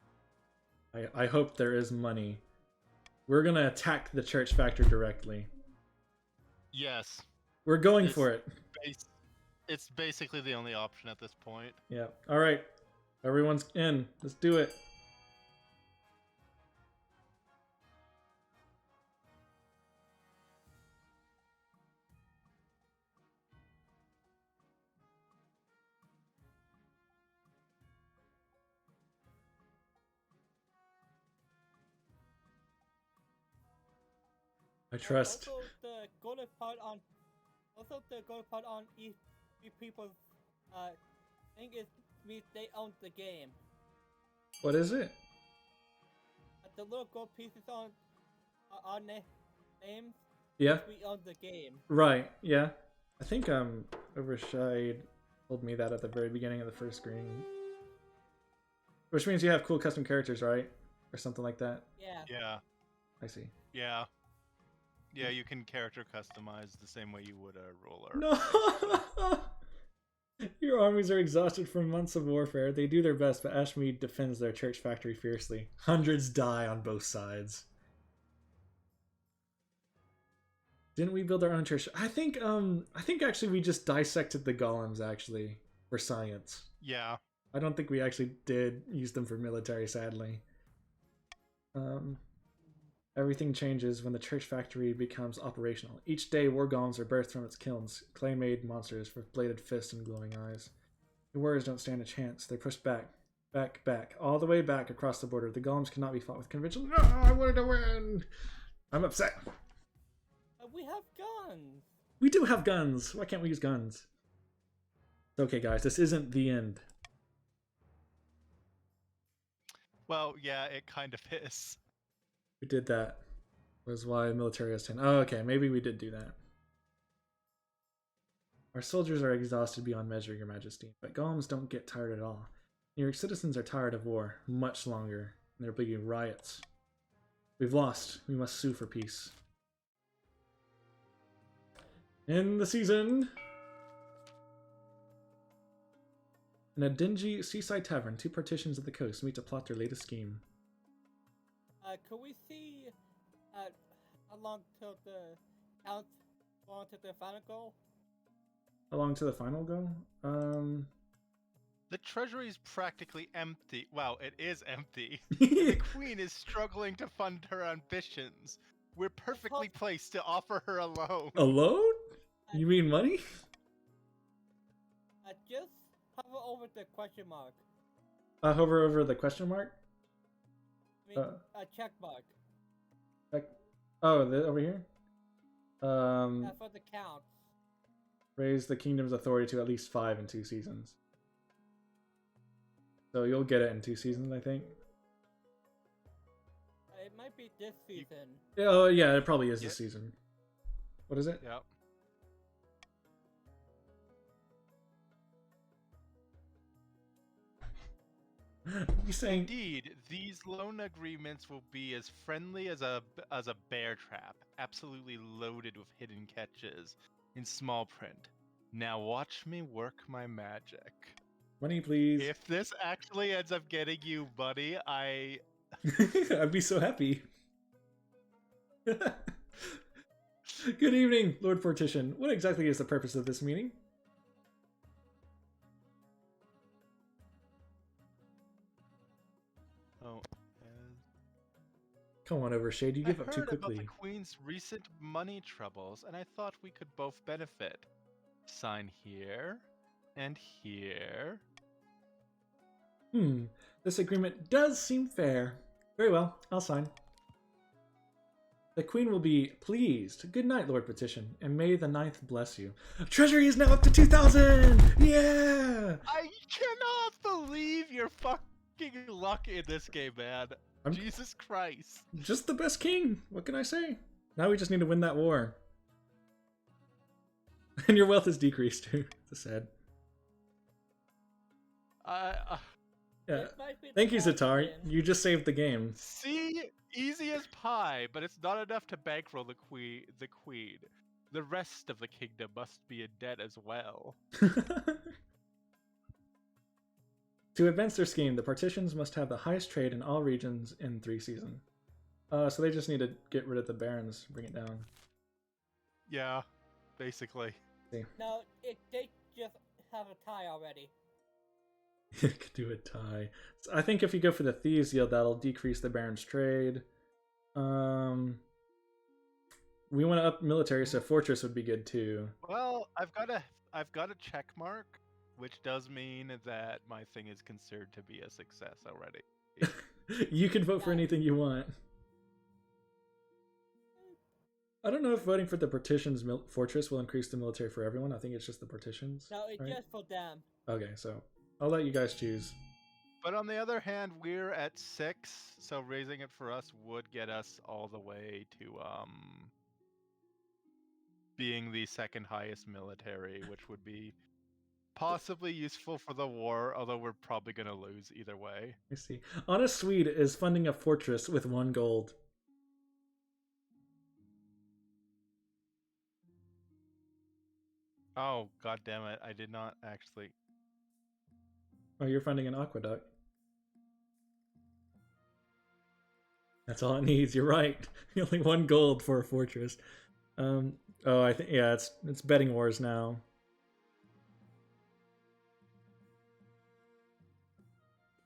I hope there is money. We're gonna attack the church factory directly. Yes, We're going It's- for it. it's basically the only option at this point. Yeah. Alright. Everyone's in. Let's do it. I trust. Also, the golden part on each people's thing is means they own the game. What is it? The little gold pieces on their names, Yeah. we own the game. Right. Yeah. I think Overshade told me that at the very beginning of the first screen. Which means you have cool custom characters, right? Or something like that. Yeah. Yeah, I see. yeah. Yeah, you can character customize the same way you would a ruler. No! Your armies are exhausted from months of warfare. They do their best, but Ashmead defends their church factory fiercely. Hundreds die on both sides. Didn't we build our own church? I think actually we just dissected the golems actually for science. Yeah. I don't think we actually did use them for military, sadly. Everything changes when the church factory becomes operational. Each day, war golems are birthed from its kilns, clay-made monsters with bladed fists and glowing eyes. The warriors don't stand a chance. They're pushed back, all the way back across the border. The golems cannot be fought with conventional. No, I wanted to win! I'm upset. We have guns. We do have guns. Why can't we use guns? It's okay, guys. This isn't the end. Well, yeah, it kind of is. We did that. Was why military has 10. Oh, okay. Maybe we did do that. Our soldiers are exhausted beyond measure, Your Majesty, but golems don't get tired at all. New York citizens are tired of war, much longer, and they're beginning riots. We've lost. We must sue for peace. In the season, in a dingy seaside tavern, two partitions of the coast meet to plot their latest scheme. Could we see how long till the count, how long till the final goal? How long to the final go? The treasury is practically empty. Wow, it is empty. The queen is struggling to fund her ambitions. We're perfectly placed to offer her a loan. A loan? You mean money? Just hover over the question mark. Hover over the question mark? I mean, a check mark. Oh, over here? For the counts. Raise the kingdom's authority to at least 5 in 2 seasons. So you'll get it in 2 seasons, I think. It might be this season. Oh, yeah, it probably is this season. What is it? Yep. You saying? Indeed, these loan agreements will be as friendly as a bear trap, absolutely loaded with hidden catches in small print. Now watch me work my magic. Money, please. If this actually ends up getting you money, I'd be so happy. Good evening, Lord Fortition. What exactly is the purpose of this meeting? Oh, Come on over, Shade. You give I up too heard about quickly. the Queen's recent money troubles, and I thought we could both benefit. Sign here and here. This agreement does seem fair. Very well, I'll sign. The Queen will be pleased. Good night, Lord Petition, and may the 9th bless you. Treasury is now up to 2,000! Yeah! I cannot believe your fucking luck in this game, man. Jesus Christ. Just the best king. What can I say? Now we just need to win that war. And your wealth has decreased too. It's sad. Yeah. Thank you, Zatar. You just saved the game. See, easy as pie, but it's not enough to bankroll the queen. The rest of the kingdom must be in debt as well. To advance their scheme, the partitions must have the highest trade in all regions in 3 seasons. So they just need to get rid of the barons, bring it down. Yeah, basically. See. No, they just have a tie already. Could do a tie. So I think if you go for the thieves yield, that'll decrease the baron's trade. We want to up military, so fortress would be good too. Well, I've got a check mark, which does mean that my thing is considered to be a success already. You can vote for anything you want. I don't know if voting for the partitions fortress will increase the military for everyone. I think it's just the partitions. No, it's right? just for them. Okay, so I'll let you guys choose. But on the other hand, we're at 6, so raising it for us would get us all the way to being the 2nd highest military, which would be possibly useful for the war, although we're probably going to lose either way. I see. Honest Swede is funding a fortress with 1 gold. Oh, god damn it. I did not actually. Oh, you're finding an aqueduct. That's all it needs. You're right. Only 1 gold for a fortress. Oh, I think yeah, it's betting wars now.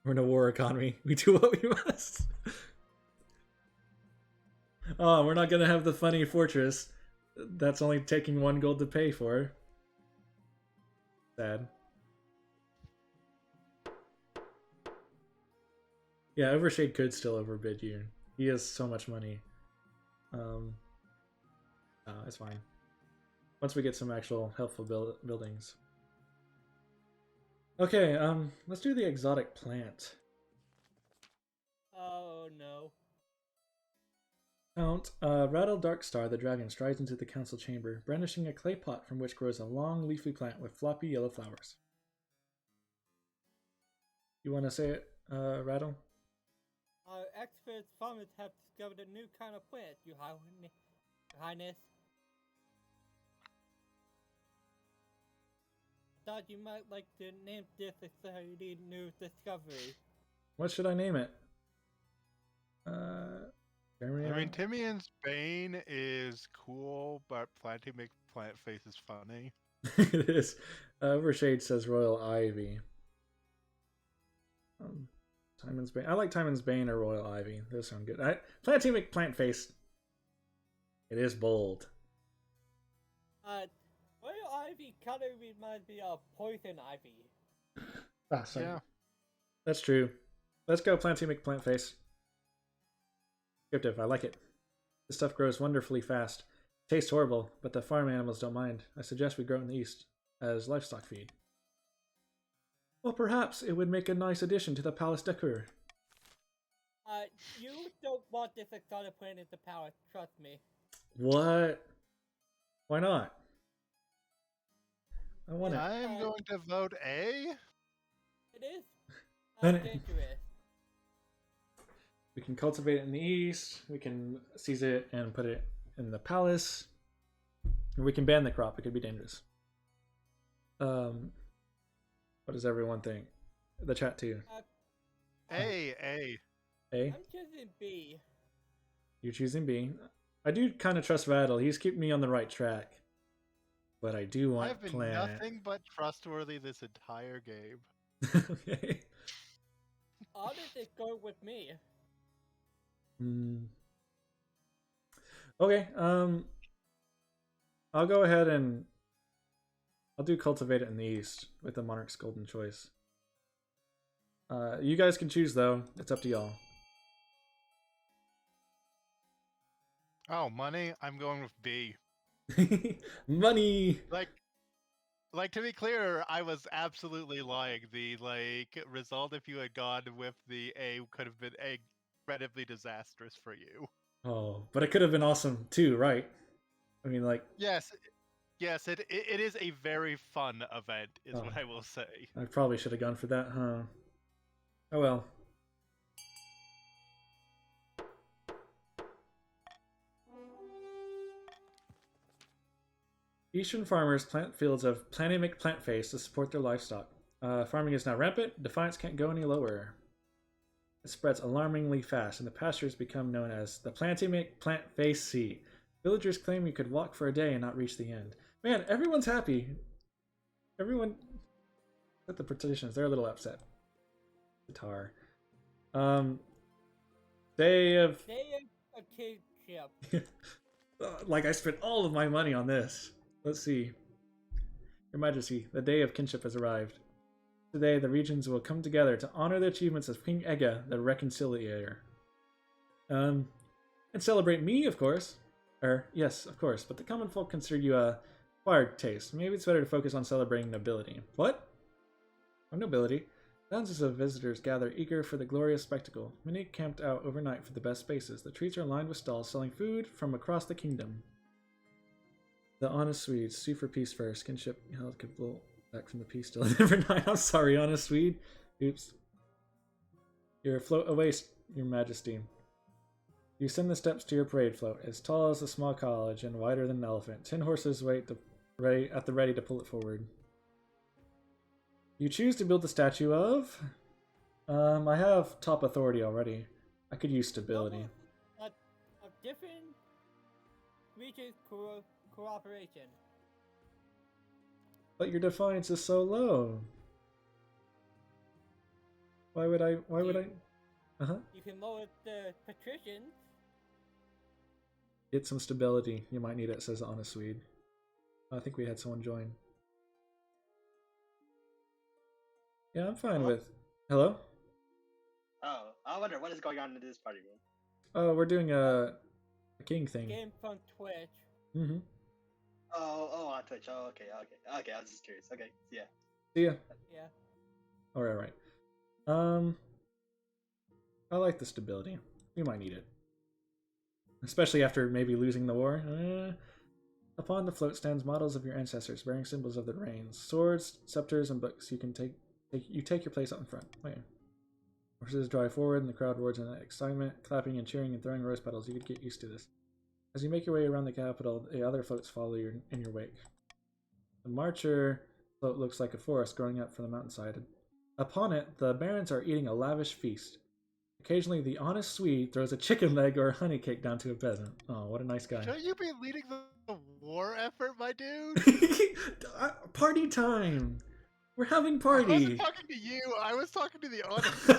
We're in a war economy. We do what we must. Oh, we're not gonna have the funny fortress. That's only taking 1 gold to pay for. Sad. Yeah, Overshade could still overbid you. He has so much money. It's fine. Once we get some actual helpful buildings. Okay, let's do the exotic plant. Oh no. Count, Rattle Darkstar, the dragon, strides into the council chamber, brandishing a clay pot from which grows a long, leafy plant with floppy yellow flowers. You want to say it, Rattle? Our experts farmers have discovered a new kind of plant, Your Highness. Thought you might like to name this exciting new discovery. What should I name it? Jeremy? I mean, Timian's Bane is cool, but Planty make plant face is funny. It is. Overshade says Royal Ivy. Timon's Bane. I like Timon's Bane or Royal Ivy. Those sound good. Planty make plant face. It is bold. Royal Ivy kind of reminds me of Poison Ivy. Ah, sorry. Yeah. That's true. Let's go Planty make plant face. Descriptive, I like it. This stuff grows wonderfully fast. Tastes horrible, but the farm animals don't mind. I suggest we grow in the east as livestock feed. Well, perhaps it would make a nice addition to the palace decor. You don't want this exotic plant in the palace, trust me. What? Why not? I want it. I'm going to vote A. It is Then- dangerous. We can cultivate it in the east. We can seize it and put it in the palace. Or we can ban the crop. It could be dangerous. What does everyone think? The chat too. A. A. I'm choosing B. You're choosing B. I do kind of trust Rattle. He's keeping me on the right track. But I do want I've been plant. nothing but trustworthy this entire game. Okay. Honest is going with me. Okay, I'll go ahead and I'll do cultivate it in the east with the Monarch's Golden Choice. You guys can choose though. It's up to y'all. Oh, money? I'm going with B. Money. Like to be clear, I was absolutely lying. The result if you had gone with the A could have been incredibly disastrous for you. Oh, but it could have been awesome too, right? I mean, like, Yes, it is a very fun event, is what I will say. I probably should have gone for that, huh? Oh well. Eastern farmers plant fields of Planty make plant face to support their livestock. Farming is now rampant. Defiance can't go any lower. It spreads alarmingly fast, and the pastures become known as the Planty make plant face sea. Villagers claim you could walk for a day and not reach the end. Man, everyone's happy. Everyone at the petitions, they're a little upset. Guitar. Day of A kingship. like I spent all of my money on this. Let's see. Your Majesty, the day of kinship has arrived. Today, the regions will come together to honor the achievements of King Ega, the Reconciliator. And celebrate me, of course. Yes, of course, but the common folk consider you a acquired taste. Maybe it's better to focus on celebrating nobility. What? Oh, nobility. Thousands of visitors gather eager for the glorious spectacle. Many camped out overnight for the best spaces. The streets are lined with stalls selling food from across the kingdom. The honest Swedes sue for peace first. Kinship held capital back from the peace deal. Never mind. I'm sorry, honest Swede. Oops. Your float awaits, Your Majesty. You send the steps to your parade float, as tall as a small college and wider than an elephant. 10 horses wait to Ready at the ready to pull it forward. You choose to build the statue of. I have top authority already. I could use stability. A different region cooperation. But your defiance is so low. Why would I? You can lower the patricians. Get some stability. You might need it, says Honest Swede. I think we had someone join. Yeah, I'm fine with. Hello? Oh, I wonder what is going on in this party room. Oh, we're doing a king thing. Game from Twitch. Mm-hmm. Oh, on Twitch. Oh, okay. I was just curious. Okay, yeah. See ya. Yeah. Alright. I like the stability. We might need it. Especially after maybe losing the war. Upon the float stands models of your ancestors, bearing symbols of their reigns. Swords, scepters, and books. You can take your place up in front. Okay. Horses drive forward, and the crowd roars in excitement, clapping and cheering and throwing rose petals. You could get used to this. As you make your way around the capital, the other floats follow you in your wake. The marcher float looks like a forest growing up from the mountainside. Upon it, the barons are eating a lavish feast. Occasionally, the honest Swede throws a chicken leg or a honey cake down to a peasant. Oh, what a nice guy. Shouldn't you be leading the war effort, my dude? Party time! We're having I party! wasn't talking to you, I was talking to the honest Swede.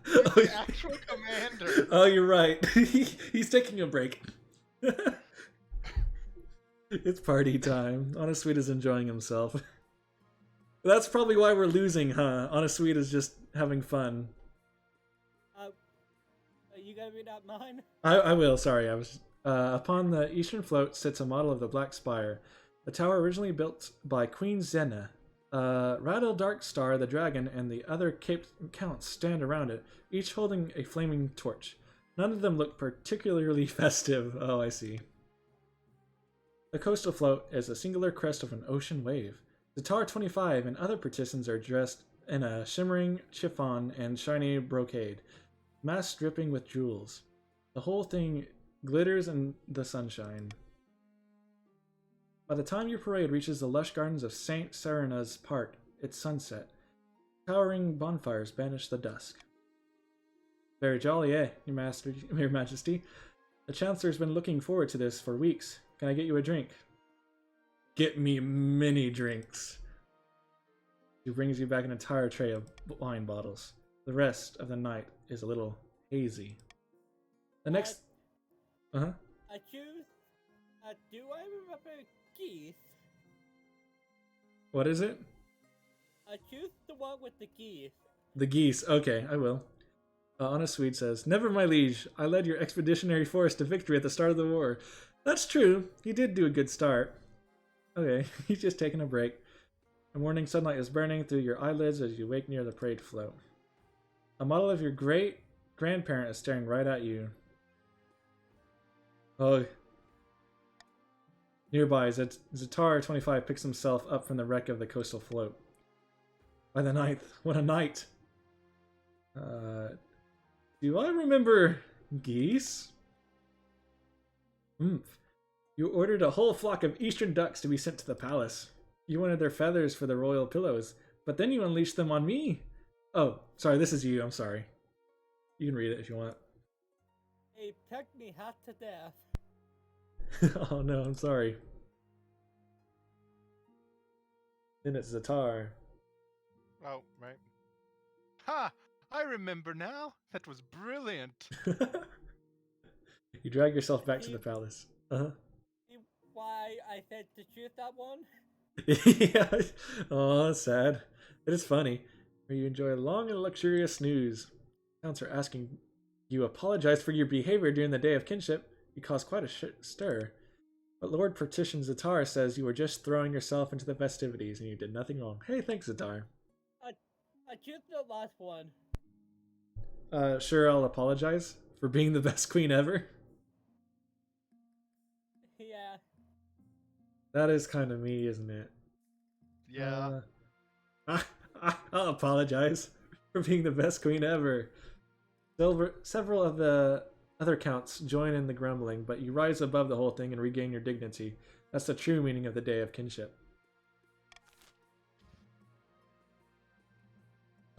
He's the actual commander. Oh, you're right. He's taking a break. It's party time. Honest Swede is enjoying himself. That's probably why we're losing, huh? Honest Swede is just having fun. Are you gonna read out mine? I will, sorry. I was. Upon the eastern float sits a model of the Black Spire, the tower originally built by Queen Zena. Rattle Darkstar the dragon and the other caped counts stand around it, each holding a flaming torch. None of them look particularly festive. Oh, I see. The coastal float is a singular crest of an ocean wave. Zatar 25 and other partisans are dressed in a shimmering chiffon and shiny brocade, masks dripping with jewels. The whole thing glitters in the sunshine. By the time your parade reaches the lush gardens of St. Serena's Park, it's sunset. Towering bonfires banish the dusk. Very jolly, eh, Your Majesty? The Chancellor's been looking forward to this for weeks. Can I get you a drink? Get me many drinks. He brings you back an entire tray of wine bottles. The rest of the night is a little hazy. The next... Uh-huh. I choose... do I remember geese? What is it? I choose the one with the geese. The geese. Okay, I will. Honest Swede says, "Never, my liege. I led your expeditionary force to victory at the start of the war." That's true. He did do a good start. Okay, he's just taking a break. The morning sunlight is burning through your eyelids as you wake near the parade float. A model of your great-grandparent is staring right at you. Oh. Nearby, Zatar 25 picks himself up from the wreck of the coastal float. By the 9th, what a night! Do I remember geese? You ordered a whole flock of eastern ducks to be sent to the palace. You wanted their feathers for the royal pillows, but then you unleashed them on me. Oh, sorry, this is you, I'm sorry. You can read it if you want. They pecked me half to death. Oh no, I'm sorry. Then it's Zatar. Oh, right. Ha! I remember now. That was brilliant. You drag yourself back to the palace. Uh-huh. See why I said to choose that one? Yeah. Oh, that's sad. It is funny. Where you enjoy a long and luxurious snooze. Counts are asking you apologize for your behavior during the day of kinship. You caused quite a stir. But Lord Partition Zatar says you were just throwing yourself into the festivities and you did nothing wrong. Hey, thanks, Zatar. I choose the last one. Sure, I'll apologize for being the best queen ever. Yeah. That is kind of me, isn't it? Yeah. I'll apologize for being the best queen ever. Several of the Other counts join in the grumbling, but you rise above the whole thing and regain your dignity. That's the true meaning of the Day of Kinship.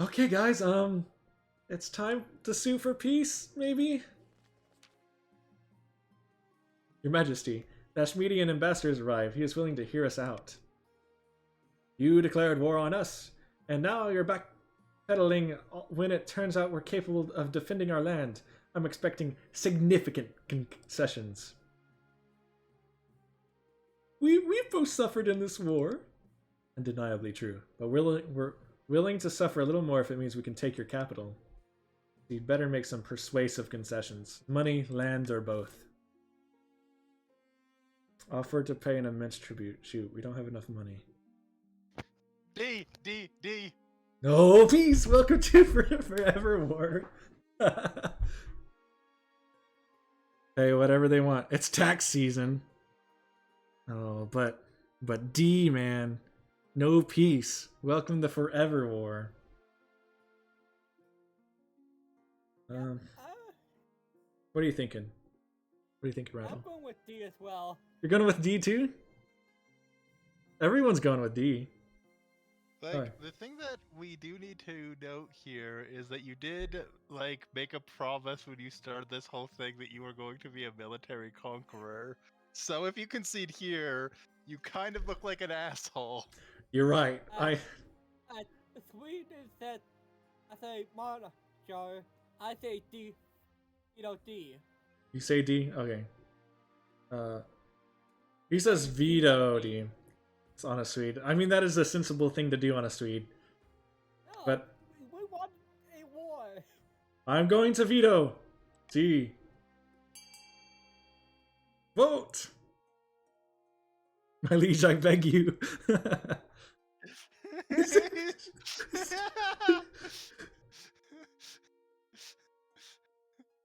Okay, guys, it's time to sue for peace, maybe? Your Majesty, the Ashmedian ambassador has arrived. He is willing to hear us out. You declared war on us, and now you're backpedaling when it turns out we're capable of defending our land. I'm expecting significant concessions. We've both suffered in this war. Undeniably true, but we're willing to suffer a little more if it means we can take your capital. You'd better make some persuasive concessions. Money, land, or both. Offer to pay an immense tribute. Shoot, we don't have enough money. D. No, peace! Welcome to Forever War. Hey, whatever they want. It's tax season. Oh, but D, man. No peace. Welcome to Forever War. What are you thinking? What do you think, I'm Rattle? going with D as well. You're going with D too? Everyone's going with D. Like, Alright. the thing that we do need to note here is that you did, like, make a promise when you started this whole thing that you were going to be a military conqueror. So if you concede here, you kind of look like an asshole. You're right. Sweden said, I say monarch, Joe. I say D. D. You say D? Okay. He says veto D. It's on a Swede. I mean, that is a sensible thing to do on a Swede. No, But we want a war. I'm going to veto D. Vote! My liege, I beg you.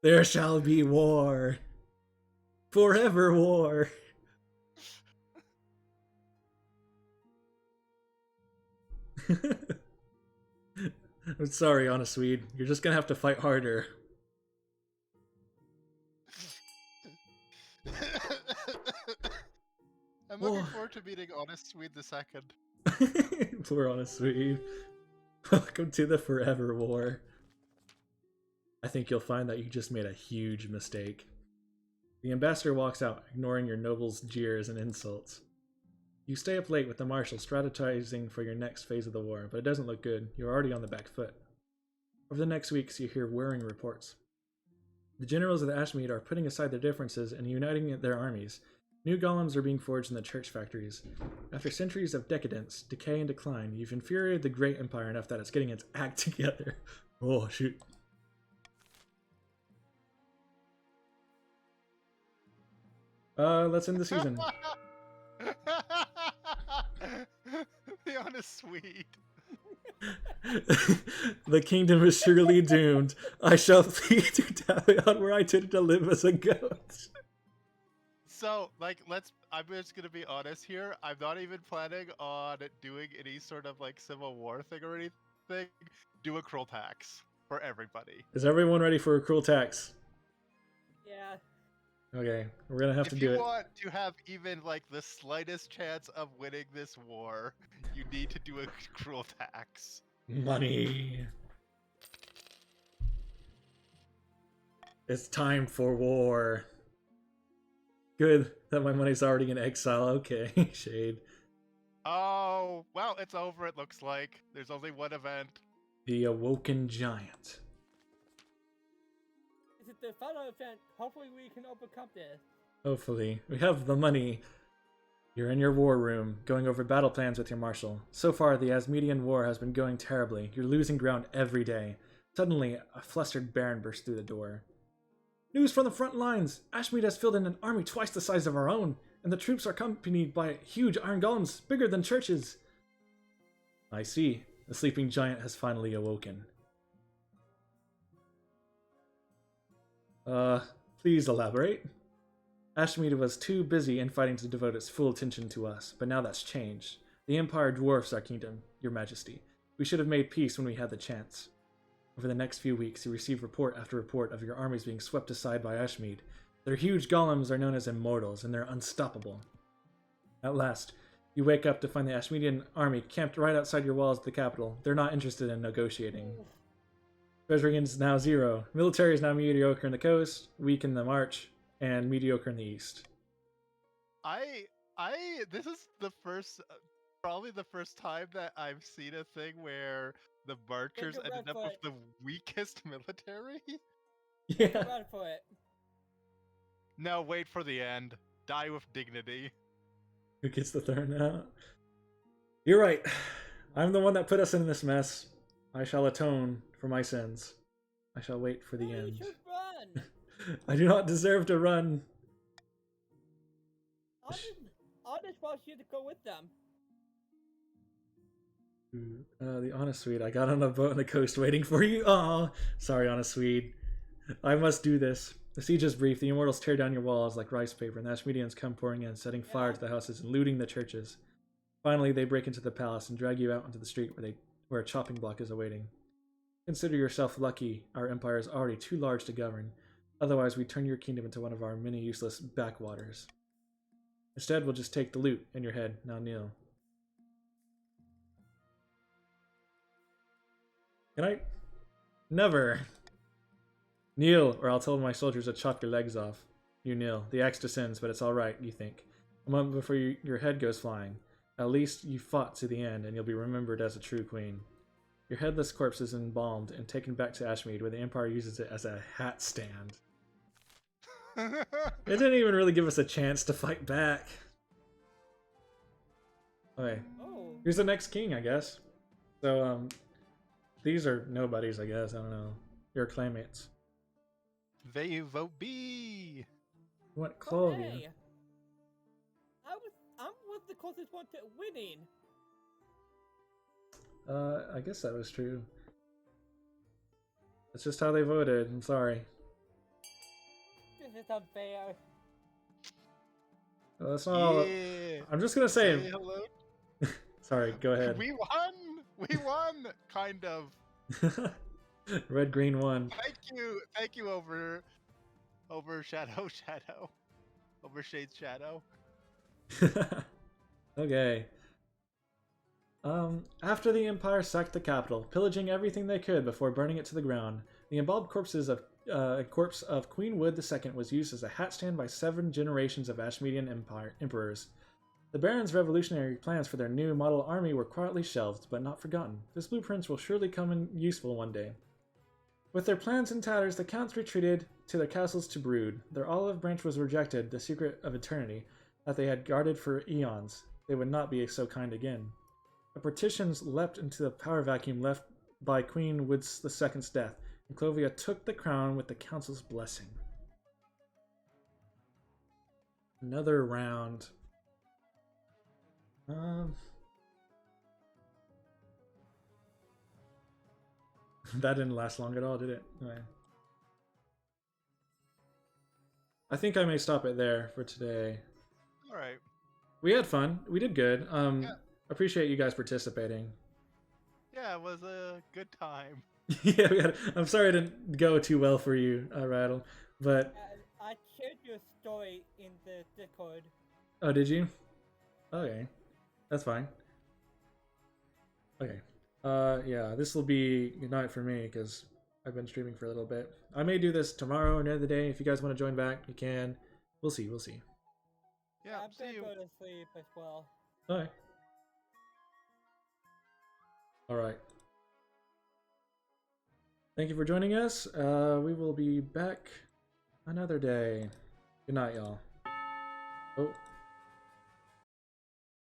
There shall be war. Forever war. I'm sorry, Honest Swede. You're just gonna have to fight harder. I'm looking Oh. forward to meeting Honest Swede the Second. Poor Honest Swede. Welcome to the Forever War. I think you'll find that you just made a huge mistake. The ambassador walks out, ignoring your noble's jeers and insults. You stay up late with the marshal, strategizing for your next phase of the war, but it doesn't look good. You're already on the back foot. Over the next weeks, you hear worrying reports. The generals of the Ashmead are putting aside their differences and uniting their armies. New golems are being forged in the church factories. After centuries of decadence, decay, and decline, you've infuriated the great empire enough that it's getting its act together. Oh, shoot. Let's end the season. The Honest Swede. The kingdom is surely doomed. I shall flee to Talion, where I tended to live as a goat. So, like, I'm just gonna be honest here. I'm not even planning on doing any sort of, like, civil war thing or anything. Do a cruel tax for everybody. Is everyone ready for a cruel tax? Yeah. Okay, we're gonna have to If do you it. want to have even, like, the slightest chance of winning this war, you need to do a cruel tax. Money. It's time for war. Good that my money's already in exile. Okay, Shade. Oh, well, it's over, it looks like. There's only one event. The Awoken Giant. This is the final event. Hopefully we can overcome this. Hopefully. We have the money. You're in your war room, going over battle plans with your marshal. So far, the Asmedian war has been going terribly. You're losing ground every day. Suddenly, a flustered baron bursts through the door. News from the front lines! Ashmead has filled in an army twice the size of our own, and the troops are accompanied by huge iron golems, bigger than churches. I see. The sleeping giant has finally awoken. Please elaborate. Ashmead was too busy infighting to devote its full attention to us, but now that's changed. The Empire dwarfs our kingdom, Your Majesty. We should have made peace when we had the chance. Over the next few weeks, you receive report after report of your armies being swept aside by Ashmead. Their huge golems are known as immortals, and they're unstoppable. At last, you wake up to find the Ashmedian army camped right outside your walls of the capital. They're not interested in negotiating. Treasury is now 0. Military is now mediocre in the coast, weak in the march, and mediocre in the east. This is the first, probably the first time that I've seen a thing where the marchers Take a ended red up with foot. the weakest military. Yeah. Run for it. No, wait for the end. Die with dignity. Who gets the throne out? You're right. I'm the one that put us in this mess. I shall atone for my sins. I shall wait for the Oh, you end. should run. I do not deserve to run. Honest wants you to go with them. The Honest Swede. I got on a boat on the coast waiting for you. Oh, sorry, Honest Swede. I must do this. The siege is brief. The immortals tear down your walls like rice paper, and the Ashmedians come pouring in, setting fire to the houses and looting the churches. Finally, they break into the palace and drag you out onto the street where a chopping block is awaiting. Consider yourself lucky. Our empire is already too large to govern. Otherwise, we turn your kingdom into one of our many useless backwaters. Instead, we'll just take the loot and your head. Now kneel. Can I? Never. Kneel, or I'll tell my soldiers to chop your legs off. You kneel. The axe descends, but it's all right, you think. A moment before your head goes flying. At least you fought to the end, and you'll be remembered as a true queen. Your headless corpse is embalmed and taken back to Ashmead, where the Empire uses it as a hat stand. It didn't even really give us a chance to fight back. Okay, Oh. who's the next king, I guess? So, these are nobodies, I guess. I don't know. Your claymates. They vote B. What Oh, Clovia? hey. I'm was the closest one to winning. I guess that was true. That's just how they voted. I'm sorry. This is unfair. Well, that's not all. Yeah. I'm just gonna Say say. hello. Sorry, go ahead. We won. We won. Kind of. Red, green, one. Thank you. Over Shadow, over Shade's Shadow. Okay. After the Empire sacked the capital, pillaging everything they could before burning it to the ground, the embalmed corpse of Queen Wood II was used as a hat stand by 7 generations of Ashmedian emperors. The Barons' revolutionary plans for their new model army were quietly shelved, but not forgotten. This blueprint will surely come in useful one day. With their plans in tatters, the counts retreated to their castles to brood. Their olive branch was rejected, the secret of eternity, that they had guarded for eons. They would not be so kind again. The partitions leapt into the power vacuum left by Queen Wood II's death, and Clovia took the crown with the council's blessing. Another round. That didn't last long at all, did it? Okay. I think I may stop it there for today. All right. We had fun. We did good. Yeah. Appreciate you guys participating. Yeah, it was a good time. Yeah, I'm sorry it didn't go too well for you, Rattle. But I shared your story in the Discord. oh, did you? Okay, that's fine. Okay. Yeah, this will be good night for me because I've been streaming for a little bit. I may do this tomorrow or another day. If you guys want to join back, you can. We'll see. We'll see. Yeah, I'm see gonna you. go to sleep as well. Bye. All right. Thank you for joining us. We will be back another day. Good night, y'all. Oh.